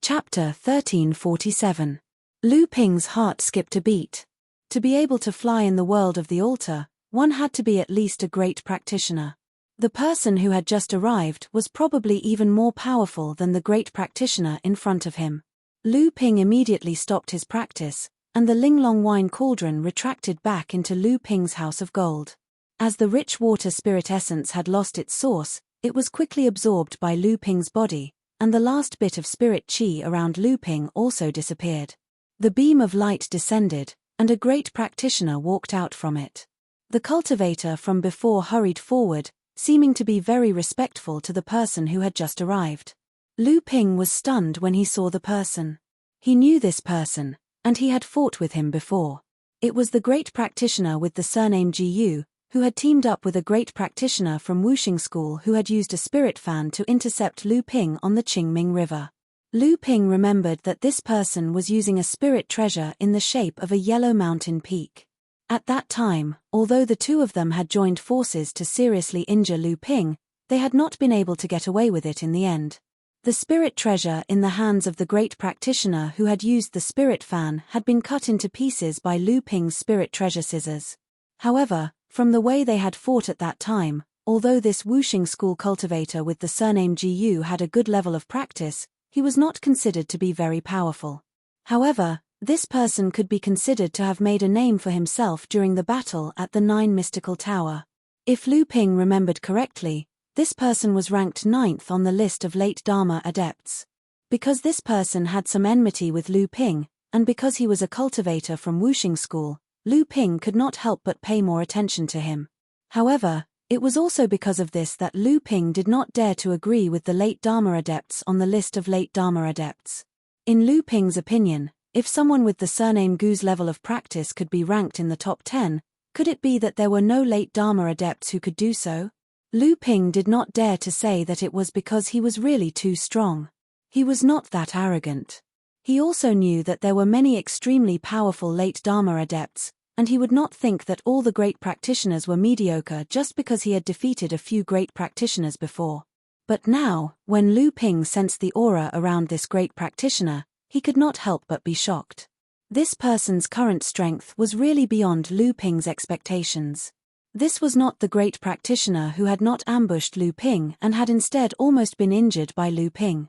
Chapter 1347. Lu Ping's heart skipped a beat. To be able to fly in the world of the altar, one had to be at least a great practitioner. The person who had just arrived was probably even more powerful than the great practitioner in front of him. Lu Ping immediately stopped his practice, and the Linglong wine cauldron retracted back into Lu Ping's house of gold. As the rich water spirit essence had lost its source, it was quickly absorbed by Lu Ping's body, and the last bit of spirit qi around Lu Ping also disappeared. The beam of light descended, and a great practitioner walked out from it. The cultivator from before hurried forward, seeming to be very respectful to the person who had just arrived. Lu Ping was stunned when he saw the person. He knew this person, and he had fought with him before. It was the great practitioner with the surname Jiyu, who had teamed up with a great practitioner from Wuxing School who had used a spirit fan to intercept Lu Ping on the Qingming River. Lu Ping remembered that this person was using a spirit treasure in the shape of a yellow mountain peak. At that time, although the two of them had joined forces to seriously injure Lu Ping, they had not been able to get away with it in the end. The spirit treasure in the hands of the great practitioner who had used the spirit fan had been cut into pieces by Lu Ping's spirit treasure scissors. However, from the way they had fought at that time, although this Wuxing School cultivator with the surname Jiyu had a good level of practice, he was not considered to be very powerful. However, this person could be considered to have made a name for himself during the battle at the Nine Mystical Tower. If Lu Ping remembered correctly, this person was ranked 9th on the list of late Dharma adepts. Because this person had some enmity with Lu Ping, and because he was a cultivator from Wuxing School, Lu Ping could not help but pay more attention to him. However, it was also because of this that Lu Ping did not dare to agree with the late Dharma adepts on the list of late Dharma adepts. In Lu Ping's opinion, if someone with the surname Gu's level of practice could be ranked in the top 10, could it be that there were no late Dharma adepts who could do so? Lu Ping did not dare to say that it was because he was really too strong. He was not that arrogant. He also knew that there were many extremely powerful late Dharma adepts, and he would not think that all the great practitioners were mediocre just because he had defeated a few great practitioners before. But now, when Lu Ping sensed the aura around this great practitioner, he could not help but be shocked. This person's current strength was really beyond Lu Ping's expectations. This was not the great practitioner who had not ambushed Lu Ping and had instead almost been injured by Lu Ping.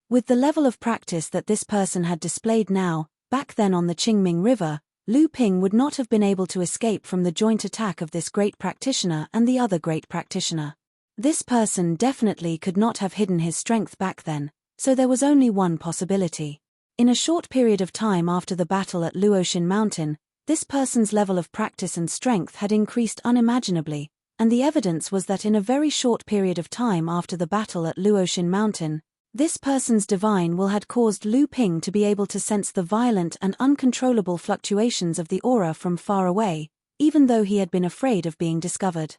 With the level of practice that this person had displayed now, back then on the Qingming River, Lu Ping would not have been able to escape from the joint attack of this great practitioner and the other great practitioner. This person definitely could not have hidden his strength back then, so there was only one possibility. In a short period of time after the battle at Luoxin Mountain, this person's level of practice and strength had increased unimaginably, and the evidence was that in a very short period of time after the battle at Luoxin Mountain, this person's divine will had caused Lu Ping to be able to sense the violent and uncontrollable fluctuations of the aura from far away, even though he had been afraid of being discovered.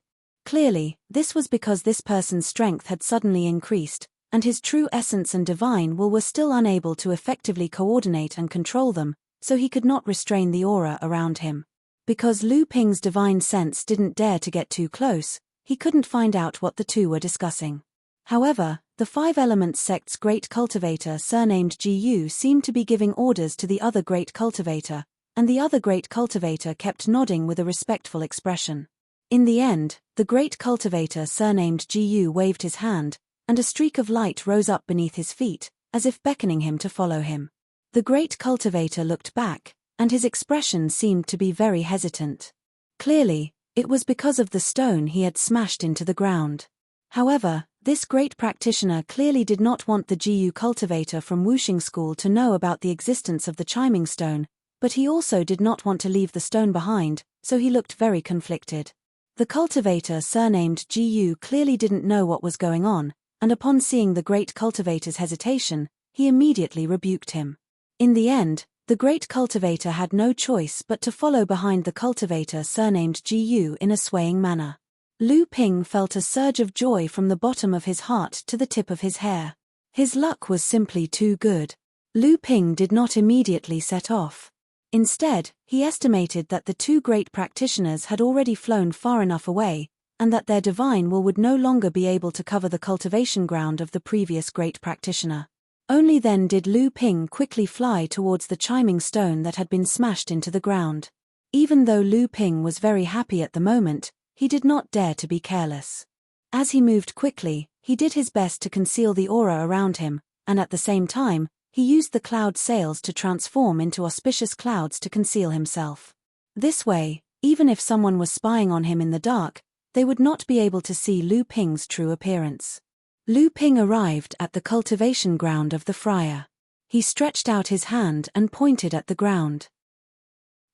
Clearly, this was because this person's strength had suddenly increased, and his true essence and divine will were still unable to effectively coordinate and control them, so he could not restrain the aura around him. Because Lu Ping's divine sense didn't dare to get too close, he couldn't find out what the two were discussing. However, the Five Elements sect's great cultivator surnamed Jiyu seemed to be giving orders to the other great cultivator, and the other great cultivator kept nodding with a respectful expression. In the end, the great cultivator surnamed Jiyu waved his hand, and a streak of light rose up beneath his feet, as if beckoning him to follow him. The great cultivator looked back, and his expression seemed to be very hesitant. Clearly, it was because of the stone he had smashed into the ground. However, this great practitioner clearly did not want the Jiyu cultivator from Wuxing School to know about the existence of the chiming stone, but he also did not want to leave the stone behind, so he looked very conflicted. The cultivator surnamed Jiyu clearly didn't know what was going on, and upon seeing the great cultivator's hesitation, he immediately rebuked him. In the end, the great cultivator had no choice but to follow behind the cultivator surnamed Jiyu in a swaying manner. Lu Ping felt a surge of joy from the bottom of his heart to the tip of his hair. His luck was simply too good. Lu Ping did not immediately set off. Instead, he estimated that the two great practitioners had already flown far enough away, and that their divine will would no longer be able to cover the cultivation ground of the previous great practitioner. Only then did Lu Ping quickly fly towards the chiming stone that had been smashed into the ground. Even though Lu Ping was very happy at the moment, he did not dare to be careless. As he moved quickly, he did his best to conceal the aura around him, and at the same time, he used the cloud sails to transform into auspicious clouds to conceal himself. This way, even if someone was spying on him in the dark, they would not be able to see Lu Ping's true appearance. Lu Ping arrived at the cultivation ground of the friar. He stretched out his hand and pointed at the ground.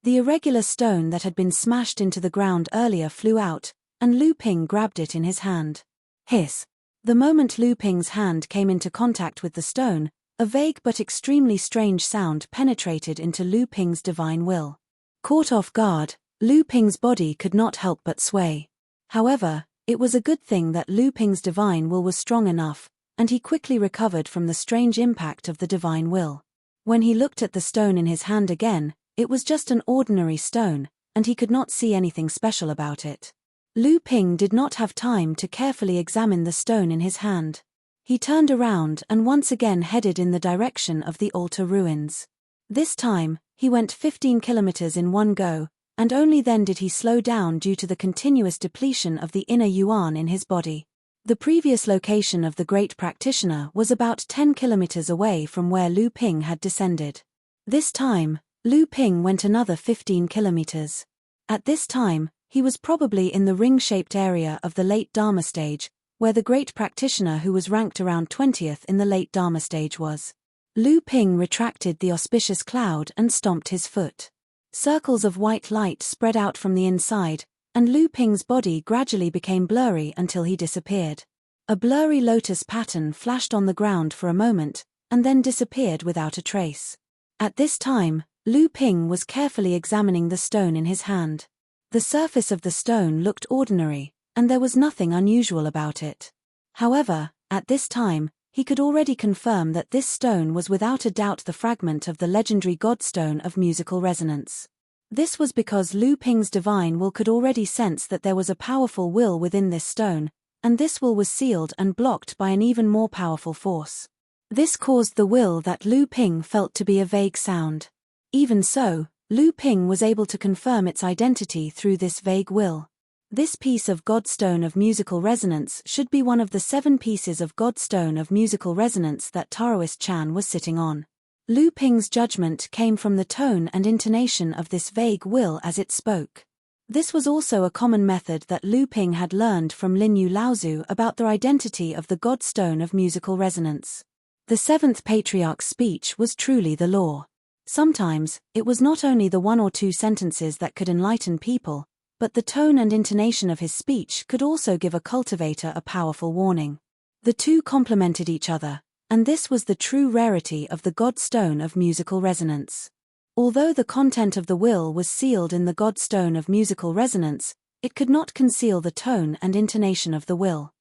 The irregular stone that had been smashed into the ground earlier flew out, and Lu Ping grabbed it in his hand. Hiss! The moment Lu Ping's hand came into contact with the stone, a vague but extremely strange sound penetrated into Lu Ping's divine will. Caught off guard, Lu Ping's body could not help but sway. However, it was a good thing that Lu Ping's divine will was strong enough, and he quickly recovered from the strange impact of the divine will. When he looked at the stone in his hand again, it was just an ordinary stone, and he could not see anything special about it. Lu Ping did not have time to carefully examine the stone in his hand. He turned around and once again headed in the direction of the altar ruins. This time, he went 15 kilometers in one go, and only then did he slow down due to the continuous depletion of the inner yuan in his body. The previous location of the great practitioner was about 10 kilometers away from where Lu Ping had descended. This time, Lu Ping went another 15 kilometers. At this time, he was probably in the ring-shaped area of the late Dharma stage, where the great practitioner who was ranked around 20th in the late Dharma stage was. Lu Ping retracted the auspicious cloud and stomped his foot. Circles of white light spread out from the inside, and Lu Ping's body gradually became blurry until he disappeared. A blurry lotus pattern flashed on the ground for a moment, and then disappeared without a trace. At this time, Lu Ping was carefully examining the stone in his hand. The surface of the stone looked ordinary, and there was nothing unusual about it. However, at this time, he could already confirm that this stone was without a doubt the fragment of the legendary Godstone of musical resonance. This was because Lu Ping's divine will could already sense that there was a powerful will within this stone, and this will was sealed and blocked by an even more powerful force. This caused the will that Lu Ping felt to be a vague sound. Even so, Lu Ping was able to confirm its identity through this vague will. This piece of Godstone of musical resonance should be one of the 7 pieces of Godstone of musical resonance that Taoist Chan was sitting on. Lu Ping's judgment came from the tone and intonation of this vague will as it spoke. This was also a common method that Lu Ping had learned from Linyu Laozu about the identity of the Godstone of musical resonance. The 7th Patriarch's speech was truly the law. Sometimes, it was not only the 1 or 2 sentences that could enlighten people, but the tone and intonation of his speech could also give a cultivator a powerful warning. The two complemented each other, and this was the true rarity of the Godstone of musical resonance. Although the content of the will was sealed in the Godstone of musical resonance, it could not conceal the tone and intonation of the will.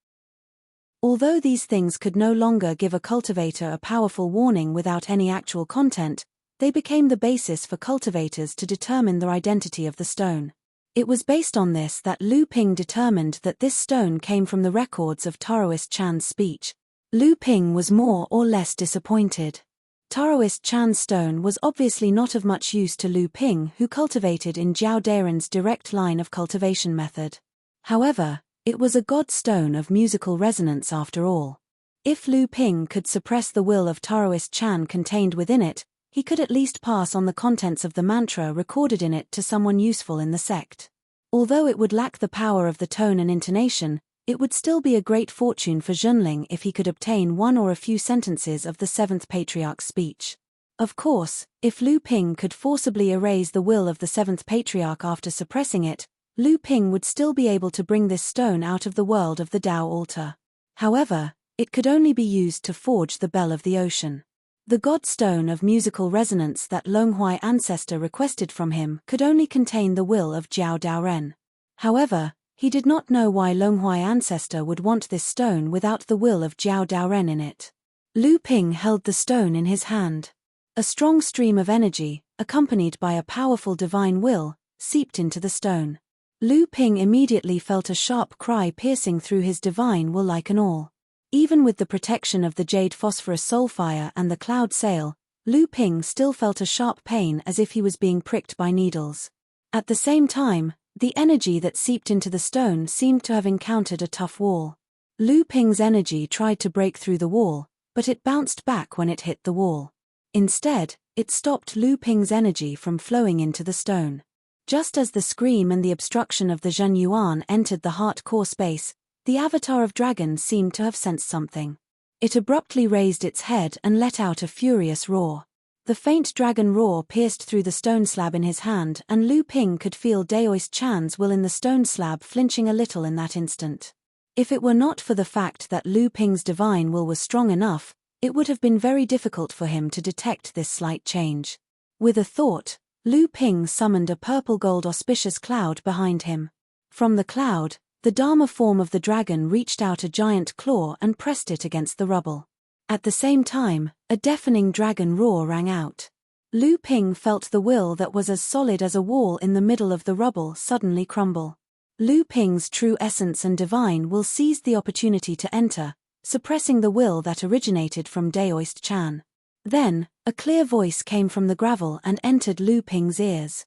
Although these things could no longer give a cultivator a powerful warning without any actual content, they became the basis for cultivators to determine their identity of the stone. It was based on this that Lu Ping determined that this stone came from the records of Taoist Chan's speech. Lu Ping was more or less disappointed. Taoist Chan's stone was obviously not of much use to Lu Ping, who cultivated in Jiao Daren's direct line of cultivation method. However, it was a Godstone of musical resonance after all. If Lu Ping could suppress the will of Taoist Chan contained within it, he could at least pass on the contents of the mantra recorded in it to someone useful in the sect. Although it would lack the power of the tone and intonation, it would still be a great fortune for Junling if he could obtain 1 or a few sentences of the 7th Patriarch's speech. Of course, if Lu Ping could forcibly erase the will of the 7th Patriarch after suppressing it, Lu Ping would still be able to bring this stone out of the world of the Tao altar. However, it could only be used to forge the Bell of the Ocean. The Godstone of musical resonance that Longhuai ancestor requested from him could only contain the will of Jiao Daoren. However, he did not know why Longhuai ancestor would want this stone without the will of Jiao Daoren in it. Lu Ping held the stone in his hand. A strong stream of energy, accompanied by a powerful divine will, seeped into the stone. Lu Ping immediately felt a sharp cry piercing through his divine will like an awl. Even with the protection of the jade phosphorus soulfire and the cloud sail, Lu Ping still felt a sharp pain as if he was being pricked by needles. At the same time, the energy that seeped into the stone seemed to have encountered a tough wall. Lu Ping's energy tried to break through the wall, but it bounced back when it hit the wall. Instead, it stopped Lu Ping's energy from flowing into the stone. Just as the scream and the obstruction of the Zhen Yuan entered the heart-core space, the avatar of dragon seemed to have sensed something. It abruptly raised its head and let out a furious roar. The faint dragon roar pierced through the stone slab in his hand, and Lu Ping could feel Daoist Chan's will in the stone slab flinching a little in that instant. If it were not for the fact that Lu Ping's divine will was strong enough, it would have been very difficult for him to detect this slight change. With a thought, Lu Ping summoned a purple-gold auspicious cloud behind him. From the cloud, the Dharma form of the dragon reached out a giant claw and pressed it against the rubble. At the same time, a deafening dragon roar rang out. Lu Ping felt the will that was as solid as a wall in the middle of the rubble suddenly crumble. Lu Ping's true essence and divine will seized the opportunity to enter, suppressing the will that originated from Daoist Chan. Then, a clear voice came from the gravel and entered Lu Ping's ears.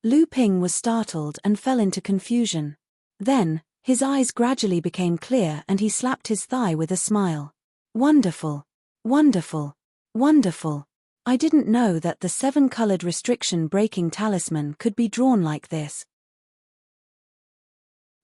Lu Ping was startled and fell into confusion. Then, his eyes gradually became clear and he slapped his thigh with a smile. Wonderful! Wonderful! Wonderful! I didn't know that the 7-colored restriction-breaking talisman could be drawn like this.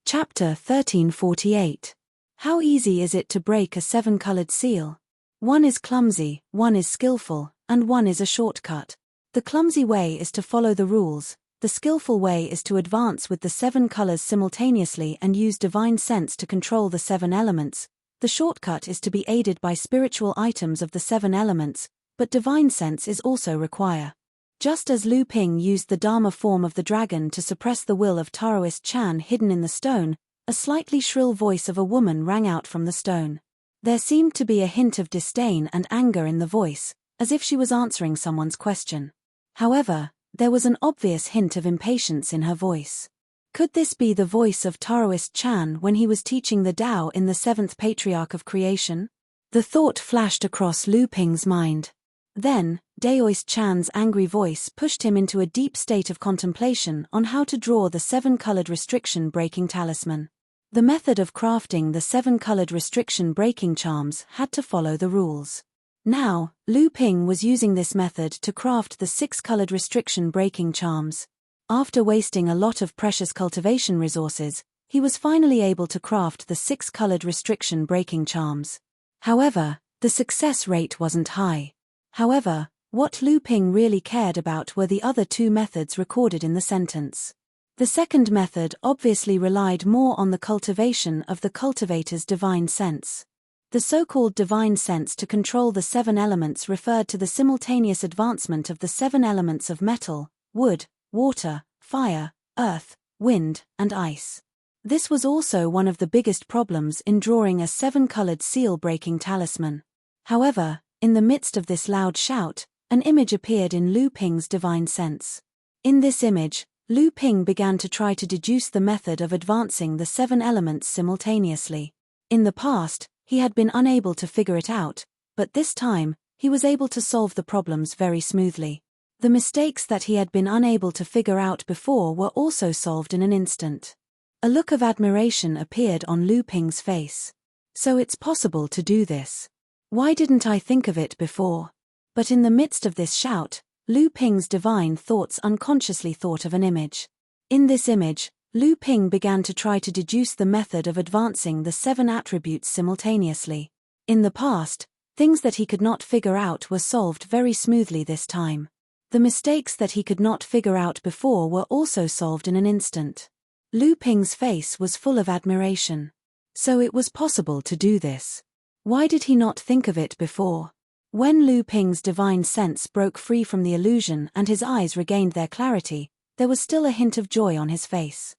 Chapter 1348. How easy is it to break a 7-colored seal? One is clumsy, one is skillful, and one is a shortcut. The clumsy way is to follow the rules, the skillful way is to advance with the 7 colors simultaneously and use divine sense to control the 7 elements. The shortcut is to be aided by spiritual items of the 7 elements, but divine sense is also required. Just as Lu Ping used the Dharma form of the dragon to suppress the will of Taoist Chan hidden in the stone, a slightly shrill voice of a woman rang out from the stone. There seemed to be a hint of disdain and anger in the voice, as if she was answering someone's question. However, there was an obvious hint of impatience in her voice. Could this be the voice of Taoist Chan when he was teaching the Tao in the 7th Patriarch of Creation? The thought flashed across Lu Ping's mind. Then, Daoist Chan's angry voice pushed him into a deep state of contemplation on how to draw the 7-colored restriction-breaking talisman. The method of crafting the 7-colored restriction-breaking charms had to follow the rules. Now, Lu Ping was using this method to craft the 6-colored restriction-breaking charms. After wasting a lot of precious cultivation resources, he was finally able to craft the 6-colored restriction-breaking charms. However, the success rate wasn't high. However, what Lu Ping really cared about were the other 2 methods recorded in the sentence. The second method obviously relied more on the cultivation of the cultivator's divine sense. The so-called divine sense to control the 7 elements referred to the simultaneous advancement of the 7 elements of metal, wood, water, fire, earth, wind, and ice. This was also one of the biggest problems in drawing a 7-colored seal-breaking talisman. However, in the midst of this loud shout, an image appeared in Lu Ping's divine sense. In this image, Lu Ping began to try to deduce the method of advancing the 7 elements simultaneously. In the past, he had been unable to figure it out, but this time, he was able to solve the problems very smoothly. The mistakes that he had been unable to figure out before were also solved in an instant. A look of admiration appeared on Lu Ping's face. So it's possible to do this. Why didn't I think of it before? But in the midst of this shout, Lu Ping's divine thoughts unconsciously thought of an image. In this image, Lu Ping began to try to deduce the method of advancing the 7 attributes simultaneously. In the past, things that he could not figure out were solved very smoothly this time. The mistakes that he could not figure out before were also solved in an instant. Lu Ping's face was full of admiration. So it was possible to do this. Why did he not think of it before? When Lu Ping's divine sense broke free from the illusion and his eyes regained their clarity, there was still a hint of joy on his face.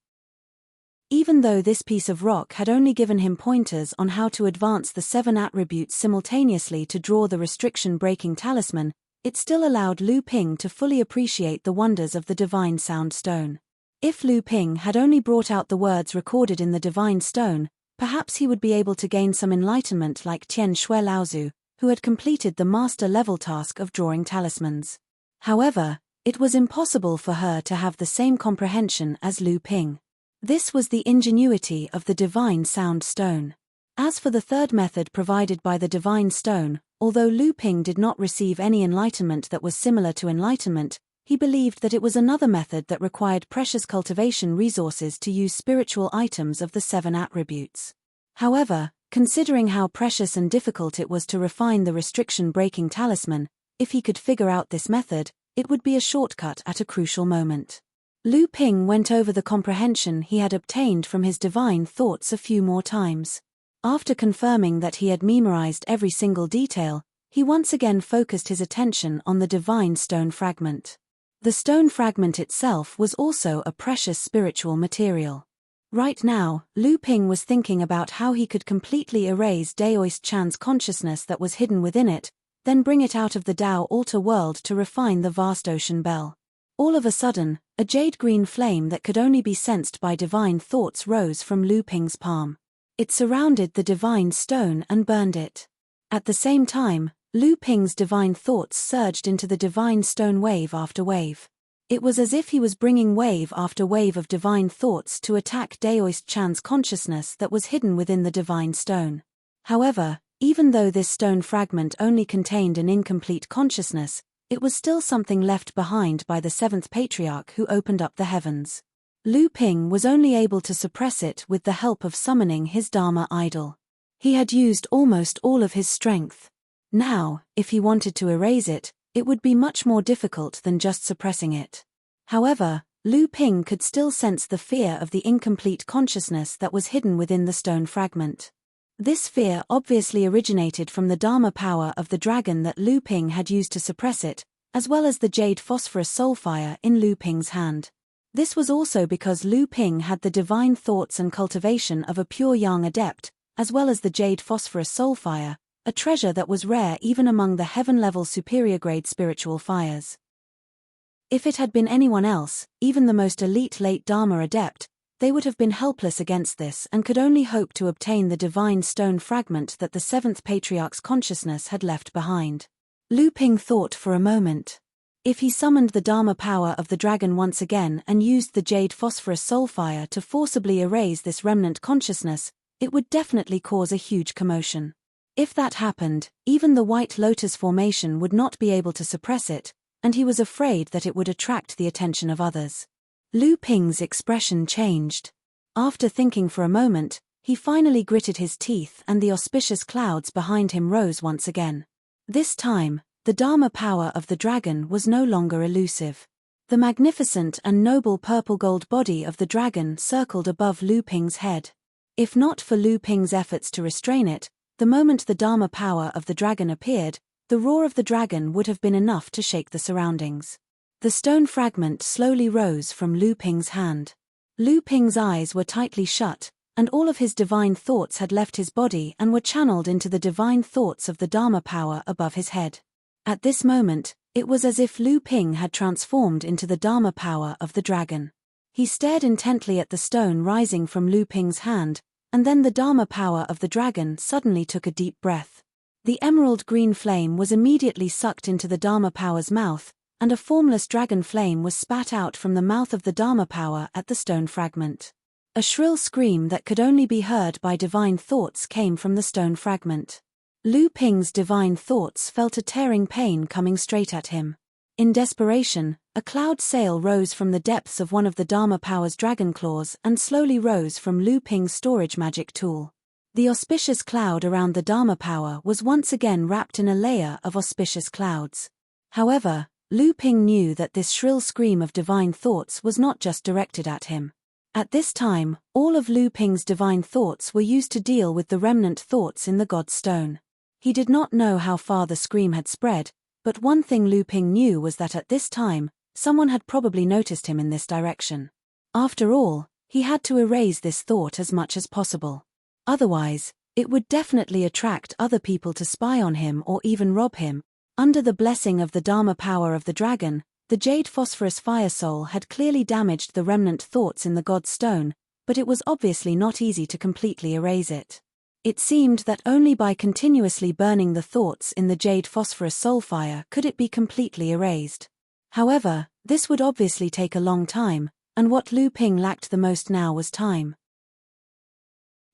Even though this piece of rock had only given him pointers on how to advance the 7 attributes simultaneously to draw the restriction-breaking talisman, it still allowed Lu Ping to fully appreciate the wonders of the divine sound stone. If Lu Ping had only brought out the words recorded in the divine stone, Perhaps he would be able to gain some enlightenment like Tian Shui Laozu, who had completed the master-level task of drawing talismans. However, it was impossible for her to have the same comprehension as Lu Ping. This was the ingenuity of the Divine Sound Stone. As for the third method provided by the Divine Stone, although Lu Ping did not receive any enlightenment that was similar to enlightenment, he believed that it was another method that required precious cultivation resources to use spiritual items of the 7 attributes. However, considering how precious and difficult it was to refine the restriction-breaking talisman, if he could figure out this method, it would be a shortcut at a crucial moment. Lu Ping went over the comprehension he had obtained from his divine thoughts a few more times. After confirming that he had memorized every single detail, he once again focused his attention on the divine stone fragment. The stone fragment itself was also a precious spiritual material. Right now, Lu Ping was thinking about how he could completely erase Daoist Chan's consciousness that was hidden within it, then bring it out of the Dao altar world to refine the vast ocean bell. All of a sudden, a jade-green flame that could only be sensed by divine thoughts rose from Lu Ping's palm. It surrounded the divine stone and burned it. At the same time, Lu Ping's divine thoughts surged into the divine stone wave after wave. It was as if he was bringing wave after wave of divine thoughts to attack Daoist Chan's consciousness that was hidden within the divine stone. However, even though this stone fragment only contained an incomplete consciousness, it was still something left behind by the 7th patriarch who opened up the heavens. Lu Ping was only able to suppress it with the help of summoning his Dharma idol. He had used almost all of his strength. Now, if he wanted to erase it, it would be much more difficult than just suppressing it. However, Lu Ping could still sense the fear of the incomplete consciousness that was hidden within the stone fragment. This fear obviously originated from the Dharma power of the dragon that Lu Ping had used to suppress it, as well as the jade phosphorus soulfire in Lu Ping's hand. This was also because Lu Ping had the divine thoughts and cultivation of a pure yang adept, as well as the jade phosphorus soulfire, a treasure that was rare even among the heaven-level superior-grade spiritual fires. If it had been anyone else, even the most elite late Dharma adept, they would have been helpless against this and could only hope to obtain the divine stone fragment that the 7th patriarch's consciousness had left behind. Lu Ping thought for a moment. If he summoned the Dharma power of the dragon once again and used the jade phosphorus soulfire to forcibly erase this remnant consciousness, it would definitely cause a huge commotion. If that happened, even the White Lotus formation would not be able to suppress it, and he was afraid that it would attract the attention of others. Lu Ping's expression changed. After thinking for a moment, he finally gritted his teeth and the auspicious clouds behind him rose once again. This time, the Dharma power of the dragon was no longer elusive. The magnificent and noble purple-gold body of the dragon circled above Lu Ping's head. If not for Lu Ping's efforts to restrain it, the moment the Dharma power of the dragon appeared, the roar of the dragon would have been enough to shake the surroundings. The stone fragment slowly rose from Lu Ping's hand. Lu Ping's eyes were tightly shut, and all of his divine thoughts had left his body and were channeled into the divine thoughts of the Dharma power above his head. At this moment, it was as if Lu Ping had transformed into the Dharma power of the dragon. He stared intently at the stone rising from Lu Ping's hand, and then the Dharma power of the dragon suddenly took a deep breath. The emerald green flame was immediately sucked into the Dharma power's mouth, and a formless dragon flame was spat out from the mouth of the Dharma power at the stone fragment. A shrill scream that could only be heard by divine thoughts came from the stone fragment. Lu Ping's divine thoughts felt a tearing pain coming straight at him. In desperation, a cloud sail rose from the depths of one of the Dharma power's dragon claws and slowly rose from Lu Ping's storage magic tool. The auspicious cloud around the Dharma power was once again wrapped in a layer of auspicious clouds. However, Lu Ping knew that this shrill scream of divine thoughts was not just directed at him. At this time, all of Lu Ping's divine thoughts were used to deal with the remnant thoughts in the God's Stone. He did not know how far the scream had spread, but one thing Lu Ping knew was that at this time, someone had probably noticed him in this direction. After all, he had to erase this thought as much as possible. Otherwise, it would definitely attract other people to spy on him or even rob him. Under the blessing of the Dharma power of the dragon, the jade phosphorus fire soul had clearly damaged the remnant thoughts in the God's Stone, but it was obviously not easy to completely erase it. It seemed that only by continuously burning the thoughts in the jade phosphorus soul fire could it be completely erased. However, this would obviously take a long time, and what Lu Ping lacked the most now was time.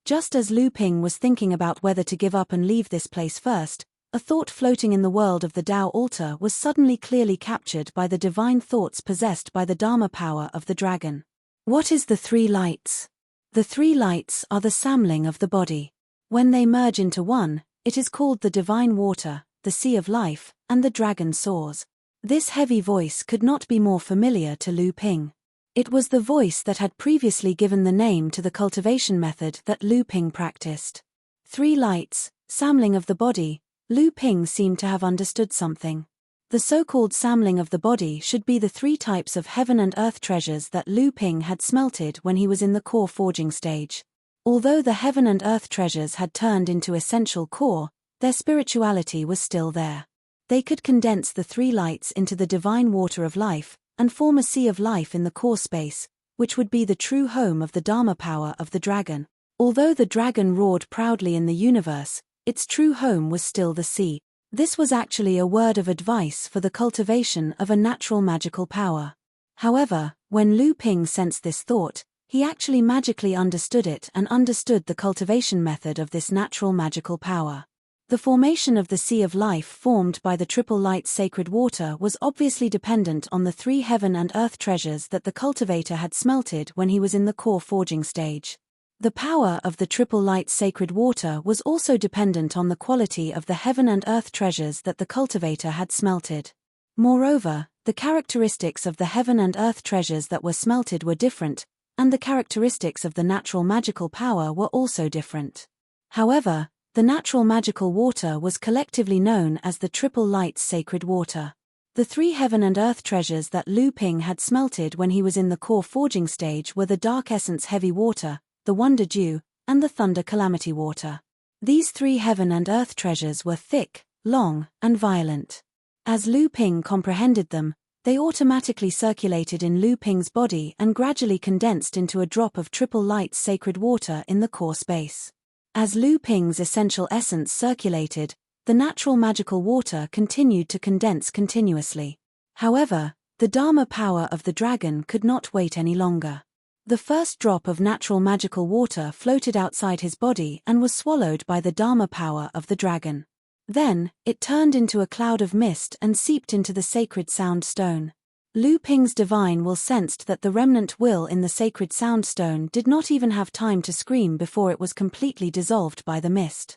Just as Lu Ping was thinking about whether to give up and leave this place first, a thought floating in the world of the Tao altar was suddenly clearly captured by the divine thoughts possessed by the Dharma power of the dragon. What is the three lights? The three lights are the samling of the body. When they merge into one, it is called the divine water, the sea of life, and the dragon soars. This heavy voice could not be more familiar to Lu Ping. It was the voice that had previously given the name to the cultivation method that Lu Ping practiced. Three lights, samling of the body. Lu Ping seemed to have understood something. The so-called samling of the body should be the three types of heaven and earth treasures that Lu Ping had smelted when he was in the core forging stage. Although the heaven and earth treasures had turned into essential core, their spirituality was still there. They could condense the three lights into the divine water of life, and form a sea of life in the core space, which would be the true home of the Dharma power of the dragon. Although the dragon roared proudly in the universe, its true home was still the sea. This was actually a word of advice for the cultivation of a natural magical power. However, when Lu Ping sensed this thought, he actually magically understood it and understood the cultivation method of this natural magical power. The formation of the sea of life formed by the triple light sacred water was obviously dependent on the three heaven and earth treasures that the cultivator had smelted when he was in the core forging stage. The power of the triple light sacred water was also dependent on the quality of the heaven and earth treasures that the cultivator had smelted. Moreover, the characteristics of the heaven and earth treasures that were smelted were different, and the characteristics of the natural magical power were also different. However, the natural magical water was collectively known as the triple lights sacred water. The three heaven and earth treasures that Lu Ping had smelted when he was in the core forging stage were the dark essence heavy water, the wonder dew, and the thunder calamity water. These three heaven and earth treasures were thick, long, and violent. As Lu Ping comprehended them, they automatically circulated in Lu Ping's body and gradually condensed into a drop of triple lights sacred water in the core space. As Lu Ping's essential essence circulated, the natural magical water continued to condense continuously. However, the Dharma power of the dragon could not wait any longer. The first drop of natural magical water floated outside his body and was swallowed by the Dharma power of the dragon. Then, it turned into a cloud of mist and seeped into the sacred sound stone. Lu Ping's divine will sensed that the remnant will in the sacred sound stone did not even have time to scream before it was completely dissolved by the mist.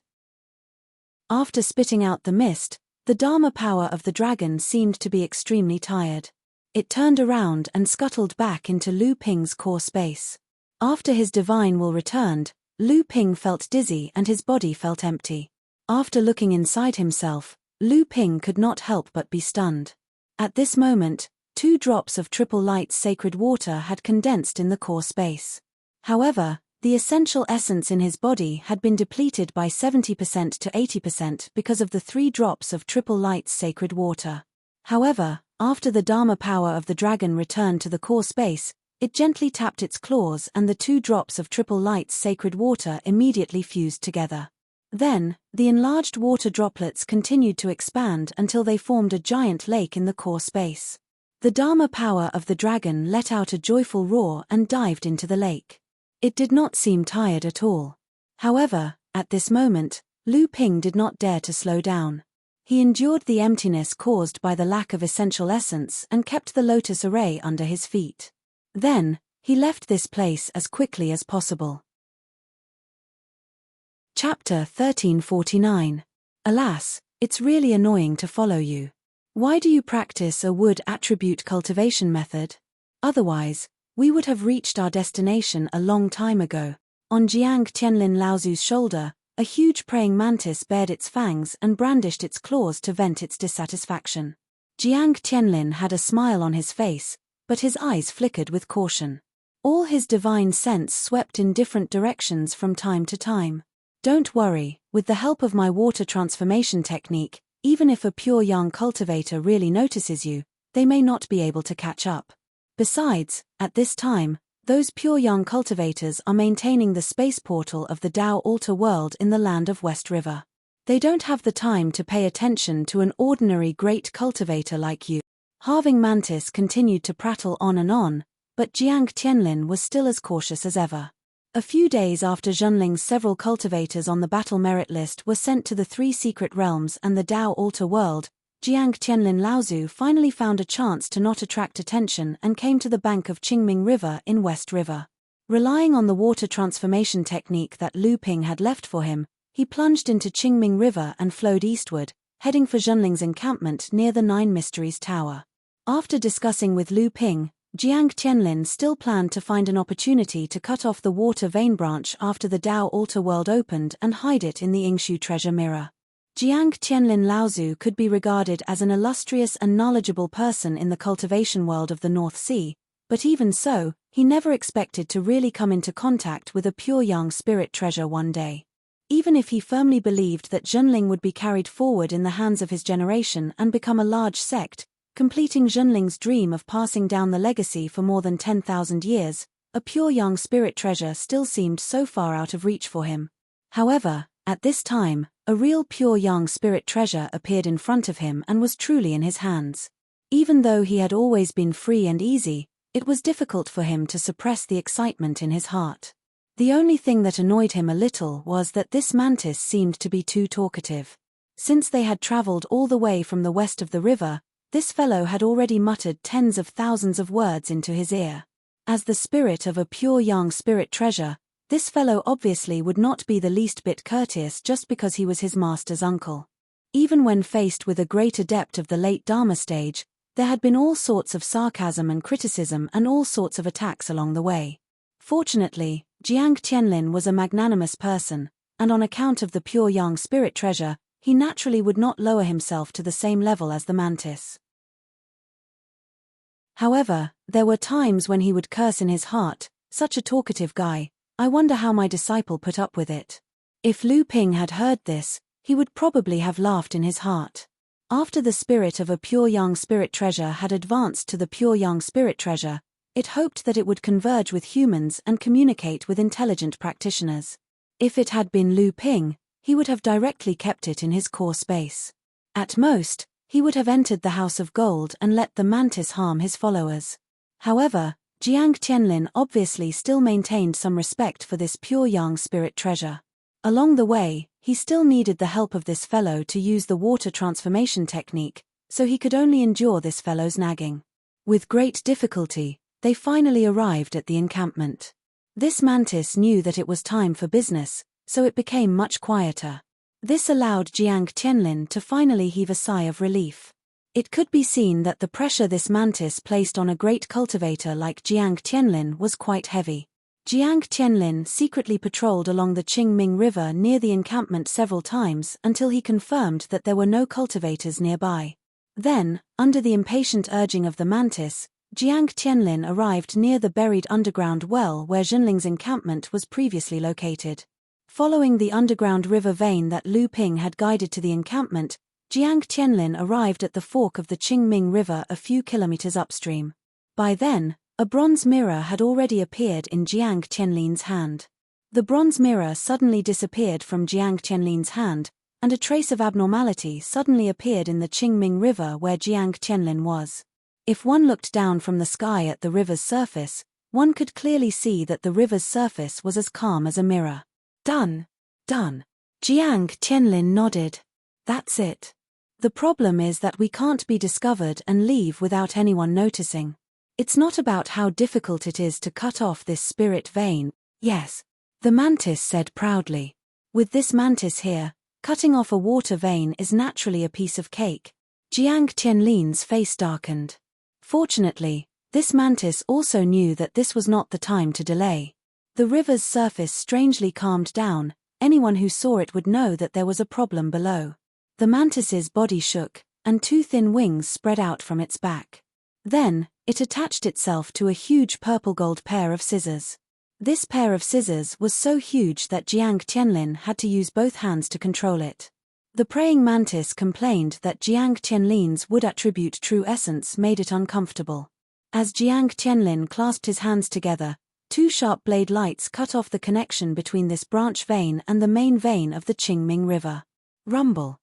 After spitting out the mist, the Dharma power of the dragon seemed to be extremely tired. It turned around and scuttled back into Lu Ping's core space. After his divine will returned, Lu Ping felt dizzy and his body felt empty. After looking inside himself, Lu Ping could not help but be stunned. At this moment, 2 drops of triple lights sacred water had condensed in the core space. However, the essential essence in his body had been depleted by 70% to 80% because of the 3 drops of triple lights sacred water. However, after the Dharma power of the dragon returned to the core space, it gently tapped its claws and the 2 drops of triple lights sacred water immediately fused together. Then, the enlarged water droplets continued to expand until they formed a giant lake in the core space. The Dharma power of the dragon let out a joyful roar and dived into the lake. It did not seem tired at all. However, at this moment, Lu Ping did not dare to slow down. He endured the emptiness caused by the lack of essential essence and kept the lotus array under his feet. Then, he left this place as quickly as possible. Chapter 1349. Alas, it's really annoying to follow you. Why do you practice a wood attribute cultivation method? Otherwise, we would have reached our destination a long time ago. On Jiang Tianlin Laozu's shoulder, a huge praying mantis bared its fangs and brandished its claws to vent its dissatisfaction. Jiang Tianlin had a smile on his face, but his eyes flickered with caution. All his divine sense swept in different directions from time to time. Don't worry, with the help of my water transformation technique, even if a pure young cultivator really notices you, they may not be able to catch up. Besides, at this time, Those pure young cultivators are maintaining the space portal of the Tao altar world in the land of West River. They don't have the time to pay attention to an ordinary great cultivator like you. Halving Mantis continued to prattle on and on, but Jiang Tianlin was still as cautious as ever. A few days after Zhenling's several cultivators on the battle merit list were sent to the 3 secret realms and the Tao altar world, Jiang Tianlin Laozu finally found a chance to not attract attention and came to the bank of Qingming River in West River. Relying on the water transformation technique that Lu Ping had left for him, he plunged into Qingming River and flowed eastward, heading for Zhenling's encampment near the 9 Mysteries Tower. After discussing with Lu Ping, Jiang Tianlin still planned to find an opportunity to cut off the water vein branch after the Tao altar world opened and hide it in the Yingshu treasure mirror. Jiang Tianlin Laozu could be regarded as an illustrious and knowledgeable person in the cultivation world of the North Sea, but even so, he never expected to really come into contact with a pure young spirit treasure one day. Even if he firmly believed that Zhenling would be carried forward in the hands of his generation and become a large sect, completing Zhenling's dream of passing down the legacy for more than 10,000 years, a pure young spirit treasure still seemed so far out of reach for him. However, at this time, a real pure young spirit treasure appeared in front of him and was truly in his hands. Even though he had always been free and easy, it was difficult for him to suppress the excitement in his heart. The only thing that annoyed him a little was that this mantis seemed to be too talkative. Since they had traveled all the way from the west of the river, this fellow had already muttered tens of thousands of words into his ear. As the spirit of a pure young spirit treasure, this fellow obviously would not be the least bit courteous just because he was his master's uncle. Even when faced with a great adept of the late Dharma stage, there had been all sorts of sarcasm and criticism and all sorts of attacks along the way. Fortunately, Jiang Tianlin was a magnanimous person, and on account of the pure young spirit treasure, he naturally would not lower himself to the same level as the mantis. However, there were times when he would curse in his heart, "Such a talkative guy, I wonder how my disciple put up with it." If Lu Ping had heard this, he would probably have laughed in his heart. After the spirit of a pure young spirit treasure had advanced to the pure young spirit treasure, it hoped that it would converge with humans and communicate with intelligent practitioners. If it had been Lu Ping, he would have directly kept it in his core space. At most, he would have entered the House of Gold and let the mantis harm his followers. However, Jiang Tianlin obviously still maintained some respect for this pure young spirit treasure. Along the way, he still needed the help of this fellow to use the water transformation technique, so he could only endure this fellow's nagging. With great difficulty, they finally arrived at the encampment. This mantis knew that it was time for business, so it became much quieter. This allowed Jiang Tianlin to finally heave a sigh of relief. It could be seen that the pressure this mantis placed on a great cultivator like Jiang Tianlin was quite heavy. Jiang Tianlin secretly patrolled along the Qingming River near the encampment several times until he confirmed that there were no cultivators nearby. Then, under the impatient urging of the mantis, Jiang Tianlin arrived near the buried underground well where Zhenling's encampment was previously located. Following the underground river vein that Lu Ping had guided to the encampment, Jiang Tianlin arrived at the fork of the Qingming River a few kilometers upstream. By then, a bronze mirror had already appeared in Jiang Tianlin's hand. The bronze mirror suddenly disappeared from Jiang Tianlin's hand, and a trace of abnormality suddenly appeared in the Qingming River where Jiang Tianlin was. If one looked down from the sky at the river's surface, one could clearly see that the river's surface was as calm as a mirror. Done. Done. Jiang Tianlin nodded. That's it. The problem is that we can't be discovered and leave without anyone noticing. It's not about how difficult it is to cut off this spirit vein. Yes, the mantis said proudly. With this mantis here, cutting off a water vein is naturally a piece of cake. Jiang Tianlin's face darkened. Fortunately, this mantis also knew that this was not the time to delay. The river's surface strangely calmed down. Anyone who saw it would know that there was a problem below. The mantis's body shook, and 2 thin wings spread out from its back. Then, it attached itself to a huge purple-gold pair of scissors. This pair of scissors was so huge that Jiang Tianlin had to use both hands to control it. The praying mantis complained that Jiang Tianlin's wood attribute true essence made it uncomfortable. As Jiang Tianlin clasped his hands together, Two sharp blade lights cut off the connection between this branch vein and the main vein of the Qingming River. Rumble.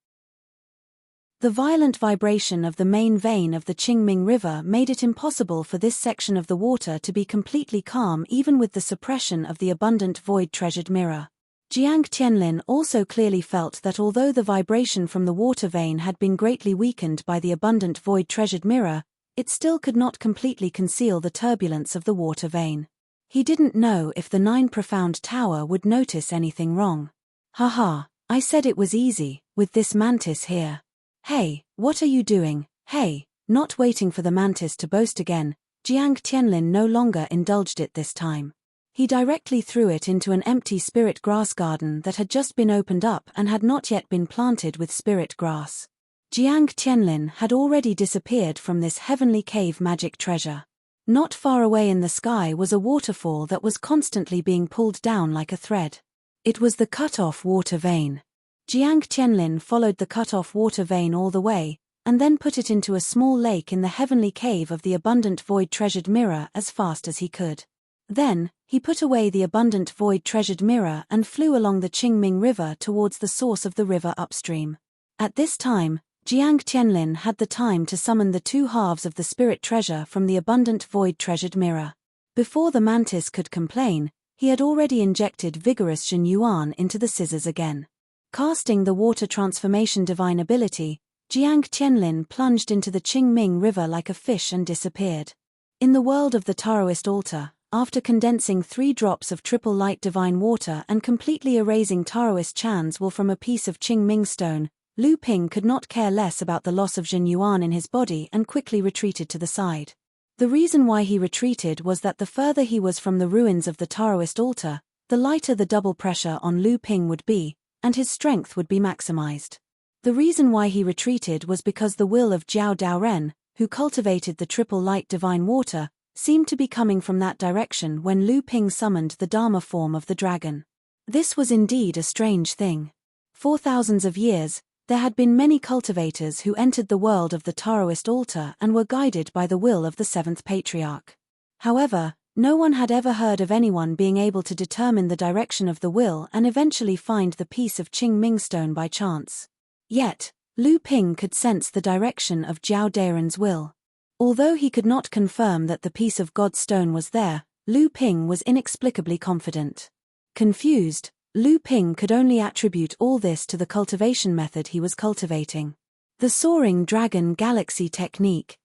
The violent vibration of the main vein of the Qingming River made it impossible for this section of the water to be completely calm even with the suppression of the abundant void treasured mirror. Jiang Tianlin also clearly felt that although the vibration from the water vein had been greatly weakened by the abundant void treasured mirror, it still could not completely conceal the turbulence of the water vein. He didn't know if the 9 profound tower would notice anything wrong. Haha, I said it was easy, with this mantis here. Hey, what are you doing? Hey, not waiting for the mantis to boast again, Jiang Tianlin no longer indulged it this time. He directly threw it into an empty spirit grass garden that had just been opened up and had not yet been planted with spirit grass. Jiang Tianlin had already disappeared from this heavenly cave magic treasure. Not far away in the sky was a waterfall that was constantly being pulled down like a thread. It was the cut-off water vein. Jiang Tianlin followed the cut-off water vein all the way, and then put it into a small lake in the heavenly cave of the abundant void treasured mirror as fast as he could. Then, he put away the abundant void treasured mirror and flew along the Qingming River towards the source of the river upstream. At this time, Jiang Tianlin had the time to summon the 2 halves of the spirit treasure from the abundant void treasured mirror. Before the mantis could complain, he had already injected vigorous Zhen Yuan into the scissors again. Casting the water transformation divine ability, Jiang Tianlin plunged into the Qingming River like a fish and disappeared. In the world of the Taoist altar, after condensing 3 drops of triple light divine water and completely erasing Taoist Chan's will from a piece of Qingming stone, Lu Ping could not care less about the loss of Zhen Yuan in his body and quickly retreated to the side. The reason why he retreated was that the further he was from the ruins of the Taoist altar, the lighter the double pressure on Lu Ping would be, and his strength would be maximized. The reason why he retreated was because the will of Jiao Daoren, who cultivated the triple light divine water, seemed to be coming from that direction when Lu Ping summoned the Dharma form of the dragon. This was indeed a strange thing. For thousands of years, there had been many cultivators who entered the world of the Taoist altar and were guided by the will of the 7th patriarch. However, no one had ever heard of anyone being able to determine the direction of the will and eventually find the piece of Qingming stone by chance. Yet, Lu Ping could sense the direction of Jiao Daoren's will. Although he could not confirm that the piece of God stone was there, Lu Ping was inexplicably confident. Confused, Lu Ping could only attribute all this to the cultivation method he was cultivating. The Soaring Dragon Galaxy Technique.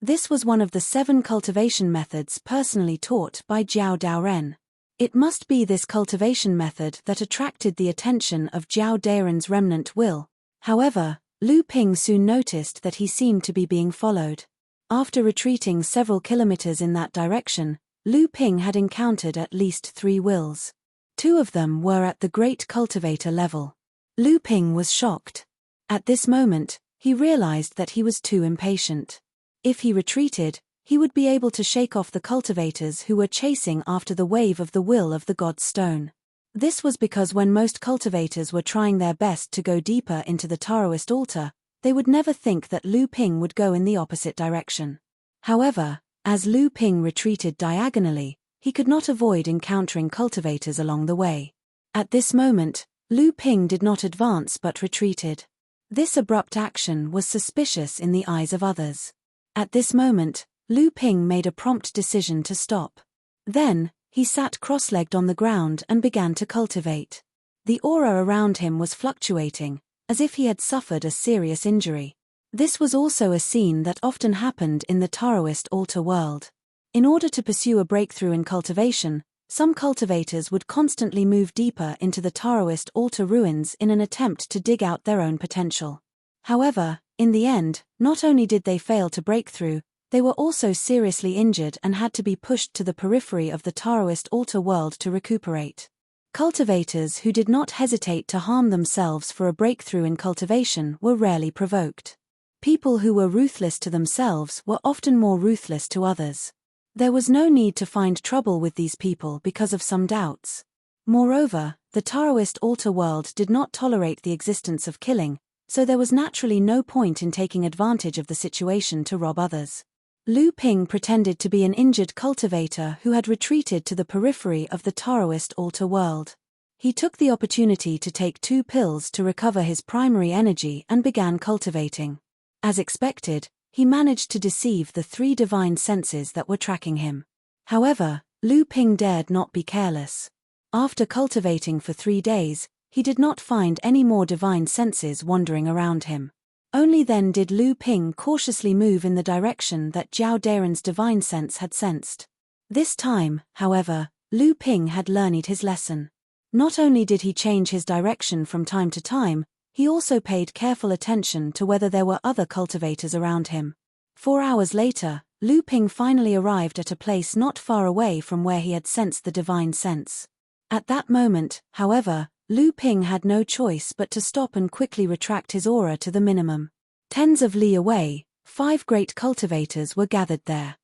This was one of the 7 cultivation methods personally taught by Jiao Daoren. It must be this cultivation method that attracted the attention of Jiao Daoren's remnant will. However, Lu Ping soon noticed that he seemed to be being followed. After retreating several kilometers in that direction, Lu Ping had encountered at least 3 wills. 2 of them were at the great cultivator level. Lu Ping was shocked. At this moment, he realized that he was too impatient. If he retreated, he would be able to shake off the cultivators who were chasing after the wave of the will of the God stone. This was because when most cultivators were trying their best to go deeper into the Taoist altar, they would never think that Lu Ping would go in the opposite direction. However, as Lu Ping retreated diagonally, he could not avoid encountering cultivators along the way. At this moment, Lu Ping did not advance but retreated. This abrupt action was suspicious in the eyes of others. At this moment, Lu Ping made a prompt decision to stop. Then, he sat cross-legged on the ground and began to cultivate. The aura around him was fluctuating, as if he had suffered a serious injury. This was also a scene that often happened in the Taoist altar world. In order to pursue a breakthrough in cultivation, some cultivators would constantly move deeper into the Taoist altar ruins in an attempt to dig out their own potential. However, in the end, not only did they fail to break through, they were also seriously injured and had to be pushed to the periphery of the Taoist altar world to recuperate. Cultivators who did not hesitate to harm themselves for a breakthrough in cultivation were rarely provoked. People who were ruthless to themselves were often more ruthless to others. There was no need to find trouble with these people because of some doubts. Moreover, the Taoist altar world did not tolerate the existence of killing, so there was naturally no point in taking advantage of the situation to rob others. Lu Ping pretended to be an injured cultivator who had retreated to the periphery of the Taoist altar world. He took the opportunity to take 2 pills to recover his primary energy and began cultivating. As expected, he managed to deceive the 3 divine senses that were tracking him. However, Lu Ping dared not be careless. After cultivating for 3 days, he did not find any more divine senses wandering around him. Only then did Lu Ping cautiously move in the direction that Zhao Daren's divine sense had sensed. This time, however, Lu Ping had learned his lesson. Not only did he change his direction from time to time, he also paid careful attention to whether there were other cultivators around him. 4 hours later, Lu Ping finally arrived at a place not far away from where he had sensed the divine sense. At that moment, however, Lu Ping had no choice but to stop and quickly retract his aura to the minimum. Tens of li away, 5 great cultivators were gathered there.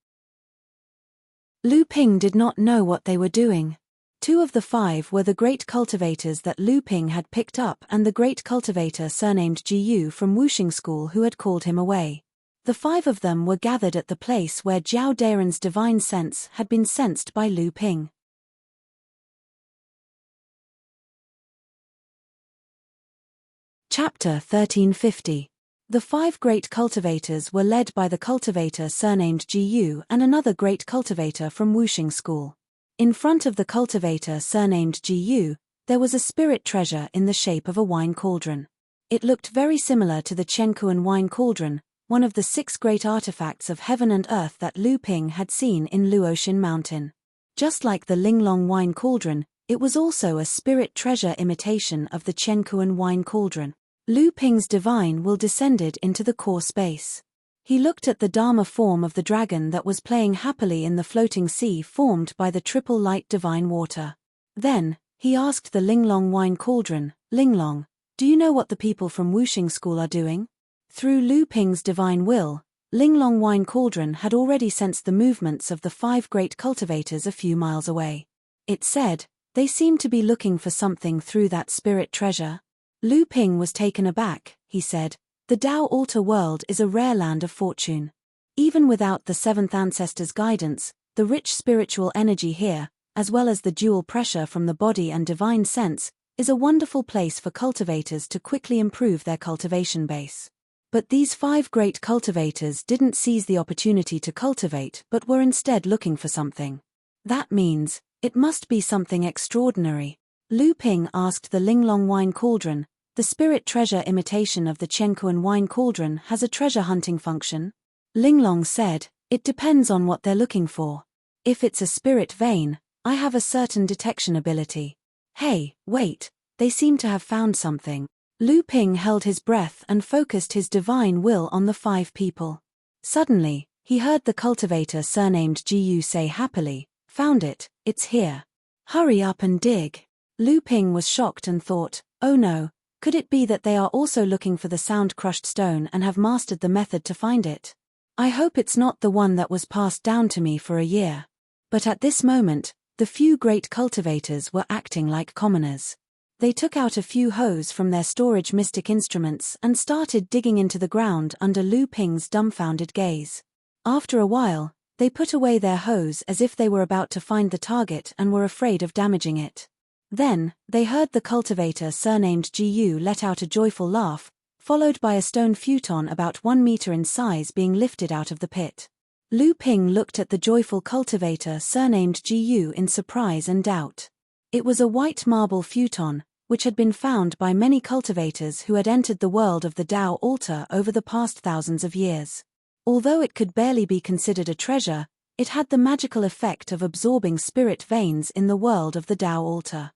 Lu Ping did not know what they were doing. 2 of the 5 were the great cultivators that Lu Ping had picked up and the great cultivator surnamed Ji Yu from Wuxing School who had called him away. The 5 of them were gathered at the place where Zhao Daren's divine sense had been sensed by Lu Ping. Chapter 1350. The 5 great cultivators were led by the cultivator surnamed Ji Yu and another great cultivator from Wuxing School. In front of the cultivator surnamed Ji Yu, there was a spirit treasure in the shape of a wine cauldron. It looked very similar to the Chenkuan wine cauldron, one of the 6 great artifacts of heaven and earth that Lu Ping had seen in Luoxin Mountain. Just like the Linglong wine cauldron, it was also a spirit treasure imitation of the Chenkuan wine cauldron. Lu Ping's divine will descended into the core space. He looked at the Dharma form of the dragon that was playing happily in the floating sea formed by the triple light divine water. Then, he asked the Linglong wine cauldron, Linglong, do you know what the people from Wuxing School are doing? Through Lu Ping's divine will, Linglong wine cauldron had already sensed the movements of the 5 great cultivators a few miles away. It said, they seem to be looking for something through that spirit treasure. Lu Ping was taken aback. He said, the Tao altar world is a rare land of fortune. Even without the 7th ancestor's guidance, the rich spiritual energy here, as well as the dual pressure from the body and divine sense, is a wonderful place for cultivators to quickly improve their cultivation base. But these 5 great cultivators didn't seize the opportunity to cultivate but were instead looking for something. That means, it must be something extraordinary. Lu Ping asked the Linglong wine cauldron, the spirit treasure imitation of the Chenkuan wine cauldron has a treasure hunting function? Linglong said, it depends on what they're looking for. If it's a spirit vein, I have a certain detection ability. Hey, wait, they seem to have found something. Lu Ping held his breath and focused his divine will on the 5 people. Suddenly, he heard the cultivator surnamed Ji Yu say happily, found it, it's here. Hurry up and dig. Lu Ping was shocked and thought, oh no, could it be that they are also looking for the sound-crushed stone and have mastered the method to find it? I hope it's not the one that was passed down to me for a year. But at this moment, the few great cultivators were acting like commoners. They took out a few hoes from their storage mystic instruments and started digging into the ground under Lu Ping's dumbfounded gaze. After a while, they put away their hoes as if they were about to find the target and were afraid of damaging it. Then, they heard the cultivator surnamed Ji Yu let out a joyful laugh, followed by a stone futon about 1 meter in size being lifted out of the pit. Lu Ping looked at the joyful cultivator surnamed Ji Yu in surprise and doubt. It was a white marble futon, which had been found by many cultivators who had entered the world of the Tao altar over the past thousands of years. Although it could barely be considered a treasure, it had the magical effect of absorbing spirit veins in the world of the Tao altar.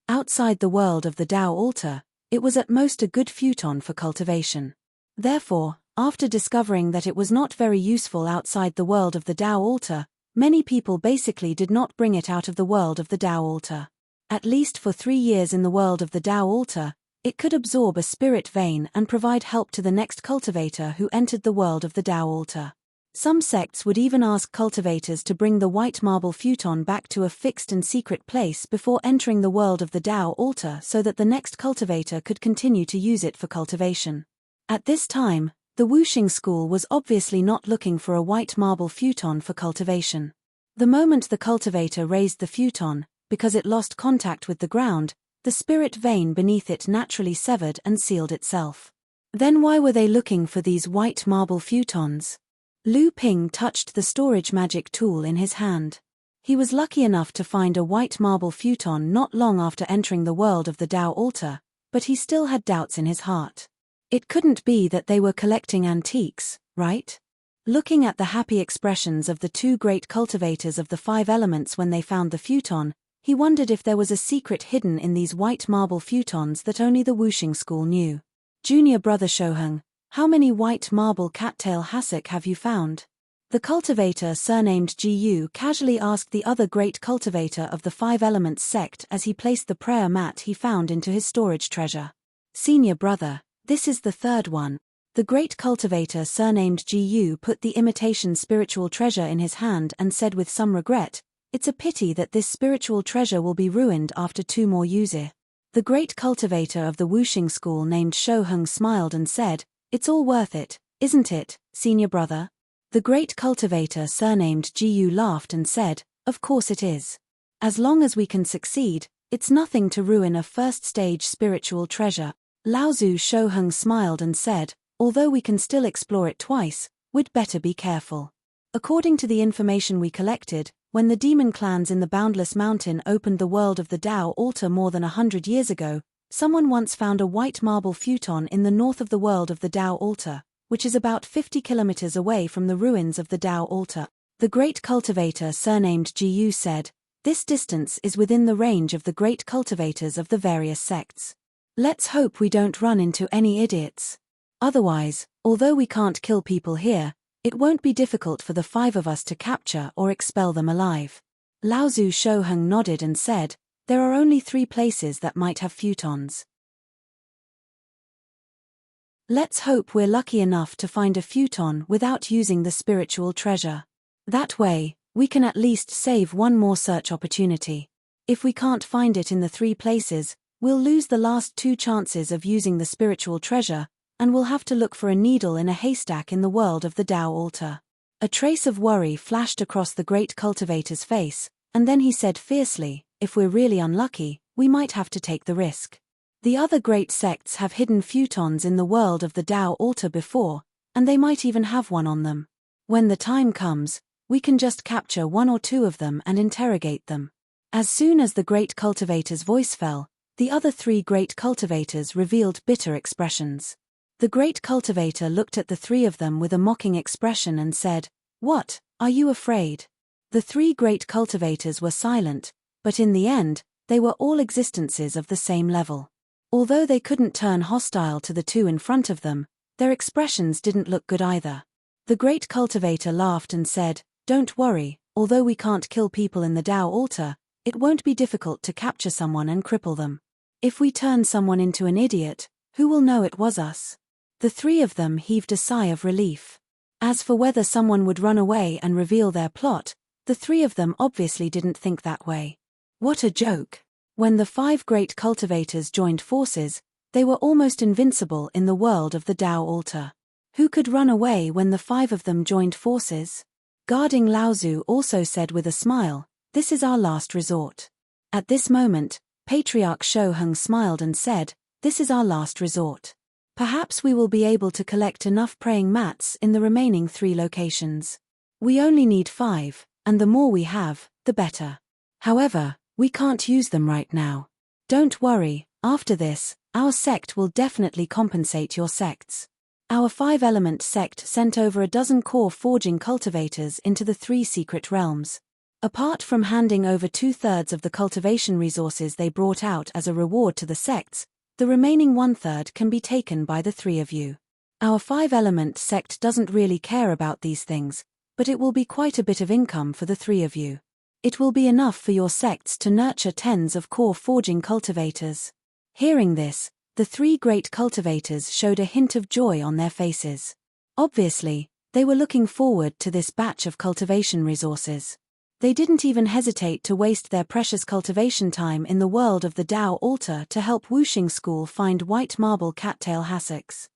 Outside the world of the Tao altar, it was at most a good futon for cultivation. Therefore, after discovering that it was not very useful outside the world of the Tao altar, many people basically did not bring it out of the world of the Tao altar. At least for 3 years in the world of the Tao altar, it could absorb a spirit vein and provide help to the next cultivator who entered the world of the Tao altar. Some sects would even ask cultivators to bring the white marble futon back to a fixed and secret place before entering the world of the Tao altar so that the next cultivator could continue to use it for cultivation. At this time, The Wuxing school was obviously not looking for a white marble futon for cultivation. The moment the cultivator raised the futon, because it lost contact with the ground, the spirit vein beneath it naturally severed and sealed itself. Then why were they looking for these white marble futons? Lu Ping touched the storage magic tool in his hand. He was lucky enough to find a white marble futon not long after entering the world of the Tao altar, but he still had doubts in his heart. It couldn't be that they were collecting antiques, right? Looking at the happy expressions of the two great cultivators of the 5 elements when they found the futon, he wondered if there was a secret hidden in these white marble futons that only the Wuxing school knew. Junior brother Shoheng, how many white marble cattail hassock have you found? The cultivator surnamed Gu casually asked the other great cultivator of the 5 elements sect as he placed the prayer mat he found into his storage treasure. Senior brother, this is the 3rd one. The great cultivator surnamed Gu put the imitation spiritual treasure in his hand and said with some regret, "It's a pity that this spiritual treasure will be ruined after 2 more uses." The great cultivator of the Wuxing school named Shoheng smiled and said, "It's all worth it, isn't it, senior brother?" The great cultivator surnamed Gu laughed and said, "Of course it is. As long as we can succeed, it's nothing to ruin a 1st-stage spiritual treasure." Laozu Shoheng smiled and said, "Although we can still explore it twice, we'd better be careful. According to the information we collected, when the demon clans in the Boundless Mountain opened the world of the Tao altar more than 100 years ago, someone once found a white marble futon in the north of the world of the Tao altar, which is about 50 kilometers away from the ruins of the Tao altar." The great cultivator surnamed Gu said, "This distance is within the range of the great cultivators of the various sects. Let's hope we don't run into any idiots. Otherwise, although we can't kill people here, it won't be difficult for the 5 of us to capture or expel them alive." Laozu Shoheng nodded and said, "There are only 3 places that might have futons. Let's hope we're lucky enough to find a futon without using the spiritual treasure. That way, we can at least save 1 more search opportunity. If we can't find it in the 3 places, we'll lose the last 2 chances of using the spiritual treasure, and we'll have to look for a needle in a haystack in the world of the Tao altar." A trace of worry flashed across the great cultivator's face, and then he said fiercely, "If we're really unlucky, we might have to take the risk. The other great sects have hidden futons in the world of the Tao altar before, and they might even have one on them. When the time comes, we can just capture 1 or 2 of them and interrogate them." As soon as the great cultivator's voice fell, the other 3 great cultivators revealed bitter expressions. The great cultivator looked at the 3 of them with a mocking expression and said, "What, are you afraid?" The 3 great cultivators were silent, but in the end, they were all existences of the same level. Although they couldn't turn hostile to the 2 in front of them, their expressions didn't look good either. The great cultivator laughed and said, "Don't worry, although we can't kill people in the Tao altar, it won't be difficult to capture someone and cripple them. If we turn someone into an idiot, who will know it was us?" The 3 of them heaved a sigh of relief. As for whether someone would run away and reveal their plot, the 3 of them obviously didn't think that way. What a joke! When the 5 great cultivators joined forces, they were almost invincible in the world of the Tao altar. Who could run away when the 5 of them joined forces? Guarding Laozu also said with a smile, "This is our last resort." At this moment, Patriarch Shoheng smiled and said, "This is our last resort. Perhaps we will be able to collect enough praying mats in the remaining 3 locations. We only need 5, and the more we have, the better. However, we can't use them right now. Don't worry, after this, our sect will definitely compensate your sects. Our 5-element sect sent over a dozen core forging cultivators into the 3 secret realms. Apart from handing over 2/3 of the cultivation resources they brought out as a reward to the sects, the remaining 1/3 can be taken by the 3 of you. Our 5-element sect doesn't really care about these things, but it will be quite a bit of income for the 3 of you. It will be enough for your sects to nurture tens of core forging cultivators." Hearing this, the 3 great cultivators showed a hint of joy on their faces. Obviously, they were looking forward to this batch of cultivation resources. They didn't even hesitate to waste their precious cultivation time in the world of the Tao altar to help Wuxing school find white marble cattail hassocks.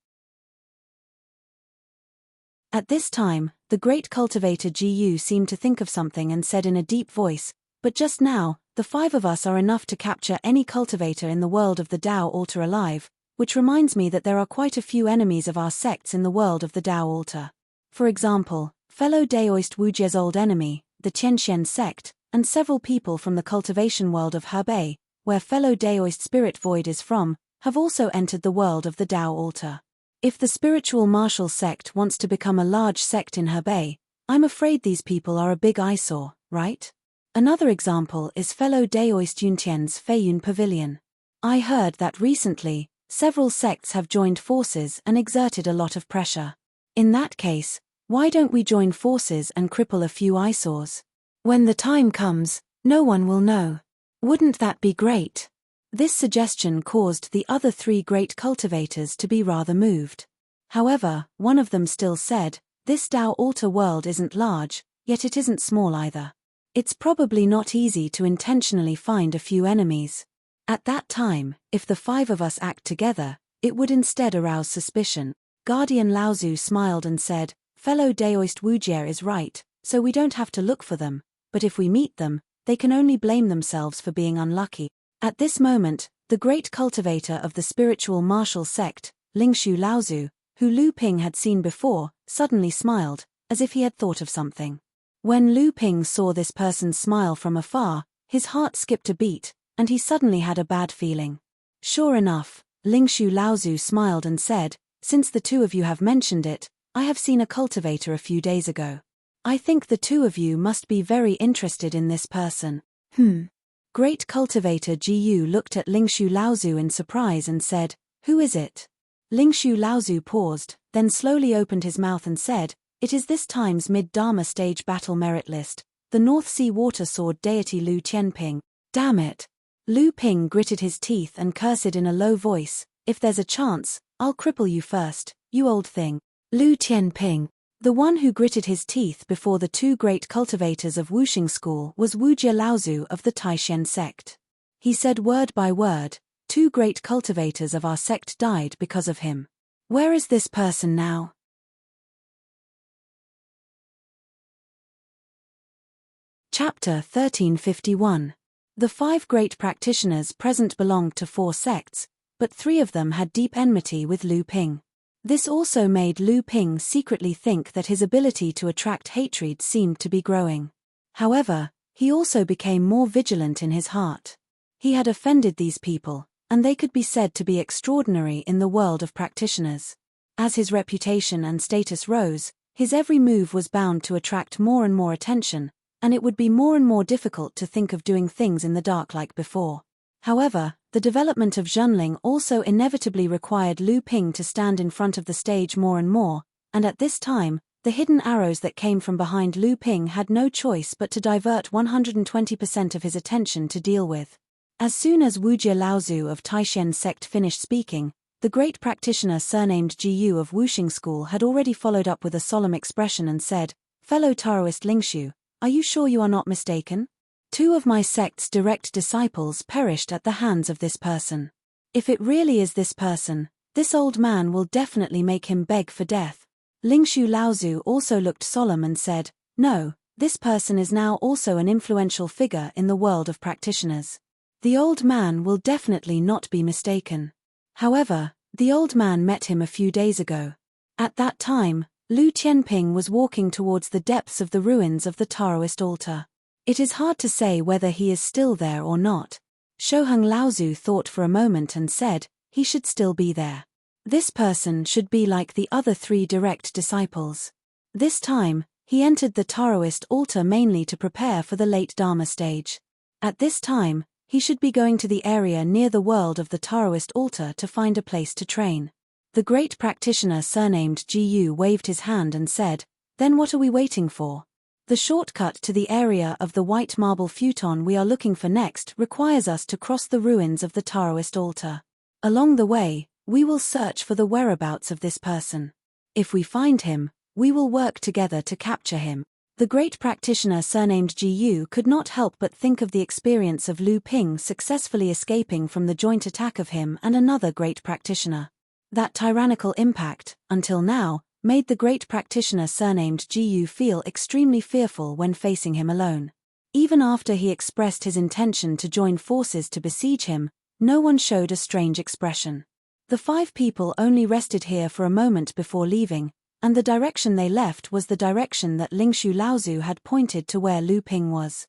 At this time, the great cultivator Gu seemed to think of something and said in a deep voice, "But just now, the 5 of us are enough to capture any cultivator in the world of the Tao altar alive, which reminds me that there are quite a few enemies of our sects in the world of the Tao altar. For example, fellow Daoist Wujie's old enemy, the Tianxian sect, and several people from the cultivation world of Hebei, where fellow Daoist Spirit Void is from, have also entered the world of the Tao altar. If the spiritual martial sect wants to become a large sect in Hebei, I'm afraid these people are a big eyesore, right? Another example is fellow Daoist Yuntian's Feiyun Pavilion. I heard that recently, several sects have joined forces and exerted a lot of pressure. In that case, why don't we join forces and cripple a few eyesores? When the time comes, no one will know. Wouldn't that be great?" This suggestion caused the other 3 great cultivators to be rather moved. However, one of them still said, "This Tao altar world isn't large, yet it isn't small either. It's probably not easy to intentionally find a few enemies. At that time, if the 5 of us act together, it would instead arouse suspicion." Guardian Laozu smiled and said, "Fellow Daoist Wujie is right, so we don't have to look for them, but if we meet them, they can only blame themselves for being unlucky." At this moment, the great cultivator of the spiritual martial sect, Lingshu Laozu, who Lu Ping had seen before, suddenly smiled, as if he had thought of something. When Lu Ping saw this person's smile from afar, his heart skipped a beat, and he suddenly had a bad feeling. Sure enough, Lingshu Laozu smiled and said, "Since the 2 of you have mentioned it, I have seen a cultivator a few days ago. I think the 2 of you must be very interested in this person." Great cultivator Gu looked at Lingshu Laozu in surprise and said, "Who is it?" Lingshu Laozu paused, then slowly opened his mouth and said, "It is this time's mid-Dharma stage battle merit list, the North Sea water sword deity Lu Tianping." Damn it! Lu Ping gritted his teeth and cursed in a low voice, "If there's a chance, I'll cripple you first, you old thing." Lu Tianping. The one who gritted his teeth before the 2 great cultivators of Wuxing School was Wujie Laozu of the Taishan sect. He said word by word, 2 great cultivators of our sect died because of him. Where is this person now? Chapter 1351. The 5 great practitioners present belonged to 4 sects, but 3 of them had deep enmity with Lu Ping. This also made Lu Ping secretly think that his ability to attract hatred seemed to be growing. However, he also became more vigilant in his heart. He had offended these people, and they could be said to be extraordinary in the world of practitioners. As his reputation and status rose, his every move was bound to attract more and more attention, and it would be more and more difficult to think of doing things in the dark like before. However, the development of Zhenling also inevitably required Lu Ping to stand in front of the stage more and more, and at this time, the hidden arrows that came from behind Lu Ping had no choice but to divert 120% of his attention to deal with. As soon as Wujie Laozu of Taishan sect finished speaking, the great practitioner surnamed Jiyu of Wuxing School had already followed up with a solemn expression and said, "Fellow Taoist Lingshu, are you sure you are not mistaken? 2 of my sect's direct disciples perished at the hands of this person. If it really is this person, this old man will definitely make him beg for death." Lingshu Laozu also looked solemn and said, "No, this person is now also an influential figure in the world of practitioners. The old man will definitely not be mistaken." However, the old man met him a few days ago. At that time, Lu Tianping was walking towards the depths of the ruins of the Taoist altar. It is hard to say whether he is still there or not. Shoheng Laozu thought for a moment and said, he should still be there. This person should be like the other 3 direct disciples. This time, he entered the Taoist altar mainly to prepare for the late Dharma stage. At this time, he should be going to the area near the world of the Taoist altar to find a place to train. The great practitioner surnamed Jiyu waved his hand and said, "Then what are we waiting for? The shortcut to the area of the white marble futon we are looking for next requires us to cross the ruins of the Taoist altar. Along the way, we will search for the whereabouts of this person. If we find him, we will work together to capture him." The great practitioner surnamed Jiyu could not help but think of the experience of Lu Ping successfully escaping from the joint attack of him and another great practitioner. That tyrannical impact, until now, made the great practitioner surnamed Gu feel extremely fearful when facing him alone. Even after he expressed his intention to join forces to besiege him, no one showed a strange expression. The 5 people only rested here for a moment before leaving, and the direction they left was the direction that Lingshu Laozu had pointed to where Lu Ping was.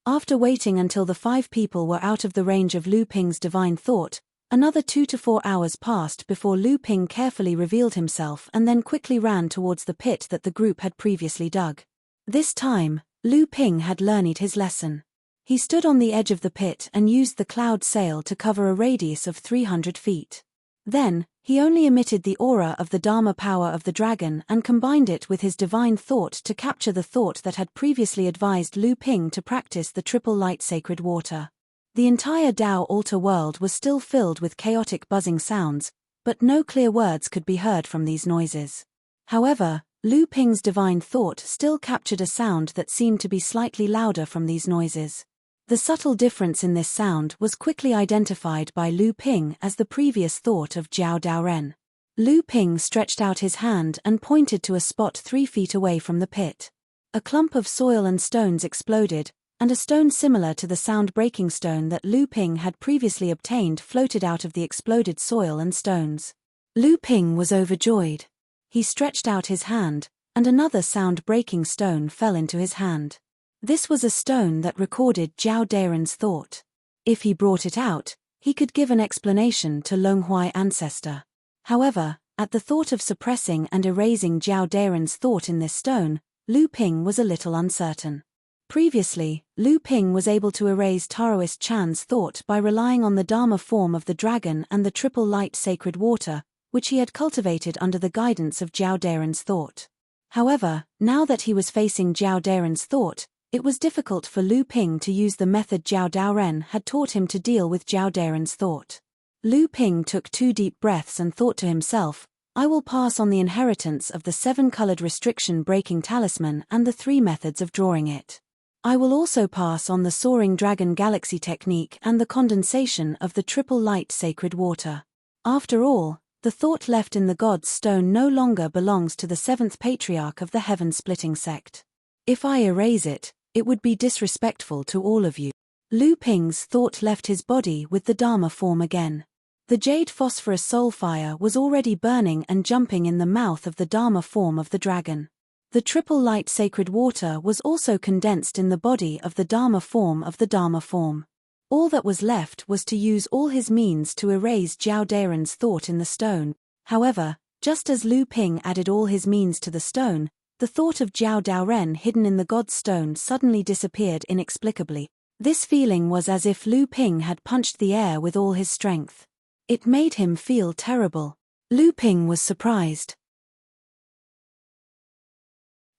After waiting until the 5 people were out of the range of Lu Ping's divine thought, another 2 to 4 hours passed before Lu Ping carefully revealed himself and then quickly ran towards the pit that the group had previously dug. This time, Lu Ping had learned his lesson. He stood on the edge of the pit and used the cloud sail to cover a radius of 300 feet. Then, he only emitted the aura of the Dharma power of the dragon and combined it with his divine thought to capture the thought that had previously advised Lu Ping to practice the triple light sacred water. The entire Dao altar world was still filled with chaotic buzzing sounds, but no clear words could be heard from these noises. However, Lu Ping's divine thought still captured a sound that seemed to be slightly louder from these noises. The subtle difference in this sound was quickly identified by Lu Ping as the previous thought of Jiao Daoren. Lu Ping stretched out his hand and pointed to a spot 3 feet away from the pit. A clump of soil and stones exploded, and a stone similar to the sound-breaking stone that Lu Ping had previously obtained floated out of the exploded soil and stones. Lu Ping was overjoyed. He stretched out his hand, and another sound-breaking stone fell into his hand. This was a stone that recorded Jiao Daoren's thought. If he brought it out, he could give an explanation to Longhuai ancestor. However, at the thought of suppressing and erasing Jiao Daoren's thought in this stone, Lu Ping was a little uncertain. Previously, Lu Ping was able to erase Taoist Chan's thought by relying on the Dharma form of the dragon and the triple light sacred water, which he had cultivated under the guidance of Jiao Daoren's thought. However, now that he was facing Jiao Daoren's thought, it was difficult for Lu Ping to use the method Jiao Daoren had taught him to deal with Jiao Daoren's thought. Lu Ping took 2 deep breaths and thought to himself, I will pass on the inheritance of the 7-colored restriction-breaking talisman and the 3 methods of drawing it. I will also pass on the soaring dragon galaxy technique and the condensation of the triple light sacred water. After all, the thought left in the God's stone no longer belongs to the 7th patriarch of the heaven-splitting sect. If I erase it, it would be disrespectful to all of you. Lu Ping's thought left his body with the Dharma form again. The jade phosphorus soul fire was already burning and jumping in the mouth of the Dharma form of the dragon. The triple light sacred water was also condensed in the body of the Dharma form of the Dharma form. All that was left was to use all his means to erase Jiao Daoren's thought in the stone. However, just as Lu Ping added all his means to the stone, the thought of Jiao Daoren hidden in the God's stone suddenly disappeared inexplicably. This feeling was as if Lu Ping had punched the air with all his strength. It made him feel terrible. Lu Ping was surprised.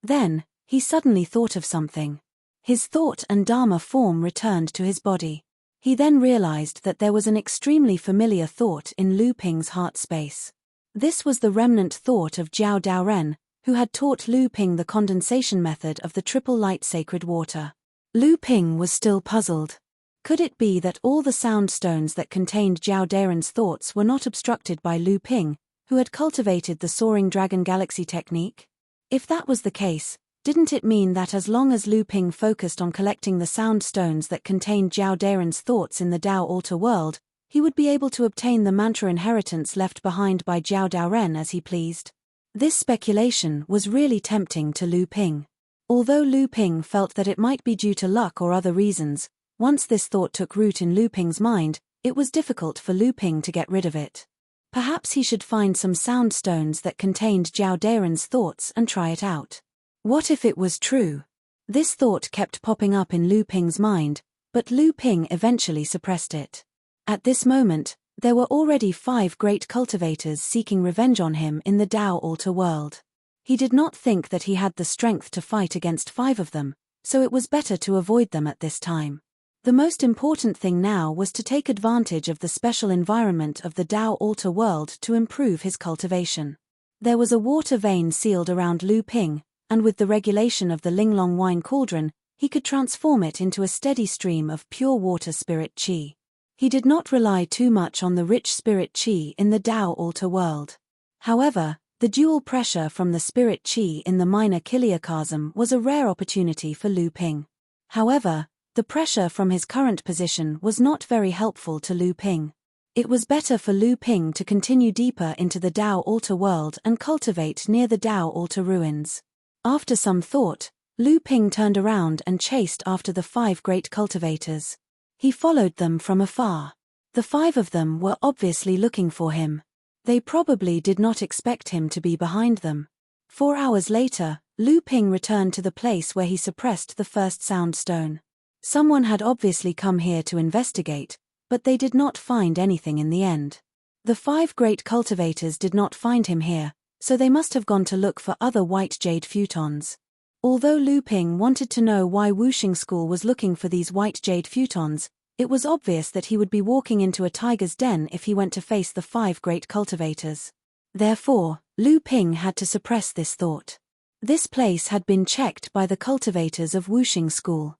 Then, he suddenly thought of something. His thought and Dharma form returned to his body. He then realized that there was an extremely familiar thought in Lu Ping's heart space. This was the remnant thought of Jiao Daoren, who had taught Lu Ping the condensation method of the triple light sacred water. Lu Ping was still puzzled. Could it be that all the sound stones that contained Jiao Daoren's thoughts were not obstructed by Lu Ping, who had cultivated the soaring dragon galaxy technique? If that was the case, didn't it mean that as long as Lu Ping focused on collecting the sound stones that contained Jiao Daoren's thoughts in the Dao altar world, he would be able to obtain the mantra inheritance left behind by Jiao Daoren as he pleased? This speculation was really tempting to Lu Ping. Although Lu Ping felt that it might be due to luck or other reasons, once this thought took root in Lu Ping's mind, it was difficult for Lu Ping to get rid of it. Perhaps he should find some sound stones that contained Jiao Daoren's thoughts and try it out. What if it was true? This thought kept popping up in Lu Ping's mind, but Lu Ping eventually suppressed it. At this moment, there were already 5 great cultivators seeking revenge on him in the Dao altar world. He did not think that he had the strength to fight against 5 of them, so it was better to avoid them at this time. The most important thing now was to take advantage of the special environment of the Dao altar world to improve his cultivation. There was a water vein sealed around Lu Ping, and with the regulation of the Linglong wine cauldron, he could transform it into a steady stream of pure water spirit qi. He did not rely too much on the rich spirit qi in the Tao altar world. However, the dual pressure from the spirit qi in the minor chiliocosm was a rare opportunity for Lu Ping. However, the pressure from his current position was not very helpful to Lu Ping. It was better for Lu Ping to continue deeper into the Tao altar world and cultivate near the Tao altar ruins. After some thought, Lu Ping turned around and chased after the 5 great cultivators. He followed them from afar. The 5 of them were obviously looking for him. They probably did not expect him to be behind them. 4 hours later, Lu Ping returned to the place where he suppressed the first sound stone. Someone had obviously come here to investigate, but they did not find anything in the end. The 5 great cultivators did not find him here, so they must have gone to look for other white jade futons. Although Lu Ping wanted to know why Wuxing School was looking for these white jade futons, it was obvious that he would be walking into a tiger's den if he went to face the 5 great cultivators. Therefore, Lu Ping had to suppress this thought. This place had been checked by the cultivators of Wuxing School.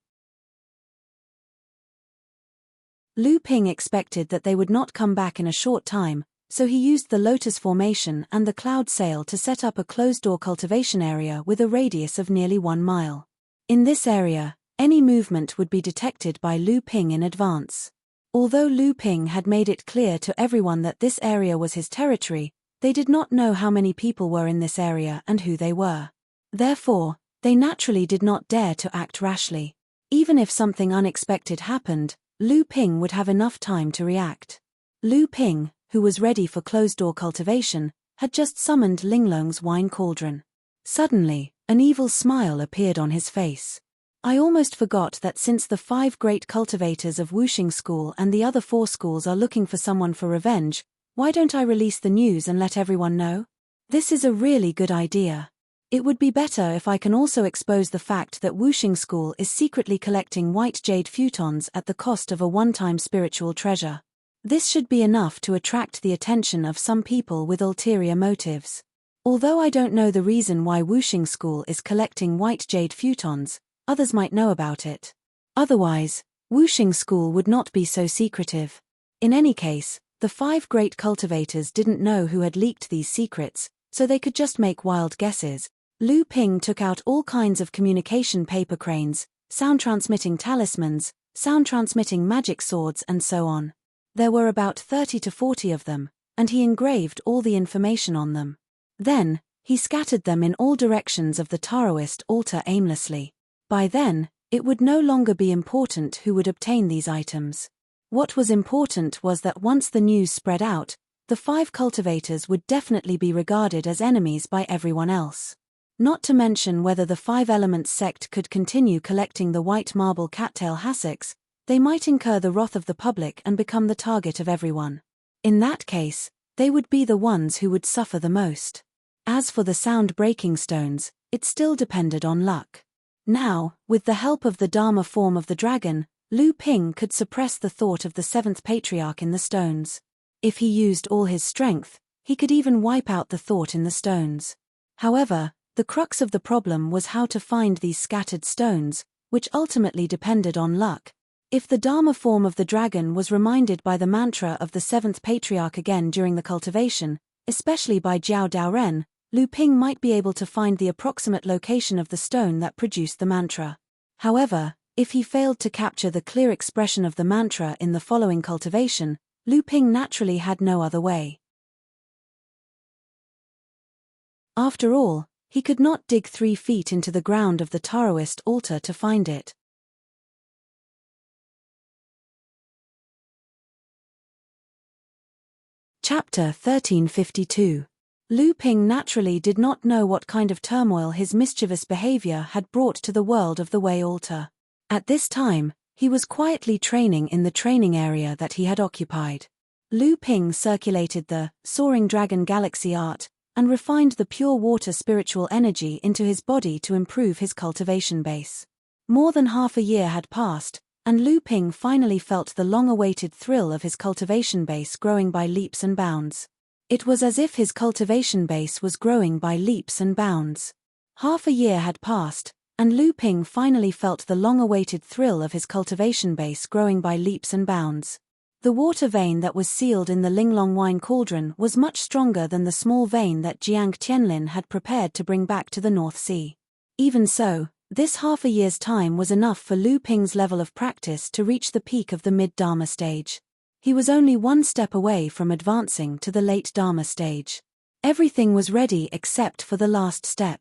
Lu Ping expected that they would not come back in a short time, so he used the lotus formation and the cloud sail to set up a closed-door cultivation area with a radius of nearly 1 mile. In this area, any movement would be detected by Lu Ping in advance. Although Lu Ping had made it clear to everyone that this area was his territory, they did not know how many people were in this area and who they were. Therefore, they naturally did not dare to act rashly. Even if something unexpected happened, Lu Ping would have enough time to react. Lu Ping, who was ready for closed-door cultivation, had just summoned Linglong's wine cauldron. Suddenly, an evil smile appeared on his face. I almost forgot that since the 5 great cultivators of Wuxing School and the other 4 schools are looking for someone for revenge, why don't I release the news and let everyone know? This is a really good idea. It would be better if I can also expose the fact that Wuxing School is secretly collecting white jade futons at the cost of a one-time spiritual treasure. This should be enough to attract the attention of some people with ulterior motives. Although I don't know the reason why Wuxing School is collecting white jade futons, others might know about it. Otherwise, Wuxing School would not be so secretive. In any case, the 5 great cultivators didn't know who had leaked these secrets, so they could just make wild guesses. Lu Ping took out all kinds of communication paper cranes, sound-transmitting talismans, sound-transmitting magic swords and so on. There were about 30 to 40 of them, and he engraved all the information on them. Then, he scattered them in all directions of the Taoist altar aimlessly. By then, it would no longer be important who would obtain these items. What was important was that once the news spread out, the 5 cultivators would definitely be regarded as enemies by everyone else. Not to mention whether the 5 Elements sect could continue collecting the white marble cattail hassocks, they might incur the wrath of the public and become the target of everyone. In that case, they would be the ones who would suffer the most. As for the sound-breaking stones, it still depended on luck. Now, with the help of the Dharma form of the dragon, Lu Ping could suppress the thought of the 7th patriarch in the stones. If he used all his strength, he could even wipe out the thought in the stones. However, the crux of the problem was how to find these scattered stones, which ultimately depended on luck. If the Dharma form of the dragon was reminded by the mantra of the 7th patriarch again during the cultivation, especially by Jiao Daoren, Lu Ping might be able to find the approximate location of the stone that produced the mantra. However, if he failed to capture the clear expression of the mantra in the following cultivation, Lu Ping naturally had no other way. After all, he could not dig 3 feet into the ground of the Taoist altar to find it. Chapter 1352. Lu Ping naturally did not know what kind of turmoil his mischievous behavior had brought to the world of the Wei altar. At this time, he was quietly training in the training area that he had occupied. Lu Ping circulated the Soaring Dragon Galaxy art, and refined the pure water spiritual energy into his body to improve his cultivation base. More than half a year had passed, and Lu Ping finally felt the long-awaited thrill of his cultivation base growing by leaps and bounds. It was as if his cultivation base was growing by leaps and bounds. Half a year had passed, and Lu Ping finally felt the long-awaited thrill of his cultivation base growing by leaps and bounds. The water vein that was sealed in the Linglong wine cauldron was much stronger than the small vein that Jiang Tianlin had prepared to bring back to the North Sea. Even so, this half a year's time was enough for Lu Ping's level of practice to reach the peak of the mid-Dharma stage. He was only one step away from advancing to the late Dharma stage. Everything was ready except for the last step.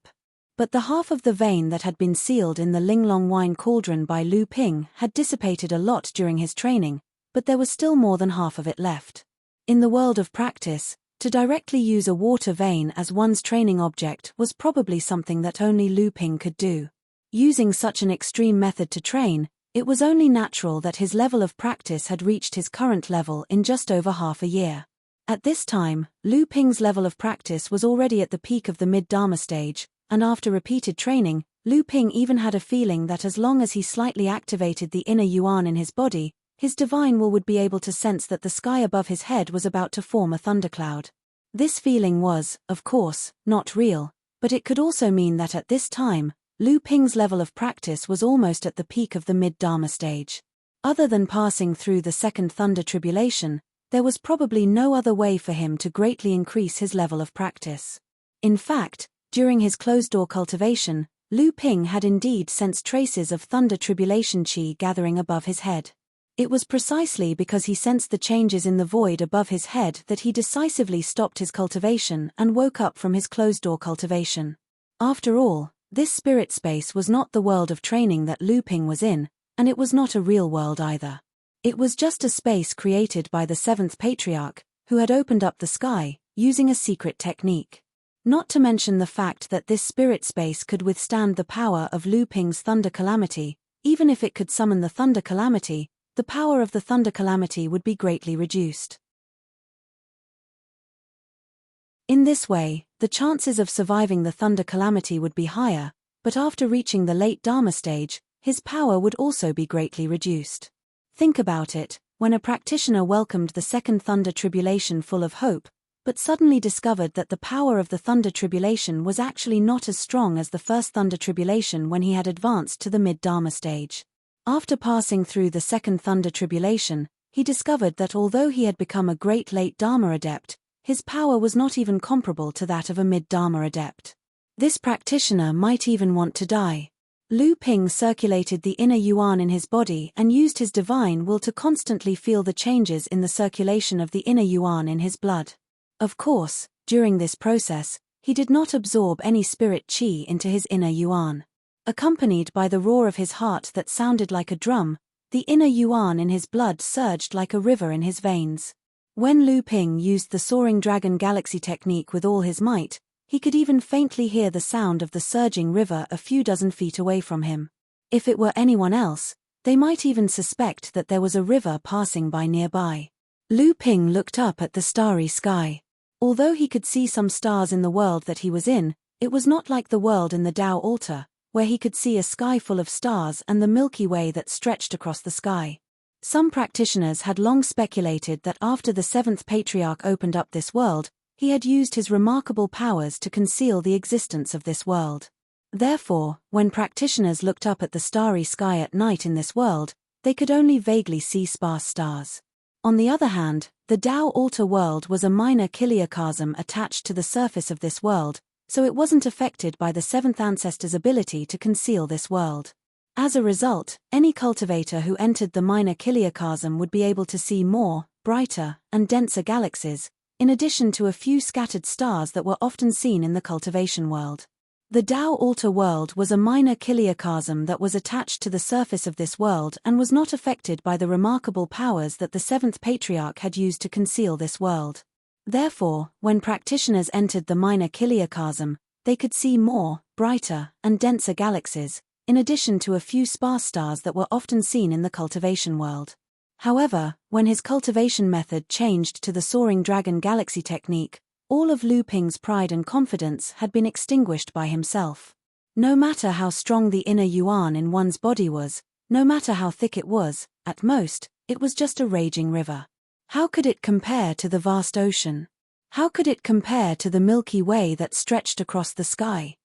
But the half of the vein that had been sealed in the Linglong wine cauldron by Lu Ping had dissipated a lot during his training, but there was still more than half of it left. In the world of practice, to directly use a water vein as one's training object was probably something that only Lu Ping could do. Using such an extreme method to train, it was only natural that his level of practice had reached his current level in just over half a year. At this time, Lu Ping's level of practice was already at the peak of the mid-Dharma stage, and after repeated training, Lu Ping even had a feeling that as long as he slightly activated the inner yuan in his body, his divine will would be able to sense that the sky above his head was about to form a thundercloud. This feeling was, of course, not real, but it could also mean that at this time, Lu Ping's level of practice was almost at the peak of the mid-Dharma stage. Other than passing through the second thunder tribulation, there was probably no other way for him to greatly increase his level of practice. In fact, during his closed-door cultivation, Lu Ping had indeed sensed traces of thunder tribulation qi gathering above his head. It was precisely because he sensed the changes in the void above his head that he decisively stopped his cultivation and woke up from his closed-door cultivation. After all, this spirit space was not the world of training that Lu Ping was in, and it was not a real world either. It was just a space created by the seventh patriarch, who had opened up the sky, using a secret technique. Not to mention the fact that this spirit space could withstand the power of Lu Ping's thunder calamity. Even if it could summon the thunder calamity, the power of the thunder calamity would be greatly reduced. In this way, the chances of surviving the thunder calamity would be higher, but after reaching the late Dharma stage, his power would also be greatly reduced. Think about it, when a practitioner welcomed the second thunder tribulation full of hope, but suddenly discovered that the power of the thunder tribulation was actually not as strong as the first thunder tribulation when he had advanced to the mid-Dharma stage. After passing through the second thunder tribulation, he discovered that although he had become a great late Dharma adept, his power was not even comparable to that of a mid-Dharma adept. This practitioner might even want to die. Lu Ping circulated the inner yuan in his body and used his divine will to constantly feel the changes in the circulation of the inner yuan in his blood. Of course, during this process, he did not absorb any spirit qi into his inner yuan. Accompanied by the roar of his heart that sounded like a drum, the inner yuan in his blood surged like a river in his veins. When Lu Ping used the soaring dragon galaxy technique with all his might, he could even faintly hear the sound of the surging river a few dozen feet away from him. If it were anyone else, they might even suspect that there was a river passing by nearby. Lu Ping looked up at the starry sky. Although he could see some stars in the world that he was in, it was not like the world in the Tao altar, where he could see a sky full of stars and the Milky Way that stretched across the sky. Some practitioners had long speculated that after the seventh patriarch opened up this world, he had used his remarkable powers to conceal the existence of this world. Therefore, when practitioners looked up at the starry sky at night in this world, they could only vaguely see sparse stars. On the other hand, the Tao altar world was a minor chiliocosm attached to the surface of this world, so it wasn't affected by the seventh ancestor's ability to conceal this world. As a result, any cultivator who entered the minor chiliocosm would be able to see more, brighter, and denser galaxies, in addition to a few scattered stars that were often seen in the cultivation world. The Tao altar world was a minor chiliocosm that was attached to the surface of this world and was not affected by the remarkable powers that the seventh patriarch had used to conceal this world. Therefore, when practitioners entered the minor chiliocosm, they could see more, brighter, and denser galaxies, in addition to a few sparse stars that were often seen in the cultivation world. However, when his cultivation method changed to the soaring dragon galaxy technique, all of Lu Ping's pride and confidence had been extinguished by himself. No matter how strong the inner yuan in one's body was, no matter how thick it was, at most, it was just a raging river. How could it compare to the vast ocean? How could it compare to the Milky Way that stretched across the sky?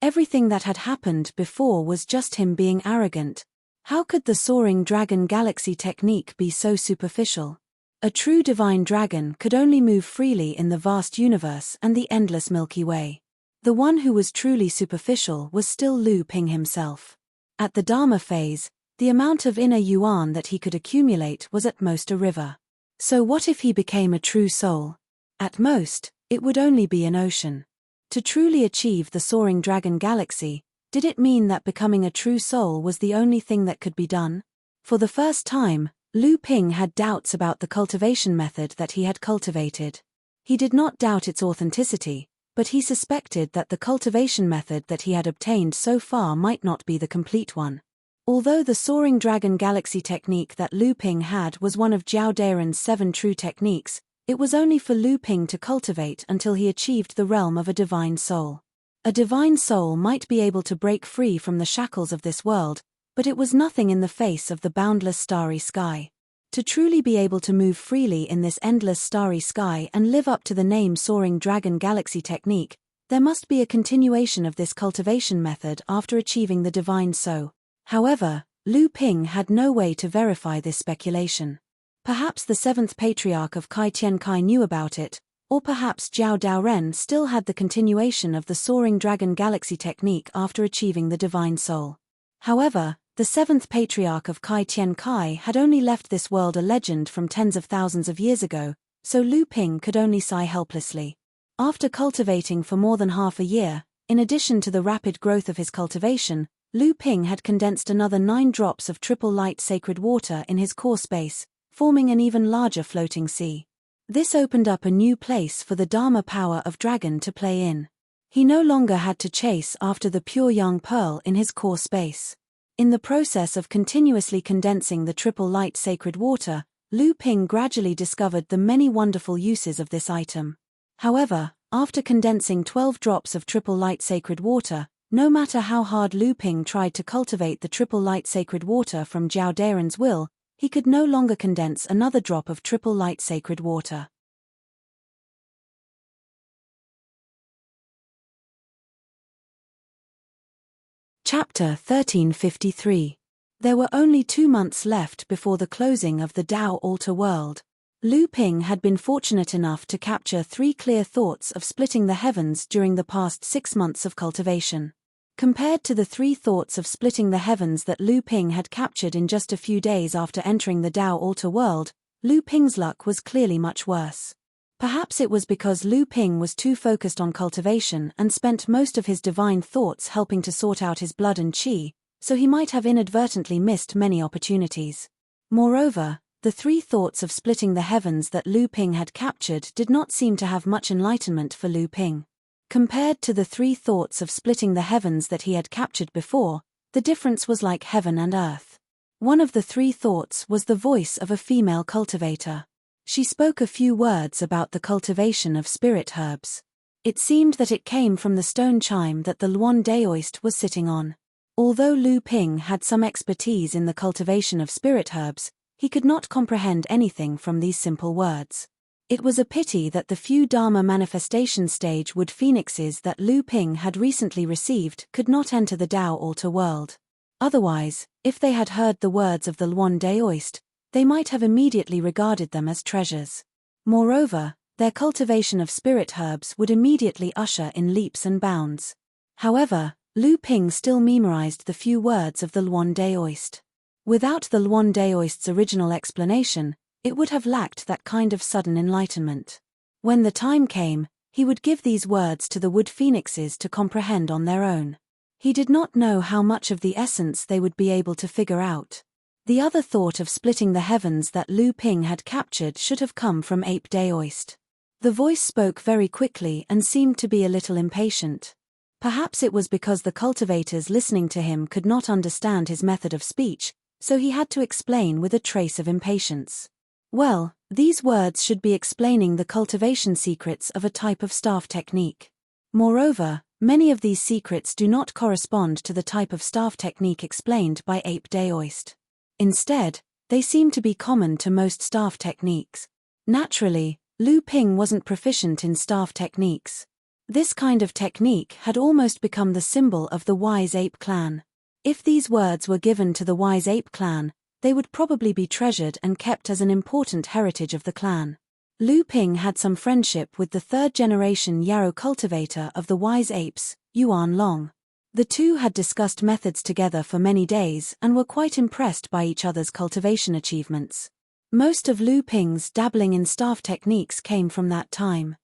Everything that had happened before was just him being arrogant. How could the soaring dragon galaxy technique be so superficial? A true divine dragon could only move freely in the vast universe and the endless Milky Way. The one who was truly superficial was still Lu Ping himself. At the Dharma phase, the amount of inner yuan that he could accumulate was at most a river. So what if he became a true soul? At most, it would only be an ocean. To truly achieve the soaring dragon galaxy, did it mean that becoming a true soul was the only thing that could be done? For the first time, Lu Ping had doubts about the cultivation method that he had cultivated. He did not doubt its authenticity, but he suspected that the cultivation method that he had obtained so far might not be the complete one. Although the soaring dragon galaxy technique that Lu Ping had was one of Zhao Daren's 7 true techniques, it was only for Lu Ping to cultivate until he achieved the realm of a divine soul. A divine soul might be able to break free from the shackles of this world, but it was nothing in the face of the boundless starry sky. To truly be able to move freely in this endless starry sky and live up to the name soaring dragon galaxy technique, there must be a continuation of this cultivation method after achieving the divine soul. However, Lu Ping had no way to verify this speculation. Perhaps the 7th patriarch of Kai Tian Kai knew about it, or perhaps Zhao Daoren still had the continuation of the soaring dragon galaxy technique after achieving the divine soul. However, the 7th patriarch of Kai Tian Kai had only left this world a legend from tens of thousands of years ago, so Lu Ping could only sigh helplessly. After cultivating for more than half a year, in addition to the rapid growth of his cultivation, Lu Ping had condensed another 9 drops of triple light sacred water in his core space, forming an even larger floating sea. This opened up a new place for the Dharma power of dragon to play in. He no longer had to chase after the pure young pearl in his core space. In the process of continuously condensing the triple light sacred water, Lu Ping gradually discovered the many wonderful uses of this item. However, after condensing 12 drops of triple light sacred water, no matter how hard Lu Ping tried to cultivate the triple light sacred water from Zhao Daren's will, he could no longer condense another drop of triple light sacred water. Chapter 1353. There were only 2 months left before the closing of the Tao Altar world. Lu Ping had been fortunate enough to capture 3 clear thoughts of splitting the heavens during the past 6 months of cultivation. Compared to the 3 thoughts of splitting the heavens that Lu Ping had captured in just a few days after entering the Tao Altar world, Lu Ping's luck was clearly much worse. Perhaps it was because Lu Ping was too focused on cultivation and spent most of his divine thoughts helping to sort out his blood and qi, so he might have inadvertently missed many opportunities. Moreover, the 3 thoughts of splitting the heavens that Lu Ping had captured did not seem to have much enlightenment for Lu Ping. Compared to the 3 thoughts of splitting the heavens that he had captured before, the difference was like heaven and earth. One of the 3 thoughts was the voice of a female cultivator. She spoke a few words about the cultivation of spirit herbs. It seemed that it came from the stone chime that the Luan Daoist was sitting on. Although Lu Ping had some expertise in the cultivation of spirit herbs, he could not comprehend anything from these simple words. It was a pity that the few Dharma manifestation stage wood phoenixes that Lu Ping had recently received could not enter the Tao Altar world. Otherwise, if they had heard the words of the Luan Daoist, they might have immediately regarded them as treasures. Moreover, their cultivation of spirit herbs would immediately usher in leaps and bounds. However, Lu Ping still memorized the few words of the Luan Daoist. Without the Luan Daoist's original explanation, it would have lacked that kind of sudden enlightenment. When the time came, he would give these words to the wood phoenixes to comprehend on their own. He did not know how much of the essence they would be able to figure out. The other thought of splitting the heavens that Lu Ping had captured should have come from Ape Daoist. The voice spoke very quickly and seemed to be a little impatient. Perhaps it was because the cultivators listening to him could not understand his method of speech, so he had to explain with a trace of impatience. Well, these words should be explaining the cultivation secrets of a type of staff technique. Moreover, many of these secrets do not correspond to the type of staff technique explained by Ape Daoist. Instead, they seem to be common to most staff techniques. Naturally, Lu Ping wasn't proficient in staff techniques. This kind of technique had almost become the symbol of the wise ape clan. If these words were given to the wise ape clan, they would probably be treasured and kept as an important heritage of the clan. Lu Ping had some friendship with the third-generation yarrow cultivator of the wise apes, Yuan Long. The two had discussed methods together for many days and were quite impressed by each other's cultivation achievements. Most of Lu Ping's dabbling in staff techniques came from that time.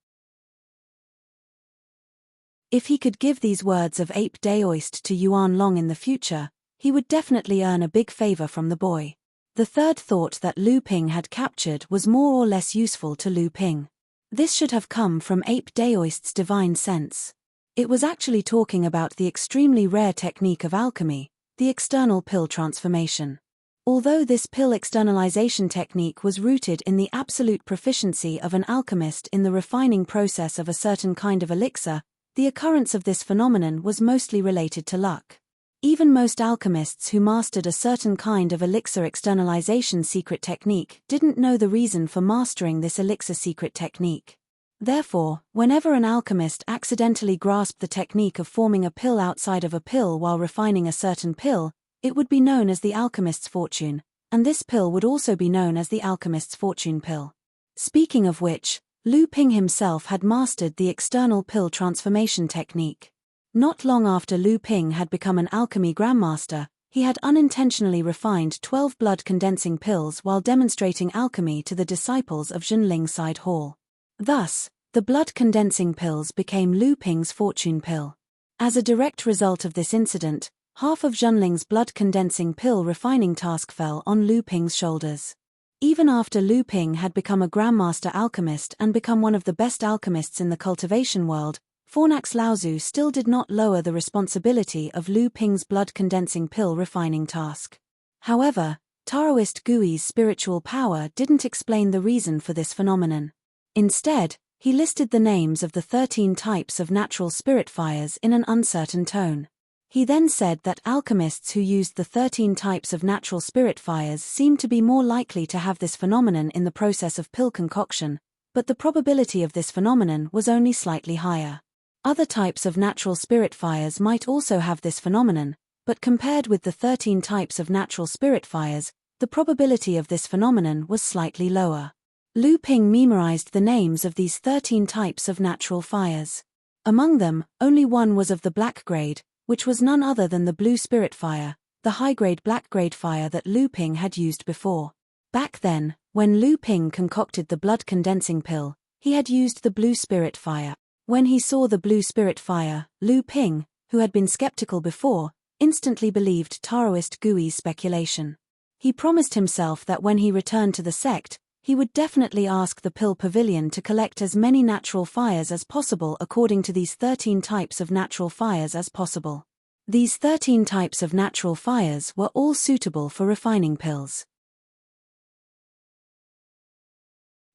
If he could give these words of ape daoist to Yuan Long in the future, he would definitely earn a big favor from the boy. The third thought that Lu Ping had captured was more or less useful to Lu Ping. This should have come from ape daoist's divine sense. It was actually talking about the extremely rare technique of alchemy, the external pill transformation. Although this pill externalization technique was rooted in the absolute proficiency of an alchemist in the refining process of a certain kind of elixir, the occurrence of this phenomenon was mostly related to luck. Even most alchemists who mastered a certain kind of elixir externalization secret technique didn't know the reason for mastering this elixir secret technique. Therefore, whenever an alchemist accidentally grasped the technique of forming a pill outside of a pill while refining a certain pill, it would be known as the alchemist's fortune, and this pill would also be known as the alchemist's fortune pill. Speaking of which, Lu Ping himself had mastered the external pill transformation technique. Not long after Lu Ping had become an alchemy grandmaster, he had unintentionally refined 12 blood-condensing pills while demonstrating alchemy to the disciples of Zhenling Side Hall. Thus, the blood-condensing pills became Lu Ping's fortune pill. As a direct result of this incident, half of Zhenling's blood-condensing pill refining task fell on Lu Ping's shoulders. Even after Lu Ping had become a grandmaster alchemist and become one of the best alchemists in the cultivation world, Fornax Laozu still did not lower the responsibility of Lu Ping's blood-condensing pill refining task. However, Taoist Gui's spiritual power didn't explain the reason for this phenomenon. Instead, he listed the names of the 13 types of natural spirit fires in an uncertain tone. He then said that alchemists who used the 13 types of natural spirit fires seemed to be more likely to have this phenomenon in the process of pill concoction, but the probability of this phenomenon was only slightly higher. Other types of natural spirit fires might also have this phenomenon, but compared with the 13 types of natural spirit fires, the probability of this phenomenon was slightly lower. Lu Ping memorized the names of these 13 types of natural fires. Among them, only one was of the black grade, which was none other than the blue spirit fire, the high-grade black-grade fire that Lu Ping had used before. Back then, when Lu Ping concocted the blood-condensing pill, he had used the blue spirit fire. When he saw the blue spirit fire, Lu Ping, who had been skeptical before, instantly believed Taoist Gui's speculation. He promised himself that when he returned to the sect, he would definitely ask the pill pavilion to collect as many natural fires as possible according to these 13 types of natural fires as possible. These 13 types of natural fires were all suitable for refining pills.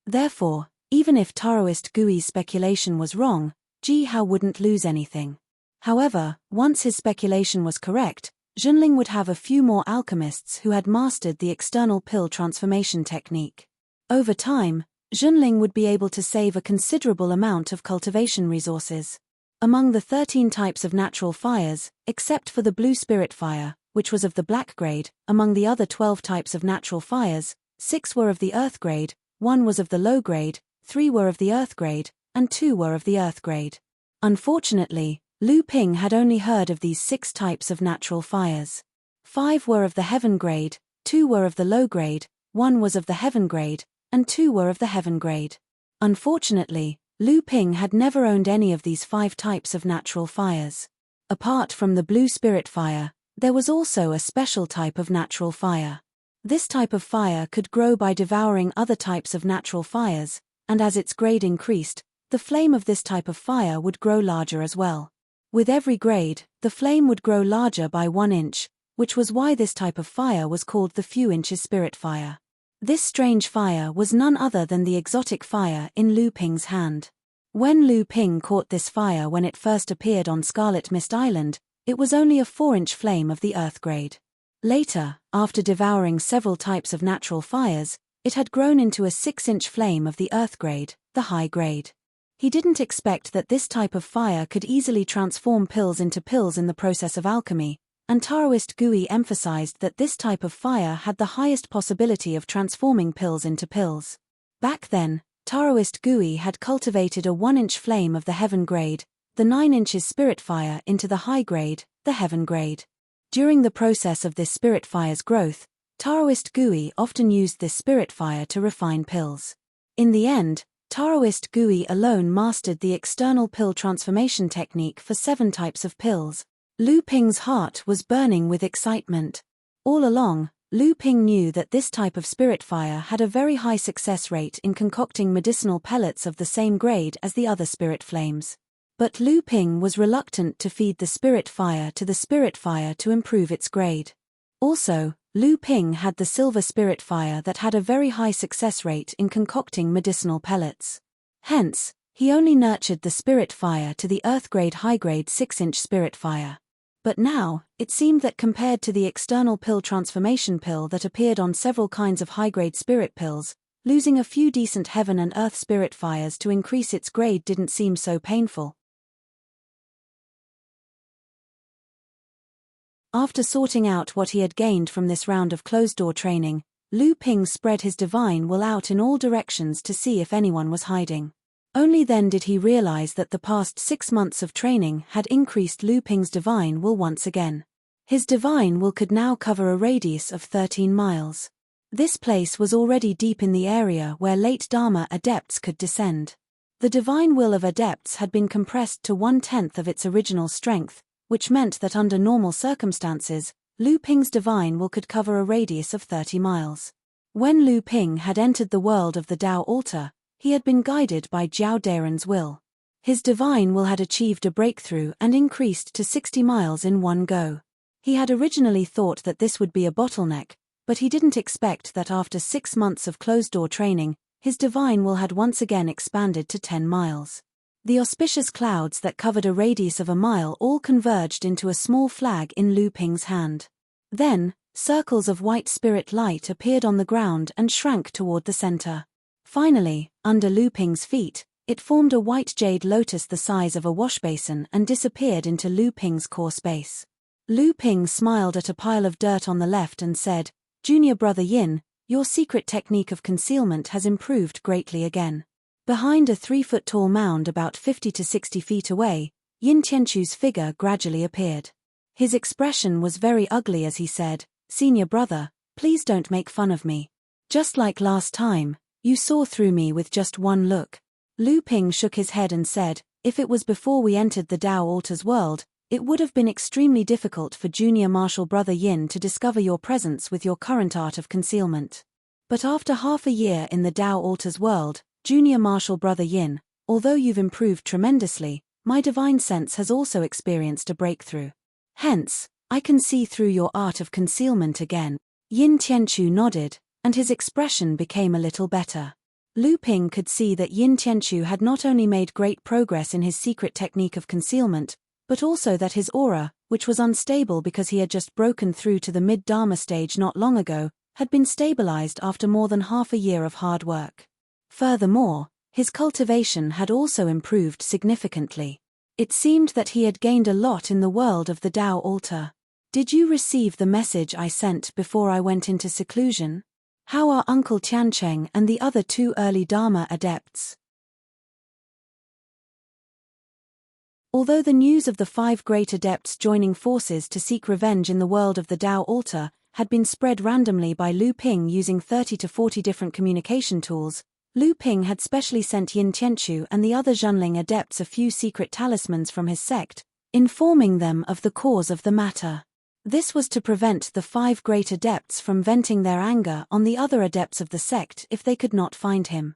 Therefore, even if Taoist Gui's speculation was wrong, Ji Hao wouldn't lose anything. However, once his speculation was correct, Zhenling would have a few more alchemists who had mastered the external pill transformation technique. Over time, Zhenling would be able to save a considerable amount of cultivation resources. Among the 13 types of natural fires, except for the blue spirit fire, which was of the black grade, among the other 12 types of natural fires, 6 were of the earth grade, 1 was of the low grade, 3 were of the earth grade, and 2 were of the earth grade. Unfortunately, Lu Ping had only heard of these 6 types of natural fires. 5 were of the heaven grade, 2 were of the low grade, 1 was of the heaven grade, and 2 were of the heaven grade. Unfortunately, Lu Ping had never owned any of these 5 types of natural fires. Apart from the blue spirit fire, there was also a special type of natural fire. This type of fire could grow by devouring other types of natural fires, and as its grade increased, the flame of this type of fire would grow larger as well. With every grade, the flame would grow larger by 1 inch, which was why this type of fire was called the few inches spirit fire. This strange fire was none other than the exotic fire in Lu Ping's hand. When Lu Ping caught this fire when it first appeared on Scarlet Mist Island, it was only a 4-inch flame of the earth grade. Later, after devouring several types of natural fires, it had grown into a 6-inch flame of the earth grade, the high grade. He didn't expect that this type of fire could easily transform pills into pills in the process of alchemy, and Taoist Gui emphasized that this type of fire had the highest possibility of transforming pills into pills. Back then, Taoist Gui had cultivated a 1-inch flame of the heaven grade, the 9 inches spirit fire, into the high grade, the heaven grade. During the process of this spirit fire's growth, Taoist Gui often used this spirit fire to refine pills. In the end, Taoist Gui alone mastered the external pill transformation technique for 7 types of pills. Lu Ping's heart was burning with excitement. All along, Lu Ping knew that this type of spirit fire had a very high success rate in concocting medicinal pellets of the same grade as the other spirit flames. But Lu Ping was reluctant to feed the spirit fire to the spirit fire to improve its grade. Also, Lu Ping had the silver spirit fire that had a very high success rate in concocting medicinal pellets. Hence, he only nurtured the spirit fire to the earth grade high grade 6-inch spirit fire. But now, it seemed that compared to the external pill transformation pill that appeared on several kinds of high-grade spirit pills, losing a few decent heaven and earth spirit fires to increase its grade didn't seem so painful. After sorting out what he had gained from this round of closed-door training, Lu Ping spread his divine will out in all directions to see if anyone was hiding. Only then did he realize that the past 6 months of training had increased Lu Ping's divine will once again. His divine will could now cover a radius of 13 miles. This place was already deep in the area where late Dharma adepts could descend. The divine will of adepts had been compressed to 1/10 of its original strength, which meant that under normal circumstances, Lu Ping's divine will could cover a radius of 30 miles. When Lu Ping had entered the world of the Tao altar, he had been guided by Jiao Daren's will. His divine will had achieved a breakthrough and increased to 60 miles in one go. He had originally thought that this would be a bottleneck, but he didn't expect that after 6 months of closed-door training, his divine will had once again expanded to 10 miles. The auspicious clouds that covered a radius of a mile all converged into a small flag in Lu Ping's hand. Then, circles of white spirit light appeared on the ground and shrank toward the center. Finally, under Lu Ping's feet, it formed a white jade lotus the size of a washbasin and disappeared into Lu Ping's core space. Lu Ping smiled at a pile of dirt on the left and said, "Junior brother Yin, your secret technique of concealment has improved greatly again." Behind a 3-foot-tall mound about 50 to 60 feet away, Yin Tianchu's figure gradually appeared. His expression was very ugly as he said, "Senior brother, please don't make fun of me. Just like last time, you saw through me with just one look." Lu Ping shook his head and said, "If it was before we entered the Tao altar's world, it would have been extremely difficult for junior martial brother Yin to discover your presence with your current art of concealment. But after half a year in the Tao altar's world, junior martial brother Yin, although you've improved tremendously, my divine sense has also experienced a breakthrough. Hence, I can see through your art of concealment again." Yin Tianchu nodded, and his expression became a little better. Lu Ping could see that Yin Tianchu had not only made great progress in his secret technique of concealment, but also that his aura, which was unstable because he had just broken through to the mid-Dharma stage not long ago, had been stabilized after more than half a year of hard work. Furthermore, his cultivation had also improved significantly. It seemed that he had gained a lot in the world of the Tao altar. "Did you receive the message I sent before I went into seclusion? How are Uncle Tiancheng and the other 2 early Dharma adepts?" Although the news of the 5 great adepts joining forces to seek revenge in the world of the Tao altar had been spread randomly by Lu Ping using 30 to 40 different communication tools, Lu Ping had specially sent Yin Tianchu and the other Zhenling adepts a few secret talismans from his sect, informing them of the cause of the matter. This was to prevent the 5 great adepts from venting their anger on the other adepts of the sect if they could not find him.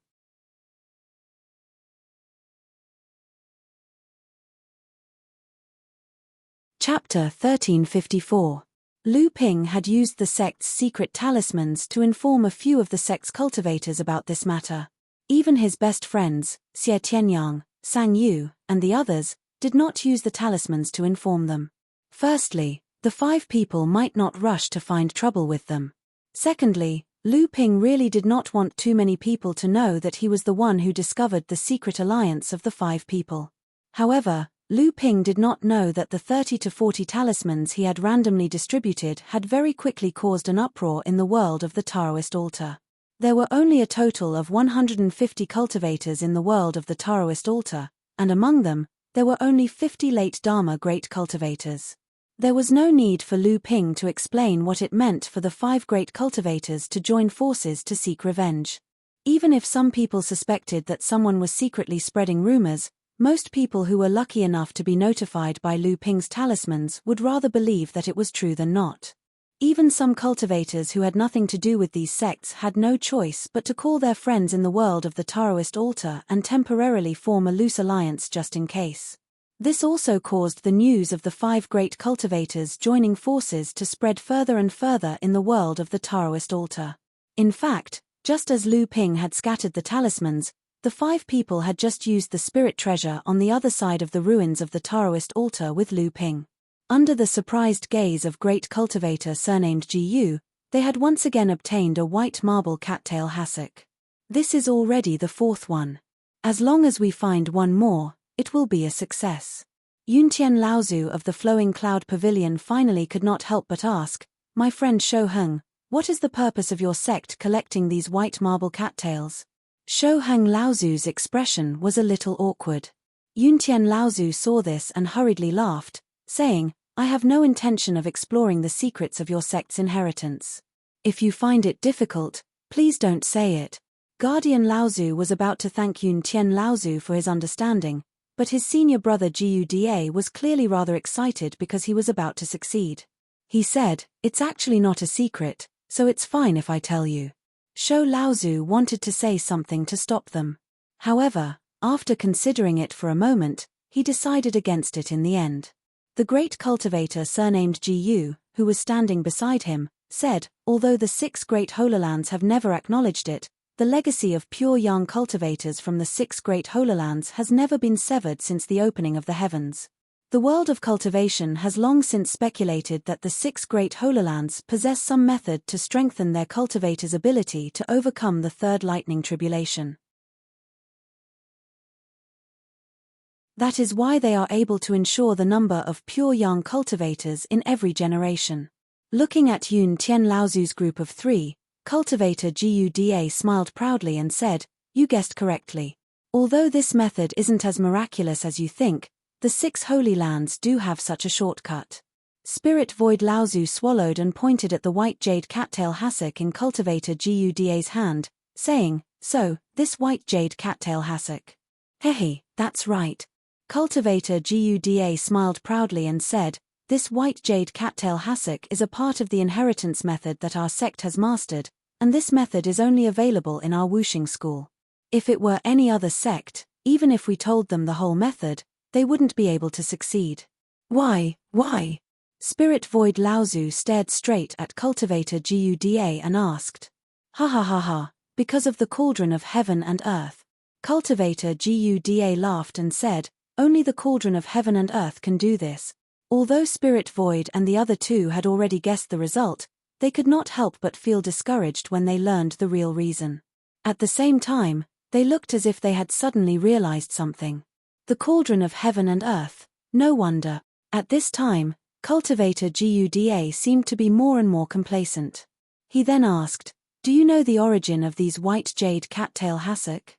Chapter 1354. Lu Ping had used the sect's secret talismans to inform a few of the sect's cultivators about this matter. Even his best friends, Xie Tianyang, Sang Yu, and the others, did not use the talismans to inform them. Firstly, the 5 people might not rush to find trouble with them. Secondly, Lu Ping really did not want too many people to know that he was the one who discovered the secret alliance of the 5 people. However, Lu Ping did not know that the 30 to 40 talismans he had randomly distributed had very quickly caused an uproar in the world of the Taoist altar. There were only a total of 150 cultivators in the world of the Taoist altar, and among them, there were only 50 late Dharma great cultivators. There was no need for Lu Ping to explain what it meant for the 5 great cultivators to join forces to seek revenge. Even if some people suspected that someone was secretly spreading rumors, most people who were lucky enough to be notified by Lu Ping's talismans would rather believe that it was true than not. Even some cultivators who had nothing to do with these sects had no choice but to call their friends in the world of the Taoist altar and temporarily form a loose alliance just in case. This also caused the news of the 5 great cultivators joining forces to spread further and further in the world of the Taoist altar. In fact, just as Lu Ping had scattered the talismans, the 5 people had just used the spirit treasure on the other side of the ruins of the Taoist altar with Lu Ping. Under the surprised gaze of great cultivator surnamed Ji Yu, they had once again obtained a white marble cattail hassock. This is already the 4th one. As long as we find one more, it will be a success. Yuntian Laozu of the Flowing Cloud Pavilion finally could not help but ask, "My friend Shou Heng, what is the purpose of your sect collecting these white marble cattails?" Shou Heng Laozu's expression was a little awkward. Yuntian Laozu saw this and hurriedly laughed, saying, "I have no intention of exploring the secrets of your sect's inheritance. If you find it difficult, please don't say it." Guardian Laozu was about to thank Yuntian Laozu for his understanding, but his senior brother Jiu Da was clearly rather excited because he was about to succeed. He said, "It's actually not a secret, so it's fine if I tell you." Shou Laozu wanted to say something to stop them. However, after considering it for a moment, he decided against it in the end. The great cultivator surnamed Ji Yu, who was standing beside him, said, "Although the 6 great Hololands have never acknowledged it, the legacy of pure yang cultivators from the 6 great Hololands has never been severed since the opening of the heavens. The world of cultivation has long since speculated that the 6 great Hololands possess some method to strengthen their cultivators' ability to overcome the 3rd lightning tribulation. That is why they are able to ensure the number of pure yang cultivators in every generation." Looking at Yun Tian Laozu's group of 3, cultivator Jiu Da smiled proudly and said, "You guessed correctly. Although this method isn't as miraculous as you think, the 6 holy lands do have such a shortcut." Spirit Void Laozu swallowed and pointed at the white jade cattail hassock in cultivator Jiu Da's hand, saying, "So, this white jade cattail hassock." "Hehe, that's right." Cultivator Jiu Da smiled proudly and said, "This white jade cattail hassock is a part of the inheritance method that our sect has mastered, and this method is only available in our wuxing school. If it were any other sect, even if we told them the whole method, they wouldn't be able to succeed." Why? Spirit Void Laozu stared straight at cultivator Jiu Da and asked. "Ha ha ha ha, because of the cauldron of heaven and earth." Cultivator Jiu Da laughed and said, "Only the cauldron of heaven and earth can do this." Although Spirit Void and the other 2 had already guessed the result, they could not help but feel discouraged when they learned the real reason. At the same time, they looked as if they had suddenly realized something. The cauldron of heaven and earth, no wonder. At this time, cultivator Jiu Da seemed to be more and more complacent. He then asked, "Do you know the origin of these white jade cattail hassock?"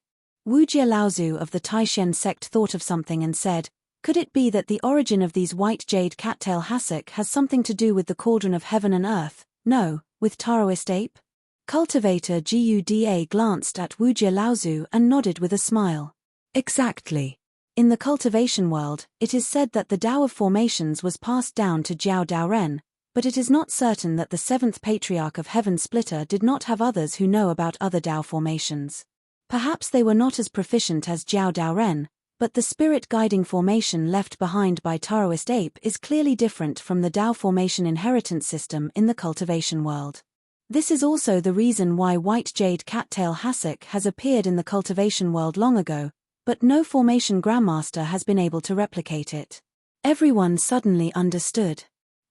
Wujia Laozu of the Taishen sect thought of something and said, "Could it be that the origin of these white jade cattail hassock has something to do with the cauldron of heaven and earth? No, with Taoist ape?" Cultivator Jiu Da glanced at Wujia Laozu and nodded with a smile. "Exactly. In the cultivation world, it is said that the Tao of formations was passed down to Jiao Daoren, but it is not certain that the 7th patriarch of Heaven Splitter did not have others who know about other Tao formations. Perhaps they were not as proficient as Jiao Daoren, but the spirit guiding formation left behind by Taoist ape is clearly different from the Tao formation inheritance system in the cultivation world. This is also the reason why white jade cattail hassock has appeared in the cultivation world long ago, but no formation grandmaster has been able to replicate it." Everyone suddenly understood.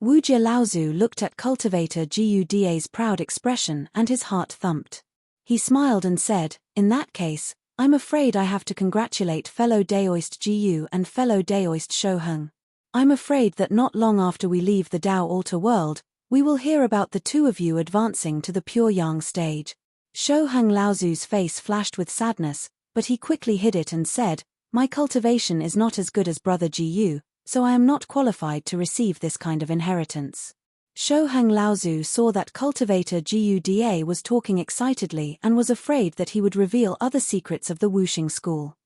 Wujia Laozu looked at cultivator Jiu Da's proud expression and his heart thumped. He smiled and said, "In that case, I'm afraid I have to congratulate fellow Daoist Jiyu and fellow Daoist Shoheng. I'm afraid that not long after we leave the Dao altar world, we will hear about the two of you advancing to the pure yang stage. Shoheng Laozu's face flashed with sadness, but he quickly hid it and said, my cultivation is not as good as brother Jiyu, so I am not qualified to receive this kind of inheritance. Shoheng Laozu saw that cultivator Jiyu Da was talking excitedly and was afraid that he would reveal other secrets of the Wuxing school.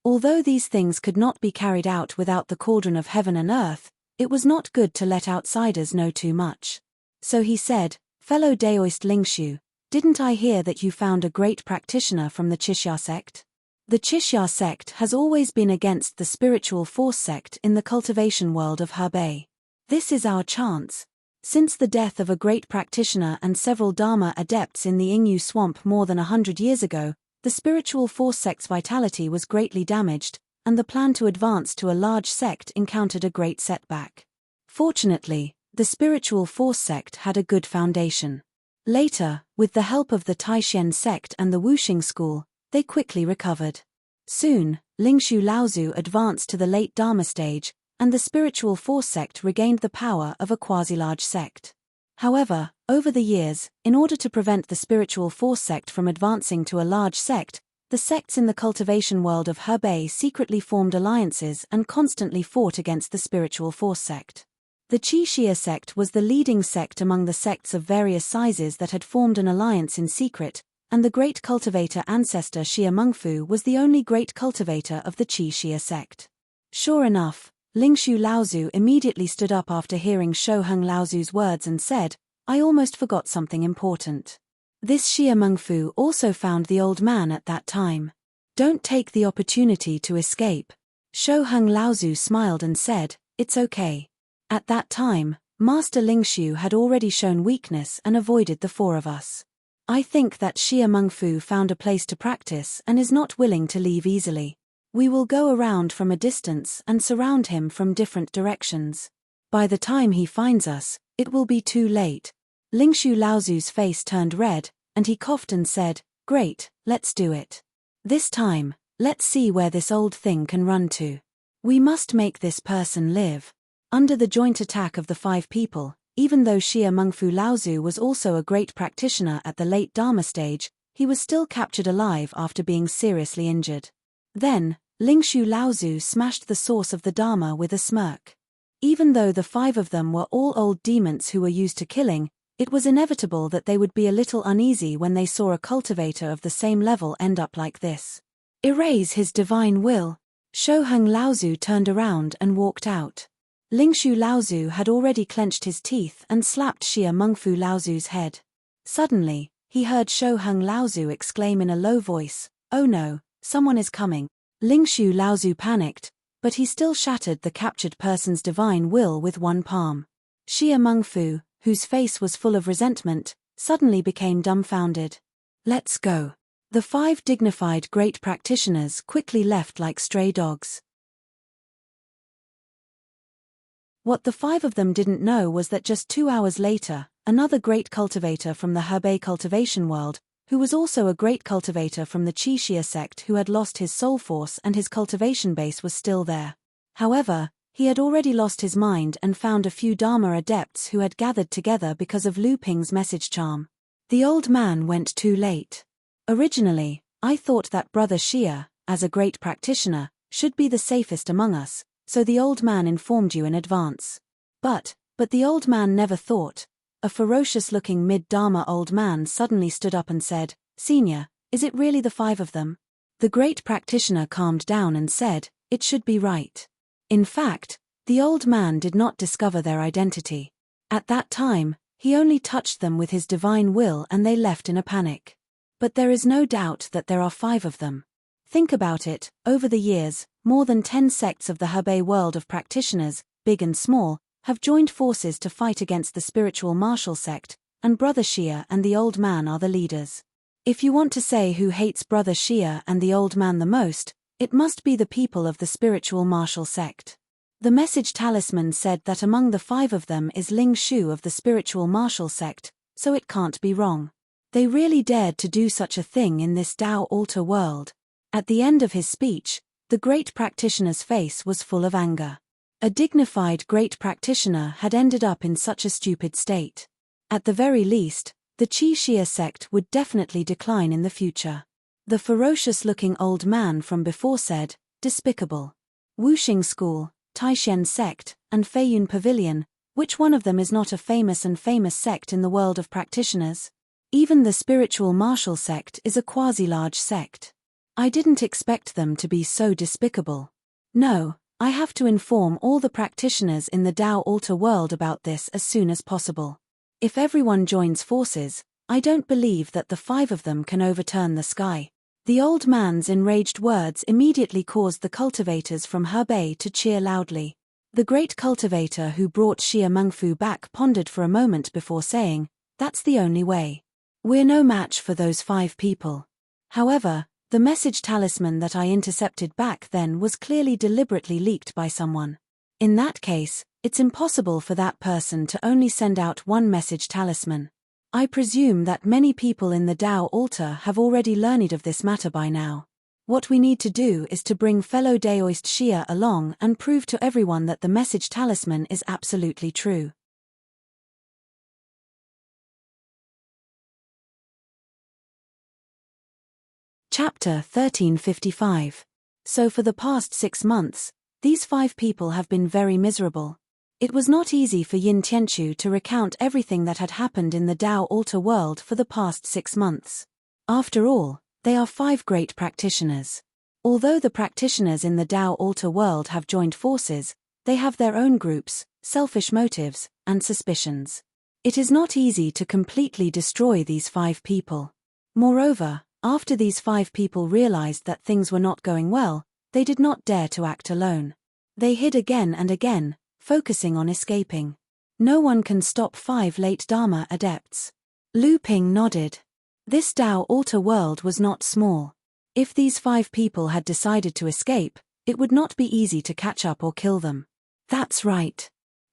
Although these things could not be carried out without the cauldron of heaven and earth, it was not good to let outsiders know too much. So he said, fellow Daoist Lingshu, didn't I hear that you found a great practitioner from the Qixia sect? The Qixia sect has always been against the spiritual force sect in the cultivation world of Hebei. This is our chance. Since the death of a great practitioner and several Dharma adepts in the Yingyu swamp more than 100 years ago, the spiritual force sect's vitality was greatly damaged, and the plan to advance to a large sect encountered a great setback. Fortunately, the spiritual force sect had a good foundation. Later, with the help of the Taishen sect and the Wuxing school, they quickly recovered. Soon, Lingshu Laozu advanced to the late Dharma stage, and the spiritual force sect regained the power of a quasi-large sect. However, over the years, in order to prevent the spiritual force sect from advancing to a large sect, the sects in the cultivation world of Hebei secretly formed alliances and constantly fought against the spiritual force sect. The Qixia sect was the leading sect among the sects of various sizes that had formed an alliance in secret, and the great cultivator ancestor Xia Mengfu was the only great cultivator of the Qixia sect. Sure enough, Lingshu Laozu immediately stood up after hearing Shoheng Laozu's words and said, I almost forgot something important. This Xia Mengfu also found the old man at that time. Don't take the opportunity to escape. Shoheng Laozu smiled and said, it's okay. At that time, Master Lingshu had already shown weakness and avoided the four of us. I think that Xia Mengfu found a place to practice and is not willing to leave easily. We will go around from a distance and surround him from different directions. By the time he finds us, it will be too late. Lingshu Laozu's face turned red, and he coughed and said, great, let's do it. This time, let's see where this old thing can run to. We must make this person live. Under the joint attack of the 5 people, even though Xia Mengfu Laozu was also a great practitioner at the late Dharma stage, he was still captured alive after being seriously injured. Then, Lingshu Laozu smashed the source of the Dharma with a smirk. Even though the 5 of them were all old demons who were used to killing, it was inevitable that they would be a little uneasy when they saw a cultivator of the same level end up like this. Erase his divine will. Shoheng Laozu turned around and walked out. Lingshu Laozu had already clenched his teeth and slapped Xia Mengfu Laozu's head. Suddenly, he heard Shoheng Laozu exclaim in a low voice, oh no, someone is coming. Lingshu Laozu panicked, but he still shattered the captured person's divine will with one palm. Xia Mengfu, whose face was full of resentment, suddenly became dumbfounded. Let's go. The 5 dignified great practitioners quickly left like stray dogs. What the 5 of them didn't know was that just 2 hours later, another great cultivator from the Hebei cultivation world, who was also a great cultivator from the Qixia sect who had lost his soul force and his cultivation base was still there. However, he had already lost his mind and found a few Dharma adepts who had gathered together because of Lu Ping's message charm. The old man went too late. Originally, I thought that Brother Xia, as a great practitioner, should be the safest among us, so the old man informed you in advance. But the old man never thought. A ferocious-looking mid-Dharma old man suddenly stood up and said, Senior, is it really the 5 of them? The great practitioner calmed down and said, it should be right. In fact, the old man did not discover their identity. At that time, he only touched them with his divine will and they left in a panic. But there is no doubt that there are 5 of them. Think about it, over the years, more than 10 sects of the Hebei world of practitioners, big and small, have joined forces to fight against the spiritual martial sect, and Brother Xia and the old man are the leaders. If you want to say who hates Brother Xia and the old man the most, it must be the people of the spiritual martial sect. The message talisman said that among the 5 of them is Ling Shu of the spiritual martial sect, so it can't be wrong. They really dared to do such a thing in this Tao altar world. At the end of his speech, the great practitioner's face was full of anger. A dignified great practitioner had ended up in such a stupid state. At the very least, the Qi Xia sect would definitely decline in the future. The ferocious-looking old man from before said, "Despicable. Wuxing School, Taishan sect, and Feiyun Pavilion, which one of them is not a famous sect in the world of practitioners? Even the spiritual martial sect is a quasi-large sect. I didn't expect them to be so despicable. No, I have to inform all the practitioners in the Tao altar world about this as soon as possible. If everyone joins forces, I don't believe that the 5 of them can overturn the sky." The old man's enraged words immediately caused the cultivators from Hebei to cheer loudly. The great cultivator who brought Xia Mengfu back pondered for a moment before saying, "That's the only way. We're no match for those 5 people." However, the message talisman that I intercepted back then was clearly deliberately leaked by someone. In that case, it's impossible for that person to only send out one message talisman. I presume that many people in the Tao altar have already learned of this matter by now. What we need to do is to bring fellow Daoist Xia along and prove to everyone that the message talisman is absolutely true. Chapter 1355. So for the past 6 months, these 5 people have been very miserable. It was not easy for Yin Tianchu to recount everything that had happened in the Tao altar world for the past 6 months. After all, they are 5 great practitioners. Although the practitioners in the Tao altar world have joined forces, they have their own groups, selfish motives, and suspicions. It is not easy to completely destroy these 5 people. Moreover, after these 5 people realized that things were not going well, they did not dare to act alone. They hid again and again, focusing on escaping. No one can stop 5 late Dharma adepts. Lu Ping nodded. This Tao altar world was not small. If these 5 people had decided to escape, it would not be easy to catch up or kill them. That's right.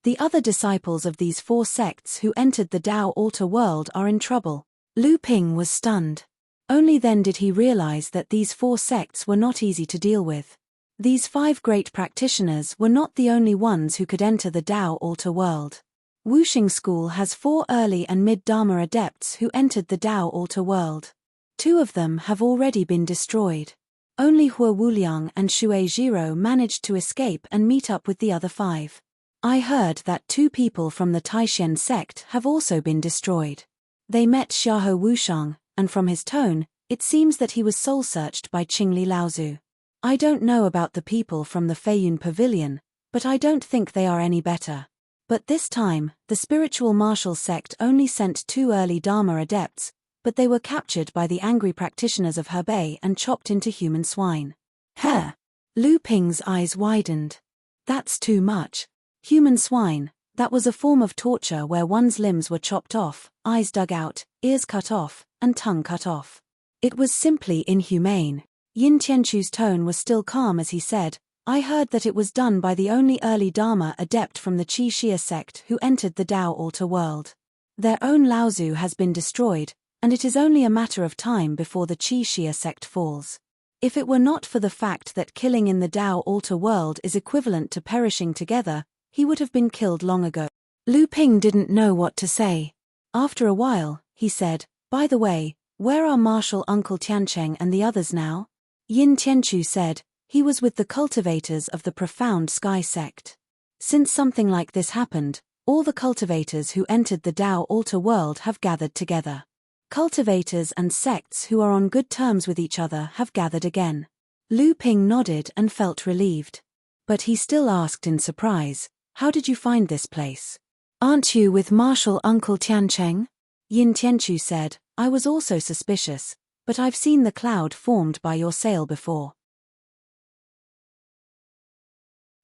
The other disciples of these 4 sects who entered the Tao altar world are in trouble. Lu Ping was stunned. Only then did he realize that these 4 sects were not easy to deal with. These 5 great practitioners were not the only ones who could enter the Tao altar world. Wuxing School has 4 early and mid-Dharma adepts who entered the Tao altar world. 2 of them have already been destroyed. Only Hua Wuliang and Shui Jiro managed to escape and meet up with the other 5. I heard that 2 people from the Taishan sect have also been destroyed. They met Xiaohe Wushang, and from his tone, it seems that he was soul-searched by Qingli Laozu. I don't know about the people from the Feiyun Pavilion, but I don't think they are any better. But this time, the spiritual martial sect only sent 2 early Dharma adepts, but they were captured by the angry practitioners of Hebei and chopped into human swine. Huh! Lu Ping's eyes widened. That's too much. Human swine, that was a form of torture where one's limbs were chopped off, eyes dug out, ears cut off, and tongue cut off. It was simply inhumane. Yin Tianchu's tone was still calm as he said, "I heard that it was done by the only early Dharma adept from the Qi Xia sect who entered the Tao altar world. Their own Laozu has been destroyed, and it is only a matter of time before the Qi Xia sect falls. If it were not for the fact that killing in the Tao altar world is equivalent to perishing together, he would have been killed long ago." Lu Ping didn't know what to say. After a while, he said, "By the way, where are Marshal Uncle Tiancheng and the others now?" Yin Tianchu said, "He was with the cultivators of the Profound Sky sect. Since something like this happened, all the cultivators who entered the Tao altar world have gathered together. Cultivators and sects who are on good terms with each other have gathered again." Lu Ping nodded and felt relieved. But he still asked in surprise, "How did you find this place?" "Aren't you with Marshal Uncle Tiancheng?" Yin Tianchu said, "I was also suspicious, but I've seen the cloud formed by your sail before.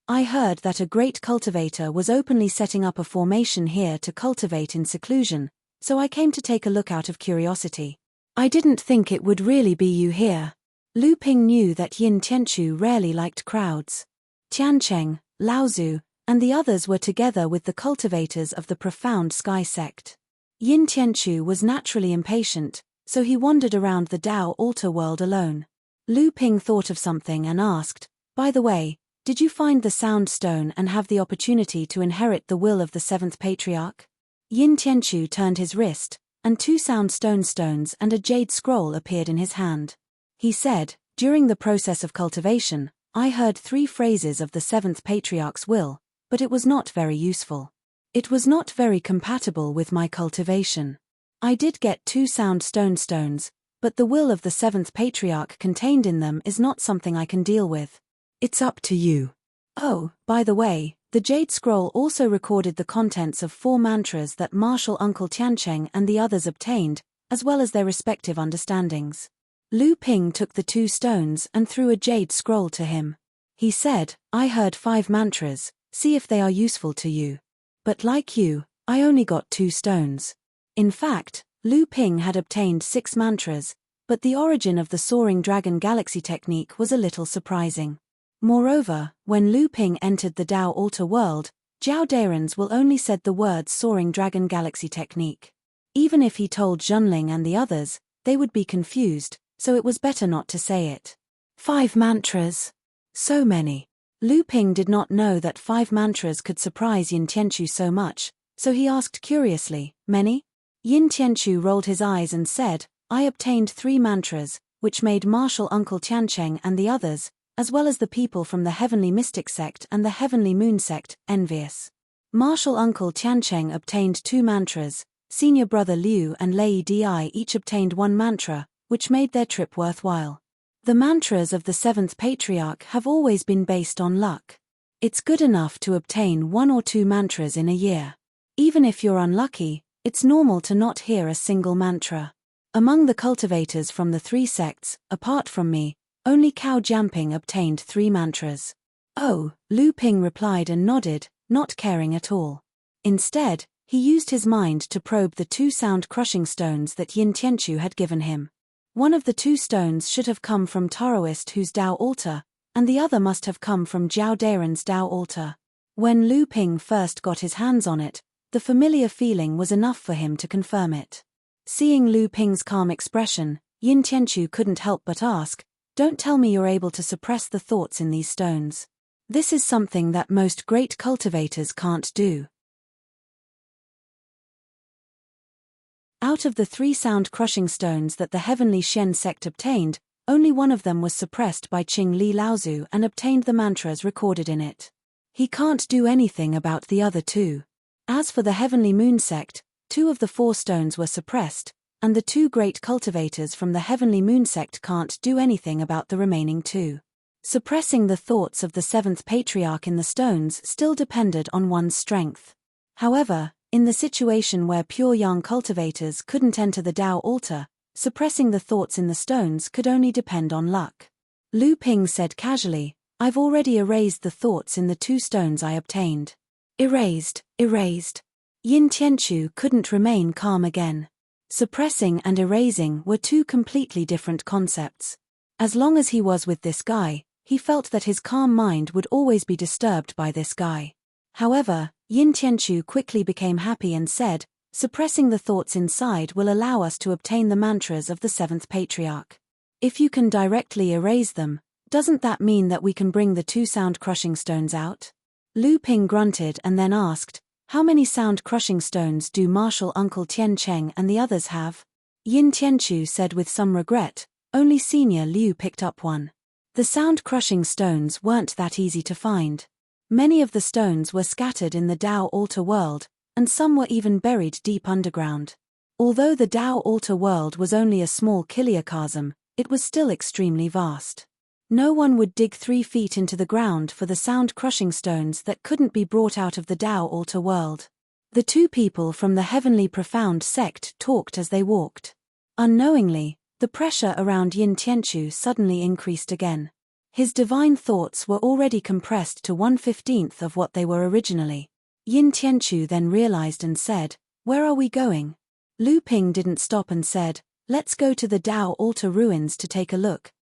I heard that a great cultivator was openly setting up a formation here to cultivate in seclusion, so I came to take a look out of curiosity. I didn't think it would really be you here." Lu Ping knew that Yin Tianchu rarely liked crowds. Tiancheng, Laozu, and the others were together with the cultivators of the Profound Sky sect. Yin Tianchu was naturally impatient, so he wandered around the Dao altar world alone. Lu Ping thought of something and asked, "By the way, did you find the sound stone and have the opportunity to inherit the will of the seventh patriarch?" Yin Tianchu turned his wrist, and 2 sound stones and a jade scroll appeared in his hand. He said, "During the process of cultivation, I heard 3 phrases of the seventh patriarch's will, but it was not very useful. It was not very compatible with my cultivation. I did get 2 sound stones, but the will of the seventh patriarch contained in them is not something I can deal with. It's up to you." Oh, by the way, the Jade Scroll also recorded the contents of 4 mantras that Martial Uncle Tiancheng and the others obtained, as well as their respective understandings. Lu Ping took the 2 stones and threw a Jade Scroll to him. He said, "I heard 5 mantras, see if they are useful to you. But like you, I only got 2 stones." In fact, Lu Ping had obtained 6 mantras, but the origin of the Soaring Dragon Galaxy technique was a little surprising. Moreover, when Lu Ping entered the Dao altar world, Zhao Daren's will only said the words Soaring Dragon Galaxy technique. Even if he told Junling and the others, they would be confused, so it was better not to say it. 5 mantras. So many. Lu Ping did not know that 5 mantras could surprise Yin Tianchu so much, so he asked curiously, "Many?" Yin Tianchu rolled his eyes and said, "I obtained 3 mantras, which made Martial Uncle Tiancheng and the others, as well as the people from the Heavenly Mystic Sect and the Heavenly Moon Sect, envious." Martial Uncle Tiancheng obtained 2 mantras, Senior Brother Liu and Lei Di each obtained 1 mantra, which made their trip worthwhile. The mantras of the 7th Patriarch have always been based on luck. It's good enough to obtain 1 or 2 mantras in a year. Even if you're unlucky, it's normal to not hear a single mantra. Among the cultivators from the 3 sects, apart from me, only Cao Jianping obtained 3 mantras. "Oh," Lu Ping replied and nodded, not caring at all. Instead, he used his mind to probe the 2 sound-crushing stones that Yin Tianchu had given him. One of the 2 stones should have come from Taoist whose Dao altar, and the other must have come from Zhao Daren's Dao altar. When Lu Ping first got his hands on it, the familiar feeling was enough for him to confirm it. Seeing Lu Ping's calm expression, Yin Tianchu couldn't help but ask, "Don't tell me you're able to suppress the thoughts in these stones. This is something that most great cultivators can't do." Out of the 3 sound-crushing stones that the Heavenly Shen sect obtained, only one of them was suppressed by Qing Li Laozu and obtained the mantras recorded in it. He can't do anything about the other 2. As for the Heavenly Moon sect, 2 of the 4 stones were suppressed, and the 2 great cultivators from the Heavenly Moon sect can't do anything about the remaining 2. Suppressing the thoughts of the 7th Patriarch in the stones still depended on one's strength. However, in the situation where pure yang cultivators couldn't enter the Dao altar, suppressing the thoughts in the stones could only depend on luck. Lu Ping said casually, "I've already erased the thoughts in the 2 stones I obtained." Erased. Yin Tianchu couldn't remain calm again. Suppressing and erasing were 2 completely different concepts. As long as he was with this guy, he felt that his calm mind would always be disturbed by this guy. However, Yin Tianchu quickly became happy and said, "Suppressing the thoughts inside will allow us to obtain the mantras of the 7th Patriarch. If you can directly erase them, doesn't that mean that we can bring the 2 sound-crushing stones out?" Lu Ping grunted and then asked, "How many sound-crushing stones do Martial Uncle Tiancheng and the others have?" Yin Tianchu said with some regret, "Only Senior Liu picked up 1. The sound-crushing stones weren't that easy to find. Many of the stones were scattered in the Dao altar world, and some were even buried deep underground. Although the Dao altar world was only a small kiliocosm, it was still extremely vast. No one would dig 3 feet into the ground for the sound-crushing stones that couldn't be brought out of the Dao altar world. The 2 people from the Heavenly Profound sect talked as they walked. Unknowingly, the pressure around Yin Tianchu suddenly increased again. His divine thoughts were already compressed to 1/15 of what they were originally. Yin Tianchu then realized and said, "Where are we going?" Lu Ping didn't stop and said, "Let's go to the Dao altar ruins to take a look."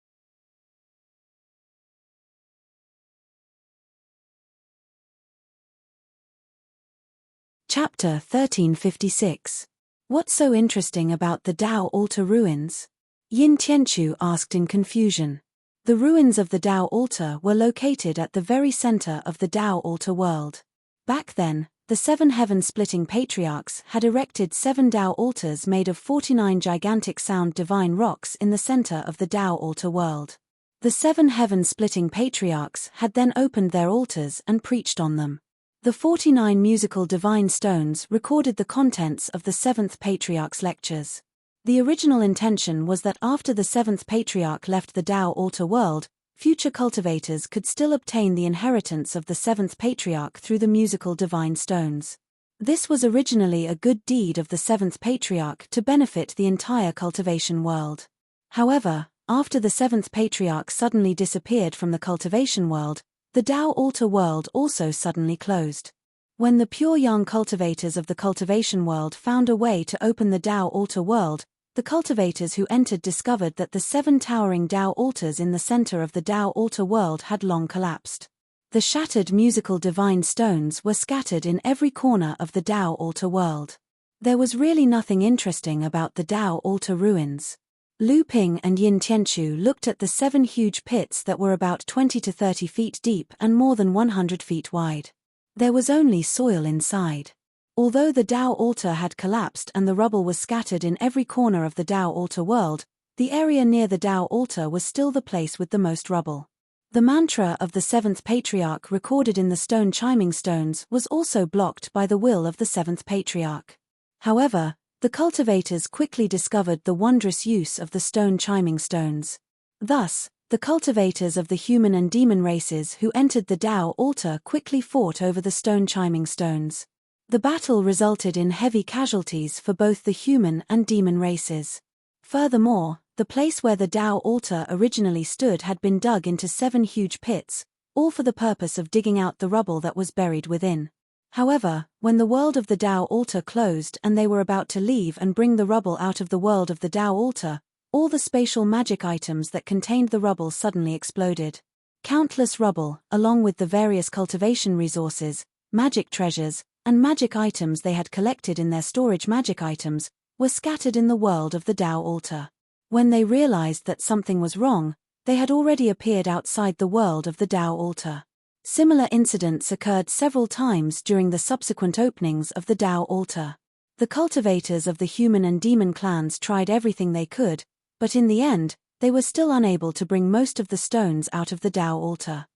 Chapter 1356. What's so interesting about the Dao altar ruins? Yin Tianchu asked in confusion. The ruins of the Dao altar were located at the very center of the Dao altar world. Back then, the 7 heaven-splitting patriarchs had erected 7 Dao altars made of 49 gigantic sound divine rocks in the center of the Dao altar world. The 7 heaven-splitting patriarchs had then opened their altars and preached on them. The 49 musical divine stones recorded the contents of the 7th patriarch's lectures. The original intention was that after the 7th patriarch left the Dao altar world, future cultivators could still obtain the inheritance of the 7th patriarch through the musical divine stones. This was originally a good deed of the 7th patriarch to benefit the entire cultivation world. However, after the 7th patriarch suddenly disappeared from the cultivation world, the Dao altar world also suddenly closed. When the pure young cultivators of the cultivation world found a way to open the Dao altar world, the cultivators who entered discovered that the 7 towering Dao altars in the center of the Dao altar world had long collapsed. The shattered musical divine stones were scattered in every corner of the Dao altar world. There was really nothing interesting about the Dao altar ruins. Lu Ping and Yin Tianchu looked at the 7 huge pits that were about 20 to 30 feet deep and more than 100 feet wide. There was only soil inside. Although the Dao altar had collapsed and the rubble was scattered in every corner of the Dao altar world, the area near the Dao altar was still the place with the most rubble. The mantra of the 7th patriarch recorded in the stone chiming stones was also blocked by the will of the 7th patriarch. However, the cultivators quickly discovered the wondrous use of the stone chiming stones. Thus, the cultivators of the human and demon races who entered the Dao altar quickly fought over the stone chiming stones. The battle resulted in heavy casualties for both the human and demon races. Furthermore, the place where the Dao altar originally stood had been dug into 7 huge pits, all for the purpose of digging out the rubble that was buried within. However, when the world of the Dao altar closed and they were about to leave and bring the rubble out of the world of the Dao altar, all the spatial magic items that contained the rubble suddenly exploded. Countless rubble, along with the various cultivation resources, magic treasures, and magic items they had collected in their storage magic items, were scattered in the world of the Dao altar. When they realized that something was wrong, they had already appeared outside the world of the Dao altar. Similar incidents occurred several times during the subsequent openings of the Dao altar. The cultivators of the human and demon clans tried everything they could, but in the end, they were still unable to bring most of the stones out of the Dao altar.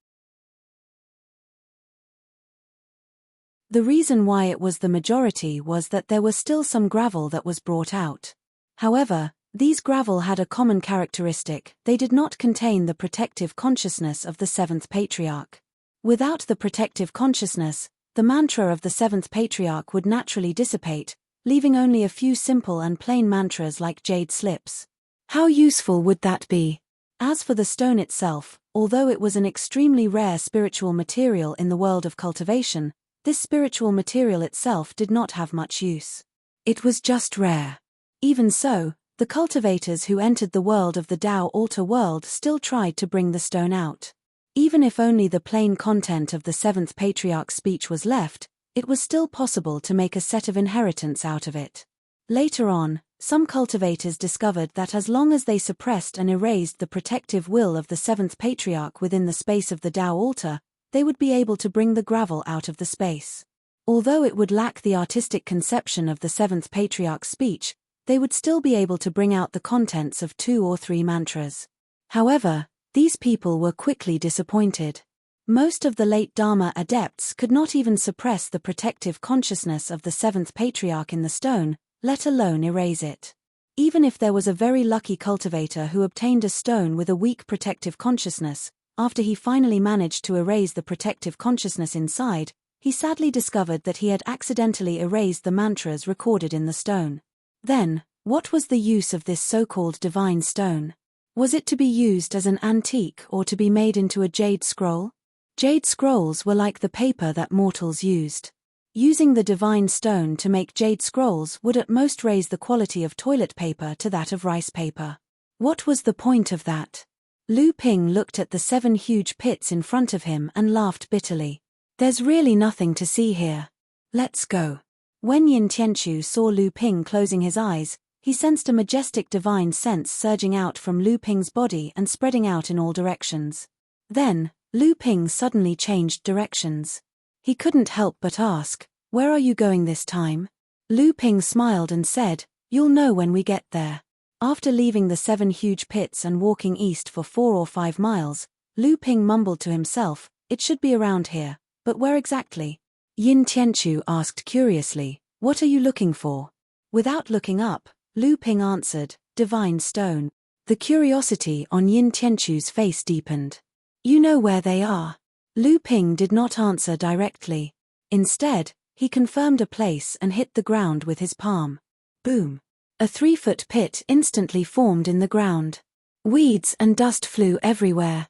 The reason why it was the majority was that there was still some gravel that was brought out. However, these gravel had a common characteristic: they did not contain the protective consciousness of the 7th patriarch. Without the protective consciousness, the mantra of the 7th patriarch would naturally dissipate, leaving only a few simple and plain mantras like jade slips. How useful would that be? As for the stone itself, although it was an extremely rare spiritual material in the world of cultivation, this spiritual material itself did not have much use. It was just rare. Even so, the cultivators who entered the world of the Dao altar world still tried to bring the stone out. Even if only the plain content of the 7th patriarch's speech was left, it was still possible to make a set of inheritance out of it. Later on, some cultivators discovered that as long as they suppressed and erased the protective will of the 7th patriarch within the space of the Dao altar, they would be able to bring the gravel out of the space. Although it would lack the artistic conception of the 7th patriarch's speech, they would still be able to bring out the contents of 2 or 3 mantras. However, these people were quickly disappointed. Most of the late Dharma adepts could not even suppress the protective consciousness of the 7th patriarch in the stone, let alone erase it. Even if there was a very lucky cultivator who obtained a stone with a weak protective consciousness, after he finally managed to erase the protective consciousness inside, he sadly discovered that he had accidentally erased the mantras recorded in the stone. Then, what was the use of this so-called divine stone? Was it to be used as an antique or to be made into a jade scroll? Jade scrolls were like the paper that mortals used. Using the divine stone to make jade scrolls would at most raise the quality of toilet paper to that of rice paper. What was the point of that? Lu Ping looked at the 7 huge pits in front of him and laughed bitterly. There's really nothing to see here. Let's go. When Yin Tianchu saw Lu Ping closing his eyes, he sensed a majestic divine sense surging out from Lu Ping's body and spreading out in all directions. Then, Lu Ping suddenly changed directions. He couldn't help but ask, "Where are you going this time?" Lu Ping smiled and said, "You'll know when we get there." After leaving the 7 huge pits and walking east for 4 or 5 miles, Lu Ping mumbled to himself, "It should be around here, but where exactly?" Yin Tianchu asked curiously, "What are you looking for?" Without looking up, Lu Ping answered, "Divine stone." The curiosity on Yin Tianchu's face deepened. "You know where they are?" Lu Ping did not answer directly. Instead, he confirmed a place and hit the ground with his palm. Boom! A 3-foot pit instantly formed in the ground. Weeds and dust flew everywhere.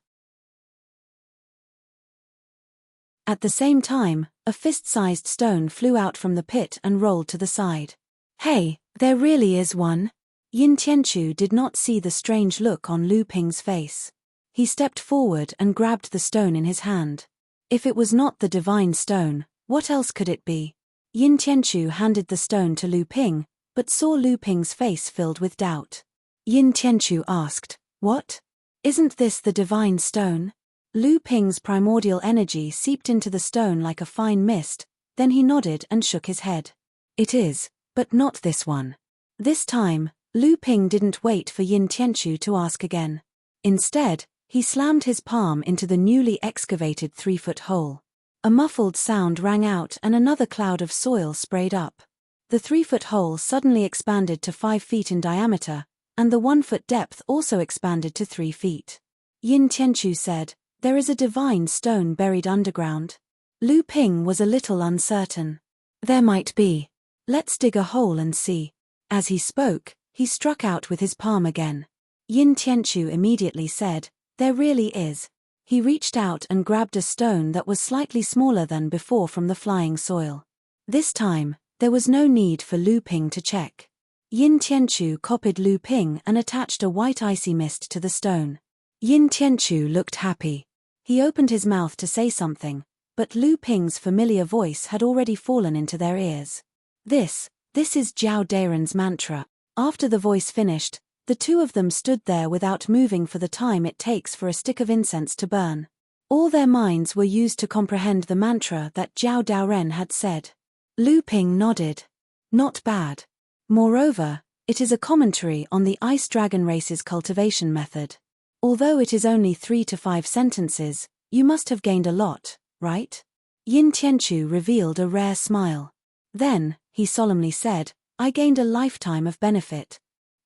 At the same time, a fist-sized stone flew out from the pit and rolled to the side. "Hey, there really is one." Yin Tianchu did not see the strange look on Lu Ping's face. He stepped forward and grabbed the stone in his hand. If it was not the divine stone, what else could it be? Yin Tianchu handed the stone to Lu Ping, but saw Lu Ping's face filled with doubt. Yin Tianchu asked, "What? Isn't this the divine stone?" Lu Ping's primordial energy seeped into the stone like a fine mist, then he nodded and shook his head. "It is, but not this one." This time, Lu Ping didn't wait for Yin Tianchu to ask again. Instead, he slammed his palm into the newly excavated 3-foot hole. A muffled sound rang out and another cloud of soil sprayed up. The 3-foot hole suddenly expanded to 5 feet in diameter, and the 1-foot depth also expanded to 3 feet. Yin Tianchu said, "There is a divine stone buried underground." Lu Ping was a little uncertain. "There might be. Let's dig a hole and see." As he spoke, he struck out with his palm again. Yin Tianchu immediately said, "There really is." He reached out and grabbed a stone that was slightly smaller than before from the flying soil. This time, there was no need for Lu Ping to check. Yin Tianchu copied Lu Ping and attached a white icy mist to the stone. Yin Tianchu looked happy. He opened his mouth to say something, but Lu Ping's familiar voice had already fallen into their ears. This is Jiao Dairen's mantra." After the voice finished, the two of them stood there without moving for the time it takes for a stick of incense to burn. All their minds were used to comprehend the mantra that Jiao Dairen had said. Lu Ping nodded. "Not bad. Moreover, it is a commentary on the Ice Dragon race's cultivation method. Although it is only 3 to 5 sentences, you must have gained a lot, right?" Yin Tianchu revealed a rare smile. Then, he solemnly said, "I gained a lifetime of benefit."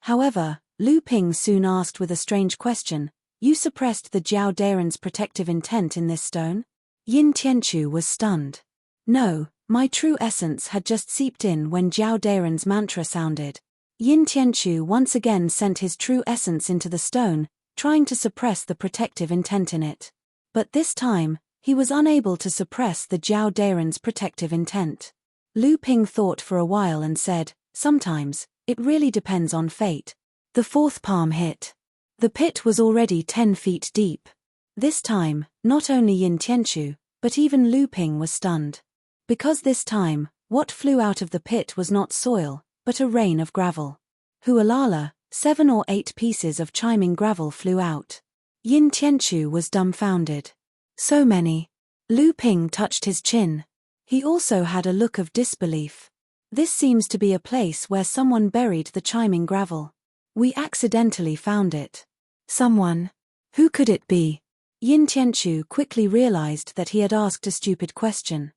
However, Lu Ping soon asked with a strange question, "You suppressed the Jiao Dairen's protective intent in this stone?" Yin Tianchu was stunned. "No, my true essence had just seeped in when Jiao Dairen's mantra sounded." Yin Tianchu once again sent his true essence into the stone, trying to suppress the protective intent in it. But this time, he was unable to suppress the Jiao Dairen's protective intent. Lu Ping thought for a while and said, "Sometimes, it really depends on fate." The 4th palm hit. The pit was already 10 feet deep. This time, not only Yin Tianchu, but even Lu Ping was stunned. Because this time, what flew out of the pit was not soil, but a rain of gravel. Hualala, 7 or 8 pieces of chiming gravel flew out. Yin Tianchu was dumbfounded. "So many." Lu Ping touched his chin. He also had a look of disbelief. "This seems to be a place where someone buried the chiming gravel. We accidentally found it." "Someone? Who could it be?" Yin Tianchu quickly realized that he had asked a stupid question.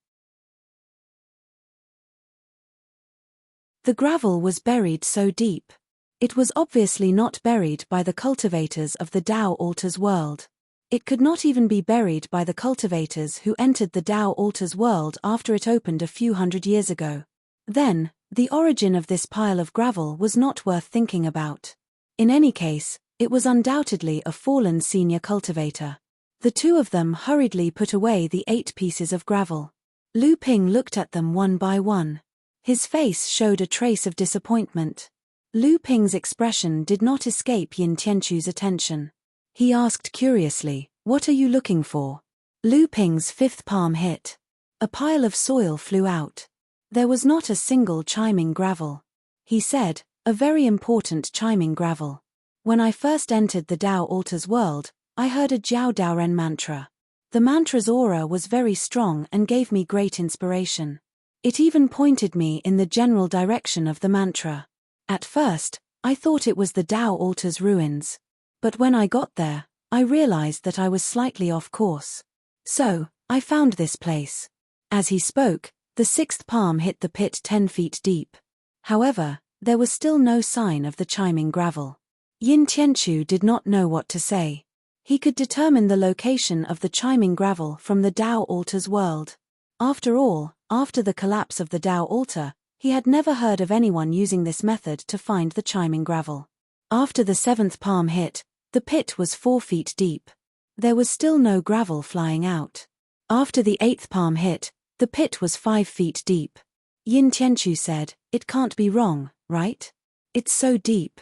The gravel was buried so deep. It was obviously not buried by the cultivators of the Dao Altar's world. It could not even be buried by the cultivators who entered the Dao Altar's world after it opened a few hundred years ago. Then, the origin of this pile of gravel was not worth thinking about. In any case, it was undoubtedly a fallen senior cultivator. The two of them hurriedly put away the 8 pieces of gravel. Lu Ping looked at them one by one. His face showed a trace of disappointment. Lu Ping's expression did not escape Yin Tianchu's attention. He asked curiously, "What are you looking for?" Lu Ping's 5th palm hit. A pile of soil flew out. There was not a single chiming gravel. He said, a very important chiming gravel. When I first entered the Tao Altar's world, I heard a Jiao Daoren mantra. The mantra's aura was very strong and gave me great inspiration. It even pointed me in the general direction of the mantra. At first, I thought it was the Tao Altar's ruins. But when I got there, I realized that I was slightly off course. So, I found this place. As he spoke, the sixth palm hit the pit 10 feet deep. However, there was still no sign of the chiming gravel. Yin Tianchu did not know what to say. He could determine the location of the chiming gravel from the Tao Altar's world. After all, after the collapse of the Tao Altar, he had never heard of anyone using this method to find the chiming gravel. After the seventh palm hit, the pit was 4 feet deep. There was still no gravel flying out. After the eighth palm hit, the pit was 5 feet deep. Yin Tianchu said, "It can't be wrong, right? It's so deep.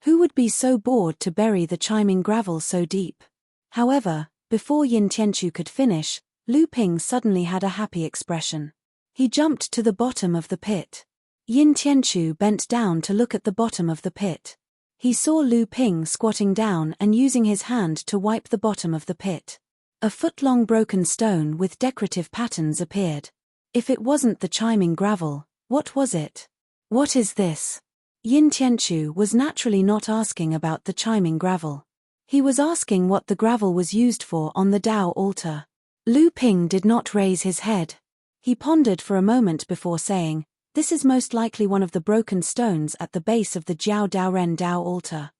Who would be so bored to bury the chiming gravel so deep?" However, before Yin Tianchu could finish, Lu Ping suddenly had a happy expression. He jumped to the bottom of the pit. Yin Tianchu bent down to look at the bottom of the pit. He saw Lu Ping squatting down and using his hand to wipe the bottom of the pit. A foot-long broken stone with decorative patterns appeared. If it wasn't the chiming gravel, what was it? What is this? Yin Tianchu was naturally not asking about the chiming gravel. He was asking what the gravel was used for on the Tao altar. Lu Ping did not raise his head. He pondered for a moment before saying, "This is most likely one of the broken stones at the base of the Jiao Daoren Tao altar."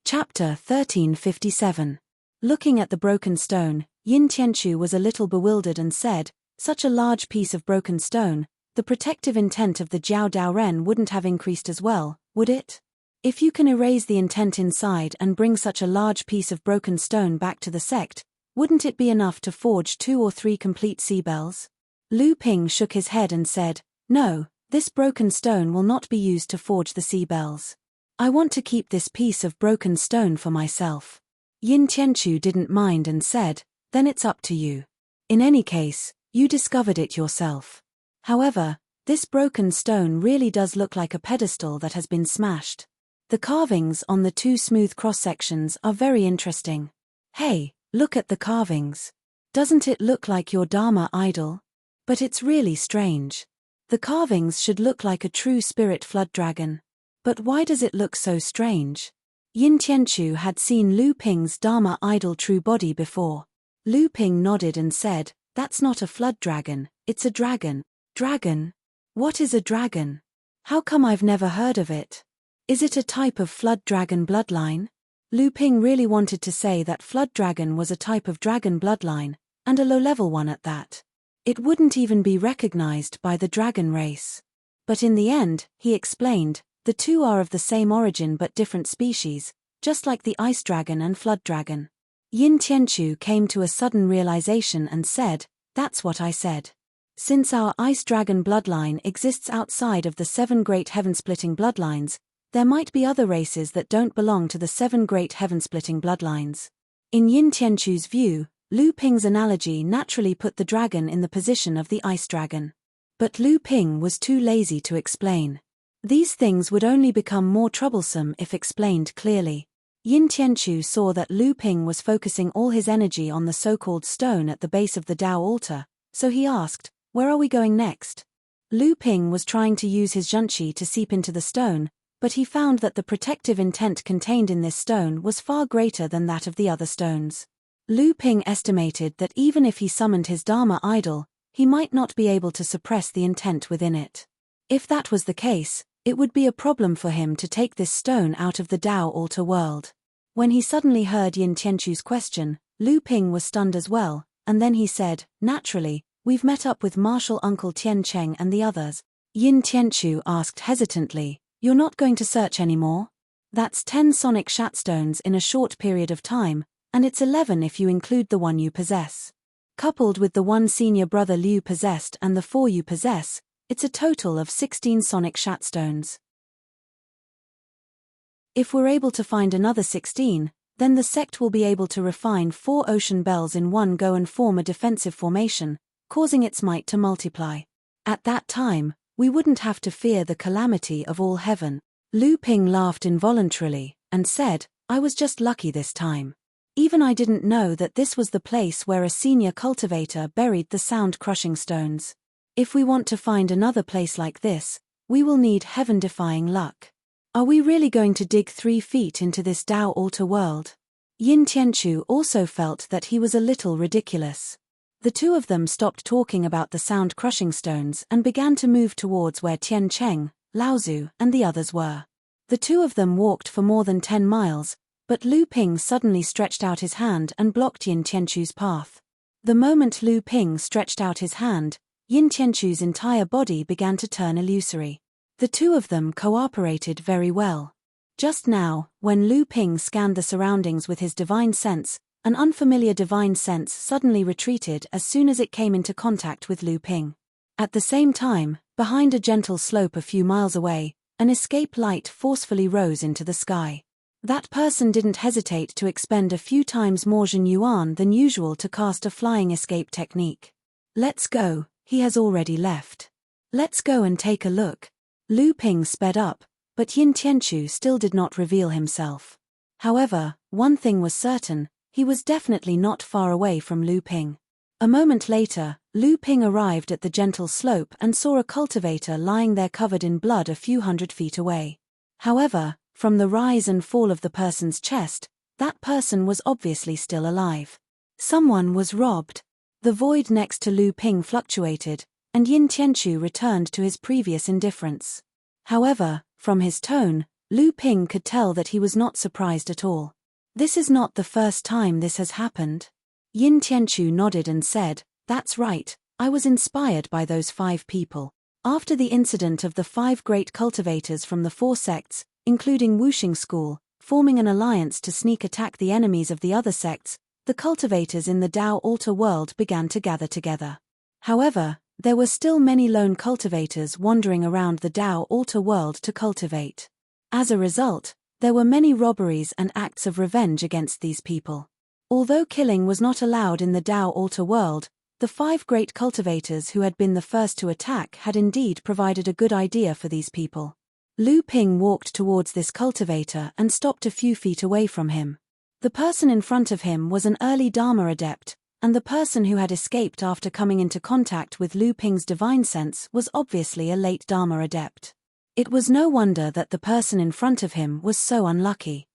Chapter 1357. Looking at the broken stone, Yin Tianchu was a little bewildered and said, "Such a large piece of broken stone, the protective intent of the Jiao Daoren wouldn't have increased as well, would it? If you can erase the intent inside and bring such a large piece of broken stone back to the sect, wouldn't it be enough to forge 2 or 3 complete sea bells?" Lu Ping shook his head and said, "No, this broken stone will not be used to forge the sea bells. I want to keep this piece of broken stone for myself." Yin Tianchu didn't mind and said, "Then it's up to you. In any case, you discovered it yourself. However, this broken stone really does look like a pedestal that has been smashed. The carvings on the 2 smooth cross-sections are very interesting. Hey, look at the carvings. Doesn't it look like your Dharma idol? But it's really strange. The carvings should look like a true spirit flood dragon. But why does it look so strange?" Yin Tianchu had seen Lu Ping's Dharma idol true body before. Lu Ping nodded and said, "That's not a flood dragon, it's a dragon." "Dragon? What is a dragon? How come I've never heard of it? Is it a type of flood dragon bloodline?" Lu Ping really wanted to say that flood dragon was a type of dragon bloodline, and a low-level one at that. It wouldn't even be recognized by the dragon race. But in the end, he explained, the two are of the same origin but different species, just like the ice dragon and flood dragon. Yin Tianchu came to a sudden realization and said, "That's what I said. Since our ice dragon bloodline exists outside of the 7 great heaven-splitting bloodlines, there might be other races that don't belong to the 7 great heaven-splitting bloodlines." In Yin Tianchu's view, Lu Ping's analogy naturally put the dragon in the position of the ice dragon. But Lu Ping was too lazy to explain. These things would only become more troublesome if explained clearly. Yin Tianchu saw that Lu Ping was focusing all his energy on the so-called stone at the base of the Tao altar, so he asked, "Where are we going next?" Lu Ping was trying to use his zhenqi to seep into the stone, but he found that the protective intent contained in this stone was far greater than that of the other stones. Lu Ping estimated that even if he summoned his Dharma idol, he might not be able to suppress the intent within it. If that was the case, it would be a problem for him to take this stone out of the Tao altar world. When he suddenly heard Yin Tianchu's question, Lu Ping was stunned as well, and then he said, "Naturally, we've met up with Marshal Uncle Tian Cheng and the others." Yin Tianchu asked hesitantly, "You're not going to search anymore? That's 10 sonic shatstones in a short period of time, and it's 11 if you include the one you possess. Coupled with the 1 senior brother Liu possessed and the 4 you possess, it's a total of 16 sonic shatstones. If we're able to find another 16, then the sect will be able to refine 4 ocean bells in one go and form a defensive formation, causing its might to multiply. At that time, we wouldn't have to fear the calamity of all heaven. Lu Ping laughed involuntarily, and said, I was just lucky this time. Even I didn't know that this was the place where a senior cultivator buried the sound-crushing stones. If we want to find another place like this, we will need heaven-defying luck. Are we really going to dig 3 feet into this Dao altar world? Yin Tianchu also felt that he was a little ridiculous. The two of them stopped talking about the sound-crushing stones and began to move towards where Tian Cheng, Laozu, and the others were. The two of them walked for more than 10 miles, but Lu Ping suddenly stretched out his hand and blocked Yin Tianchu's path. The moment Lu Ping stretched out his hand, Yin Tianchu's entire body began to turn illusory. The two of them cooperated very well. Just now, when Lu Ping scanned the surroundings with his divine sense, an unfamiliar divine sense suddenly retreated as soon as it came into contact with Lu Ping. At the same time, behind a gentle slope a few miles away, an escape light forcefully rose into the sky. That person didn't hesitate to expend a few times more Zhen Yuan than usual to cast a flying escape technique. Let's go, he has already left. Let's go and take a look. Lu Ping sped up, but Yin Tianchu still did not reveal himself. However, one thing was certain, he was definitely not far away from Lu Ping. A moment later, Lu Ping arrived at the gentle slope and saw a cultivator lying there covered in blood a few 100 feet away. However, from the rise and fall of the person's chest, that person was obviously still alive. Someone was robbed. The void next to Lu Ping fluctuated, and Yin Tianchu returned to his previous indifference. However, from his tone, Lu Ping could tell that he was not surprised at all. This is not the first time this has happened. Yin Tianchu nodded and said, that's right, I was inspired by those 5 people. After the incident of the 5 great cultivators from the 4 sects, including Wuxing School, forming an alliance to sneak attack the enemies of the other sects, the cultivators in the Dao altar world began to gather together. However, there were still many lone cultivators wandering around the Dao altar world to cultivate. As a result, there were many robberies and acts of revenge against these people. Although killing was not allowed in the Dao altar world, the 5 great cultivators who had been the first to attack had indeed provided a good idea for these people. Lu Ping walked towards this cultivator and stopped a few feet away from him. The person in front of him was an early Dharma adept, and the person who had escaped after coming into contact with Lu Ping's divine sense was obviously a late Dharma adept. It was no wonder that the person in front of him was so unlucky.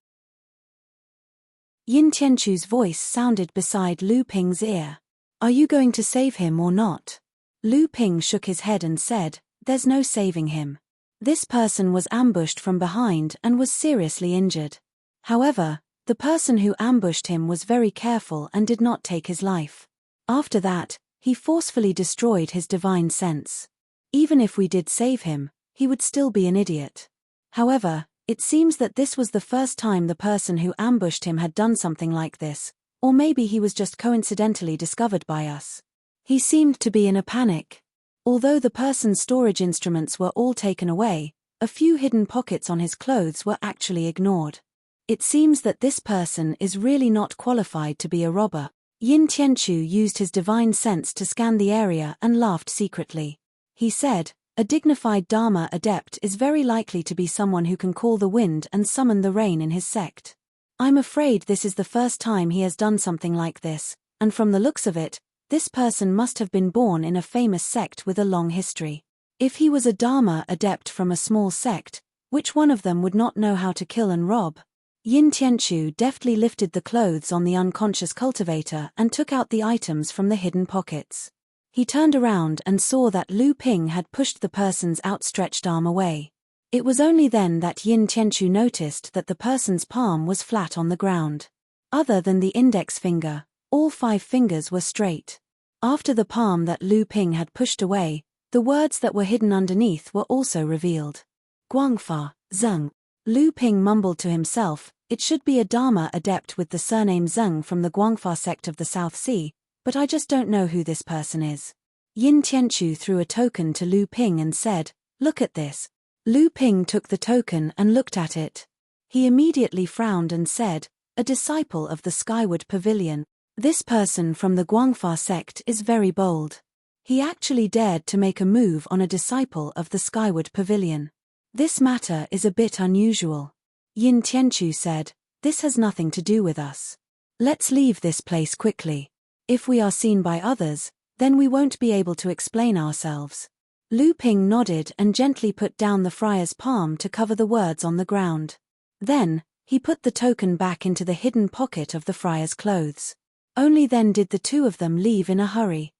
Yin Tianchu's voice sounded beside Lu Ping's ear. Are you going to save him or not? Lu Ping shook his head and said, there's no saving him. This person was ambushed from behind and was seriously injured. However, the person who ambushed him was very careful and did not take his life. After that, he forcefully destroyed his divine sense. Even if we did save him, he would still be an idiot. However, it seems that this was the first time the person who ambushed him had done something like this, or maybe he was just coincidentally discovered by us. He seemed to be in a panic. Although the person's storage instruments were all taken away, a few hidden pockets on his clothes were actually ignored. It seems that this person is really not qualified to be a robber. Yin Tianchu used his divine sense to scan the area and laughed secretly. He said, a dignified Dharma adept is very likely to be someone who can call the wind and summon the rain in his sect. I'm afraid this is the first time he has done something like this, and from the looks of it, this person must have been born in a famous sect with a long history. If he was a Dharma adept from a small sect, which one of them would not know how to kill and rob? Yin Tianchu deftly lifted the clothes on the unconscious cultivator and took out the items from the hidden pockets. He turned around and saw that Lu Ping had pushed the person's outstretched arm away. It was only then that Yin Tianchu noticed that the person's palm was flat on the ground. Other than the index finger, all 5 fingers were straight. After the palm that Lu Ping had pushed away, the words that were hidden underneath were also revealed. Guangfa, Zeng. Lu Ping mumbled to himself, it should be a Dharma adept with the surname Zeng from the Guangfa sect of the South Sea, but I just don't know who this person is. Yin Tianchu threw a token to Lu Ping and said, look at this. Lu Ping took the token and looked at it. He immediately frowned and said, a disciple of the Skyward Pavilion. This person from the Guangfa sect is very bold. He actually dared to make a move on a disciple of the Skyward Pavilion. This matter is a bit unusual. Yin Tianchu said, "This has nothing to do with us. Let's leave this place quickly. If we are seen by others, then we won't be able to explain ourselves." Lu Ping nodded and gently put down the friar's palm to cover the words on the ground. Then, he put the token back into the hidden pocket of the friar's clothes. Only then did the two of them leave in a hurry.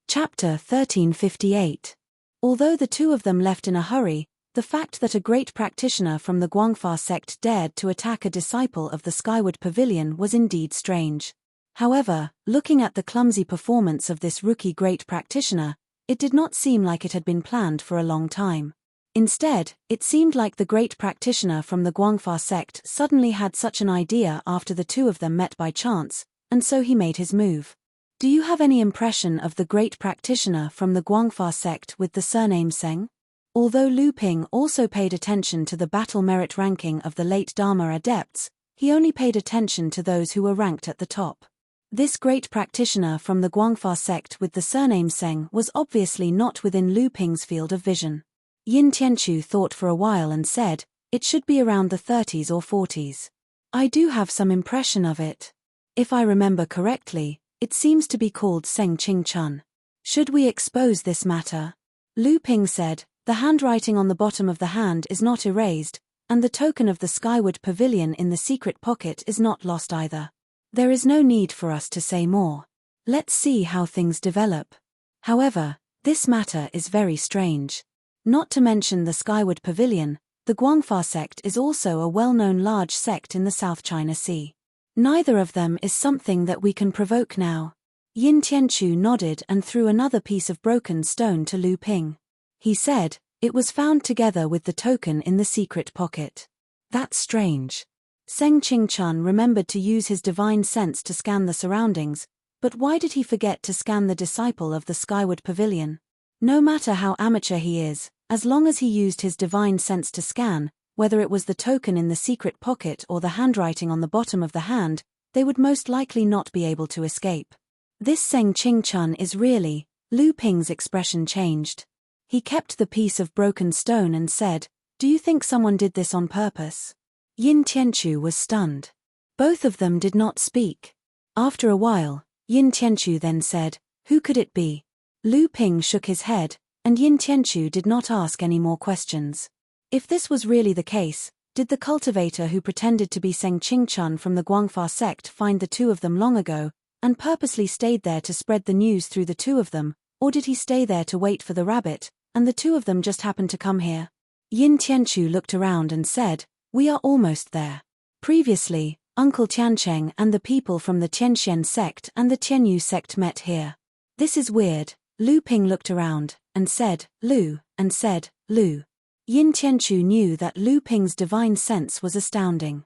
Chapter 1358. Although the two of them left in a hurry, the fact that a great practitioner from the Guangfa sect dared to attack a disciple of the Skyward Pavilion was indeed strange. However, looking at the clumsy performance of this rookie great practitioner, it did not seem like it had been planned for a long time. Instead, it seemed like the great practitioner from the Guangfa sect suddenly had such an idea after the two of them met by chance, and so he made his move. Do you have any impression of the great practitioner from the Guangfa sect with the surname Seng? Although Lu Ping also paid attention to the battle merit ranking of the late Dharma adepts, he only paid attention to those who were ranked at the top. This great practitioner from the Guangfa sect with the surname Seng was obviously not within Lu Ping's field of vision. Yin Tianchu thought for a while and said, "It should be around the 30s or 40s. I do have some impression of it. If I remember correctly, it seems to be called Seng Ching Chun. Should we expose this matter?" Lu Ping said, "The handwriting on the bottom of the hand is not erased, and the token of the Skyward Pavilion in the secret pocket is not lost either. There is no need for us to say more. Let's see how things develop. However, this matter is very strange. Not to mention the Skyward Pavilion, the Guangfa sect is also a well-known large sect in the South China Sea. Neither of them is something that we can provoke now." Yin Tianchu nodded and threw another piece of broken stone to Lu Ping. He said, "It was found together with the token in the secret pocket. That's strange." Seng Ching Chun remembered to use his divine sense to scan the surroundings, but why did he forget to scan the disciple of the Skyward Pavilion? No matter how amateur he is, as long as he used his divine sense to scan, whether it was the token in the secret pocket or the handwriting on the bottom of the hand, they would most likely not be able to escape. This Seng Ching Chun is really... Lu Ping's expression changed. He kept the piece of broken stone and said, "Do you think someone did this on purpose?" Yin Tianchu was stunned. Both of them did not speak. After a while, Yin Tianchu then said, "Who could it be?" Lu Ping shook his head, and Yin Tianchu did not ask any more questions. If this was really the case, did the cultivator who pretended to be Seng Ching Chun from the Guangfa sect find the two of them long ago, and purposely stayed there to spread the news through the two of them, or did he stay there to wait for the rabbit, and the two of them just happened to come here? Yin Tianchu looked around and said, "We are almost there. Previously, Uncle Tiancheng and the people from the Tianxian sect and the Tianyu sect met here. This is weird." Lu Ping looked around, and said, "Lu," and said, "Lu." Yin Tianchu knew that Lu Ping's divine sense was astounding.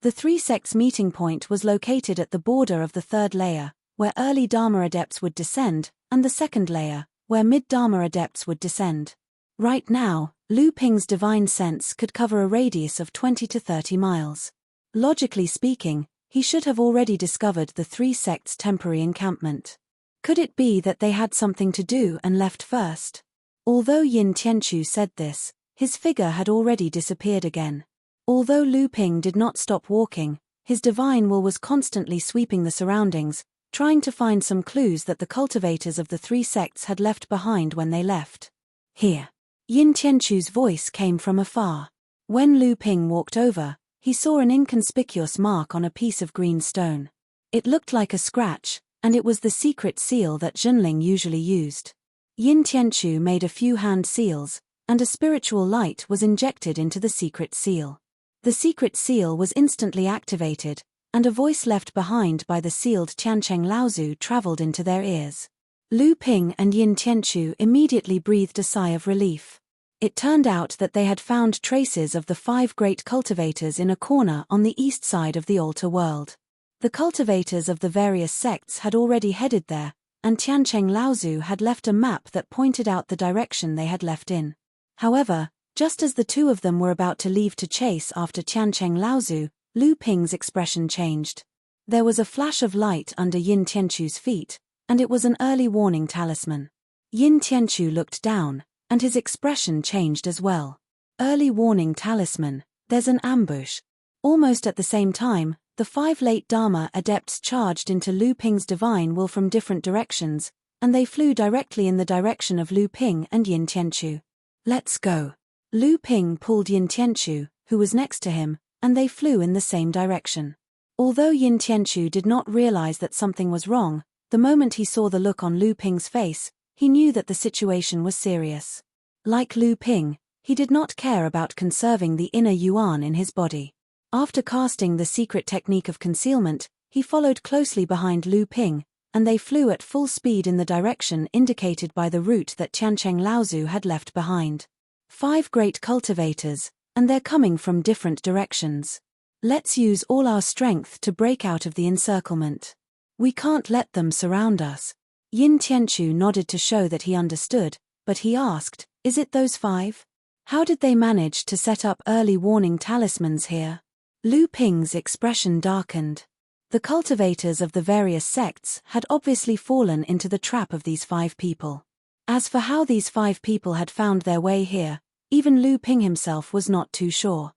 The three sects' meeting point was located at the border of the third layer, where early Dharma adepts would descend, and the second layer, where mid-Dharma adepts would descend. Right now, Lu Ping's divine sense could cover a radius of 20 to 30 miles. Logically speaking, he should have already discovered the three sects' temporary encampment. Could it be that they had something to do and left first? Although Yin Tianchu said this, his figure had already disappeared again. Although Lu Ping did not stop walking, his divine will was constantly sweeping the surroundings, trying to find some clues that the cultivators of the three sects had left behind when they left. "Here." Yin Tianchu's voice came from afar. When Lu Ping walked over, he saw an inconspicuous mark on a piece of green stone. It looked like a scratch, and it was the secret seal that Zhenling usually used. Yin Tianchu made a few hand seals, and a spiritual light was injected into the secret seal. The secret seal was instantly activated, and a voice left behind by the sealed Tiancheng Laozu traveled into their ears. Lu Ping and Yin Tianchu immediately breathed a sigh of relief. It turned out that they had found traces of the 5 great cultivators in a corner on the east side of the altar world. The cultivators of the various sects had already headed there, and Tiancheng Laozu had left a map that pointed out the direction they had left in. However, Just as the two of them were about to leave to chase after Tiancheng Laozu, Lu Ping's expression changed. There was a flash of light under Yin Tianchu's feet, and it was an early warning talisman. Yin Tianchu looked down, and his expression changed as well. Early warning talisman, there's an ambush. Almost at the same time, the 5 late Dharma adepts charged into Lu Ping's divine will from different directions, and they flew directly in the direction of Lu Ping and Yin Tianchu. Let's go. Lu Ping pulled Yin Tianchu, who was next to him, and they flew in the same direction. Although Yin Tianchu did not realize that something was wrong, the moment he saw the look on Lu Ping's face, he knew that the situation was serious. Like Lu Ping, he did not care about conserving the inner yuan in his body. After casting the secret technique of concealment, he followed closely behind Lu Ping, and they flew at full speed in the direction indicated by the route that Tiancheng Laozu had left behind. 5 great cultivators, and they're coming from different directions. Let's use all our strength to break out of the encirclement. We can't let them surround us. Yin Tianchu nodded to show that he understood, but he asked, is it those 5? How did they manage to set up early warning talismans here? Lu Ping's expression darkened. The cultivators of the various sects had obviously fallen into the trap of these 5 people. As for how these 5 people had found their way here, even Lu Ping himself was not too sure.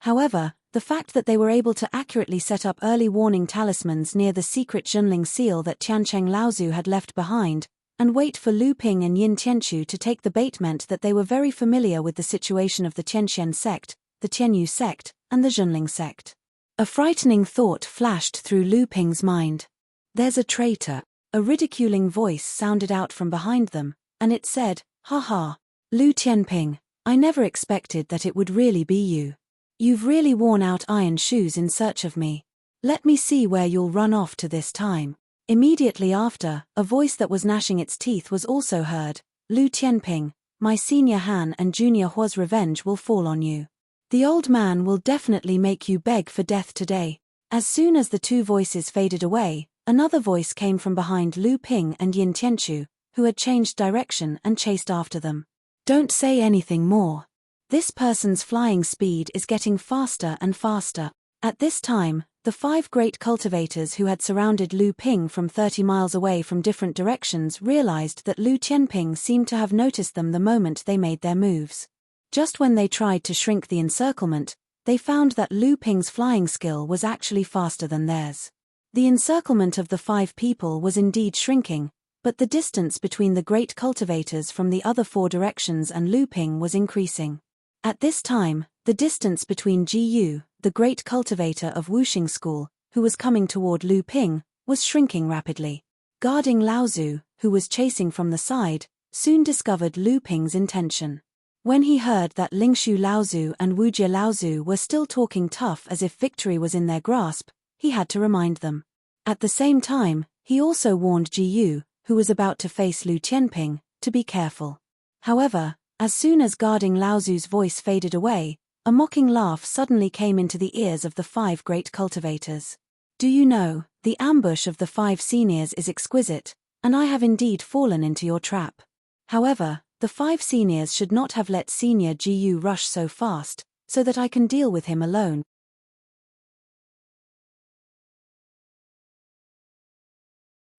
However, the fact that they were able to accurately set up early warning talismans near the secret Zhenling seal that Tiancheng Laozu had left behind, and wait for Lu Ping and Yin Tianchu to take the bait meant that they were very familiar with the situation of the Tianxian sect, the Tianyu sect, and the Zhenling sect. A frightening thought flashed through Lu Ping's mind. There's a traitor. A ridiculing voice sounded out from behind them, and it said, "Ha, Lu Tianping, I never expected that it would really be you. You've really worn out iron shoes in search of me. Let me see where you'll run off to this time." Immediately after, a voice that was gnashing its teeth was also heard. "Lu Tianping, my senior Han and junior Hua's revenge will fall on you. The old man will definitely make you beg for death today." As soon as the 2 voices faded away, another voice came from behind Lu Ping and Yin Tianchu, who had changed direction and chased after them. "Don't say anything more. This person's flying speed is getting faster and faster." At this time, the 5 great cultivators who had surrounded Lu Ping from 30 miles away from different directions realized that Lu Tianping seemed to have noticed them the moment they made their moves. Just when they tried to shrink the encirclement, they found that Lu Ping's flying skill was actually faster than theirs. The encirclement of the 5 people was indeed shrinking, but the distance between the great cultivators from the other 4 directions and Lu Ping was increasing. At this time, the distance between Ji Yu, the great cultivator of Wuxing School, who was coming toward Lu Ping, was shrinking rapidly. Guarding Laozu, who was chasing from the side, soon discovered Lu Ping's intention. When he heard that Lingshu Laozu and Wujie Laozu were still talking tough as if victory was in their grasp, he had to remind them. At the same time, he also warned Ji Yu, who was about to face Lu Tianping, to be careful. However, as soon as guarding Laozu's voice faded away, a mocking laugh suddenly came into the ears of the 5 great cultivators. "Do you know, the ambush of the 5 seniors is exquisite, and I have indeed fallen into your trap. However, the 5 seniors should not have let senior Ji Yu rush so fast, so that I can deal with him alone."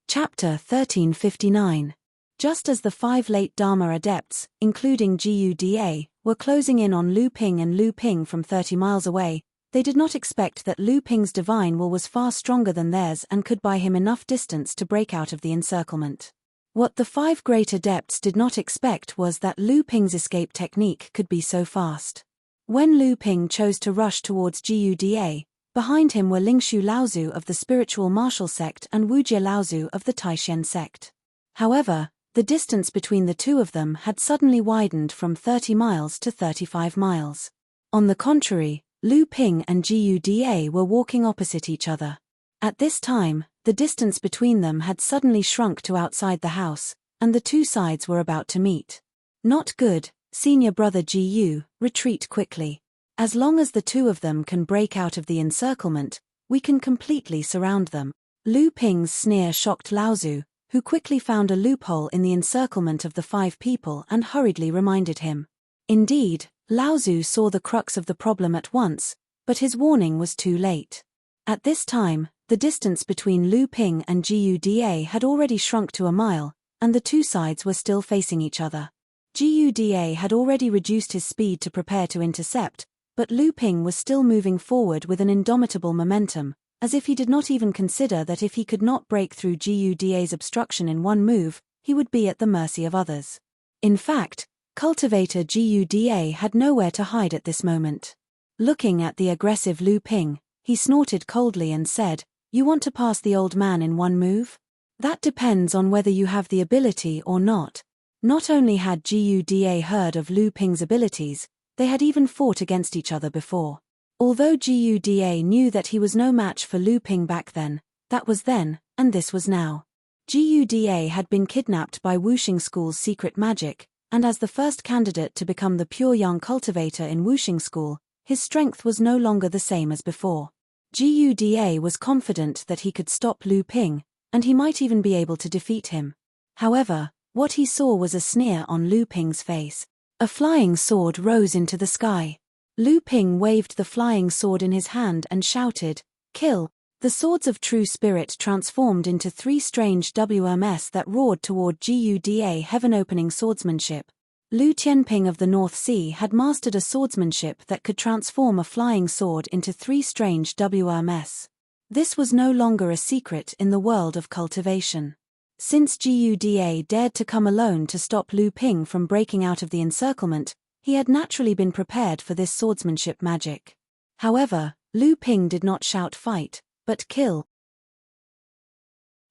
Chapter 1359. Just as the 5 late Dharma adepts, including GUDA, were closing in on Lu Ping and Lu Ping from 30 miles away, they did not expect that Lu Ping's divine will was far stronger than theirs and could buy him enough distance to break out of the encirclement. What the 5 great adepts did not expect was that Lu Ping's escape technique could be so fast. When Lu Ping chose to rush towards GUDA, behind him were Lingshu Laozu of the spiritual martial sect and Wujie Laozu of the Taishan sect. However, the distance between the 2 of them had suddenly widened from 30 miles to 35 miles. On the contrary, Lu Ping and GUDA were walking opposite each other. At this time, the distance between them had suddenly shrunk to outside the house, and the 2 sides were about to meet. "Not good, senior brother Ji Yu, retreat quickly. As long as the 2 of them can break out of the encirclement, we can completely surround them." Lu Ping's sneer shocked Laozu, who quickly found a loophole in the encirclement of the 5 people and hurriedly reminded him. Indeed, Lao Tzu saw the crux of the problem at once, but his warning was too late. At this time, the distance between Lu Ping and Guda had already shrunk to a mile, and the two sides were still facing each other. Guda had already reduced his speed to prepare to intercept, but Lu Ping was still moving forward with an indomitable momentum, as if he did not even consider that if he could not break through Guda's obstruction in one move, he would be at the mercy of others. In fact, cultivator Guda had nowhere to hide at this moment. Looking at the aggressive Lu Ping, he snorted coldly and said, "You want to pass the old man in one move? That depends on whether you have the ability or not." Not only had Guda heard of Lu Ping's abilities, they had even fought against each other before. Although Guda knew that he was no match for Lu Ping back then, that was then, and this was now. Guda had been kidnapped by Wuxing School's secret magic, and as the first candidate to become the pure young cultivator in Wuxing School, his strength was no longer the same as before. Guda was confident that he could stop Lu Ping, and he might even be able to defeat him. However, what he saw was a sneer on Lu Ping's face. A flying sword rose into the sky. Lu Ping waved the flying sword in his hand and shouted, "Kill!" The swords of true spirit transformed into 3 strange WMS that roared toward Guda heaven-opening swordsmanship. Lu Tianping of the North Sea had mastered a swordsmanship that could transform a flying sword into 3 strange WMS. This was no longer a secret in the world of cultivation. Since Guda dared to come alone to stop Lu Ping from breaking out of the encirclement, he had naturally been prepared for this swordsmanship magic. However, Lu Ping did not shout fight, but kill.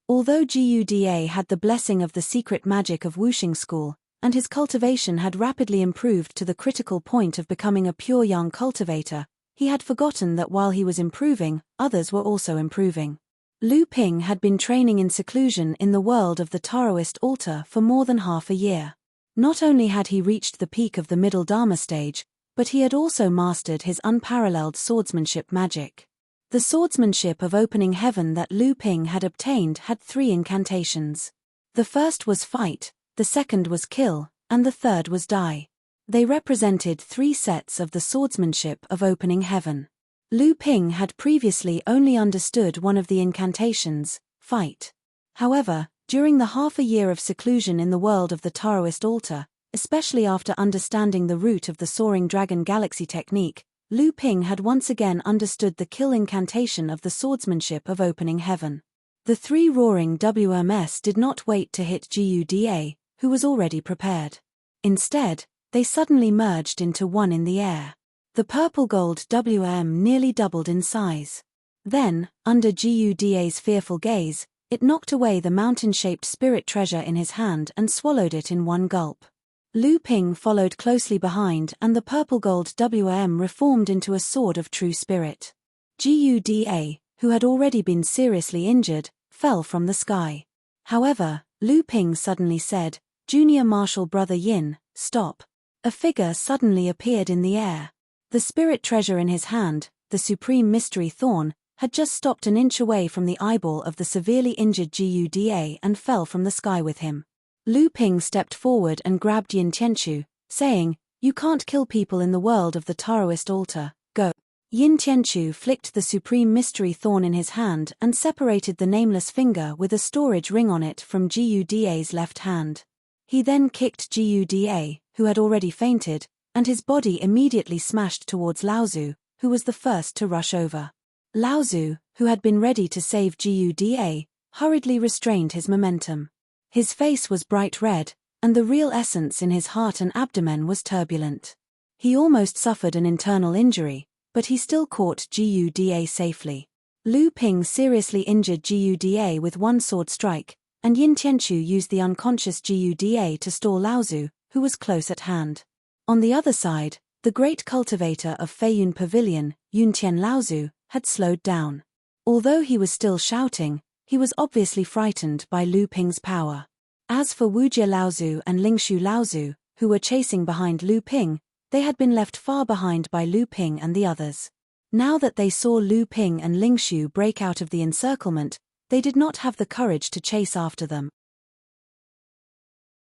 Although Guda had the blessing of the secret magic of Wuxing School, and his cultivation had rapidly improved to the critical point of becoming a pure young cultivator, he had forgotten that while he was improving, others were also improving. Lu Ping had been training in seclusion in the world of the Taoist altar for more than half a year. Not only had he reached the peak of the middle Dharma stage, but he had also mastered his unparalleled swordsmanship magic. The swordsmanship of opening heaven that Lu Ping had obtained had 3 incantations. The first was fight, the second was kill, and the third was die. They represented 3 sets of the swordsmanship of opening heaven. Lu Ping had previously only understood one of the incantations, fight. However, during the half a year of seclusion in the world of the Taoist altar, especially after understanding the root of the Soaring Dragon Galaxy technique, Lu Ping had once again understood the kill incantation of the swordsmanship of opening heaven. The 3 roaring WMS did not wait to hit Guda, who was already prepared. Instead, they suddenly merged into one in the air. The purple-gold WM nearly doubled in size. Then, under Guda's fearful gaze, it knocked away the mountain-shaped spirit treasure in his hand and swallowed it in one gulp. Lu Ping followed closely behind, and the purple-gold WM reformed into a sword of true spirit. Guda, who had already been seriously injured, fell from the sky. However, Lu Ping suddenly said, "Junior Marshal Brother Yin, stop." A figure suddenly appeared in the air. The spirit treasure in his hand, the supreme mystery thorn, had just stopped an inch away from the eyeball of the severely injured Guda and fell from the sky with him. Lu Ping stepped forward and grabbed Yin Tianchu, saying, "You can't kill people in the world of the Taoist altar, go." Yin Tianchu flicked the supreme mystery thorn in his hand and separated the nameless finger with a storage ring on it from Guda's left hand. He then kicked Guda, who had already fainted, and his body immediately smashed towards Lao Tzu, who was the first to rush over. Lao Tzu, who had been ready to save Guda, hurriedly restrained his momentum. His face was bright red, and the real essence in his heart and abdomen was turbulent. He almost suffered an internal injury, but he still caught Guda safely. Lu Ping seriously injured Guda with one sword strike, and Yin Tianchu used the unconscious Guda to stall Lao Tzu, who was close at hand. On the other side, the great cultivator of Feiyun Pavilion, Yuntian Lao Tzu, had slowed down. Although he was still shouting, he was obviously frightened by Lu Ping's power. As for Wujie Lao Tzu and Lingshu Lao Tzu, who were chasing behind Lu Ping, they had been left far behind by Lu Ping and the others. Now that they saw Lu Ping and Lingshu break out of the encirclement, they did not have the courage to chase after them.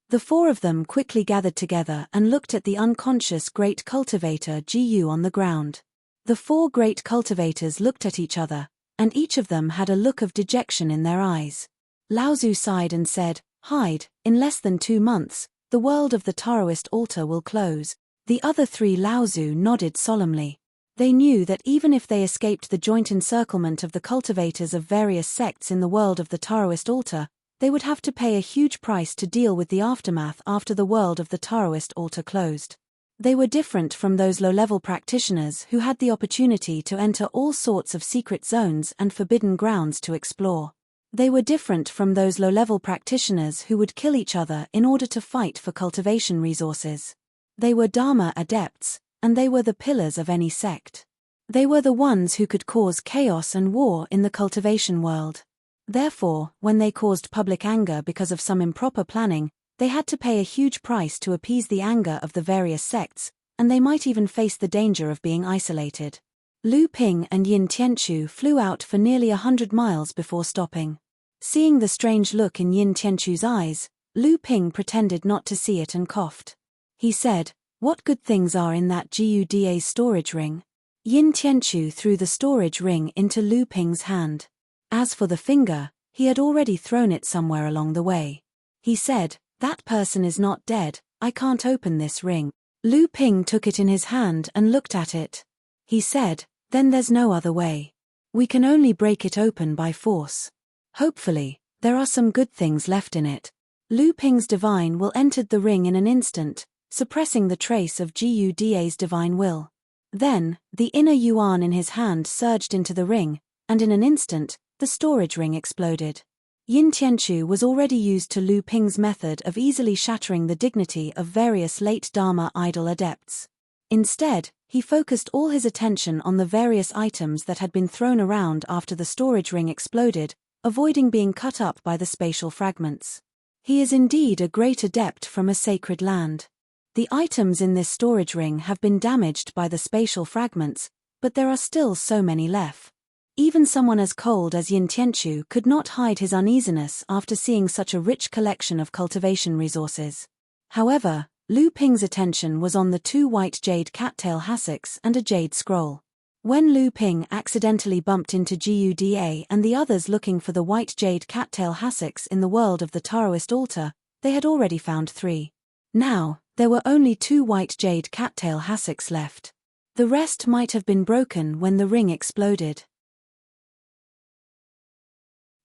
The four of them quickly gathered together and looked at the unconscious great cultivator Gu on the ground. The four great cultivators looked at each other, and each of them had a look of dejection in their eyes. Laozu sighed and said, "Hide, in less than 2 months, the world of the Taoist altar will close." The other three Laozu nodded solemnly. They knew that even if they escaped the joint encirclement of the cultivators of various sects in the world of the Taoist altar, they would have to pay a huge price to deal with the aftermath after the world of the Taoist altar closed. They were different from those low-level practitioners who had the opportunity to enter all sorts of secret zones and forbidden grounds to explore. They were different from those low-level practitioners who would kill each other in order to fight for cultivation resources. They were Dharma adepts, and they were the pillars of any sect. They were the ones who could cause chaos and war in the cultivation world. Therefore, when they caused public anger because of some improper planning, they had to pay a huge price to appease the anger of the various sects, and they might even face the danger of being isolated. Lu Ping and Yin Tianchu flew out for nearly 100 miles before stopping. Seeing the strange look in Yin Tianchu's eyes, Lu Ping pretended not to see it and coughed. He said, "What good things are in that Guda's storage ring?" Yin Tianchu threw the storage ring into Lu Ping's hand. As for the finger, he had already thrown it somewhere along the way. He said, "That person is not dead, I can't open this ring." Lu Ping took it in his hand and looked at it. He said, "Then there's no other way. We can only break it open by force. Hopefully, there are some good things left in it." Lu Ping's divine will entered the ring in an instant, suppressing the trace of Guda's divine will. Then, the inner yuan in his hand surged into the ring, and in an instant, the storage ring exploded. Yin Tianchu was already used to Lu Ping's method of easily shattering the dignity of various late Dharma idol adepts. Instead, he focused all his attention on the various items that had been thrown around after the storage ring exploded, avoiding being cut up by the spatial fragments. He is indeed a great adept from a sacred land. The items in this storage ring have been damaged by the spatial fragments, but there are still so many left. Even someone as cold as Yin Tianchu could not hide his uneasiness after seeing such a rich collection of cultivation resources. However, Lu Ping's attention was on the 2 white jade cattail hassocks and a jade scroll. When Lu Ping accidentally bumped into Guda and the others looking for the white jade cattail hassocks in the world of the Taoist altar, they had already found 3. Now, there were only 2 white jade cattail hassocks left. The rest might have been broken when the ring exploded.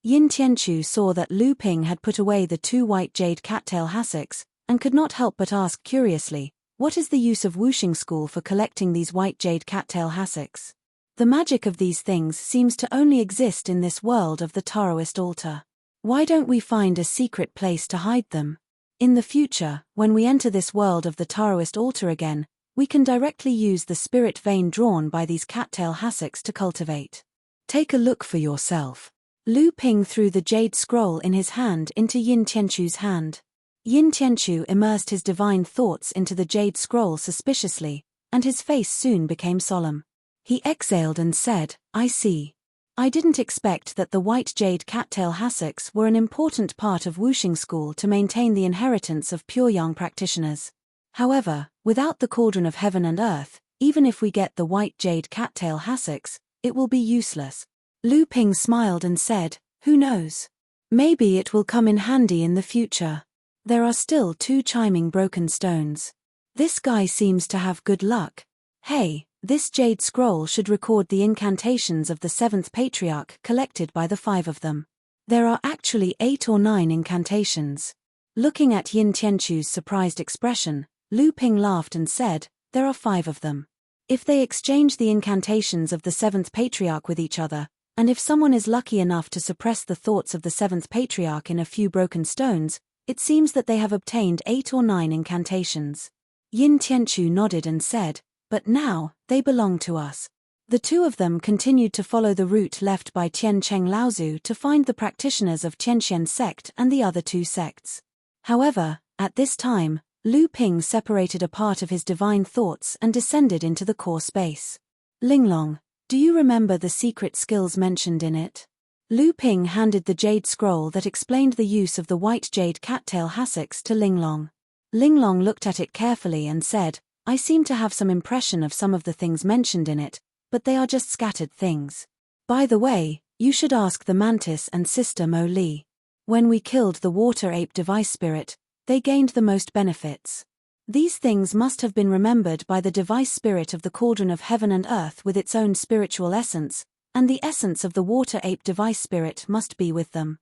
Yin Tianchu saw that Lu Ping had put away the 2 white jade cattail hassocks, and could not help but ask curiously, "What is the use of Wuxing School for collecting these white jade cattail hassocks? The magic of these things seems to only exist in this world of the Taoist altar. Why don't we find a secret place to hide them? In the future, when we enter this world of the Taoist altar again, we can directly use the spirit vein drawn by these cattail hassocks to cultivate. Take a look for yourself." Lu Ping threw the jade scroll in his hand into Yin Tianchu's hand. Yin Tianchu immersed his divine thoughts into the jade scroll suspiciously, and his face soon became solemn. He exhaled and said, "I see. I didn't expect that the white jade cattail hassocks were an important part of Wuxing School to maintain the inheritance of pure yang practitioners. However, without the cauldron of heaven and earth, even if we get the white jade cattail hassocks, it will be useless." Lu Ping smiled and said, "Who knows? Maybe it will come in handy in the future. There are still 2 chiming broken stones. This guy seems to have good luck. Hey, this jade scroll should record the incantations of the 7th patriarch collected by the 5 of them. There are actually 8 or 9 incantations." Looking at Yin Tianchu's surprised expression, Lu Ping laughed and said, "There are 5 of them. If they exchange the incantations of the 7th patriarch with each other, and if someone is lucky enough to suppress the thoughts of the 7th patriarch in a few broken stones, it seems that they have obtained 8 or 9 incantations." Yin Tianchu nodded and said, "But now, they belong to us." The 2 of them continued to follow the route left by Tian Cheng Laozu to find the practitioners of Tianxian sect and the other 2 sects. However, at this time, Lu Ping separated a part of his divine thoughts and descended into the core space. "Linglong, do you remember the secret skills mentioned in it?" Lu Ping handed the jade scroll that explained the use of the white jade cattail hassocks to Linglong. Linglong looked at it carefully and said, "I seem to have some impression of some of the things mentioned in it, but they are just scattered things. By the way, you should ask the mantis and sister Mo Li. When we killed the water ape device spirit, they gained the most benefits. These things must have been remembered by the device spirit of the cauldron of heaven and earth with its own spiritual essence, and the essence of the water ape device spirit must be with them."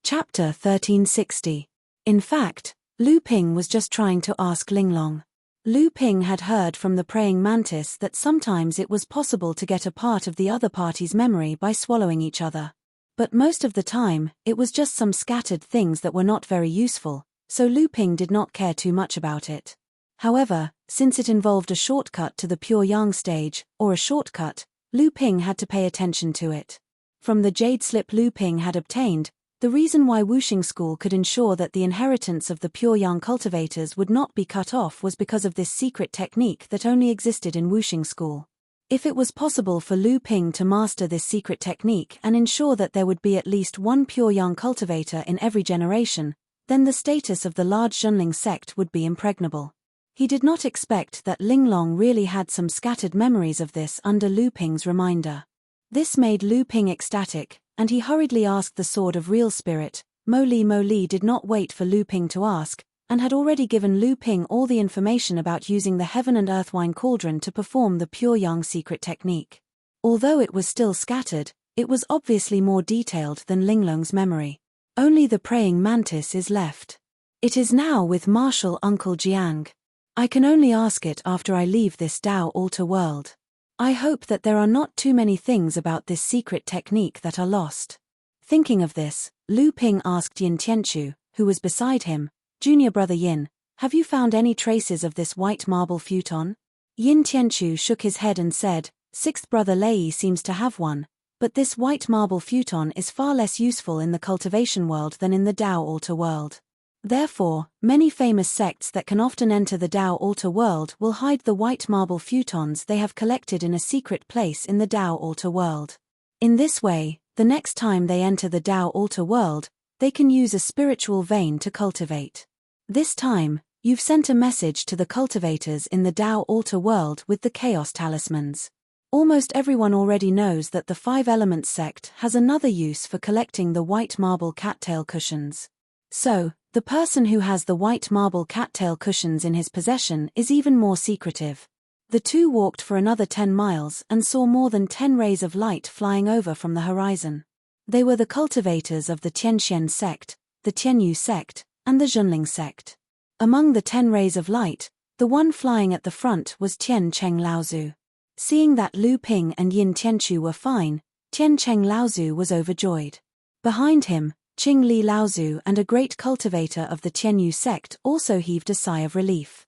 Chapter 1360. In fact, Lu Ping was just trying to ask Linglong. Lu Ping had heard from the praying mantis that sometimes it was possible to get a part of the other party's memory by swallowing each other. But most of the time, it was just some scattered things that were not very useful, so Lu Ping did not care too much about it. However, since it involved a shortcut to the pure yang stage, or a shortcut, Lu Ping had to pay attention to it. From the jade slip Lu Ping had obtained, the reason why Wuxing School could ensure that the inheritance of the pure yang cultivators would not be cut off was because of this secret technique that only existed in Wuxing School. If it was possible for Lu Ping to master this secret technique and ensure that there would be at least one pure yang cultivator in every generation, then the status of the large Zhenling sect would be impregnable. He did not expect that Linglong really had some scattered memories of this under Lu Ping's reminder. This made Lu Ping ecstatic, and he hurriedly asked the Sword of Real Spirit. Mo Li did not wait for Lu Ping to ask, and had already given Lu Ping all the information about using the Heaven and Earth Wine Cauldron to perform the Pure Yang secret technique. Although it was still scattered, it was obviously more detailed than Linglong's memory. Only the praying mantis is left. It is now with Marshal Uncle Jiang. I can only ask it after I leave this Tao altar world. I hope that there are not too many things about this secret technique that are lost. Thinking of this, Lu Ping asked Yin Tianchu, who was beside him, "Junior brother Yin, have you found any traces of this white marble futon?" Yin Tianchu shook his head and said, "Sixth brother Lei seems to have one, but this white marble futon is far less useful in the cultivation world than in the Tao altar world. Therefore, many famous sects that can often enter the Tao altar world will hide the white marble futons they have collected in a secret place in the Tao altar world. In this way, the next time they enter the Tao altar world, they can use a spiritual vein to cultivate. This time, you've sent a message to the cultivators in the Tao altar world with the chaos talismans. Almost everyone already knows that the Five Elements sect has another use for collecting the white marble cattail cushions. So, the person who has the white marble cattail cushions in his possession is even more secretive." The two walked for another 10 miles and saw more than 10 rays of light flying over from the horizon. They were the cultivators of the Tianxian sect, the Tianyu sect, and the Zhenling sect. Among the 10 rays of light, the one flying at the front was Tian Cheng Laozu. Seeing that Lu Ping and Yin Tianchu were fine, Tian Cheng Laozu was overjoyed. Behind him, Qing Li Laozu and a great cultivator of the Tianyu sect also heaved a sigh of relief.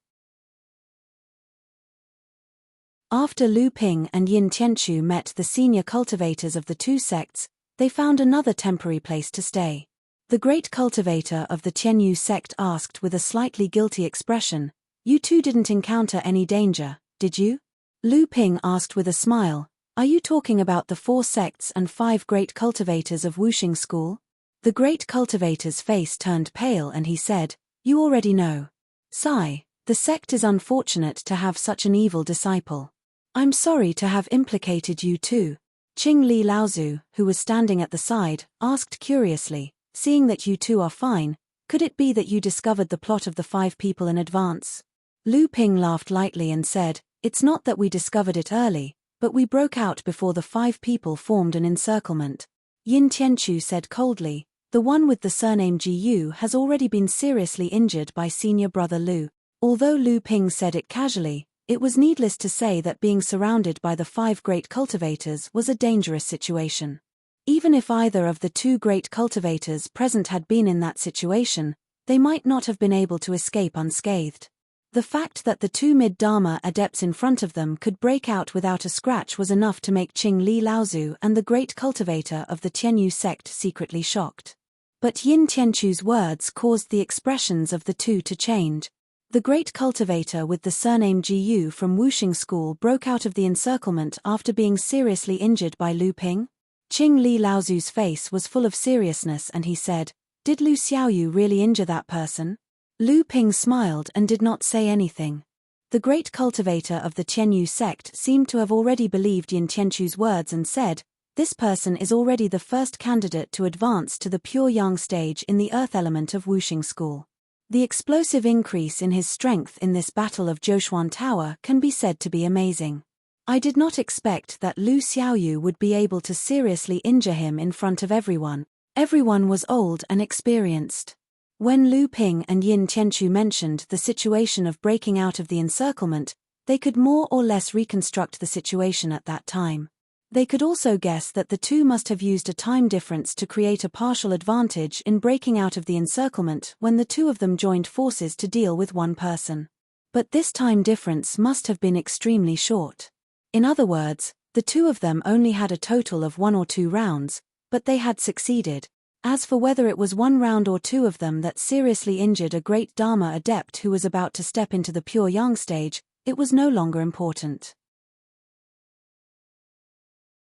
After Lu Ping and Yin Tianchu met the senior cultivators of the two sects, they found another temporary place to stay. The great cultivator of the Tianyu sect asked with a slightly guilty expression, "You two didn't encounter any danger, did you?" Lu Ping asked with a smile, "Are you talking about the 4 sects and 5 great cultivators of Wuxing School?" The great cultivator's face turned pale and he said, "You already know. Sigh, the sect is unfortunate to have such an evil disciple. I'm sorry to have implicated you too." Qing Li Laozu, who was standing at the side, asked curiously, "Seeing that you two are fine, could it be that you discovered the plot of the 5 people in advance?" Lu Ping laughed lightly and said, "It's not that we discovered it early, but we broke out before the 5 people formed an encirclement." Yin Tianchu said coldly, "The one with the surname Gu has already been seriously injured by senior brother Lu." Although Lu Ping said it casually, it was needless to say that being surrounded by the 5 great cultivators was a dangerous situation. Even if either of the 2 great cultivators present had been in that situation, they might not have been able to escape unscathed. The fact that the 2 mid-Dharma adepts in front of them could break out without a scratch was enough to make Qing Li Laozu and the great cultivator of the Tianyu sect secretly shocked. But Yin Tianchu's words caused the expressions of the two to change. The great cultivator with the surname Gu from Wuxing School broke out of the encirclement after being seriously injured by Lu Ping. Qing Li Laozu's face was full of seriousness and he said, "Did Lu Xiaoyu really injure that person?" Lu Ping smiled and did not say anything. The great cultivator of the Tianyu sect seemed to have already believed Yin Tianchu's words and said, "This person is already the first candidate to advance to the pure yang stage in the earth element of Wuxing School." The explosive increase in his strength in this battle of Zhoushuan Tower can be said to be amazing. I did not expect that Lu Xiaoyu would be able to seriously injure him in front of everyone. Everyone was old and experienced. When Lu Ping and Yin Tianchu mentioned the situation of breaking out of the encirclement, they could more or less reconstruct the situation at that time. They could also guess that the two must have used a time difference to create a partial advantage in breaking out of the encirclement when the two of them joined forces to deal with one person. But this time difference must have been extremely short. In other words, the two of them only had a total of 1 or 2 rounds, but they had succeeded. As for whether it was 1 round or 2 of them that seriously injured a great Dharma adept who was about to step into the pure yang stage, it was no longer important.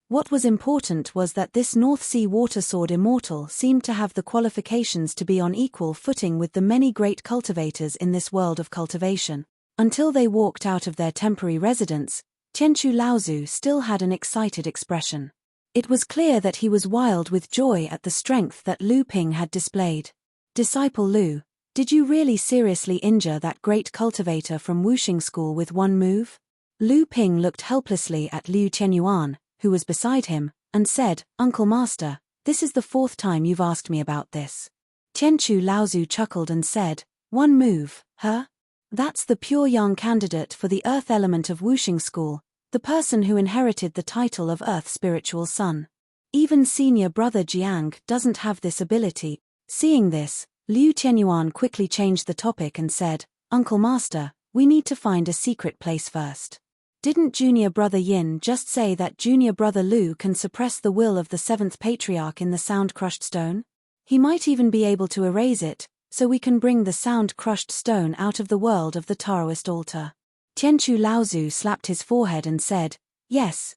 What was important was that this North Sea Water Sword Immortal seemed to have the qualifications to be on equal footing with the many great cultivators in this world of cultivation. Until they walked out of their temporary residence, Tianchu Laozu still had an excited expression. It was clear that he was wild with joy at the strength that Lu Ping had displayed. "Disciple Lu, did you really seriously injure that great cultivator from Wuxing School with 1 move?" Lu Ping looked helplessly at Liu Tianyuan, who was beside him, and said, "Uncle Master, this is the 4th time you've asked me about this." Tianchu Laozu chuckled and said, "1 move, huh? That's the pure yang candidate for the earth element of Wuxing School, the person who inherited the title of Earth Spiritual Son. Even senior brother Jiang doesn't have this ability." Seeing this, Liu Tianyuan quickly changed the topic and said, "Uncle Master, we need to find a secret place first. Didn't junior brother Yin just say that junior brother Lu can suppress the will of the 7th patriarch in the sound-crushed stone? He might even be able to erase it, so we can bring the sound-crushed stone out of the world of the Taoist altar." Tianchu Laozu slapped his forehead and said, Yes,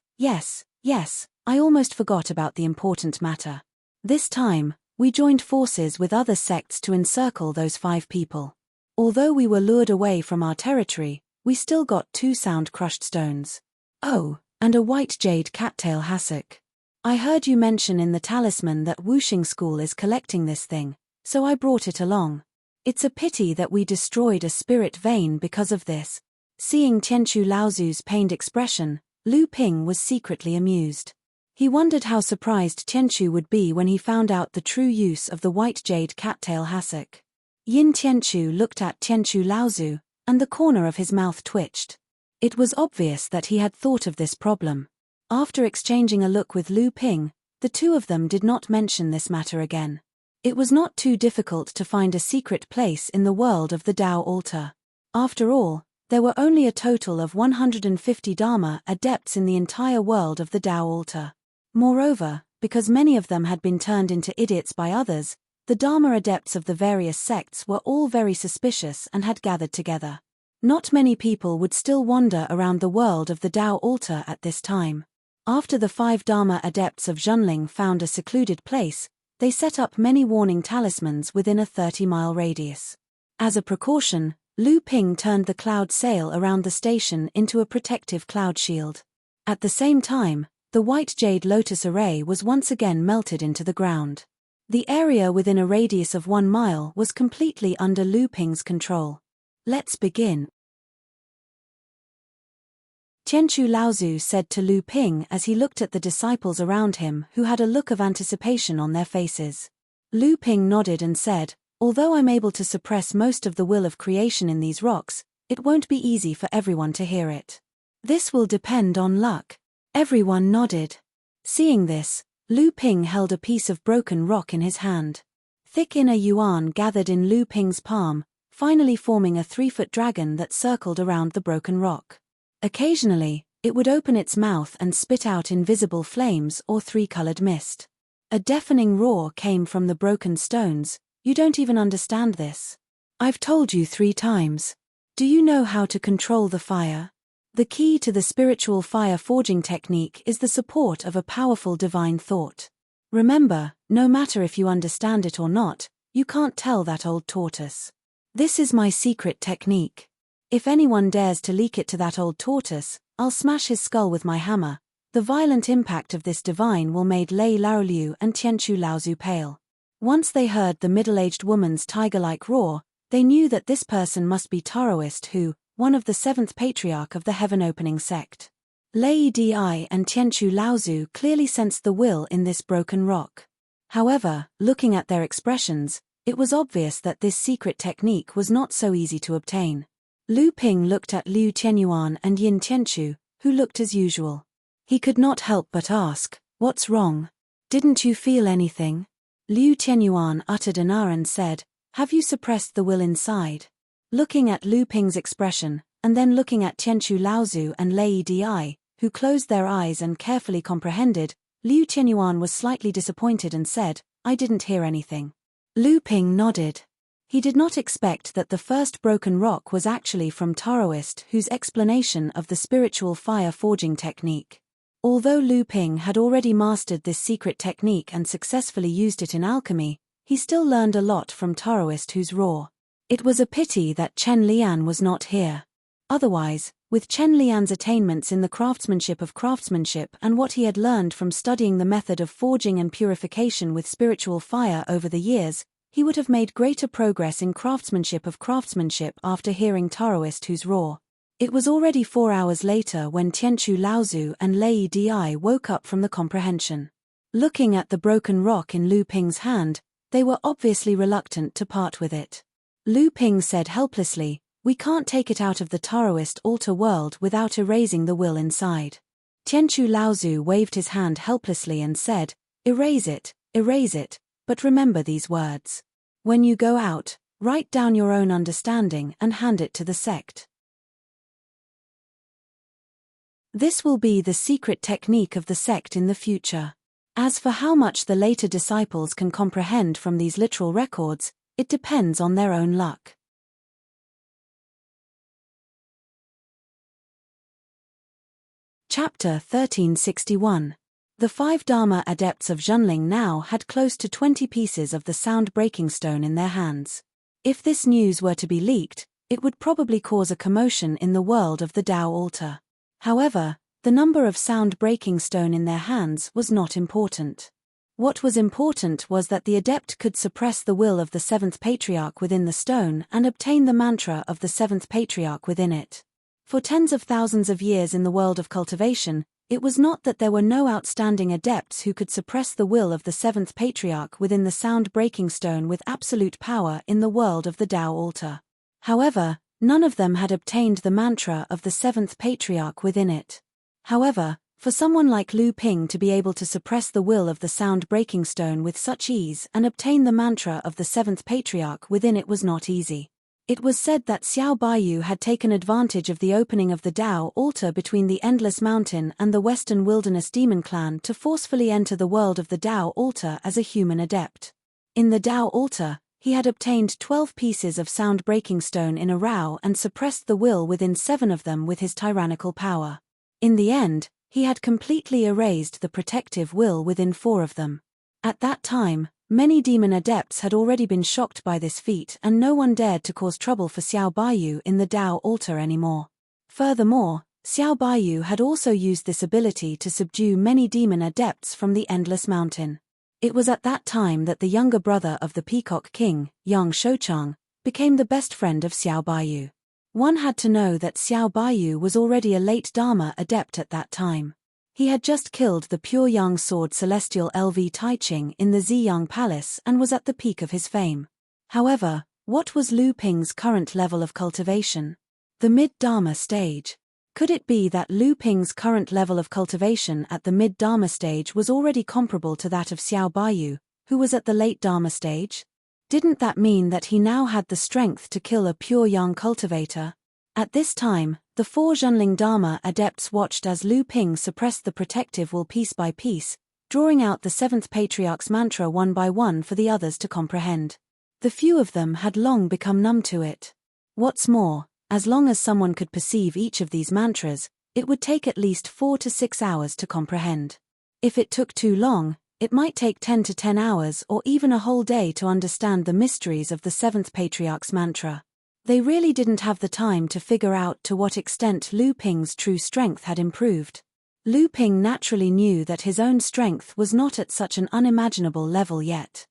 I almost forgot about the important matter. This time, we joined forces with other sects to encircle those 5 people. Although we were lured away from our territory, we still got 2 sound-crushed stones. Oh, and a white jade cattail hassock. I heard you mention in the talisman that Wuxing School is collecting this thing, so I brought it along. It's a pity that we destroyed a spirit vein because of this. Seeing Tianchu Laozu's pained expression, Lu Ping was secretly amused. He wondered how surprised Tianchu would be when he found out the true use of the white jade cattail hassock. Yin Tianchu looked at Tianchu Laozu, and the corner of his mouth twitched. It was obvious that he had thought of this problem. After exchanging a look with Lu Ping, the two of them did not mention this matter again. It was not too difficult to find a secret place in the world of the Tao altar. After all, there were only a total of 150 Dharma adepts in the entire world of the Tao altar. Moreover, because many of them had been turned into idiots by others, the Dharma adepts of the various sects were all very suspicious and had gathered together. Not many people would still wander around the world of the Tao altar at this time. After the 5 Dharma adepts of Zhenling found a secluded place, they set up many warning talismans within a 30-mile radius. As a precaution, Lu Ping turned the cloud sail around the station into a protective cloud shield. At the same time, the white jade lotus array was once again melted into the ground. The area within a radius of 1 mile was completely under Lu Ping's control. "Let's begin," Tianchu Laozu said to Lu Ping as he looked at the disciples around him who had a look of anticipation on their faces. Lu Ping nodded and said, "Although I'm able to suppress most of the will of creation in these rocks, it won't be easy for everyone to hear it. This will depend on luck." Everyone nodded. Seeing this, Lu Ping held a piece of broken rock in his hand. Thick inner yuan gathered in Lu Ping's palm, finally forming a 3-foot dragon that circled around the broken rock. Occasionally, it would open its mouth and spit out invisible flames or 3-colored mist. A deafening roar came from the broken stones. "You don't even understand this. I've told you 3 times. Do you know how to control the fire? The key to the spiritual fire forging technique is the support of a powerful divine thought. Remember, no matter if you understand it or not, you can't tell that old tortoise. This is my secret technique. If anyone dares to leak it to that old tortoise, I'll smash his skull with my hammer. The violent impact of this divine will made Lei Laoliu and Tianchu Laozu pale. Once they heard the middle-aged woman's tiger-like roar, they knew that this person must be Taoist Hu, one of the seventh patriarch of the heaven-opening sect. Lei Di and Tianchu Laozu clearly sensed the will in this broken rock. However, looking at their expressions, it was obvious that this secret technique was not so easy to obtain. Lu Ping looked at Liu Tianyuan and Yin Tianchu, who looked as usual. He could not help but ask, "What's wrong? Didn't you feel anything?" Liu Tianyuan uttered an and said, "Have you suppressed the will inside?" Looking at Lu Ping's expression, and then looking at Tianchu Laozu and Lei Di, who closed their eyes and carefully comprehended, Liu Tianyuan was slightly disappointed and said, "I didn't hear anything." Lu Ping nodded. He did not expect that the first broken rock was actually from Taoist Hu's explanation of the spiritual fire forging technique. Although Lu Ping had already mastered this secret technique and successfully used it in alchemy, he still learned a lot from Taoist Hu's roar. It was a pity that Chen Lian was not here. Otherwise, with Chen Lian's attainments in the craftsmanship of craftsmanship and what he had learned from studying the method of forging and purification with spiritual fire over the years, he would have made greater progress in craftsmanship of craftsmanship after hearing Taoist Hu's roar. It was already 4 hours later when Tianchu Laozu and Lei Di woke up from the comprehension. Looking at the broken rock in Lu Ping's hand, they were obviously reluctant to part with it. Lu Ping said helplessly, "We can't take it out of the Taoist altar world without erasing the will inside." Tianchu Laozu waved his hand helplessly and said, erase it, but remember these words. When you go out, write down your own understanding and hand it to the sect. This will be the secret technique of the sect in the future. As for how much the later disciples can comprehend from these literal records, it depends on their own luck. Chapter 1361. The 5 Dharma adepts of Zhenling now had close to 20 pieces of the sound-breaking stone in their hands. If this news were to be leaked, it would probably cause a commotion in the world of the Tao altar. However, the number of sound-breaking stone in their hands was not important. What was important was that the adept could suppress the will of the 7th patriarch within the stone and obtain the mantra of the 7th patriarch within it. For tens of thousands of years in the world of cultivation, it was not that there were no outstanding adepts who could suppress the will of the 7th patriarch within the sound-breaking stone with absolute power in the world of the Tao altar. However, none of them had obtained the mantra of the 7th patriarch within it. However, for someone like Lu Ping to be able to suppress the will of the sound-breaking stone with such ease and obtain the mantra of the 7th patriarch within it was not easy. It was said that Xiao Baiyu had taken advantage of the opening of the Tao altar between the Endless Mountain and the Western Wilderness Demon Clan to forcefully enter the world of the Tao altar as a human adept. In the Tao altar, he had obtained 12 pieces of sound-breaking stone in a row and suppressed the will within 7 of them with his tyrannical power. In the end, he had completely erased the protective will within 4 of them. At that time, many demon adepts had already been shocked by this feat and no one dared to cause trouble for Xiao Baiyu in the Tao altar anymore. Furthermore, Xiao Baiyu had also used this ability to subdue many demon adepts from the Endless Mountain. It was at that time that the younger brother of the Peacock King, Yang Shouchang, became the best friend of Xiao Baiyu. One had to know that Xiao Baiyu was already a late Dharma adept at that time. He had just killed the pure Yang sword Celestial LV Taiching in the Ziyang Palace and was at the peak of his fame. However, what was Lu Ping's current level of cultivation? The mid-Dharma stage. Could it be that Lu Ping's current level of cultivation at the mid-Dharma stage was already comparable to that of Xiao Baiyu, who was at the late Dharma stage? Didn't that mean that he now had the strength to kill a pure Yang cultivator? At this time, the 4 Zhenling Dharma adepts watched as Lu Ping suppressed the protective will piece by piece, drawing out the 7th patriarch's mantra one by one for the others to comprehend. The few of them had long become numb to it. What's more, As long as someone could perceive each of these mantras, it would take at least 4 to 6 hours to comprehend. If it took too long, it might take 10 to 10 hours or even a whole day to understand the mysteries of the seventh patriarch's mantra. They really didn't have the time to figure out to what extent Lu Ping's true strength had improved. Lu Ping naturally knew that his own strength was not at such an unimaginable level yet.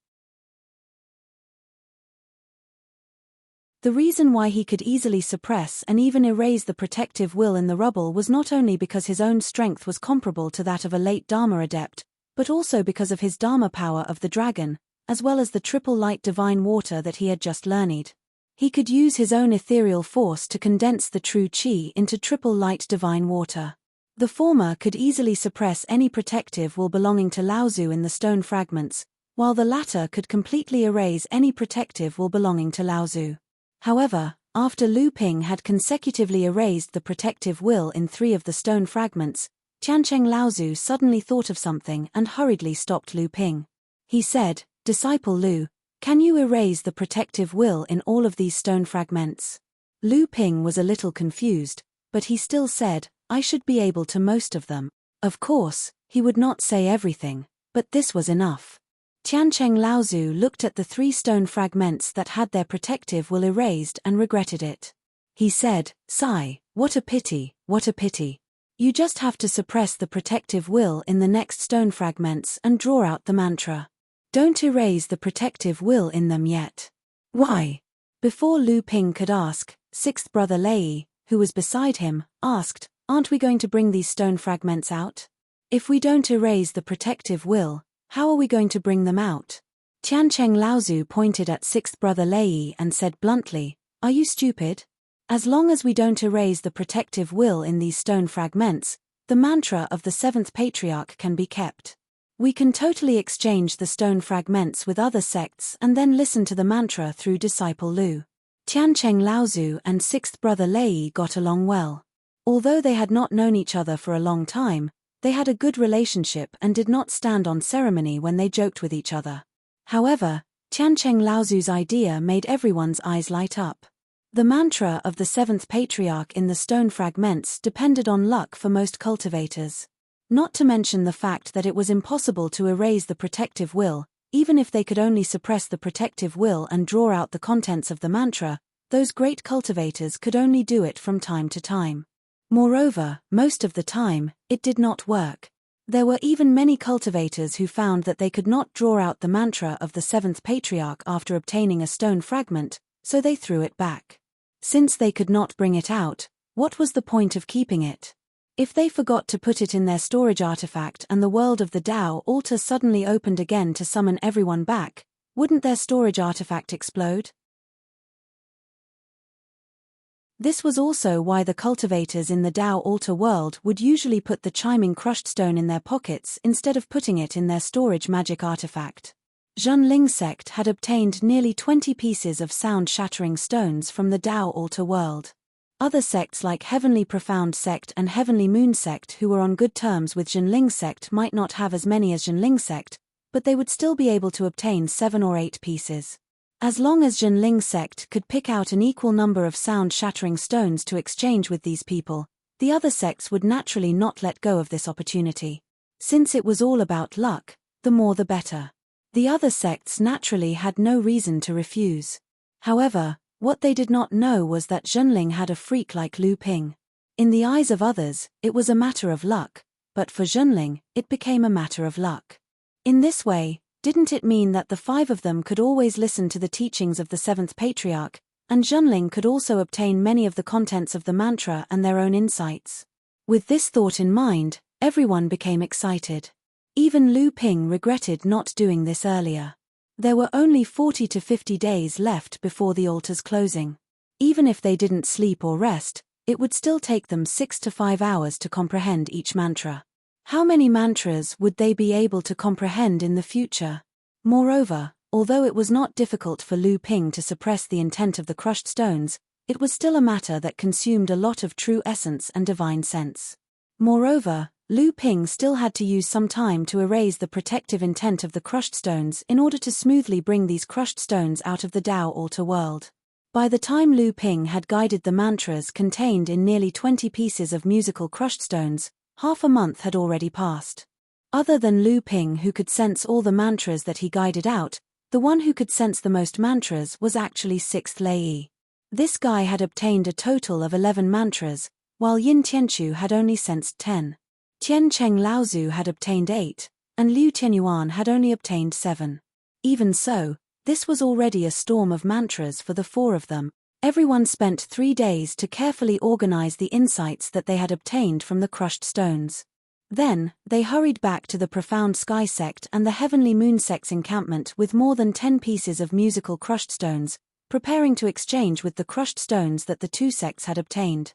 The reason why he could easily suppress and even erase the protective will in the rubble was not only because his own strength was comparable to that of a late Dharma adept, but also because of his Dharma power of the dragon, as well as the triple light divine water that he had just learned. He could use his own ethereal force to condense the true Qi into triple light divine water. The former could easily suppress any protective will belonging to Laozu in the stone fragments, while the latter could completely erase any protective will belonging to Laozu. However, after Lu Ping had consecutively erased the protective will in 3 of the stone fragments, Tiancheng Laozu suddenly thought of something and hurriedly stopped Lu Ping. He said, "Disciple Lu, can you erase the protective will in all of these stone fragments?" Lu Ping was a little confused, but he still said, "I should be able to most of them." Of course, he would not say everything, but this was enough. Tiancheng Laozu looked at the 3 stone fragments that had their protective will erased and regretted it. He said, "Sigh, what a pity, what a pity. You just have to suppress the protective will in the next stone fragments and draw out the mantra. Don't erase the protective will in them yet." "Why?" Before Lu Ping could ask, 6th brother Lei, who was beside him, asked, "Aren't we going to bring these stone fragments out? If we don't erase the protective will, how are we going to bring them out?" Tiancheng Laozu pointed at 6th brother Lei and said bluntly, "Are you stupid? As long as we don't erase the protective will in these stone fragments, the mantra of the 7th patriarch can be kept. We can totally exchange the stone fragments with other sects and then listen to the mantra through disciple Lu." Tiancheng Laozu and 6th brother Lei got along well. Although they had not known each other for a long time, they had a good relationship and did not stand on ceremony when they joked with each other. However, Tiancheng Laozu's idea made everyone's eyes light up. The mantra of the 7th patriarch in the stone fragments depended on luck for most cultivators. Not to mention the fact that it was impossible to erase the protective will, even if they could only suppress the protective will and draw out the contents of the mantra, those great cultivators could only do it from time to time. Moreover, most of the time, it did not work. There were even many cultivators who found that they could not draw out the mantra of the 7th patriarch after obtaining a stone fragment, so they threw it back. Since they could not bring it out, what was the point of keeping it? If they forgot to put it in their storage artifact and the world of the Tao altar suddenly opened again to summon everyone back, wouldn't their storage artifact explode? This was also why the cultivators in the Tao altar world would usually put the chiming crushed stone in their pockets instead of putting it in their storage magic artifact. Zhenling sect had obtained nearly 20 pieces of sound-shattering stones from the Tao altar world. Other sects like Heavenly Profound sect and Heavenly Moon sect who were on good terms with Zhenling sect might not have as many as Zhenling sect, but they would still be able to obtain 7 or 8 pieces. As long as Zhenling sect could pick out an equal number of sound-shattering stones to exchange with these people, the other sects would naturally not let go of this opportunity. Since it was all about luck, the more the better. The other sects naturally had no reason to refuse. However, what they did not know was that Zhenling had a freak like Lu Ping. In the eyes of others, it was a matter of luck, but for Zhenling, it became a matter of luck. In this way, didn't it mean that the 5 of them could always listen to the teachings of the 7th patriarch, and Zhenling could also obtain many of the contents of the mantra and their own insights? With this thought in mind, everyone became excited. Even Lu Ping regretted not doing this earlier. There were only 40 to 50 days left before the altar's closing. Even if they didn't sleep or rest, it would still take them 6 to 5 hours to comprehend each mantra. How many mantras would they be able to comprehend in the future? Moreover, although it was not difficult for Lu Ping to suppress the intent of the crushed stones, it was still a matter that consumed a lot of true essence and divine sense. Moreover, Lu Ping still had to use some time to erase the protective intent of the crushed stones in order to smoothly bring these crushed stones out of the Tao altar world. By the time Lu Ping had guided the mantras contained in nearly 20 pieces of musical crushed stones, half a month had already passed. Other than Lu Ping, who could sense all the mantras that he guided out, the one who could sense the most mantras was actually 6th Lei. This guy had obtained a total of 11 mantras, while Yin Tianchu had only sensed 10. Tian Cheng Laozu had obtained 8, and Liu Tianyuan had only obtained 7. Even so, this was already a storm of mantras for the 4 of them. Everyone spent 3 days to carefully organize the insights that they had obtained from the crushed stones. Then, they hurried back to the Profound Sky Sect and the Heavenly Moon Sect's encampment with more than 10 pieces of musical crushed stones, preparing to exchange with the crushed stones that the 2 sects had obtained.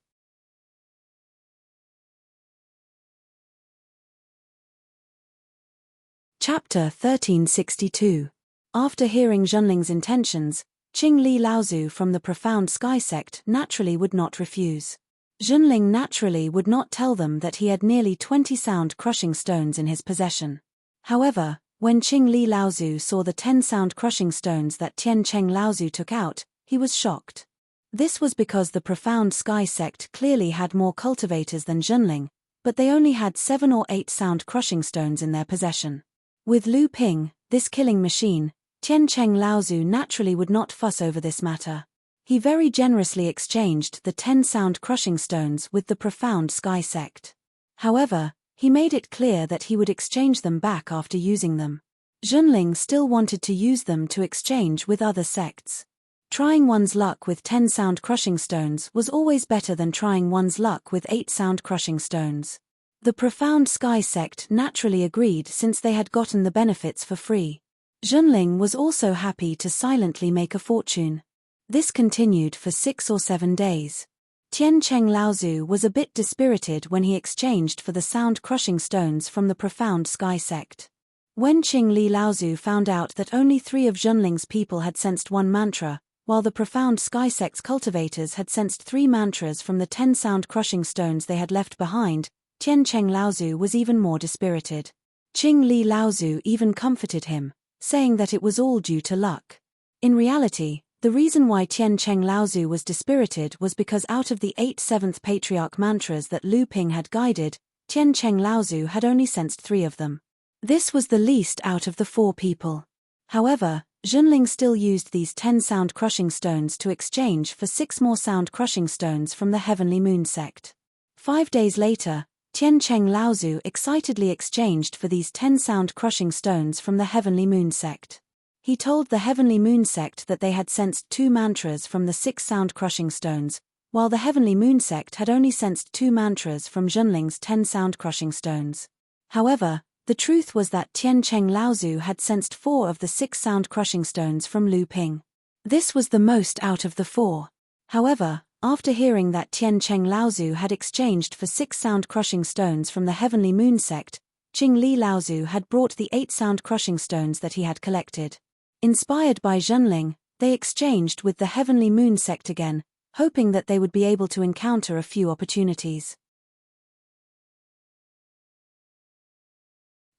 Chapter 1362. After hearing Zhenling's intentions, Qing Li Laozu from the Profound Sky Sect naturally would not refuse. Zhenling naturally would not tell them that he had nearly 20 sound-crushing stones in his possession. However, when Qing Li Laozu saw the 10 sound-crushing stones that Tian Cheng Laozu took out, he was shocked. This was because the Profound Sky Sect clearly had more cultivators than Zhenling, but they only had 7 or 8 sound-crushing stones in their possession. With Lu Ping, this killing machine, Tian Cheng Laozu naturally would not fuss over this matter. He very generously exchanged the 10 sound-crushing stones with the Profound Sky Sect. However, he made it clear that he would exchange them back after using them. Zhenling still wanted to use them to exchange with other sects. Trying one's luck with 10 sound-crushing stones was always better than trying one's luck with 8 sound-crushing stones. The Profound Sky Sect naturally agreed since they had gotten the benefits for free. Zhenling was also happy to silently make a fortune. This continued for 6 or 7 days. Tian Cheng Laozu was a bit dispirited when he exchanged for the sound-crushing stones from the Profound Sky Sect. When Qing Li Laozu found out that only 3 of Zhenling's people had sensed 1 mantra, while the Profound Sky Sect's cultivators had sensed 3 mantras from the 10 sound-crushing stones they had left behind, Tian Cheng Laozu was even more dispirited. Qing Li Laozu even comforted him, saying that it was all due to luck. In reality, the reason why Tian Cheng Laozu was dispirited was because out of the 8 7th Patriarch mantras that Lu Ping had guided, Tian Cheng Laozu had only sensed 3 of them. This was the least out of the 4 people. However, Zhenling still used these 10 sound-crushing stones to exchange for 6 more sound-crushing stones from the Heavenly Moon Sect. 5 days later, Tian Cheng Laozu excitedly exchanged for these 10 sound-crushing stones from the Heavenly Moon Sect. He told the Heavenly Moon Sect that they had sensed 2 mantras from the 6 sound-crushing stones, while the Heavenly Moon Sect had only sensed 2 mantras from Zhenling's 10 sound-crushing stones. However, the truth was that Tian Cheng Laozu had sensed 4 of the 6 sound-crushing stones from Lu Ping. This was the most out of the 4. However, after hearing that Tian Cheng Laozu had exchanged for 6 sound-crushing stones from the Heavenly Moon Sect, Qing Li Laozu had brought the 8 sound-crushing stones that he had collected. Inspired by Zhenling, they exchanged with the Heavenly Moon Sect again, hoping that they would be able to encounter a few opportunities.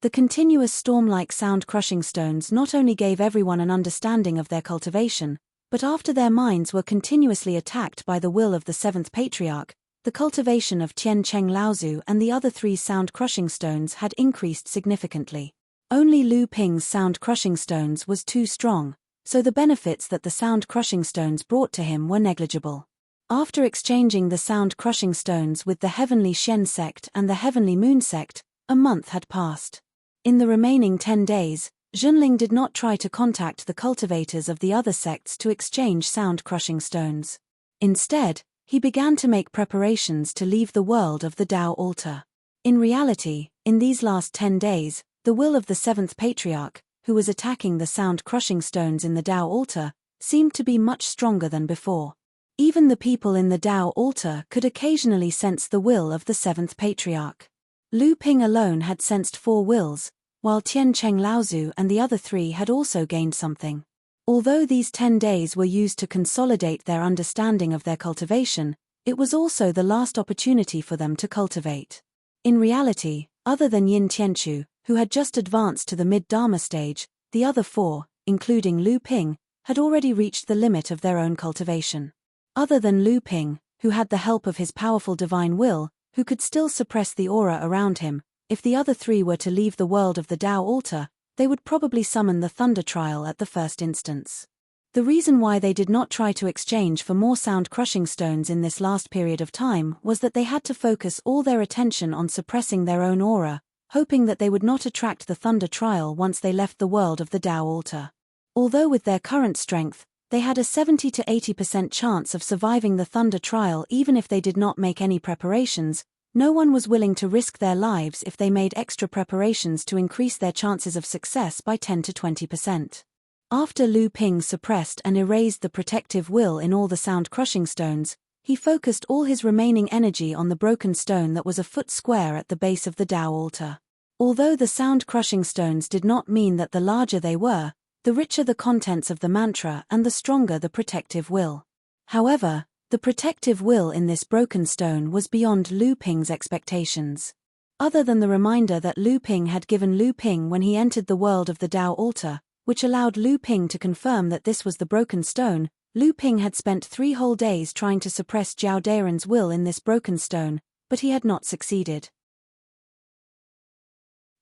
The continuous storm-like sound-crushing stones not only gave everyone an understanding of their cultivation, but after their minds were continuously attacked by the will of the 7th Patriarch, the cultivation of Tian Cheng Laozu and the other 3 sound-crushing stones had increased significantly. Only Lu Ping's sound-crushing stones was too strong, so the benefits that the sound-crushing stones brought to him were negligible. After exchanging the sound-crushing stones with the Heavenly Shen Sect and the Heavenly Moon Sect, a month had passed. In the remaining 10 days, Zhenling did not try to contact the cultivators of the other sects to exchange sound-crushing stones. Instead, he began to make preparations to leave the world of the Tao altar. In reality, in these last 10 days, the will of the 7th Patriarch, who was attacking the sound-crushing stones in the Tao altar, seemed to be much stronger than before. Even the people in the Tao altar could occasionally sense the will of the 7th Patriarch. Lu Ping alone had sensed 4 wills, while Tian Cheng Laozu and the other 3 had also gained something. Although these 10 days were used to consolidate their understanding of their cultivation, it was also the last opportunity for them to cultivate. In reality, other than Yin Tianchu, who had just advanced to the mid-Dharma stage, the other 4, including Lu Ping, had already reached the limit of their own cultivation. Other than Lu Ping, who had the help of his powerful divine will, who could still suppress the aura around him, if the other three were to leave the world of the Tao altar, they would probably summon the Thunder Trial at the first instance. The reason why they did not try to exchange for more sound-crushing stones in this last period of time was that they had to focus all their attention on suppressing their own aura, hoping that they would not attract the Thunder Trial once they left the world of the Tao altar. Although with their current strength, they had a 70 to 80% chance of surviving the Thunder Trial even if they did not make any preparations, no one was willing to risk their lives if they made extra preparations to increase their chances of success by 10 to 20%. After Lu Ping suppressed and erased the protective will in all the sound-crushing stones, he focused all his remaining energy on the broken stone that was a foot square at the base of the Tao altar. Although the sound-crushing stones did not mean that the larger they were, the richer the contents of the mantra and the stronger the protective will. However, the protective will in this broken stone was beyond Lu Ping's expectations. Other than the reminder that Lu Ping had given Lu Ping when he entered the world of the Tao altar, which allowed Lu Ping to confirm that this was the broken stone, Lu Ping had spent 3 whole days trying to suppress Zhao Dairen's will in this broken stone, but he had not succeeded.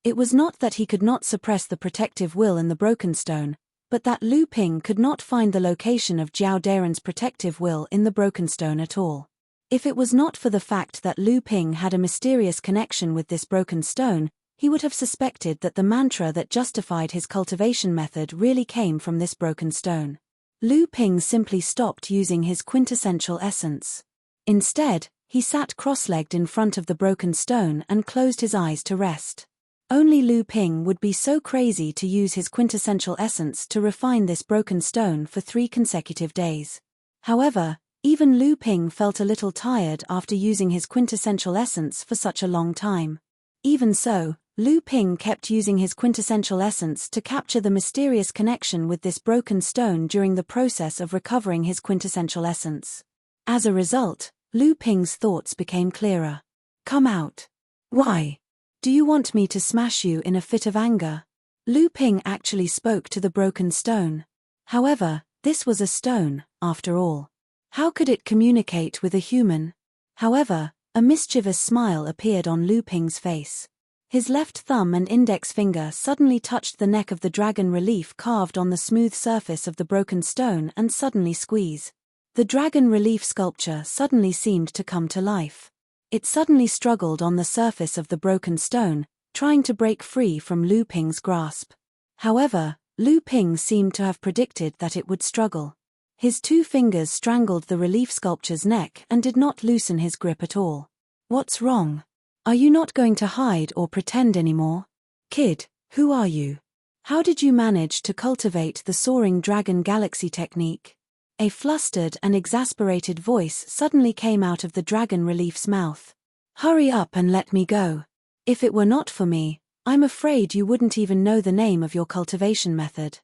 It was not that he could not suppress the protective will in the broken stone, but that Lu Ping could not find the location of Zhao Dairen's protective will in the broken stone at all. If it was not for the fact that Lu Ping had a mysterious connection with this broken stone, he would have suspected that the mantra that justified his cultivation method really came from this broken stone. Lu Ping simply stopped using his quintessential essence. Instead, he sat cross-legged in front of the broken stone and closed his eyes to rest. Only Lu Ping would be so crazy to use his quintessential essence to refine this broken stone for 3 consecutive days. However, even Lu Ping felt a little tired after using his quintessential essence for such a long time. Even so, Lu Ping kept using his quintessential essence to capture the mysterious connection with this broken stone during the process of recovering his quintessential essence. As a result, Lu Ping's thoughts became clearer. Come out. Why? Do you want me to smash you in a fit of anger? Lu Ping actually spoke to the broken stone. However, this was a stone, after all. How could it communicate with a human? However, a mischievous smile appeared on Lu Ping's face. His left thumb and index finger suddenly touched the neck of the dragon relief carved on the smooth surface of the broken stone and suddenly squeeze. The dragon relief sculpture suddenly seemed to come to life. It suddenly struggled on the surface of the broken stone, trying to break free from Lu Ping's grasp. However, Lu Ping seemed to have predicted that it would struggle. His 2 fingers strangled the relief sculpture's neck and did not loosen his grip at all. What's wrong? Are you not going to hide or pretend anymore? Kid, who are you? How did you manage to cultivate the soaring dragon galaxy technique? A flustered and exasperated voice suddenly came out of the dragon relief's mouth. Hurry up and let me go. If it were not for me, I'm afraid you wouldn't even know the name of your cultivation method.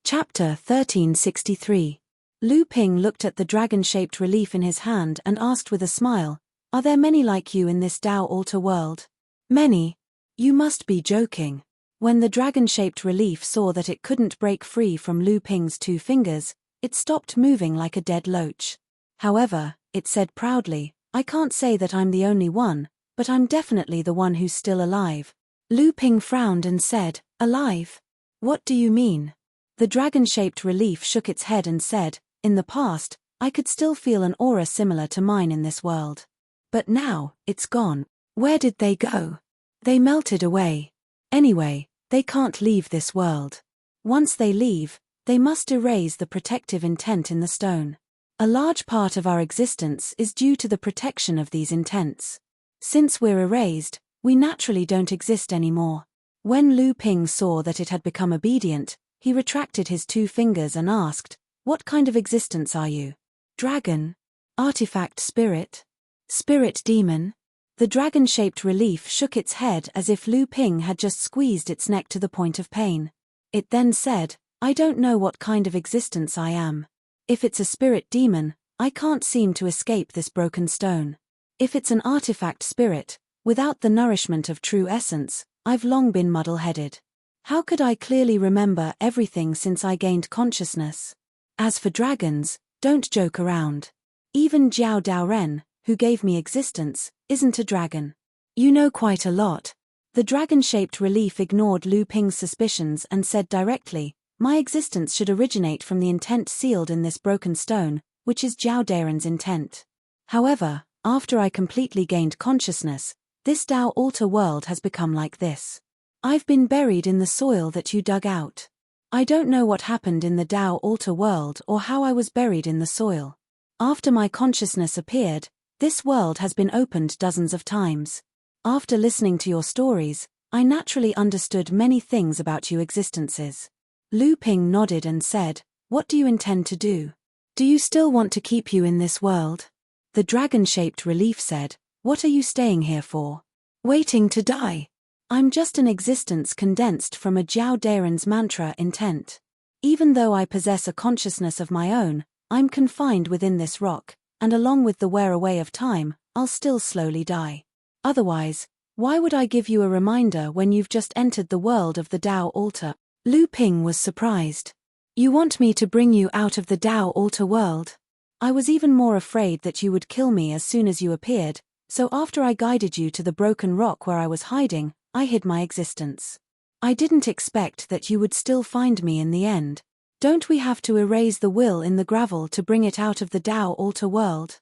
Chapter 1363. Lu Ping looked at the dragon-shaped relief in his hand and asked with a smile, Are there many like you in this Tao altar world? Many? You must be joking. When the dragon-shaped relief saw that it couldn't break free from Lu Ping's 2 fingers, it stopped moving like a dead loach. However, it said proudly, I can't say that I'm the only one, but I'm definitely the one who's still alive. Lu Ping frowned and said, Alive? What do you mean? The dragon-shaped relief shook its head and said, In the past, I could still feel an aura similar to mine in this world. But now, it's gone. Where did they go? They melted away. Anyway, they can't leave this world. Once they leave, they must erase the protective intent in the stone. A large part of our existence is due to the protection of these intents. Since we're erased, we naturally don't exist anymore. When Lu Ping saw that it had become obedient, he retracted his 2 fingers and asked, What kind of existence are you? Dragon? Artifact spirit? Spirit demon? The dragon-shaped relief shook its head as if Lu Ping had just squeezed its neck to the point of pain. It then said, I don't know what kind of existence I am. If it's a spirit demon, I can't seem to escape this broken stone. If it's an artifact spirit, Without the nourishment of true essence, I've long been muddle-headed. How could I clearly remember everything since I gained consciousness? As for dragons, don't joke around. Even Jiao Daoren, who gave me existence, isn't a dragon. You know quite a lot. The dragon-shaped relief ignored Lu Ping's suspicions and said directly, my existence should originate from the intent sealed in this broken stone, which is Jiao Daoren's intent. However, after I completely gained consciousness, this Dao altar world has become like this. I've been buried in the soil that you dug out. I don't know what happened in the Dao altar world or how I was buried in the soil. After my consciousness appeared, this world has been opened dozens of times. After listening to your stories, I naturally understood many things about your existences. Lu Ping nodded and said, what do you intend to do? Do you still want to keep you in this world? The dragon-shaped relief said, what are you staying here for? Waiting to die. I'm just an existence condensed from a Jiao Daoren's mantra intent. Even though I possess a consciousness of my own, I'm confined within this rock, and along with the wear away of time, I'll still slowly die. Otherwise, why would I give you a reminder when you've just entered the world of the Dao altar? Lu Ping was surprised. You want me to bring you out of the Dao altar world? I was even more afraid that you would kill me as soon as you appeared, so after I guided you to the broken rock where I was hiding, I hid my existence. I didn't expect that you would still find me in the end. Don't we have to erase the will in the gravel to bring it out of the Dao altar world?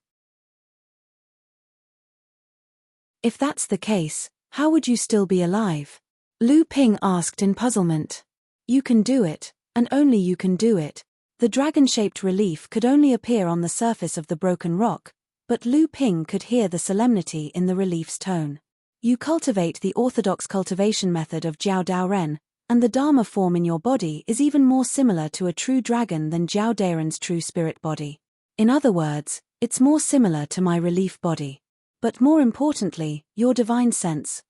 If that's the case, how would you still be alive? Lu Ping asked in puzzlement. You can do it, and only you can do it. The dragon-shaped relief could only appear on the surface of the broken rock, but Lu Ping could hear the solemnity in the relief's tone. You cultivate the orthodox cultivation method of Jiao Daoren, and the Dharma form in your body is even more similar to a true dragon than Jiao Daoren's true spirit body. In other words, it's more similar to my relief body. But more importantly, your divine sense,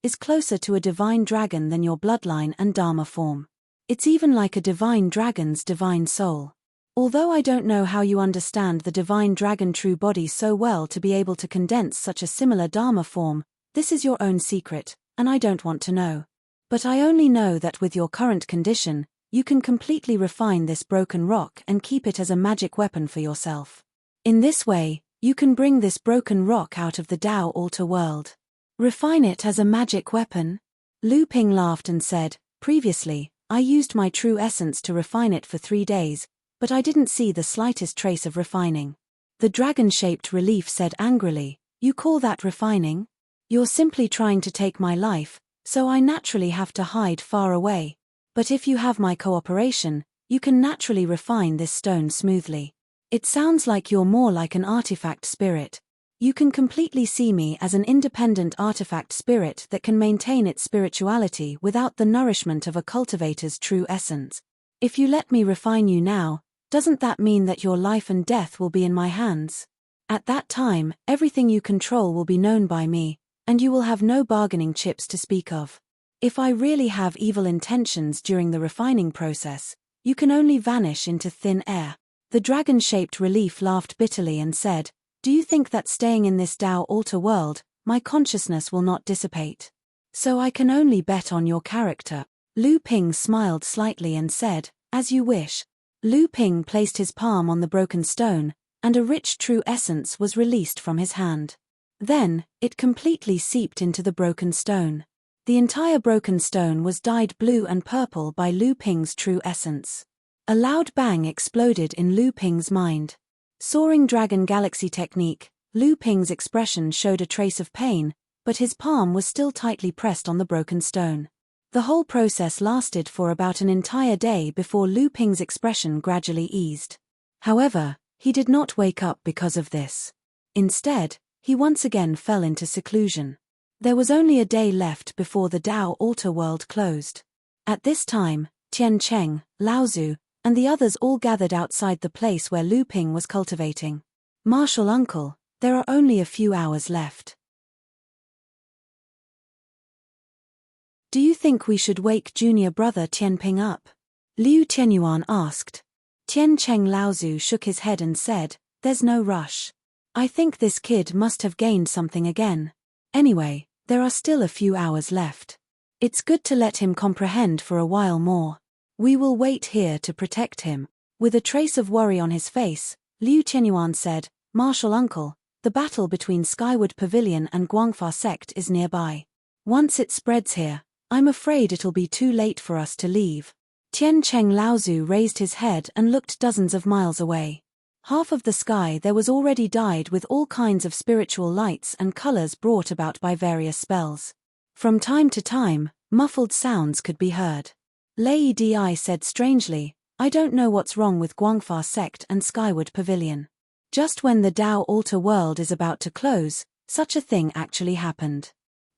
is closer to a divine dragon than your bloodline and Dharma form. It's even like a divine dragon's divine soul. Although I don't know how you understand the divine dragon true body so well to be able to condense such a similar Dharma form, this is your own secret, and I don't want to know. But I only know that with your current condition, you can completely refine this broken rock and keep it as a magic weapon for yourself. In this way, you can bring this broken rock out of the Dao altar world. Refine it as a magic weapon? Lu Ping laughed and said, previously, I used my true essence to refine it for 3 days, but I didn't see the slightest trace of refining. The dragon-shaped relief said angrily, you call that refining? You're simply trying to take my life, so I naturally have to hide far away. But if you have my cooperation, you can naturally refine this stone smoothly. It sounds like you're more like an artifact spirit. You can completely see me as an independent artifact spirit that can maintain its spirituality without the nourishment of a cultivator's true essence. If you let me refine you now, doesn't that mean that your life and death will be in my hands? At that time, everything you control will be known by me, and you will have no bargaining chips to speak of. If I really have evil intentions during the refining process, you can only vanish into thin air. The dragon-shaped relief laughed bitterly and said, do you think that staying in this Dao altar world, my consciousness will not dissipate? So I can only bet on your character. Lu Ping smiled slightly and said, as you wish. Lu Ping placed his palm on the broken stone, and a rich true essence was released from his hand. Then, it completely seeped into the broken stone. The entire broken stone was dyed blue and purple by Lu Ping's true essence. A loud bang exploded in Lu Ping's mind. Soaring Dragon Galaxy technique, Lu Ping's expression showed a trace of pain, but his palm was still tightly pressed on the broken stone. The whole process lasted for about an entire day before Lu Ping's expression gradually eased. However, he did not wake up because of this. Instead, he once again fell into seclusion. There was only a day left before the Dao altar world closed. At this time, Tian Cheng, Laozu, and the others all gathered outside the place where Lu Ping was cultivating. Martial uncle, there are only a few hours left. Do you think we should wake junior brother Tianping up? Liu Tianyuan asked. Tian Cheng Laozu shook his head and said, there's no rush. I think this kid must have gained something again. Anyway, there are still a few hours left. It's good to let him comprehend for a while more. We will wait here to protect him. With a trace of worry on his face, Liu Qianyuan said, Martial uncle, the battle between Skyward Pavilion and Guangfa sect is nearby. Once it spreads here, I'm afraid it'll be too late for us to leave. Tian Cheng Laozu raised his head and looked dozens of miles away. Half of the sky there was already dyed with all kinds of spiritual lights and colors brought about by various spells. From time to time, muffled sounds could be heard. Lei Di said strangely, I don't know what's wrong with Guangfa sect and Skyward Pavilion. Just when the Dao altar world is about to close, such a thing actually happened.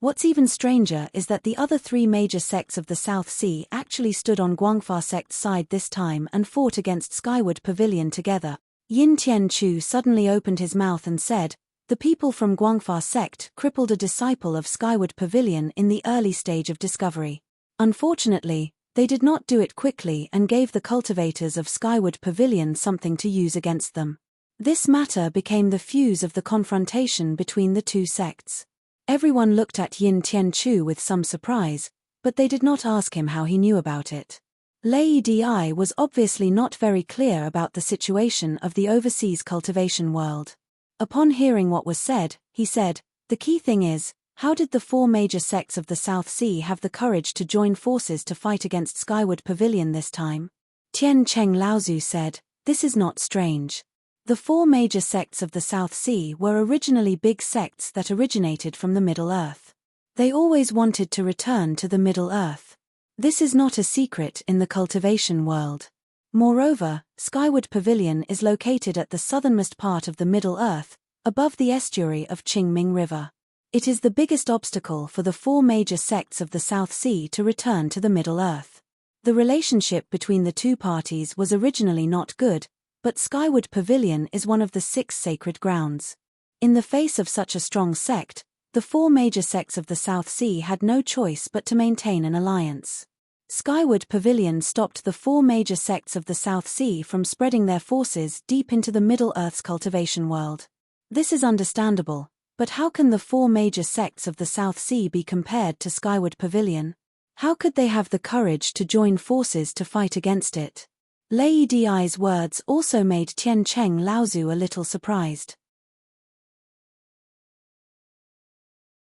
What's even stranger is that the other three major sects of the South Sea actually stood on Guangfa sect's side this time and fought against Skyward Pavilion together. Yin Tianchu suddenly opened his mouth and said, the people from Guangfa sect crippled a disciple of Skyward Pavilion in the early stage of discovery. Unfortunately, they did not do it quickly and gave the cultivators of Skyward Pavilion something to use against them. This matter became the fuse of the confrontation between the two sects. Everyone looked at Yin Tianchu with some surprise, but they did not ask him how he knew about it. Lei Di was obviously not very clear about the situation of the overseas cultivation world. Upon hearing what was said, he said, the key thing is, how did the four major sects of the South Sea have the courage to join forces to fight against Skyward Pavilion this time? Tian Cheng Laozu said, this is not strange. The four major sects of the South Sea were originally big sects that originated from the Middle Earth. They always wanted to return to the Middle Earth. This is not a secret in the cultivation world. Moreover, Skyward Pavilion is located at the southernmost part of the Middle Earth, above the estuary of Qingming River. It is the biggest obstacle for the four major sects of the South Sea to return to the Middle Earth. The relationship between the two parties was originally not good, but Skyward Pavilion is one of the 6 sacred grounds. In the face of such a strong sect, the four major sects of the South Sea had no choice but to maintain an alliance. Skyward Pavilion stopped the four major sects of the South Sea from spreading their forces deep into the Middle Earth's cultivation world. This is understandable, but how can the four major sects of the South Sea be compared to Skyward Pavilion? How could they have the courage to join forces to fight against it? Lei Di's words also made Tian Cheng Laozu a little surprised.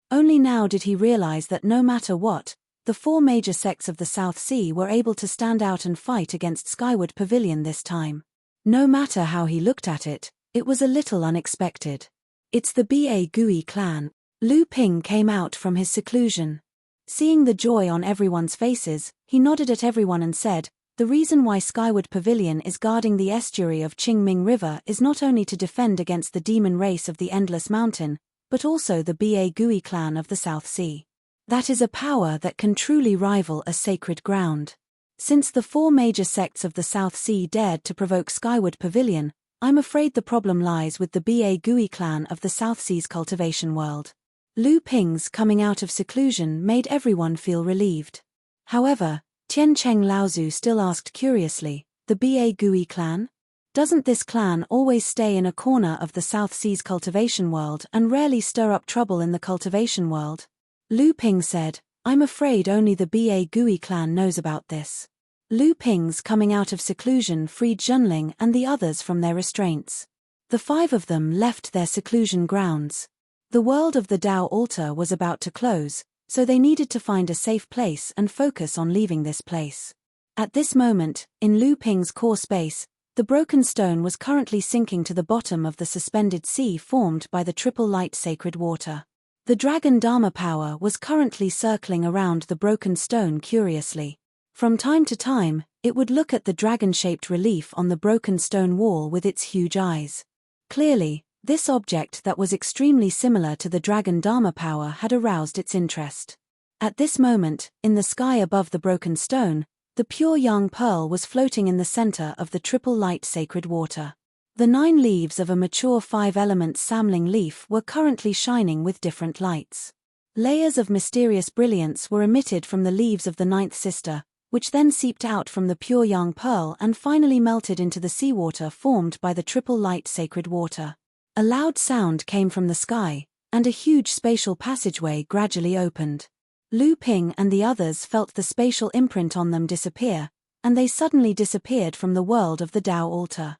Only now did he realize that no matter what, the four major sects of the South Sea were able to stand out and fight against Skyward Pavilion this time. No matter how he looked at it, it was a little unexpected. It's the Ba Gui clan. Lu Ping came out from his seclusion. Seeing the joy on everyone's faces, he nodded at everyone and said, the reason why Skyward Pavilion is guarding the estuary of Qingming River is not only to defend against the demon race of the Endless Mountain, but also the Ba Gui clan of the South Sea. That is a power that can truly rival a sacred ground. Since the four major sects of the South Sea dared to provoke Skyward Pavilion, I'm afraid the problem lies with the Ba Gui clan of the South Sea's cultivation world. Lu Ping's coming out of seclusion made everyone feel relieved. However, Tian Cheng Laozu still asked curiously, the Ba Gui clan? Doesn't this clan always stay in a corner of the South Sea's cultivation world and rarely stir up trouble in the cultivation world? Lu Ping said, I'm afraid only the Ba Gui clan knows about this. Lu Ping's coming out of seclusion freed Zhenling and the others from their restraints. The 5 of them left their seclusion grounds. The world of the Dao altar was about to close, so they needed to find a safe place and focus on leaving this place. At this moment, in Lu Ping's core space, the broken stone was currently sinking to the bottom of the suspended sea formed by the triple light sacred water. The dragon Dharma power was currently circling around the broken stone curiously. From time to time, it would look at the dragon-shaped relief on the broken stone wall with its huge eyes. Clearly, this object that was extremely similar to the dragon Dharma power had aroused its interest. At this moment, in the sky above the broken stone, the pure young pearl was floating in the center of the triple light sacred water. The 9 leaves of a mature 5-element samling leaf were currently shining with different lights. Layers of mysterious brilliance were emitted from the leaves of the 9th sister, which then seeped out from the pure young pearl and finally melted into the seawater formed by the triple light sacred water. A loud sound came from the sky, and a huge spatial passageway gradually opened. Lu Ping and the others felt the spatial imprint on them disappear, and they suddenly disappeared from the world of the Tao altar.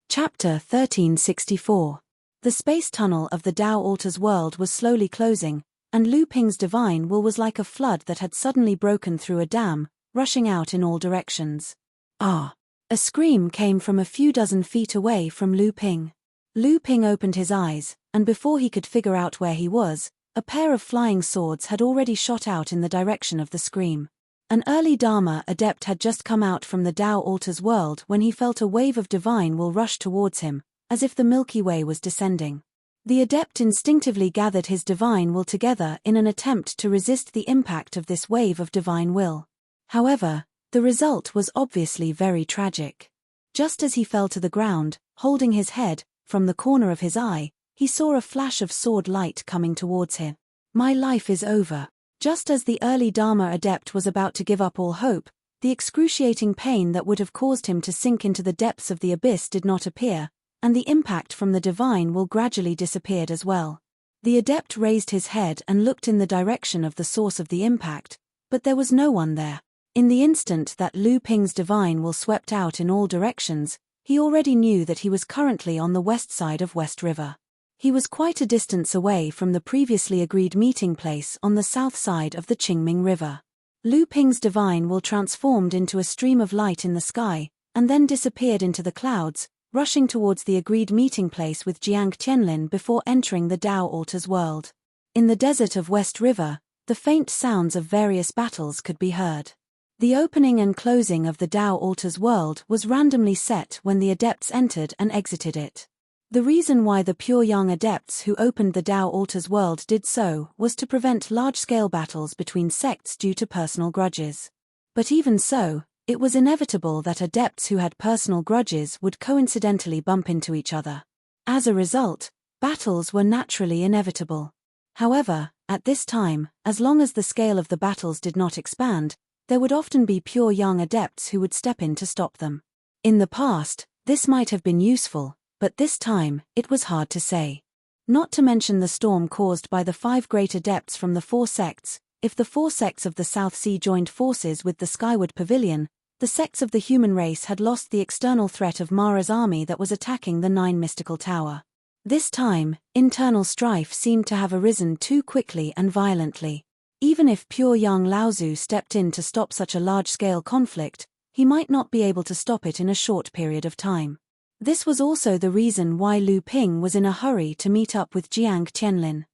Chapter 1364. The space tunnel of the Tao altar's world was slowly closing, and Lu Ping's divine will was like a flood that had suddenly broken through a dam, rushing out in all directions. Ah! A scream came from a few dozen feet away from Lu Ping. Lu Ping opened his eyes, and before he could figure out where he was, a pair of flying swords had already shot out in the direction of the scream. An early Dharma adept had just come out from the Tao altar's world when he felt a wave of divine will rush towards him, as if the Milky Way was descending. The adept instinctively gathered his divine will together in an attempt to resist the impact of this wave of divine will. However, the result was obviously very tragic. Just as he fell to the ground, holding his head, from the corner of his eye, he saw a flash of sword light coming towards him. My life is over. Just as the early Dharma adept was about to give up all hope, the excruciating pain that would have caused him to sink into the depths of the abyss did not appear, and the impact from the divine will gradually disappeared as well. The adept raised his head and looked in the direction of the source of the impact, but there was no one there. In the instant that Lu Ping's divine will swept out in all directions, he already knew that he was currently on the west side of West River. He was quite a distance away from the previously agreed meeting place on the south side of the Qingming River. Lu Ping's divine will transformed into a stream of light in the sky, and then disappeared into the clouds, rushing towards the agreed meeting place with Jiang Tianlin before entering the Tao altar's world. In the desert of West River, the faint sounds of various battles could be heard. The opening and closing of the Tao altar's world was randomly set when the adepts entered and exited it. The reason why the pure young adepts who opened the Tao altar's world did so was to prevent large-scale battles between sects due to personal grudges. But even so, it was inevitable that adepts who had personal grudges would coincidentally bump into each other. As a result, battles were naturally inevitable. However, at this time, as long as the scale of the battles did not expand, there would often be pure young adepts who would step in to stop them. In the past, this might have been useful, but this time, it was hard to say. Not to mention the storm caused by the 5 great adepts from the 4 sects. If the 4 sects of the South Sea joined forces with the Skyward Pavilion, the sects of the human race had lost the external threat of Mara's army that was attacking the 9 mystical tower. This time, internal strife seemed to have arisen too quickly and violently. Even if pure young Laozu stepped in to stop such a large-scale conflict, he might not be able to stop it in a short period of time. This was also the reason why Lu Ping was in a hurry to meet up with Jiang Tianlin.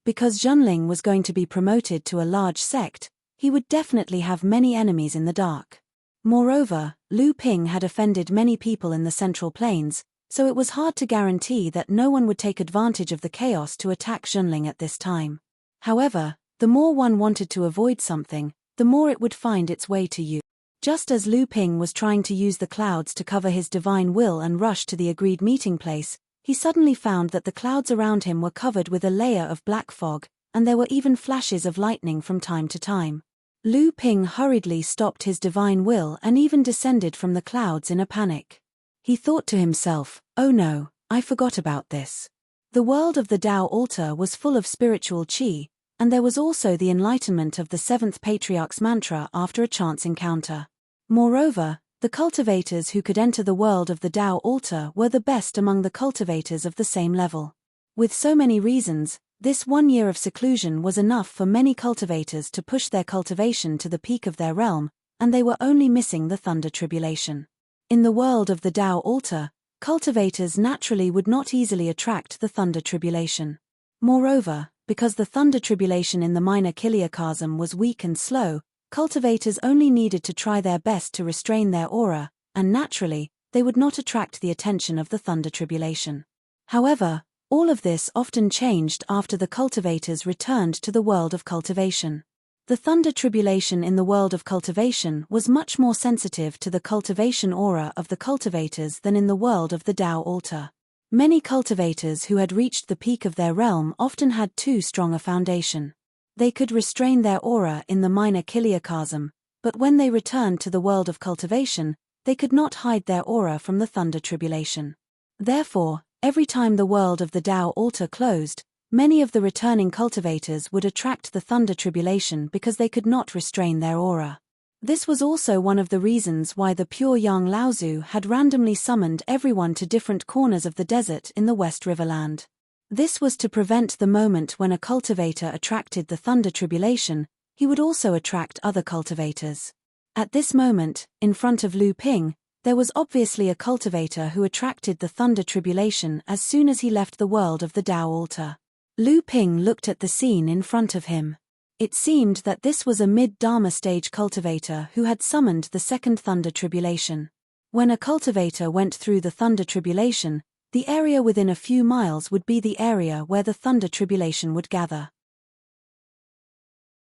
Because Zhenling was going to be promoted to a large sect, he would definitely have many enemies in the dark. Moreover, Lu Ping had offended many people in the Central Plains, so it was hard to guarantee that no one would take advantage of the chaos to attack Zhenling at this time. However, the more one wanted to avoid something, the more it would find its way to you. Just as Lu Ping was trying to use the clouds to cover his divine will and rush to the agreed meeting place, he suddenly found that the clouds around him were covered with a layer of black fog, and there were even flashes of lightning from time to time. Lu Ping hurriedly stopped his divine will and even descended from the clouds in a panic. He thought to himself, "Oh no, I forgot about this." The world of the Tao altar was full of spiritual qi, and there was also the enlightenment of the 7th Patriarch's mantra after a chance encounter. Moreover, the cultivators who could enter the world of the Tao altar were the best among the cultivators of the same level. With so many reasons, this 1 year of seclusion was enough for many cultivators to push their cultivation to the peak of their realm, and they were only missing the Thunder Tribulation. In the world of the Tao altar, cultivators naturally would not easily attract the Thunder Tribulation. Moreover, because the Thunder Tribulation in the minor chiliocosm was weak and slow, cultivators only needed to try their best to restrain their aura, and naturally, they would not attract the attention of the Thunder Tribulation. However, all of this often changed after the cultivators returned to the world of cultivation. The Thunder Tribulation in the world of cultivation was much more sensitive to the cultivation aura of the cultivators than in the world of the Tao altar. Many cultivators who had reached the peak of their realm often had too strong a foundation. They could restrain their aura in the minor chiliocosm, but when they returned to the world of cultivation, they could not hide their aura from the thunder tribulation. Therefore, every time the world of the Tao altar closed, many of the returning cultivators would attract the thunder tribulation because they could not restrain their aura. This was also one of the reasons why the pure Yang Laozu had randomly summoned everyone to different corners of the desert in the West Riverland. This was to prevent the moment when a cultivator attracted the thunder tribulation, he would also attract other cultivators. At this moment, in front of Lu Ping, there was obviously a cultivator who attracted the thunder tribulation as soon as he left the world of the Tao altar. Lu Ping looked at the scene in front of him. It seemed that this was a mid-Dharma stage cultivator who had summoned the second thunder tribulation. When a cultivator went through the thunder tribulation, the area within a few miles would be the area where the thunder tribulation would gather.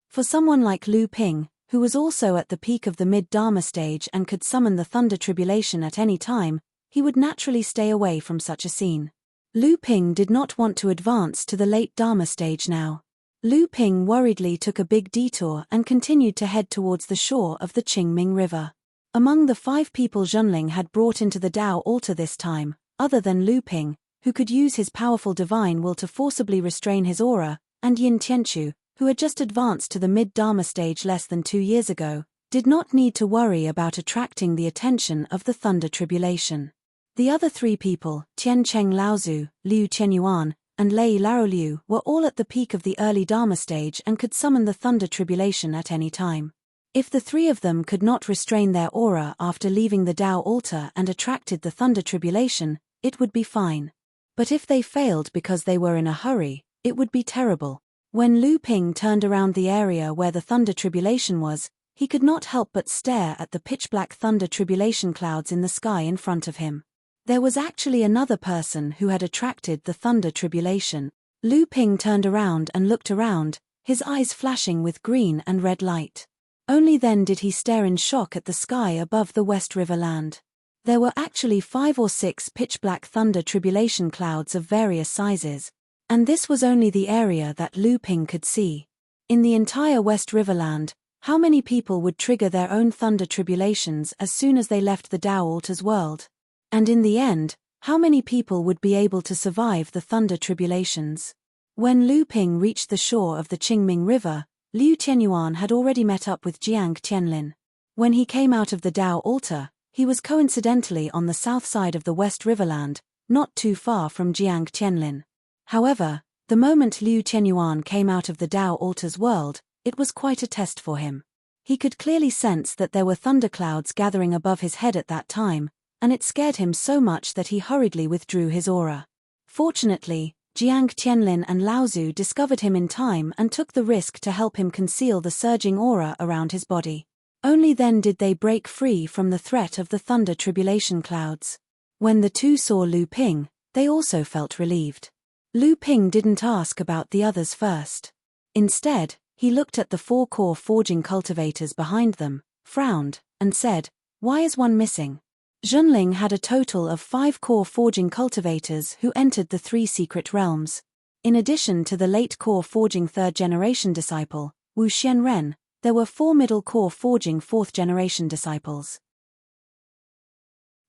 For someone like Lu Ping, who was also at the peak of the mid-Dharma stage and could summon the thunder tribulation at any time, he would naturally stay away from such a scene. Lu Ping did not want to advance to the late Dharma stage now. Lu Ping worriedly took a big detour and continued to head towards the shore of the Qingming River. Among the 5 people Zhenling had brought into the Tao altar this time, other than Lu Ping, who could use his powerful divine will to forcibly restrain his aura, and Yin Tianchu, who had just advanced to the mid-Dharma stage less than 2 years ago, did not need to worry about attracting the attention of the thunder tribulation. The other 3 people, Tian Cheng Laozu, Liu Qianyuan, and Lei Laoliu, were all at the peak of the early Dharma stage and could summon the thunder tribulation at any time. If the 3 of them could not restrain their aura after leaving the Tao altar and attracted the thunder tribulation, it would be fine. But if they failed because they were in a hurry, it would be terrible. When Lu Ping turned around the area where the thunder tribulation was, he could not help but stare at the pitch-black thunder tribulation clouds in the sky in front of him. There was actually another person who had attracted the thunder tribulation. Lu Ping turned around and looked around, his eyes flashing with green and red light. Only then did he stare in shock at the sky above the West Riverland. There were actually 5 or 6 pitch-black thunder tribulation clouds of various sizes, and this was only the area that Lu Ping could see. In the entire West Riverland, how many people would trigger their own thunder tribulations as soon as they left the Tao altar's world? And in the end, how many people would be able to survive the thunder tribulations? When Lu Ping reached the shore of the Qingming River, Liu Qianyuan had already met up with Jiang Tianlin. When he came out of the Tao altar, he was coincidentally on the south side of the West Riverland, not too far from Jiang Tianlin. However, the moment Liu Qianyuan came out of the Tao altar's world, it was quite a test for him. He could clearly sense that there were thunderclouds gathering above his head at that time, and it scared him so much that he hurriedly withdrew his aura. Fortunately, Jiang Tianlin and Laozu discovered him in time and took the risk to help him conceal the surging aura around his body. Only then did they break free from the threat of the thunder tribulation clouds. When the 2 saw Lu Ping, they also felt relieved. Lu Ping didn't ask about the others first. Instead, he looked at the 4 core forging cultivators behind them, frowned, and said, "Why is one missing?" Zhenling had a total of 5 core forging cultivators who entered the 3 secret realms. In addition to the late core forging 3rd generation disciple, Wu Xianren, there were 4 middle core forging 4th generation disciples.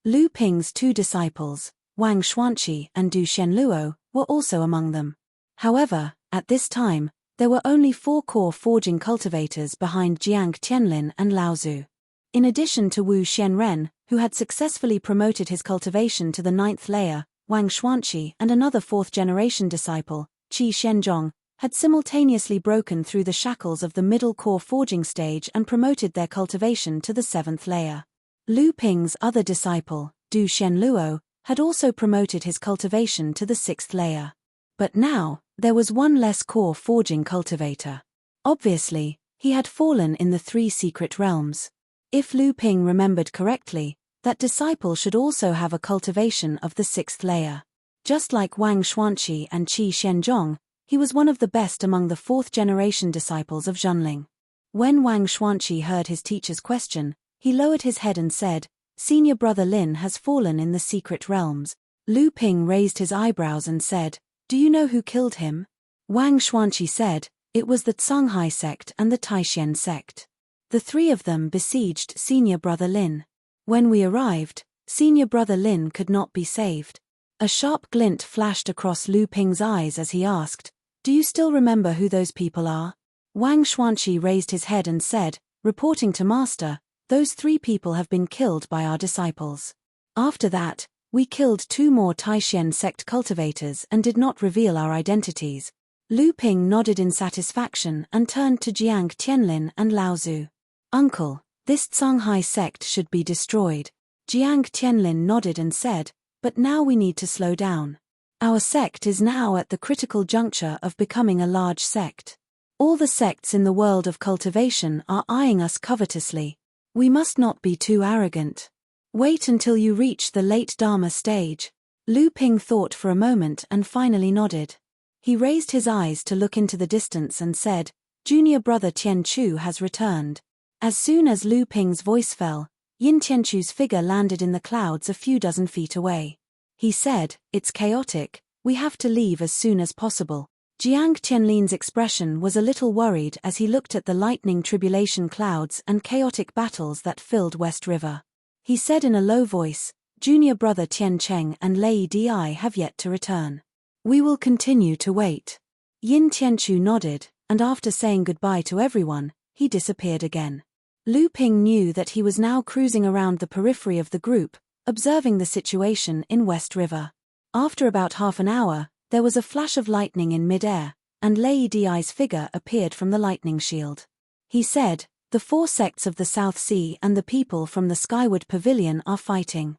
Lu Ping's 2 disciples, Wang Xuanqi and Du Shenluo, were also among them. However, at this time, there were only 4 core forging cultivators behind Jiang Tianlin and Laozu. In addition to Wu Xianren, who had successfully promoted his cultivation to the 9th layer, Wang Xuanqi and another 4th generation disciple, Qi Shenzhong, had simultaneously broken through the shackles of the middle core forging stage and promoted their cultivation to the 7th layer. Lu Ping's other disciple, Du Shenluo, had also promoted his cultivation to the 6th layer. But now, there was 1 less core forging cultivator. Obviously, he had fallen in the 3 secret realms. If Lu Ping remembered correctly, that disciple should also have a cultivation of the 6th layer. Just like Wang Xuanqi and Qi Shenzhong, he was one of the best among the 4th generation disciples of Zhenling. When Wang Xuanqi heard his teacher's question, he lowered his head and said, "Senior brother Lin has fallen in the secret realms." Lu Ping raised his eyebrows and said, "Do you know who killed him?" Wang Xuanqi said, "It was the Tsanghai sect and the Taishan sect." The three of them besieged Senior Brother Lin. When we arrived, Senior Brother Lin could not be saved. A sharp glint flashed across Lu Ping's eyes as he asked, "Do you still remember who those people are?" Wang Xuanqi raised his head and said, reporting to Master, "Those 3 people have been killed by our disciples. After that, we killed 2 more Taishan sect cultivators and did not reveal our identities." Lu Ping nodded in satisfaction and turned to Jiang Tianlin and Lao Zu. "Uncle, this Canghai sect should be destroyed." Jiang Tianlin nodded and said, "But now we need to slow down. Our sect is now at the critical juncture of becoming a large sect. All the sects in the world of cultivation are eyeing us covetously. We must not be too arrogant. Wait until you reach the late Dharma stage." Lu Ping thought for a moment and finally nodded. He raised his eyes to look into the distance and said, "Junior brother Tian Chu has returned." As soon as Lu Ping's voice fell, Yin Tianchu's figure landed in the clouds a few dozen feet away. He said, "It's chaotic, we have to leave as soon as possible." Jiang Tianlin's expression was a little worried as he looked at the lightning tribulation clouds and chaotic battles that filled West River. He said in a low voice, "Junior brother Tian Cheng and Lei Di have yet to return. We will continue to wait." Yin Tianchu nodded, and after saying goodbye to everyone, he disappeared again. Lu Ping knew that he was now cruising around the periphery of the group, observing the situation in West River. After about half an hour, there was a flash of lightning in mid-air, and Lei Di's figure appeared from the lightning shield. He said, "The 4 sects of the South Sea and the people from the Skyward Pavilion are fighting.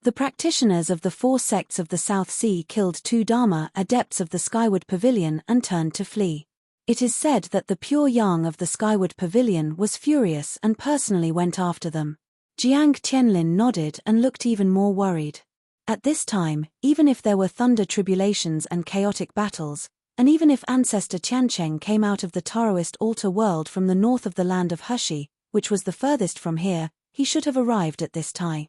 The practitioners of the 4 sects of the South Sea killed 2 Dharma adepts of the Skyward Pavilion and turned to flee. It is said that the pure yang of the Skyward Pavilion was furious and personally went after them." Jiang Tianlin nodded and looked even more worried. At this time, even if there were thunder tribulations and chaotic battles, and even if Ancestor Tiancheng came out of the Taoist altar world from the north of the land of Hushi, which was the furthest from here, he should have arrived at this time.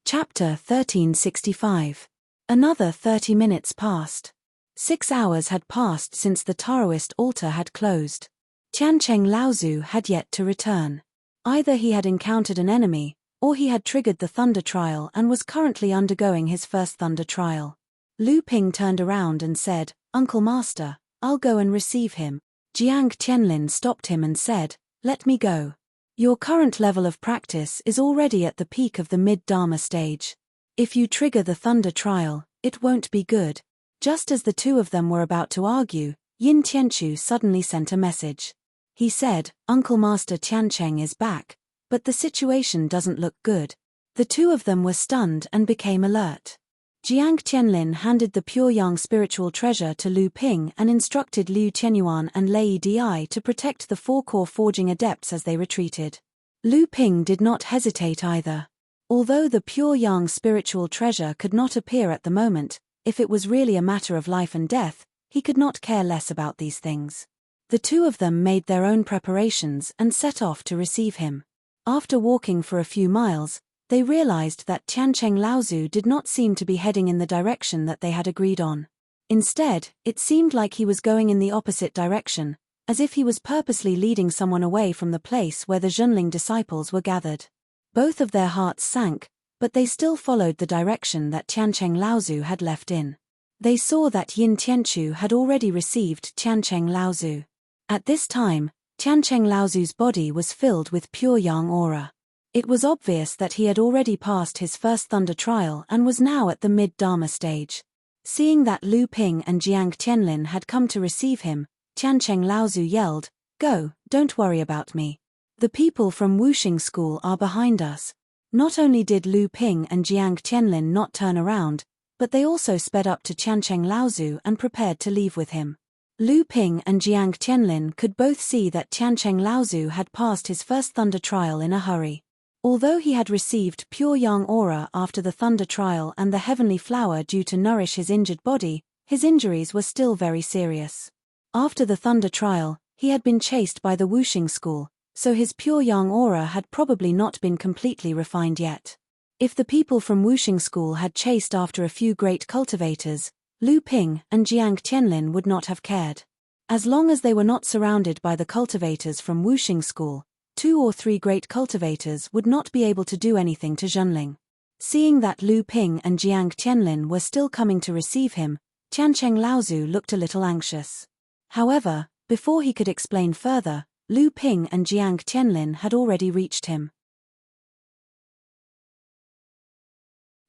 Chapter 1365. Another 30 minutes passed. 6 hours had passed since the Taoist altar had closed. Tiancheng Laozu had yet to return. Either he had encountered an enemy, or he had triggered the thunder trial and was currently undergoing his first thunder trial. Lu Ping turned around and said, "Uncle Master, I'll go and receive him." Jiang Tianlin stopped him and said, "Let me go. Your current level of practice is already at the peak of the mid-Dharma stage. If you trigger the thunder trial, it won't be good." Just as the 2 of them were about to argue, Yin Tianchu suddenly sent a message. He said, "Uncle Master Tiancheng is back, but the situation doesn't look good." The 2 of them were stunned and became alert. Jiang Tianlin handed the pure yang spiritual treasure to Lu Ping and instructed Liu Tianyuan and Lei Di to protect the 4 core forging adepts as they retreated. Lu Ping did not hesitate either. Although the pure yang spiritual treasure could not appear at the moment, if it was really a matter of life and death, he could not care less about these things. The 2 of them made their own preparations and set off to receive him. After walking for a few miles, they realized that Tiancheng Laozu did not seem to be heading in the direction that they had agreed on. Instead, it seemed like he was going in the opposite direction, as if he was purposely leading someone away from the place where the Zhenling disciples were gathered. Both of their hearts sank, but they still followed the direction that Tiancheng Laozu had left in. They saw that Yin Tianchu had already received Tiancheng Laozu. At this time, Tiancheng Laozu's body was filled with pure yang aura. It was obvious that he had already passed his first thunder trial and was now at the mid-Dharma stage. Seeing that Lu Ping and Jiang Tianlin had come to receive him, Tiancheng Laozu yelled, "Go, don't worry about me. The people from Wuxing School are behind us." Not only did Lu Ping and Jiang Tianlin not turn around, but they also sped up to Tiancheng Laozu and prepared to leave with him. Lu Ping and Jiang Tianlin could both see that Tiancheng Laozu had passed his first thunder trial in a hurry. Although he had received pure yang aura after the thunder trial and the heavenly flower due to nourish his injured body, his injuries were still very serious. After the thunder trial, he had been chased by the Wuxing School, so his pure yang aura had probably not been completely refined yet. If the people from Wuxing School had chased after a few great cultivators, Lu Ping and Jiang Tianlin would not have cared. As long as they were not surrounded by the cultivators from Wuxing School, 2 or 3 great cultivators would not be able to do anything to Zhenling. Seeing that Lu Ping and Jiang Tianlin were still coming to receive him, Tiancheng Laozu looked a little anxious. However, before he could explain further, Lu Ping and Jiang Tianlin had already reached him.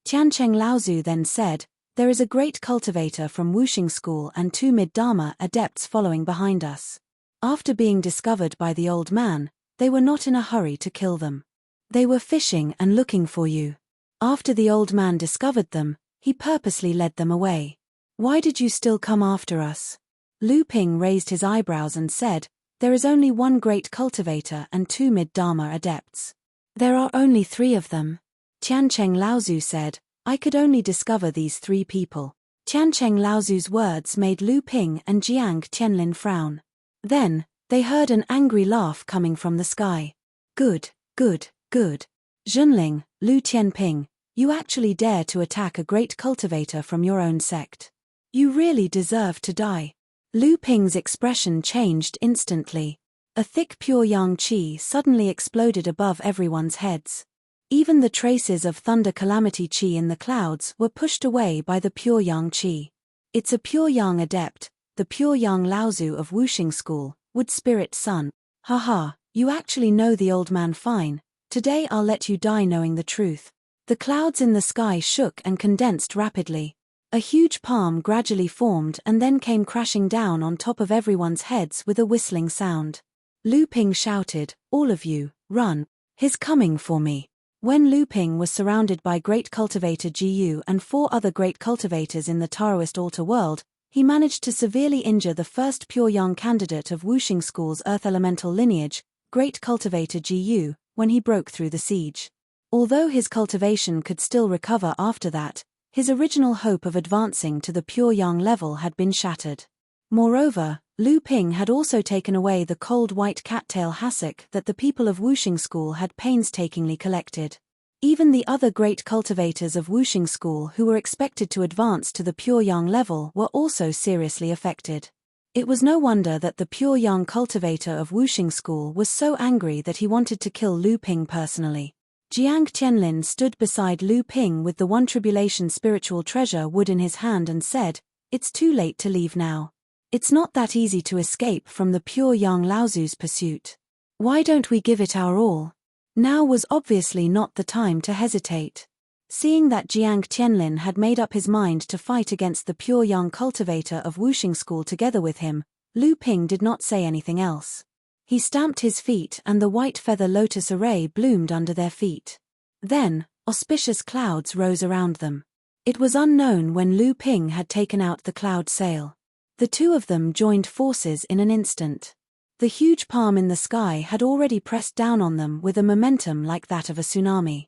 Tiancheng Laozu then said, "There is a great cultivator from Wuxing School and 2 mid-Dharma adepts following behind us." After being discovered by the old man, they were not in a hurry to kill them. They were fishing and looking for you. After the old man discovered them, he purposely led them away. "Why did you still come after us?" Lu Ping raised his eyebrows and said, "There is only 1 great cultivator and 2 mid-Dharma adepts. There are only 3 of them." Tiancheng Laozu said, "I could only discover these 3 people." Tiancheng Laozu's words made Lu Ping and Jiang Tianlin frown. Then, they heard an angry laugh coming from the sky. Good, good, good. Zhenling, Lu Tianping, you actually dare to attack a great cultivator from your own sect. You really deserve to die." Lu Ping's expression changed instantly. A thick pure yang qi suddenly exploded above everyone's heads. Even the traces of thunder calamity qi in the clouds were pushed away by the pure yang qi. "It's a pure yang adept, the pure yang Laozu of Wuxing School, Wood Spirit Sun. Haha, you actually know the old man fine. Today I'll let you die knowing the truth." The clouds in the sky shook and condensed rapidly. A huge palm gradually formed and then came crashing down on top of everyone's heads with a whistling sound. Lu Ping shouted, "All of you, run. He's coming for me." When Lu Ping was surrounded by great cultivator Ji Yu and 4 other great cultivators in the Taoist altar world, he managed to severely injure the first pure yang candidate of Wuxing School's earth elemental lineage, great cultivator Ji Yu, when he broke through the siege. Although his cultivation could still recover after that, his original hope of advancing to the pure yang level had been shattered. Moreover, Lu Ping had also taken away the cold white cattail hassock that the people of Wuxing School had painstakingly collected. Even the other great cultivators of Wuxing School who were expected to advance to the pure yang level were also seriously affected. It was no wonder that the pure yang cultivator of Wuxing School was so angry that he wanted to kill Lu Ping personally. Jiang Tianlin stood beside Lu Ping with the 1 tribulation spiritual treasure wood in his hand and said, "It's too late to leave now. It's not that easy to escape from the pure yang Laozu's pursuit. Why don't we give it our all?" Now was obviously not the time to hesitate. Seeing that Jiang Tianlin had made up his mind to fight against the pure yang cultivator of Wuxing School together with him, Lu Ping did not say anything else. He stamped his feet and the white feather lotus array bloomed under their feet. Then, auspicious clouds rose around them. It was unknown when Lu Ping had taken out the cloud sail. The 2 of them joined forces in an instant. The huge palm in the sky had already pressed down on them with a momentum like that of a tsunami.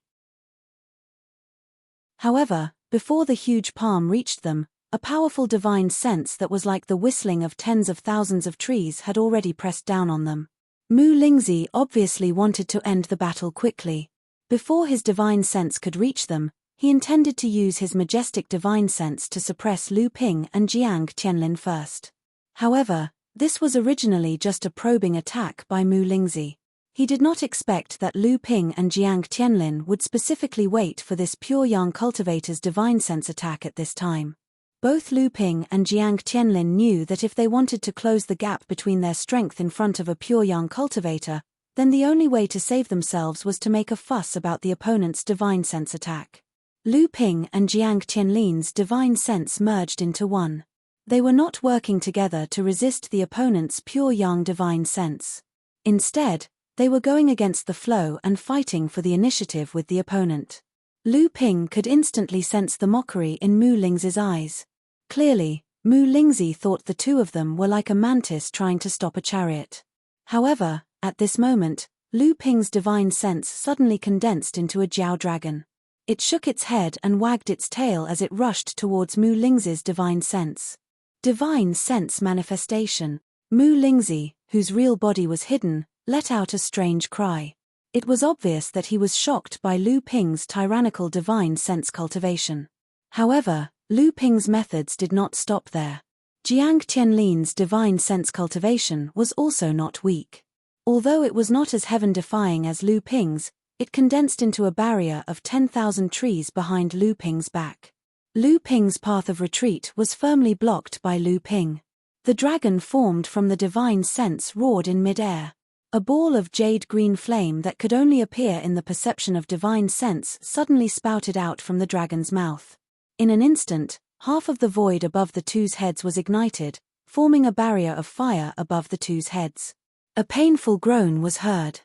However, before the huge palm reached them, a powerful divine sense that was like the whistling of tens of thousands of trees had already pressed down on them. Mu Lingzi obviously wanted to end the battle quickly. Before his divine sense could reach them, he intended to use his majestic divine sense to suppress Lu Ping and Jiang Tianlin first. However, this was originally just a probing attack by Mu Lingzi. He did not expect that Lu Ping and Jiang Tianlin would specifically wait for this pure yang cultivator's divine sense attack at this time. Both Lu Ping and Jiang Tianlin knew that if they wanted to close the gap between their strength in front of a pure yang cultivator, then the only way to save themselves was to make a fuss about the opponent's divine sense attack. Lu Ping and Jiang Tianlin's divine sense merged into one. They were not working together to resist the opponent's pure yang divine sense. Instead, they were going against the flow and fighting for the initiative with the opponent. Lu Ping could instantly sense the mockery in Mu Lingzi's eyes. Clearly, Mu Lingzi thought the 2 of them were like a mantis trying to stop a chariot. However, at this moment, Lu Ping's divine sense suddenly condensed into a Jiao dragon. It shook its head and wagged its tail as it rushed towards Mu Lingzi's divine sense. Divine sense manifestation. Mu Lingzi, whose real body was hidden, let out a strange cry. It was obvious that he was shocked by Lu Ping's tyrannical divine sense cultivation. However, Lu Ping's methods did not stop there. Jiang Tianlin's divine sense cultivation was also not weak. Although it was not as heaven-defying as Lu Ping's, it condensed into a barrier of 10,000 trees behind Lu Ping's back. Lu Ping's path of retreat was firmly blocked by Lu Ping. The dragon formed from the divine sense roared in mid-air. A ball of jade-green flame that could only appear in the perception of divine sense suddenly spouted out from the dragon's mouth. In an instant, half of the void above the two's heads was ignited, forming a barrier of fire above the two's heads. A painful groan was heard.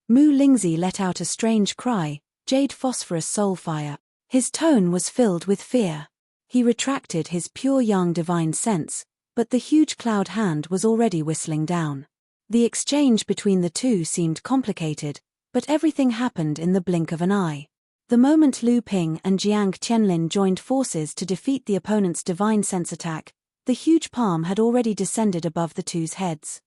Mu Lingzi let out a strange cry, jade phosphorus soulfire. His tone was filled with fear. He retracted his pure young divine sense, but the huge cloud hand was already whistling down. The exchange between the two seemed complicated, but everything happened in the blink of an eye. The moment Lu Ping and Jiang Tianlin joined forces to defeat the opponent's divine sense attack, the huge palm had already descended above the two's heads.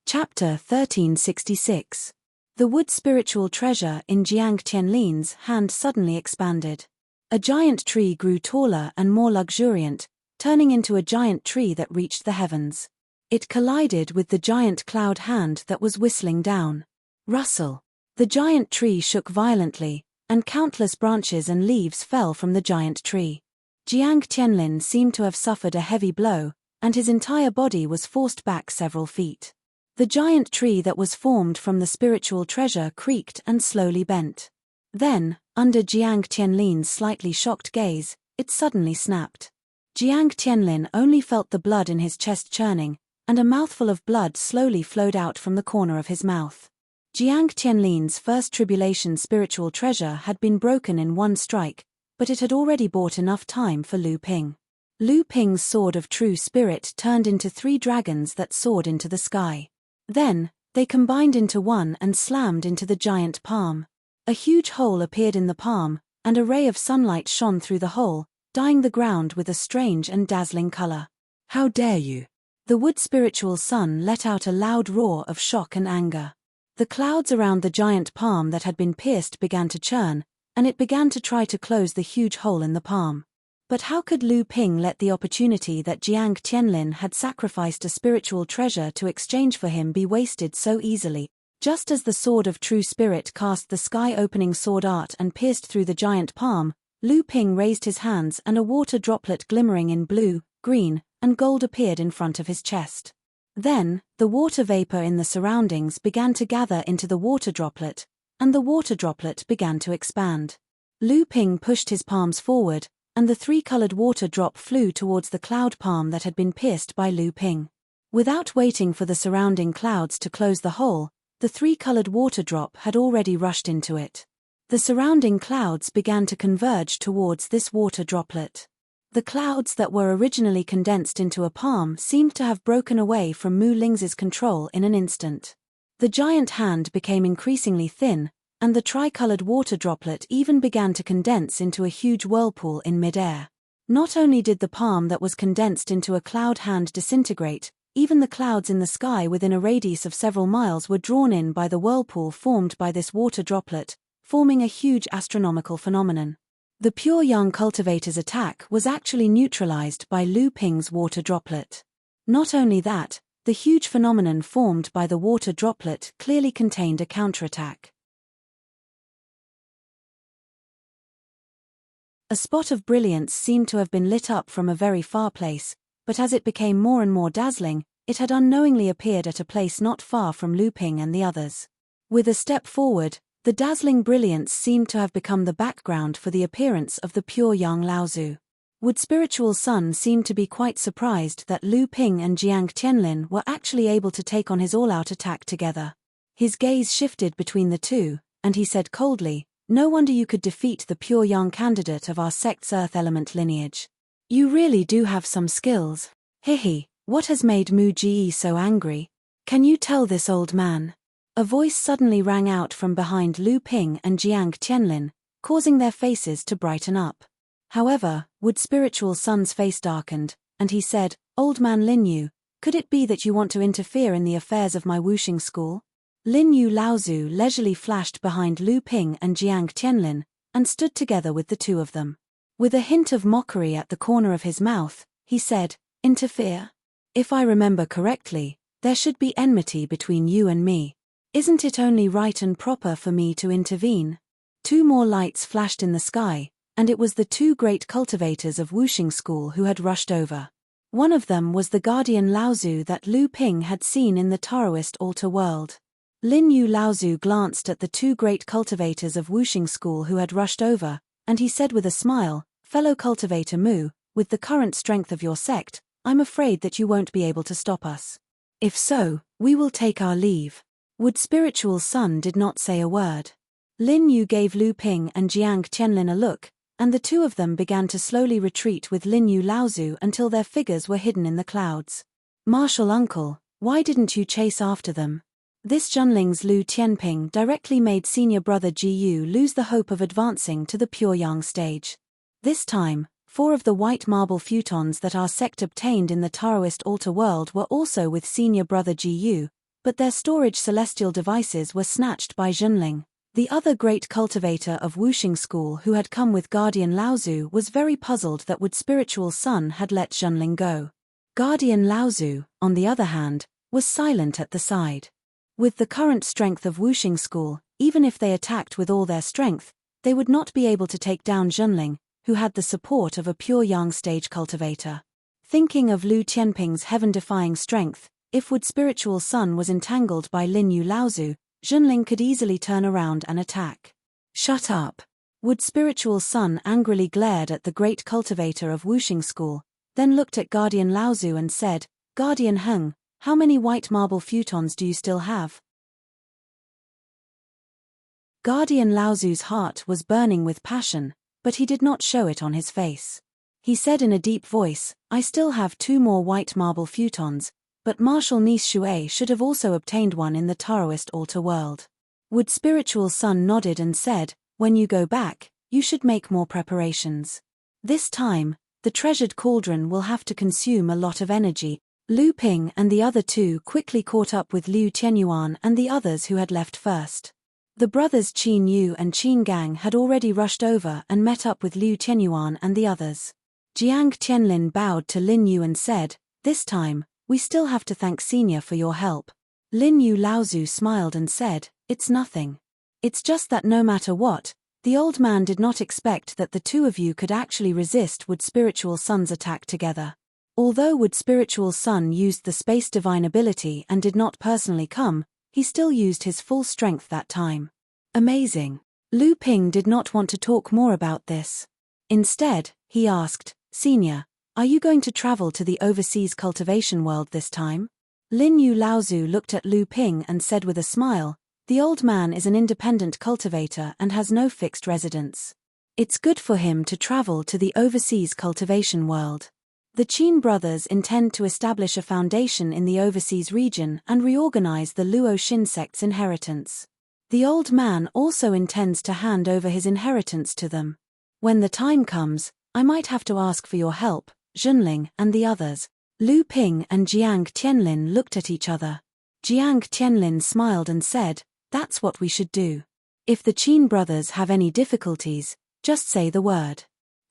Chapter 1366. The wood spiritual treasure in Jiang Tianlin's hand suddenly expanded. A giant tree grew taller and more luxuriant, turning into a giant tree that reached the heavens. It collided with the giant cloud hand that was whistling down. Rustle. The giant tree shook violently, and countless branches and leaves fell from the giant tree. Jiang Tianlin seemed to have suffered a heavy blow, and his entire body was forced back several feet. The giant tree that was formed from the spiritual treasure creaked and slowly bent. Then, under Jiang Tianlin's slightly shocked gaze, it suddenly snapped. Jiang Tianlin only felt the blood in his chest churning, and a mouthful of blood slowly flowed out from the corner of his mouth. Jiang Tianlin's first tribulation spiritual treasure had been broken in one strike, but it had already bought enough time for Lu Ping. Lu Ping's sword of true spirit turned into 3 dragons that soared into the sky. Then, they combined into one and slammed into the giant palm. A huge hole appeared in the palm, and a ray of sunlight shone through the hole, dyeing the ground with a strange and dazzling color. "How dare you!" The wood spiritual sun let out a loud roar of shock and anger. The clouds around the giant palm that had been pierced began to churn, and it began to try to close the huge hole in the palm. But how could Lu Ping let the opportunity that Jiang Tianlin had sacrificed a spiritual treasure to exchange for him be wasted so easily? Just as the sword of true spirit cast the sky-opening sword art and pierced through the giant palm, Lu Ping raised his hands and a water droplet glimmering in blue, green, and gold appeared in front of his chest. Then, the water vapor in the surroundings began to gather into the water droplet, and the water droplet began to expand. Lu Ping pushed his palms forward, and the 3-colored water drop flew towards the cloud palm that had been pierced by Lu Ping. Without waiting for the surrounding clouds to close the hole, the 3-colored water drop had already rushed into it. The surrounding clouds began to converge towards this water droplet. The clouds that were originally condensed into a palm seemed to have broken away from Mu Lingzi's control in an instant. The giant hand became increasingly thin, and the tricolored water droplet even began to condense into a huge whirlpool in midair. Not only did the palm that was condensed into a cloud hand disintegrate, even the clouds in the sky within a radius of several miles were drawn in by the whirlpool formed by this water droplet, forming a huge astronomical phenomenon. The pure young cultivator's attack was actually neutralized by Lu Ping's water droplet. Not only that, the huge phenomenon formed by the water droplet clearly contained a counterattack. A spot of brilliance seemed to have been lit up from a very far place, but as it became more and more dazzling, it had unknowingly appeared at a place not far from Lu Ping and the others. With a step forward, the dazzling brilliance seemed to have become the background for the appearance of the pure young Laozu. Wood Spiritual Sun seemed to be quite surprised that Lu Ping and Jiang Tianlin were actually able to take on his all-out attack together. His gaze shifted between the two, and he said coldly, "No wonder you could defeat the pure young candidate of our sect's earth element lineage. You really do have some skills. Hihi, what has made Mu Ji so angry? Can you tell this old man?" A voice suddenly rang out from behind Lu Ping and Jiang Tianlin, causing their faces to brighten up. However, Wood Spiritual Sun's face darkened, and he said, Old man Lin Yu, could it be that you want to interfere in the affairs of my wuxing school? Lin Yu Laozu leisurely flashed behind Lu Ping and Jiang Tianlin, and stood together with the two of them. With a hint of mockery at the corner of his mouth, he said, "Interfere? If I remember correctly, there should be enmity between you and me. Isn't it only right and proper for me to intervene?" Two more lights flashed in the sky, and it was the two great cultivators of wuxing school who had rushed over. One of them was the guardian Laozu that Lu Ping had seen in the Taoist altar world. Lin Yu Laozu glanced at the two great cultivators of wuxing school who had rushed over, and he said with a smile, "Fellow cultivator Mu, with the current strength of your sect, I'm afraid that you won't be able to stop us. If so, we will take our leave." Wood Spiritual Sun did not say a word. Lin Yu gave Lu Ping and Jiang Tianlin a look, and the two of them began to slowly retreat with Lin Yu Laozu until their figures were hidden in the clouds. "Martial uncle, why didn't you chase after them?" This Junling's Lu Tianping directly made senior brother Ji Yu lose the hope of advancing to the pure yang stage. This time, 4 of the white marble futons that our sect obtained in the Taoist altar world were also with senior brother Ji Yu, but their storage celestial devices were snatched by Junling. The other great cultivator of wuxing school who had come with Guardian Laozu was very puzzled that Wood Spiritual Sun had let Junling go. Guardian Laozu, on the other hand, was silent at the side. With the current strength of wuxing school, even if they attacked with all their strength, they would not be able to take down Junling, who had the support of a pure yang stage cultivator. Thinking of Lu Tianping's heaven-defying strength, if Wood Spiritual Sun was entangled by Lin Yu Laozu, Junling could easily turn around and attack. "Shut up." Wood Spiritual Sun angrily glared at the great cultivator of wuxing school, then looked at Guardian Laozu and said, "Guardian Heng, how many white marble futons do you still have?" Guardian Laozu's heart was burning with passion, but he did not show it on his face. He said in a deep voice, "I still have 2 more white marble futons, but Marshal Niece Shui should have also obtained one in the Taoist altar world." Wood Spiritual Sun nodded and said, "When you go back, you should make more preparations. This time, the treasured cauldron will have to consume a lot of energy." Lu Ping and the other two quickly caught up with Liu Tianyuan and the others who had left first. The brothers Qin Yu and Qin Gang had already rushed over and met up with Liu Tianyuan and the others. Jiang Tianlin bowed to Lin Yu and said, "This time, we still have to thank Senior for your help." Lin Yu Laozu smiled and said, "It's nothing. It's just that no matter what, the old man did not expect that the two of you could actually resist Wood Spiritual Sun's attack together. Although Wood Spiritual Sun used the Space Divine ability and did not personally come, he still used his full strength that time." Amazing. Lu Ping did not want to talk more about this. Instead, he asked, "Senior, are you going to travel to the overseas cultivation world this time?" Lin Yu Laozu looked at Lu Ping and said with a smile, "The old man is an independent cultivator and has no fixed residence. It's good for him to travel to the overseas cultivation world. The Qin brothers intend to establish a foundation in the overseas region and reorganize the Luo Xin sect's inheritance. The old man also intends to hand over his inheritance to them. When the time comes, I might have to ask for your help, Junling and the others." Lu Ping and Jiang Tianlin looked at each other. Jiang Tianlin smiled and said, "That's what we should do. If the Qin brothers have any difficulties, just say the word.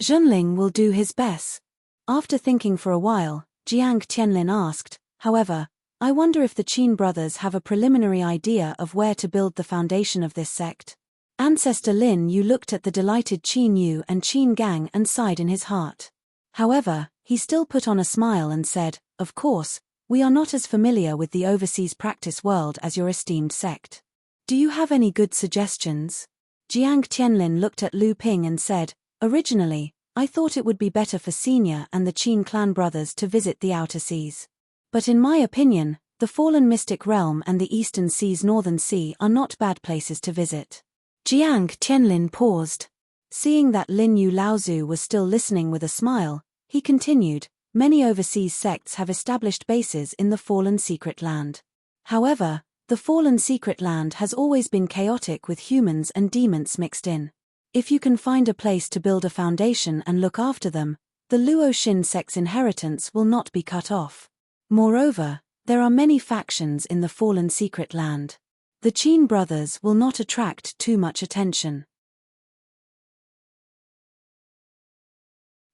Junling will do his best." After thinking for a while, Jiang Tianlin asked, "However, I wonder if the Qin brothers have a preliminary idea of where to build the foundation of this sect?" Ancestor Lin Yu looked at the delighted Qin Yu and Qin Gang and sighed in his heart. However, he still put on a smile and said, "Of course, we are not as familiar with the overseas practice world as your esteemed sect. Do you have any good suggestions?" Jiang Tianlin looked at Lu Ping and said, "Originally, I thought it would be better for Senior and the Qin clan brothers to visit the outer seas. But in my opinion, the Fallen Mystic Realm and the Eastern Sea's Northern Sea are not bad places to visit." Jiang Tianlin paused. Seeing that Lin Yu Laozu was still listening with a smile, he continued, "Many overseas sects have established bases in the Fallen Secret Land. However, the Fallen Secret Land has always been chaotic with humans and demons mixed in. If you can find a place to build a foundation and look after them, the Luo Xin sect's inheritance will not be cut off. Moreover, there are many factions in the fallen secret land. The Qin brothers will not attract too much attention.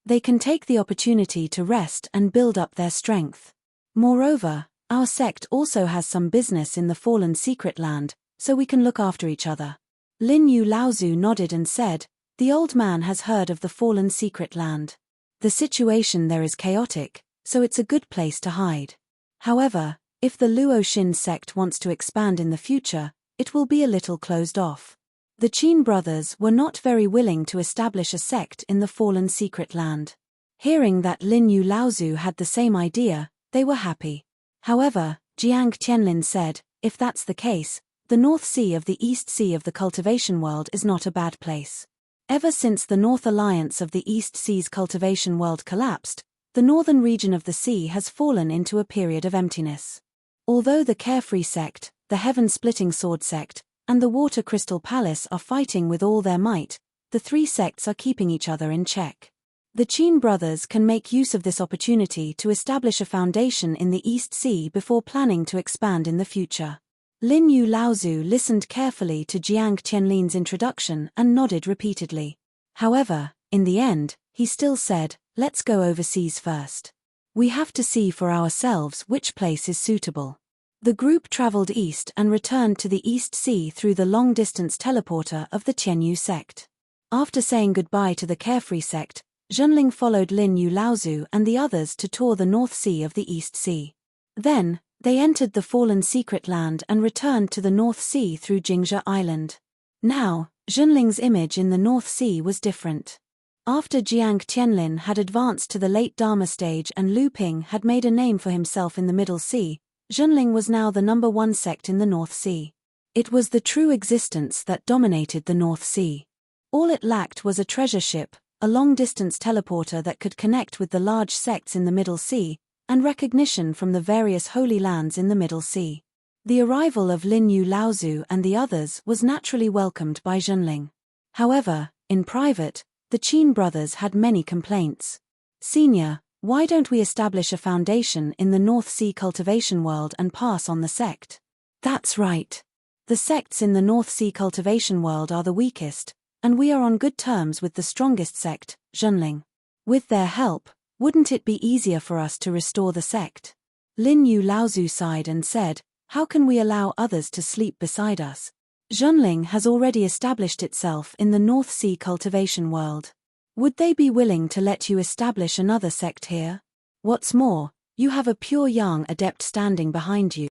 They can take the opportunity to rest and build up their strength. Moreover, our sect also has some business in the fallen secret land, so we can look after each other. Lin Yu Laozu nodded and said, the old man has heard of the fallen secret land. The situation there is chaotic, so it's a good place to hide. However, if the Luo Xin sect wants to expand in the future, it will be a little closed off. The Qin brothers were not very willing to establish a sect in the fallen secret land. Hearing that Lin Yu Laozu had the same idea, they were happy. However, Jiang Tianlin said, if that's the case, the North Sea of the East Sea of the cultivation world is not a bad place. Ever since the North Alliance of the East Sea's cultivation world collapsed, the northern region of the sea has fallen into a period of emptiness. Although the Carefree sect, the Heaven-Splitting Sword sect, and the Water Crystal Palace are fighting with all their might, the three sects are keeping each other in check. The Qin brothers can make use of this opportunity to establish a foundation in the East Sea before planning to expand in the future. Lin Yu Laozu listened carefully to Jiang Tianlin's introduction and nodded repeatedly. However, in the end, he still said, let's go overseas first. We have to see for ourselves which place is suitable. The group traveled east and returned to the East Sea through the long-distance teleporter of the Tianyu sect. After saying goodbye to the Carefree sect, Zhenling followed Lin Yu Laozu and the others to tour the North Sea of the East Sea. Then, they entered the fallen secret land and returned to the North Sea through Jingzhe Island. Now, Zhenling's image in the North Sea was different. After Jiang Tianlin had advanced to the late Dharma stage and Lu Ping had made a name for himself in the Middle Sea, Zhenling was now the #1 sect in the North Sea. It was the true existence that dominated the North Sea. All it lacked was a treasure ship, a long-distance teleporter that could connect with the large sects in the Middle Sea, and recognition from the various holy lands in the Middle Sea. The arrival of Lin Yu Laozu and the others was naturally welcomed by Zhenling. However, in private, the Qin brothers had many complaints. Senior, why don't we establish a foundation in the North Sea cultivation world and pass on the sect? That's right. The sects in the North Sea cultivation world are the weakest, and we are on good terms with the strongest sect, Zhenling. With their help, wouldn't it be easier for us to restore the sect? Lin Yu Laozu sighed and said, how can we allow others to sleep beside us? Zhenling has already established itself in the North Sea cultivation world. Would they be willing to let you establish another sect here? What's more, you have a pure young adept standing behind you.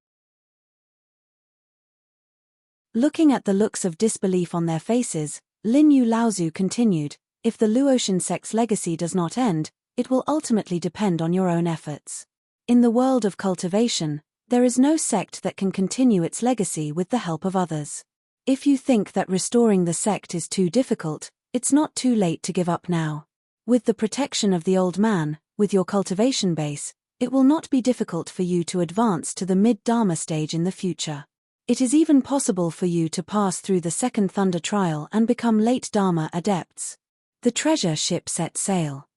Looking at the looks of disbelief on their faces, Lin Yu Laozu continued, if the Luotian sect's legacy does not end, it will ultimately depend on your own efforts. In the world of cultivation, there is no sect that can continue its legacy with the help of others. If you think that restoring the sect is too difficult, it's not too late to give up now. With the protection of the old man, with your cultivation base, it will not be difficult for you to advance to the mid-Dharma stage in the future. It is even possible for you to pass through the second Thunder trial and become late Dharma adepts. The treasure ship set sail.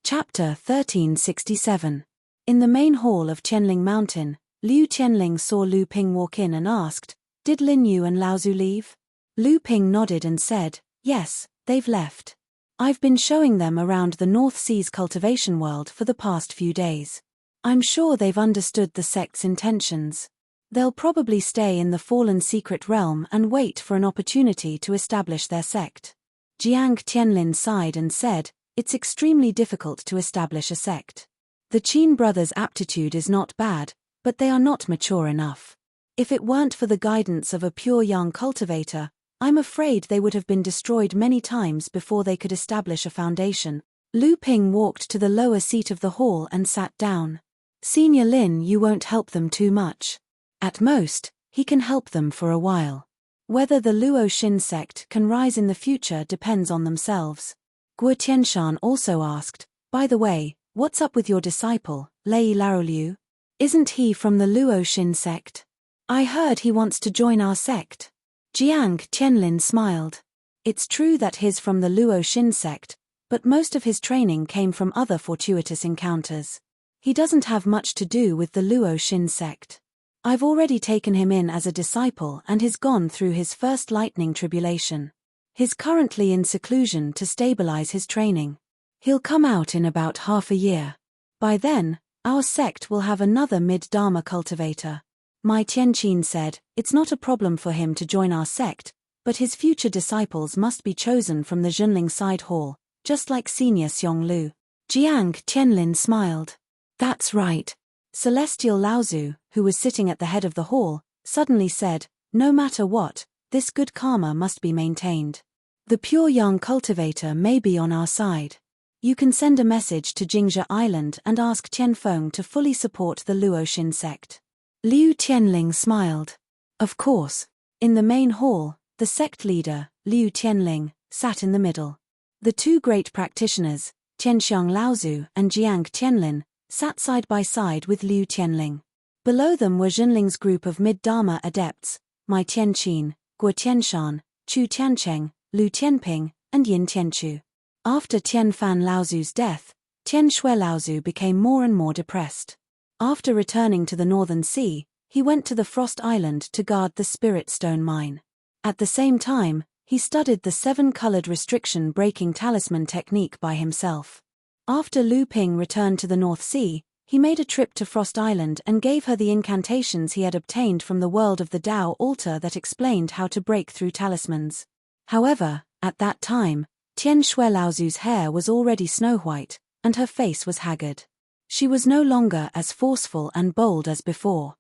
Chapter 1367. In the main hall of Qianling Mountain, Liu Qianling saw Lu Ping walk in and asked, did Lin Yu and Laozu leave? Lu Ping nodded and said, yes, they've left. I've been showing them around the North Sea's cultivation world for the past few days. I'm sure they've understood the sect's intentions. They'll probably stay in the fallen secret realm and wait for an opportunity to establish their sect. Jiang Tianlin sighed and said, it's extremely difficult to establish a sect. The Qin brothers' aptitude is not bad, but they are not mature enough. If it weren't for the guidance of a pure young cultivator, I'm afraid they would have been destroyed many times before they could establish a foundation. Lu Ping walked to the lower seat of the hall and sat down. Senior Lin, you won't help them too much. At most, he can help them for a while. Whether the Luo Xin sect can rise in the future depends on themselves. Guo Tianshan also asked, by the way, what's up with your disciple, Lei Laoliu? Isn't he from the Luo Xin sect? I heard he wants to join our sect. Jiang Tianlin smiled. It's true that he's from the Luo Xin sect, but most of his training came from other fortuitous encounters. He doesn't have much to do with the Luo Xin sect. I've already taken him in as a disciple and he's gone through his first lightning tribulation. He's currently in seclusion to stabilize his training. He'll come out in about half a year. By then, our sect will have another mid-Dharma cultivator. Mai Tianqin said, it's not a problem for him to join our sect, but his future disciples must be chosen from the Zhenling side hall, just like senior Xiong Lu. Jiang Tianlin smiled. That's right. Celestial Laozu, who was sitting at the head of the hall, suddenly said, no matter what, this good karma must be maintained. The pure young cultivator may be on our side. You can send a message to Jingzhe Island and ask Tianfeng to fully support the Luo Xin sect. Liu Tianling smiled. Of course. In the main hall, the sect leader, Liu Tianling, sat in the middle. The two great practitioners, Tianxiang Laozu and Jiang Tianlin, sat side by side with Liu Tianling. Below them were Zhenling's group of mid-Dharma adepts, Mai Tianqin, Guo Tianshan, Chu Tiancheng, Lu Tianping, and Yin Tianchu. After Tianfan Laozu's death, Tian Shui Laozu became more and more depressed. After returning to the Northern Sea, he went to the Frost Island to guard the Spirit Stone mine. At the same time, he studied the 7-colored restriction-breaking talisman technique by himself. After Lu Ping returned to the North Sea, he made a trip to Frost Island and gave her the incantations he had obtained from the world of the Tao altar that explained how to break through talismans. However, at that time, Tian Shui Laozu's hair was already snow-white, and her face was haggard. She was no longer as forceful and bold as before.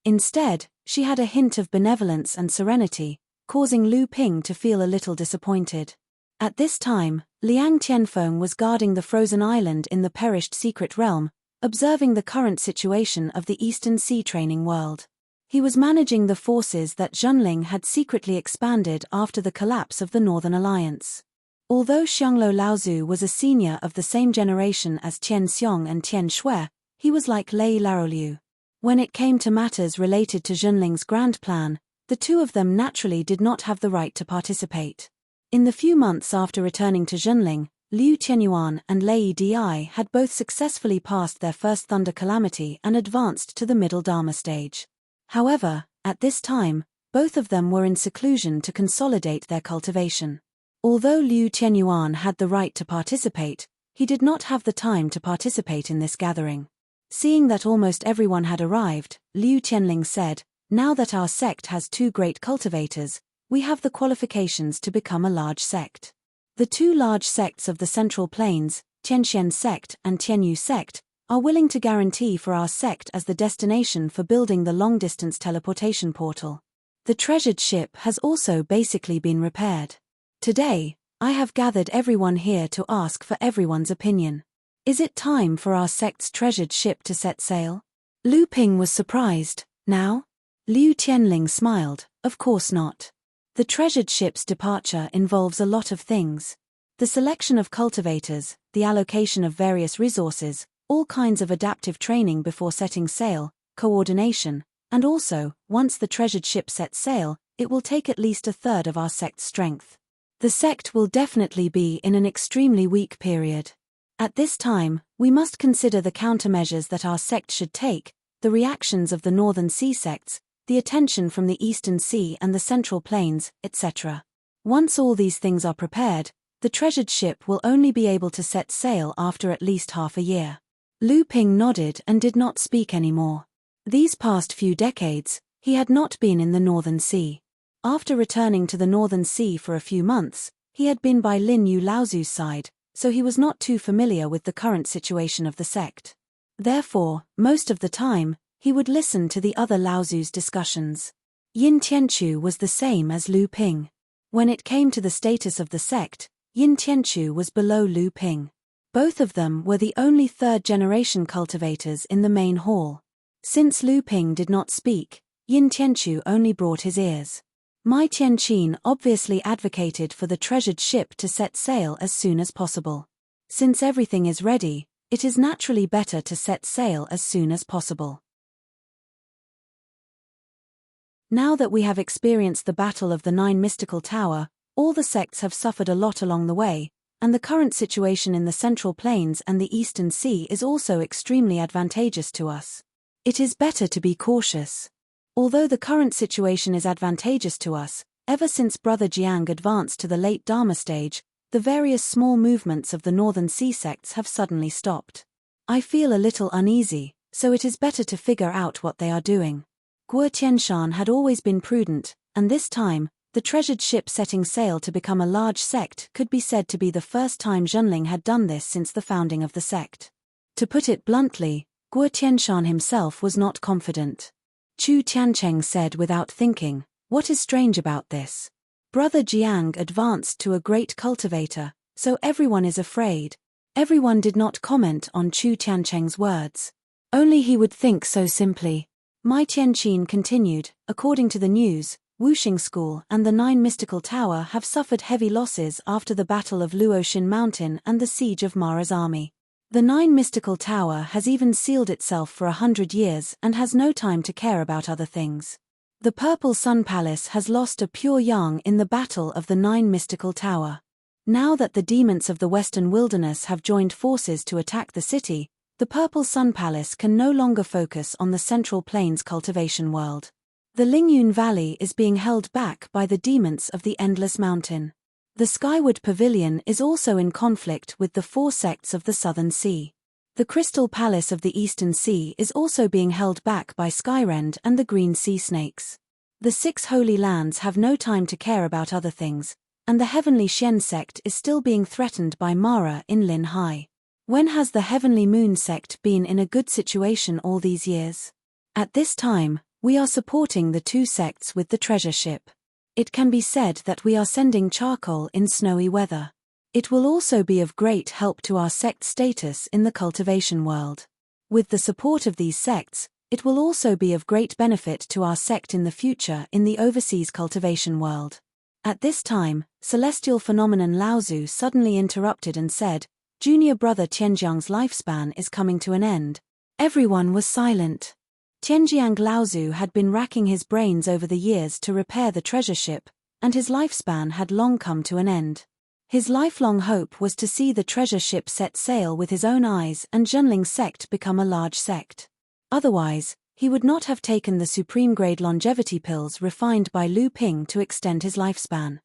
Instead, she had a hint of benevolence and serenity, causing Lu Ping to feel a little disappointed. At this time, Liang Tianfeng was guarding the frozen island in the perished secret realm, observing the current situation of the Eastern Sea training world. He was managing the forces that Zhenling had secretly expanded after the collapse of the Northern Alliance. Although Xianglo Laozu was a senior of the same generation as Tian Xiong and Tian Shui, he was like Lei Laroliu. When it came to matters related to Zhenling's grand plan, the two of them naturally did not have the right to participate. In the few months after returning to Zhenling, Liu Tianyuan and Lei Di had both successfully passed their first Thunder Calamity and advanced to the Middle Dharma stage. However, at this time, both of them were in seclusion to consolidate their cultivation. Although Liu Tianyuan had the right to participate, he did not have the time to participate in this gathering. Seeing that almost everyone had arrived, Liu Tianling said, now that our sect has 2 great cultivators, we have the qualifications to become a large sect. The 2 large sects of the Central Plains, Tianxian sect and Tianyu sect, are willing to guarantee for our sect as the destination for building the long-distance teleportation portal. The treasured ship has also basically been repaired. Today, I have gathered everyone here to ask for everyone's opinion. Is it time for our sect's treasured ship to set sail? Lu Ping was surprised. Now? Liu Tianling smiled, of course not. The treasured ship's departure involves a lot of things. The selection of cultivators, the allocation of various resources, all kinds of adaptive training before setting sail, coordination, and also, once the treasured ship sets sail, it will take at least 1/3 of our sect's strength. The sect will definitely be in an extremely weak period. At this time, we must consider the countermeasures that our sect should take, the reactions of the Northern Sea sects, the attention from the Eastern Sea and the Central Plains, etc. Once all these things are prepared, the treasured ship will only be able to set sail after at least half a year. Lu Ping nodded and did not speak anymore. These past few decades, he had not been in the Northern Sea. After returning to the Northern Sea for a few months, he had been by Lin Yu Laozu's side, so he was not too familiar with the current situation of the sect. Therefore, most of the time, he would listen to the other Laozu's discussions. Yin Tianchu was the same as Lu Ping. When it came to the status of the sect, Yin Tianchu was below Lu Ping. Both of them were the only 3rd-generation cultivators in the main hall. Since Lu Ping did not speak, Yin Tianchu only brought his ears. Mai Tianqin obviously advocated for the treasured ship to set sail as soon as possible. Since everything is ready, it is naturally better to set sail as soon as possible. Now that we have experienced the battle of the 9 mystical tower, all the sects have suffered a lot along the way, and the current situation in the Central Plains and the Eastern Sea is also extremely advantageous to us. It is better to be cautious. Although the current situation is advantageous to us, ever since Brother Jiang advanced to the late Dharma stage, the various small movements of the Northern Sea sects have suddenly stopped. I feel a little uneasy, so it is better to figure out what they are doing. Guo Tianshan had always been prudent, and this time, the treasured ship setting sail to become a large sect could be said to be the first time Zhenling had done this since the founding of the sect. To put it bluntly, Guo Tianshan himself was not confident. Chu Tiancheng said without thinking, "What is strange about this? Brother Jiang advanced to a great cultivator, so everyone is afraid." Everyone did not comment on Chu Tiancheng's words. Only he would think so simply. Mai Tianqin continued, according to the news, Wuxing School and the 9 Mystical Tower have suffered heavy losses after the Battle of Luoxin Mountain and the siege of Mara's army. The 9 Mystical Tower has even sealed itself for 100 years and has no time to care about other things. The Purple Sun Palace has lost a pure yang in the Battle of the 9 Mystical Tower. Now that the demons of the Western Wilderness have joined forces to attack the city, the Purple Sun Palace can no longer focus on the Central Plains cultivation world. The Lingyun Valley is being held back by the demons of the Endless Mountain. The Skyward Pavilion is also in conflict with the 4 sects of the Southern Sea. The Crystal Palace of the Eastern Sea is also being held back by Skyrend and the Green Sea Snakes. The 6 Holy Lands have no time to care about other things, and the Heavenly Shen sect is still being threatened by Mara in Lin Hai. When has the Heavenly Moon sect been in a good situation all these years? At this time, we are supporting the 2 sects with the treasure ship. It can be said that we are sending charcoal in snowy weather. It will also be of great help to our sect status in the cultivation world. With the support of these sects, it will also be of great benefit to our sect in the future in the overseas cultivation world. At this time, celestial phenomenon Laozu suddenly interrupted and said, "Junior brother Tianjiang's lifespan is coming to an end." Everyone was silent. Tianjiang Laozu had been racking his brains over the years to repair the treasure ship, and his lifespan had long come to an end. His lifelong hope was to see the treasure ship set sail with his own eyes and Zhenling's sect become a large sect. Otherwise, he would not have taken the supreme-grade longevity pills refined by Lu Ping to extend his lifespan.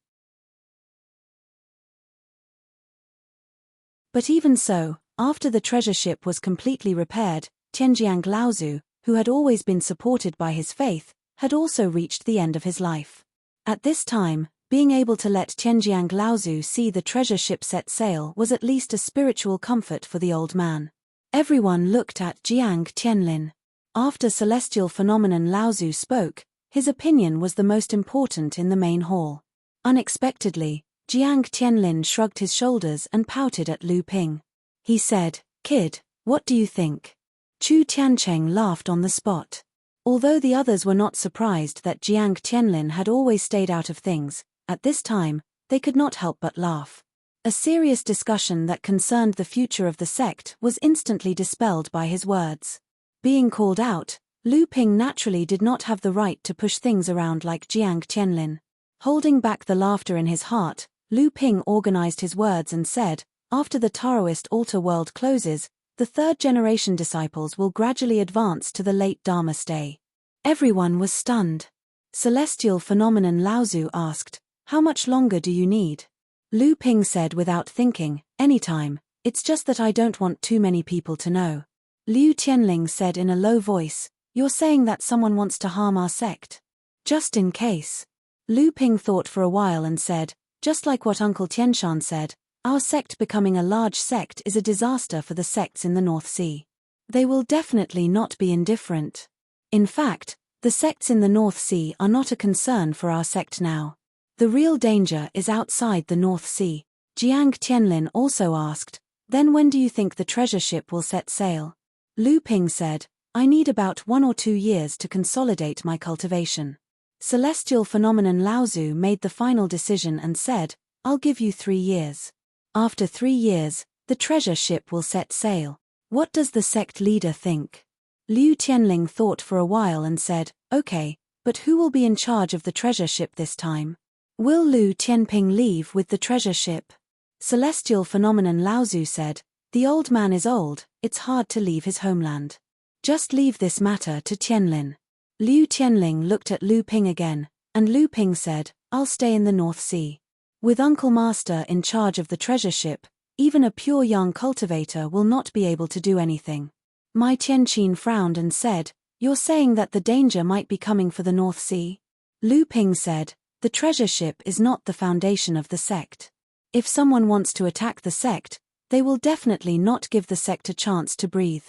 But even so, after the treasure ship was completely repaired, Tianjiang Laozu, who had always been supported by his faith, had also reached the end of his life. At this time, being able to let Tianjiang Laozu see the treasure ship set sail was at least a spiritual comfort for the old man. Everyone looked at Jiang Tianlin. After celestial phenomenon Laozu spoke, his opinion was the most important in the main hall. Unexpectedly, Jiang Tianlin shrugged his shoulders and pouted at Lu Ping. He said, "Kid, what do you think?" Chu Tiancheng laughed on the spot. Although the others were not surprised that Jiang Tianlin had always stayed out of things, at this time, they could not help but laugh. A serious discussion that concerned the future of the sect was instantly dispelled by his words. Being called out, Lu Ping naturally did not have the right to push things around like Jiang Tianlin. Holding back the laughter in his heart, Lu Ping organized his words and said, "After the Taoist altar world closes, the 3rd-generation disciples will gradually advance to the late Dharma stay." Everyone was stunned. Celestial phenomenon Laozu asked, "How much longer do you need?" Lu Ping said without thinking, "Anytime, it's just that I don't want too many people to know." Liu Tianling said in a low voice, "You're saying that someone wants to harm our sect?" "Just in case." Lu Ping thought for a while and said, "Just like what Uncle Tianshan said, our sect becoming a large sect is a disaster for the sects in the North Sea. They will definitely not be indifferent. In fact, the sects in the North Sea are not a concern for our sect now. The real danger is outside the North Sea." Jiang Tianlin also asked, "Then when do you think the treasure ship will set sail?" Lu Ping said, "I need about 1 or 2 years to consolidate my cultivation." Celestial phenomenon Laozu made the final decision and said, "I'll give you 3 years. After 3 years, the treasure ship will set sail. What does the sect leader think?" Liu Tianling thought for a while and said, "Okay, But who will be in charge of the treasure ship this time? Will Lu Tianping leave with the treasure ship? Celestial phenomenon Laozu said, "The old man is old, it's hard to leave his homeland. Just leave this matter to Tianlin." Liu Tianling looked at Lu Ping again, and Lu Ping said, "I'll stay in the North Sea. With Uncle Master in charge of the treasure ship, even a pure young cultivator will not be able to do anything." Mai Tianqin frowned and said, "You're saying that the danger might be coming for the North Sea?" Lu Ping said, "The treasure ship is not the foundation of the sect. If someone wants to attack the sect, they will definitely not give the sect a chance to breathe.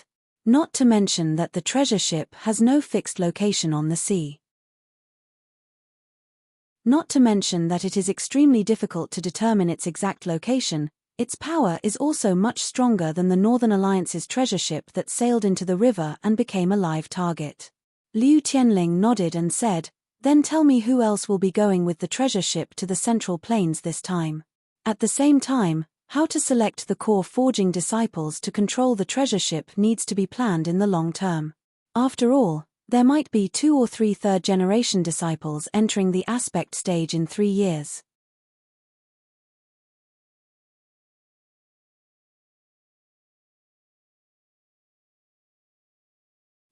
Not to mention that the treasure ship has no fixed location on the sea. Not to mention that it is extremely difficult to determine its exact location. Its power is also much stronger than the Northern Alliance's treasure ship that sailed into the river and became a live target." Liu Tianling nodded and said, "Then tell me who else will be going with the treasure ship to the Central Plains this time. At the same time, how to select the core forging disciples to control the treasure ship needs to be planned in the long term. After all, there might be 2 or 3 third-generation disciples entering the aspect stage in 3 years."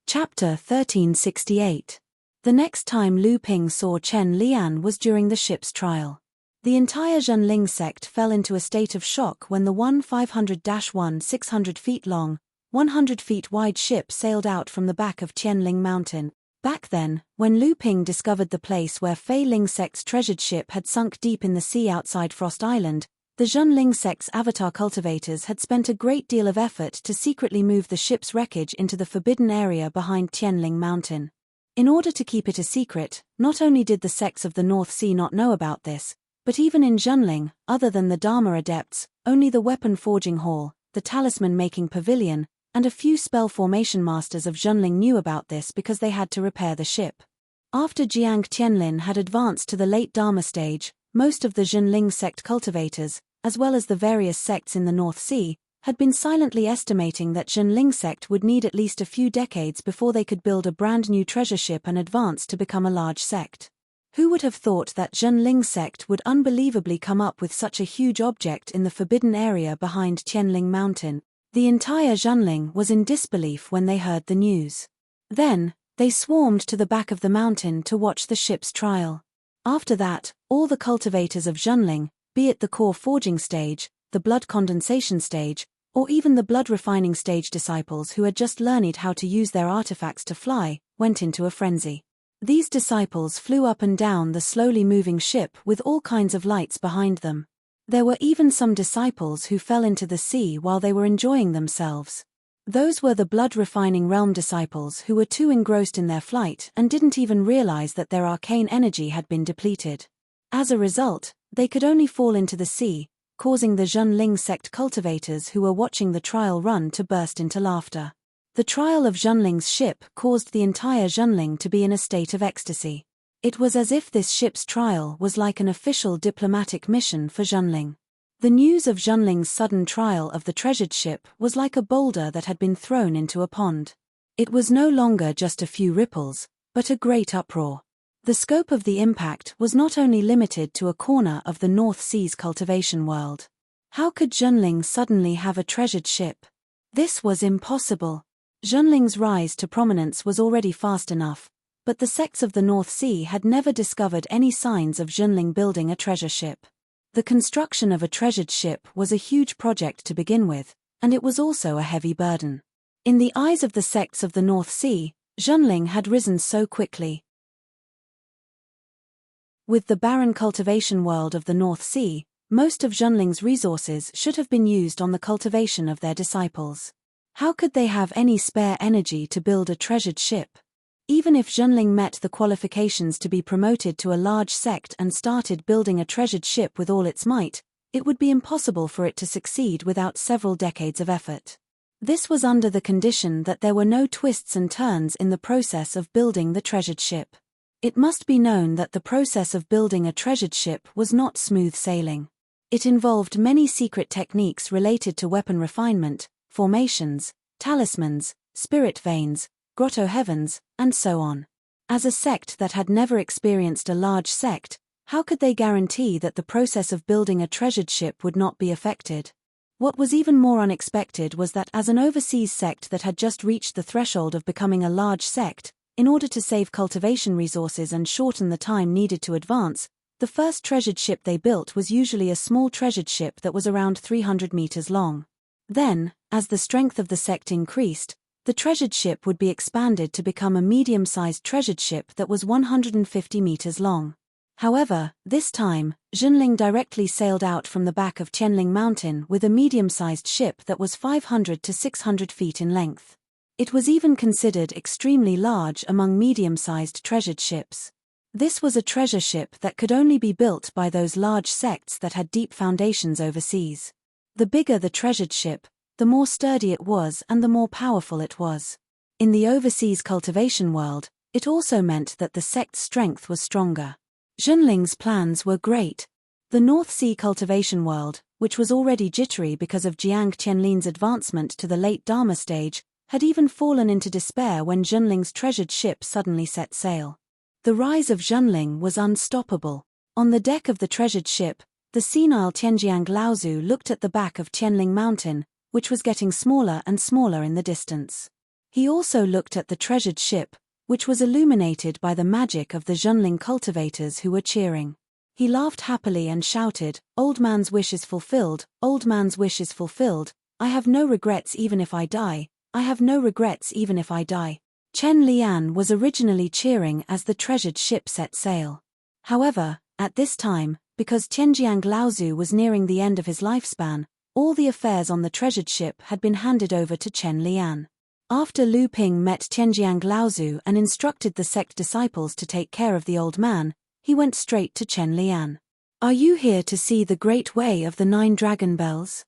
Chapter 1368. The next time Lu Ping saw Chen Lian was during the ship's trial. The entire Zhenling sect fell into a state of shock when the 1500-1 600 feet long, 100 feet wide ship sailed out from the back of Tianling Mountain. Back then, when Lu Ping discovered the place where Fei Ling sect's treasured ship had sunk deep in the sea outside Frost Island, the Zhenling sect's avatar cultivators had spent a great deal of effort to secretly move the ship's wreckage into the forbidden area behind Tianling Mountain. In order to keep it a secret, not only did the sects of the North Sea not know about this, but even in Zhenling, other than the Dharma adepts, only the weapon forging hall, the talisman-making pavilion, and a few spell formation masters of Zhenling knew about this because they had to repair the ship. After Jiang Tianlin had advanced to the late Dharma stage, most of the Zhenling sect cultivators, as well as the various sects in the North Sea, had been silently estimating that Zhenling sect would need at least a few decades before they could build a brand new treasure ship and advance to become a large sect. Who would have thought that Zhenling sect would unbelievably come up with such a huge object in the forbidden area behind Tianling Mountain? The entire Zhenling was in disbelief when they heard the news. Then, they swarmed to the back of the mountain to watch the ship's trial. After that, all the cultivators of Zhenling, be it the core forging stage, the blood condensation stage, or even the blood refining stage disciples who had just learned how to use their artifacts to fly, went into a frenzy. These disciples flew up and down the slowly moving ship with all kinds of lights behind them. There were even some disciples who fell into the sea while they were enjoying themselves. Those were the blood refining realm disciples who were too engrossed in their flight and didn't even realize that their arcane energy had been depleted. As a result, they could only fall into the sea, causing the Zhenling sect cultivators who were watching the trial run to burst into laughter. The trial of Zhenling's ship caused the entire Zhenling to be in a state of ecstasy. It was as if this ship's trial was like an official diplomatic mission for Zhenling. The news of Zhenling's sudden trial of the treasured ship was like a boulder that had been thrown into a pond. It was no longer just a few ripples, but a great uproar. The scope of the impact was not only limited to a corner of the North Sea's cultivation world. How could Zhenling suddenly have a treasured ship? This was impossible. Zhenling's rise to prominence was already fast enough, but the sects of the North Sea had never discovered any signs of Zhenling building a treasure ship. The construction of a treasured ship was a huge project to begin with, and it was also a heavy burden. In the eyes of the sects of the North Sea, Zhenling had risen so quickly. With the barren cultivation world of the North Sea, most of Zhenling's resources should have been used on the cultivation of their disciples. How could they have any spare energy to build a treasured ship? Even if Zhenling met the qualifications to be promoted to a large sect and started building a treasured ship with all its might, it would be impossible for it to succeed without several decades of effort. This was under the condition that there were no twists and turns in the process of building the treasured ship. It must be known that the process of building a treasured ship was not smooth sailing. It involved many secret techniques related to weapon refinement, formations, talismans, spirit veins, grotto heavens, and so on. As a sect that had never experienced a large sect, how could they guarantee that the process of building a treasured ship would not be affected? What was even more unexpected was that as an overseas sect that had just reached the threshold of becoming a large sect, in order to save cultivation resources and shorten the time needed to advance, the first treasured ship they built was usually a small treasured ship that was around 300 meters long. Then, as the strength of the sect increased, the treasured ship would be expanded to become a medium-sized treasured ship that was 150 meters long. However, this time, Junling directly sailed out from the back of Qianling Mountain with a medium-sized ship that was 500 to 600 feet in length. It was even considered extremely large among medium-sized treasured ships. This was a treasure ship that could only be built by those large sects that had deep foundations overseas. The bigger the treasured ship, the more sturdy it was and the more powerful it was. In the overseas cultivation world, it also meant that the sect's strength was stronger. Junling's plans were great. The North Sea cultivation world, which was already jittery because of Jiang Qianlin's advancement to the late Dharma stage, had even fallen into despair when Junling's treasured ship suddenly set sail. The rise of Junling was unstoppable. On the deck of the treasured ship, the senile Tianjiang Laozu looked at the back of Qianling Mountain, which was getting smaller and smaller in the distance. He also looked at the treasured ship, which was illuminated by the magic of the Junling cultivators who were cheering. He laughed happily and shouted, "Old man's wish is fulfilled, old man's wish is fulfilled, I have no regrets even if I die, I have no regrets even if I die." Chen Lian was originally cheering as the treasured ship set sail. However, at this time, because Tianjiang Laozu was nearing the end of his lifespan, all the affairs on the treasured ship had been handed over to Chen Lian. After Lu Ping met Tianjiang Laozu and instructed the sect disciples to take care of the old man, he went straight to Chen Lian. "Are you here to see the great way of the 9 dragon bells?"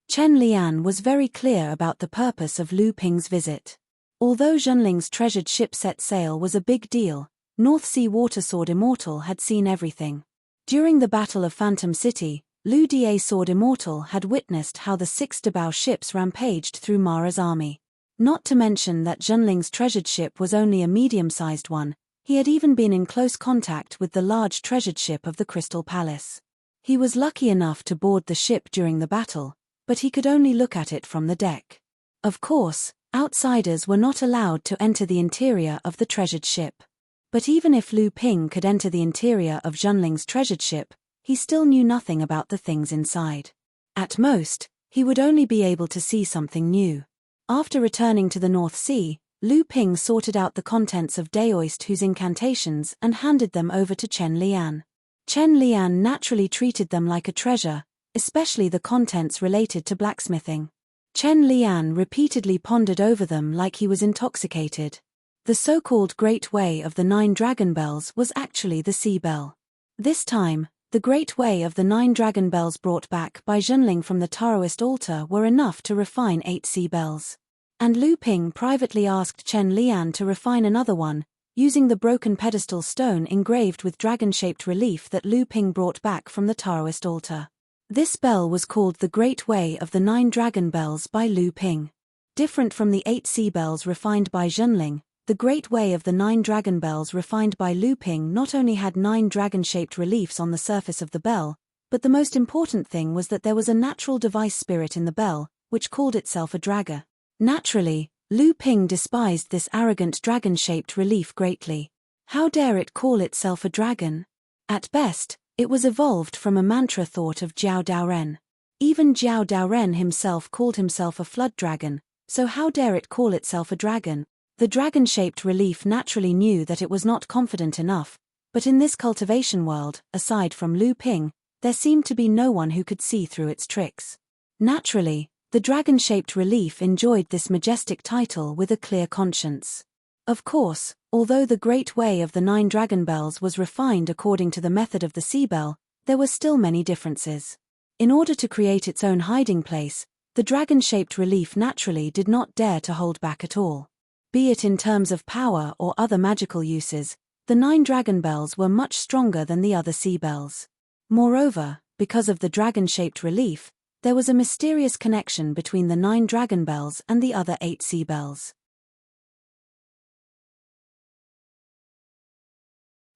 Chen Lian was very clear about the purpose of Lu Ping's visit. Although Junling's treasured ship set sail was a big deal, North Sea Water Sword Immortal had seen everything. During the Battle of Phantom City, Lu Da Sword Immortal had witnessed how the 6 Dabao ships rampaged through Mara's army. Not to mention that Junling's treasured ship was only a medium-sized one, he had even been in close contact with the large treasured ship of the Crystal Palace. He was lucky enough to board the ship during the battle, but he could only look at it from the deck. Of course, outsiders were not allowed to enter the interior of the treasured ship. But even if Lu Ping could enter the interior of Junling's treasured ship, he still knew nothing about the things inside. At most, he would only be able to see something new. After returning to the North Sea, Lu Ping sorted out the contents of Daoist Hu's incantations and handed them over to Chen Lian. Chen Lian naturally treated them like a treasure, especially the contents related to blacksmithing. Chen Lian repeatedly pondered over them like he was intoxicated. The so-called Great Way of the 9 Dragon Bells was actually the Sea Bell. This time, the Great Way of the 9 Dragon Bells brought back by Junling from the Taoist altar were enough to refine 8 sea bells. And Lu Ping privately asked Chen Lian to refine another one, using the broken pedestal stone engraved with dragon-shaped relief that Lu Ping brought back from the Taoist altar. This bell was called the Great Way of the 9 Dragon Bells by Lu Ping. Different from the 8 sea bells refined by Junling, the Great Way of the 9 Dragon Bells refined by Lu Ping not only had 9 dragon-shaped reliefs on the surface of the bell, but the most important thing was that there was a natural device spirit in the bell, which called itself a draga. Naturally, Lu Ping despised this arrogant dragon-shaped relief greatly. How dare it call itself a dragon? At best, it was evolved from a mantra thought of Jiao Daoren. Even Jiao Daoren himself called himself a flood dragon, so how dare it call itself a dragon? The dragon-shaped relief naturally knew that it was not confident enough, but in this cultivation world, aside from Lu Ping, there seemed to be no one who could see through its tricks. Naturally, the dragon-shaped relief enjoyed this majestic title with a clear conscience. Of course, although the Great Way of the 9 Dragon Bells was refined according to the method of the Sea Bell, there were still many differences. In order to create its own hiding place, the dragon-shaped relief naturally did not dare to hold back at all. Be it in terms of power or other magical uses, the 9 Dragon Bells were much stronger than the other sea bells. Moreover, because of the dragon-shaped relief, there was a mysterious connection between the 9 dragon bells and the other 8 sea bells.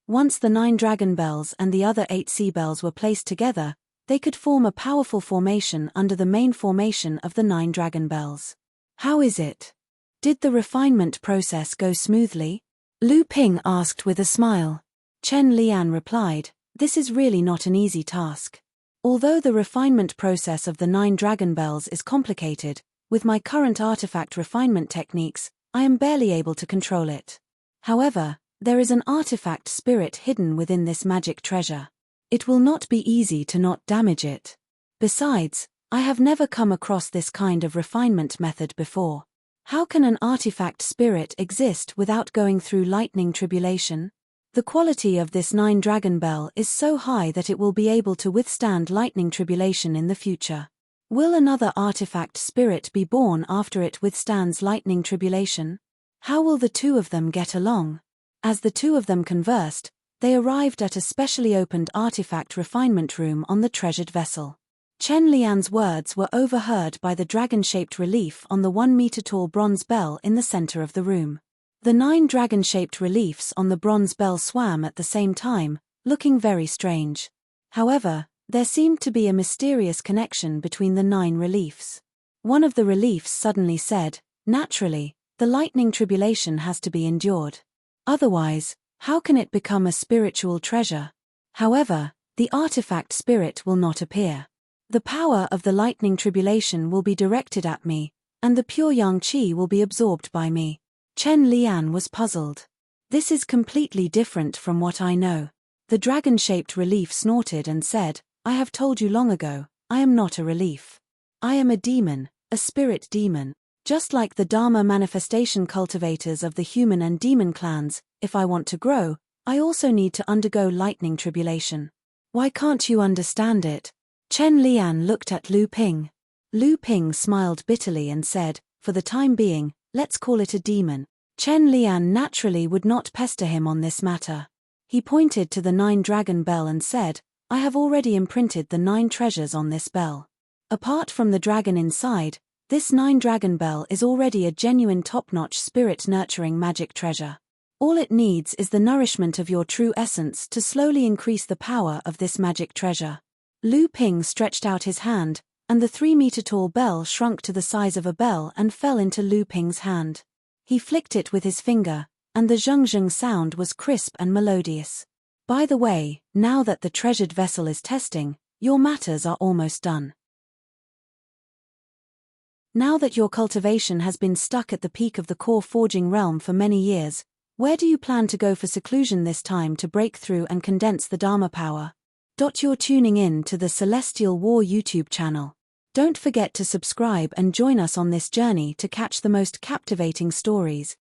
Once the 9 dragon bells and the other 8 sea bells were placed together, they could form a powerful formation under the main formation of the 9 dragon bells. How is it? Did the refinement process go smoothly? Lu Ping asked with a smile. Chen Lian replied, this is really not an easy task. Although the refinement process of the 9 dragon bells is complicated, with my current artifact refinement techniques, I am barely able to control it. However, there is an artifact spirit hidden within this magic treasure. It will not be easy to not damage it. Besides, I have never come across this kind of refinement method before. How can an artifact spirit exist without going through lightning tribulation? The quality of this 9 dragon bell is so high that it will be able to withstand lightning tribulation in the future. Will another artifact spirit be born after it withstands lightning tribulation? How will the two of them get along? As the two of them conversed, they arrived at a specially opened artifact refinement room on the treasured vessel. Chen Lian's words were overheard by the dragon-shaped relief on the 1-meter-tall bronze bell in the center of the room. The 9 dragon-shaped reliefs on the bronze bell swam at the same time, looking very strange. However, there seemed to be a mysterious connection between the 9 reliefs. One of the reliefs suddenly said, naturally, the lightning tribulation has to be endured. Otherwise, how can it become a spiritual treasure? However, the artifact spirit will not appear. The power of the lightning tribulation will be directed at me, and the pure yang qi will be absorbed by me. Chen Lian was puzzled. This is completely different from what I know. The dragon-shaped relief snorted and said, I have told you long ago, I am not a relief. I am a demon, a spirit demon. Just like the Dharma manifestation cultivators of the human and demon clans, if I want to grow, I also need to undergo lightning tribulation. Why can't you understand it? Chen Lian looked at Lu Ping. Lu Ping smiled bitterly and said, for the time being, let's call it a demon. Chen Lian naturally would not pester him on this matter. He pointed to the 9 dragon bell and said, I have already imprinted the 9 treasures on this bell. Apart from the dragon inside, this 9 dragon bell is already a genuine top-notch spirit-nurturing magic treasure. All it needs is the nourishment of your true essence to slowly increase the power of this magic treasure. Lu Ping stretched out his hand, and the 3-meter-tall bell shrunk to the size of a bell and fell into Lu Ping's hand. He flicked it with his finger, and the zheng-zheng sound was crisp and melodious. By the way, now that the treasured vessel is testing, your matters are almost done. Now that your cultivation has been stuck at the peak of the core forging realm for many years, where do you plan to go for seclusion this time to break through and condense the Dharma power? You're tuning in to the Celestial War YouTube channel. Don't forget to subscribe and join us on this journey to catch the most captivating stories,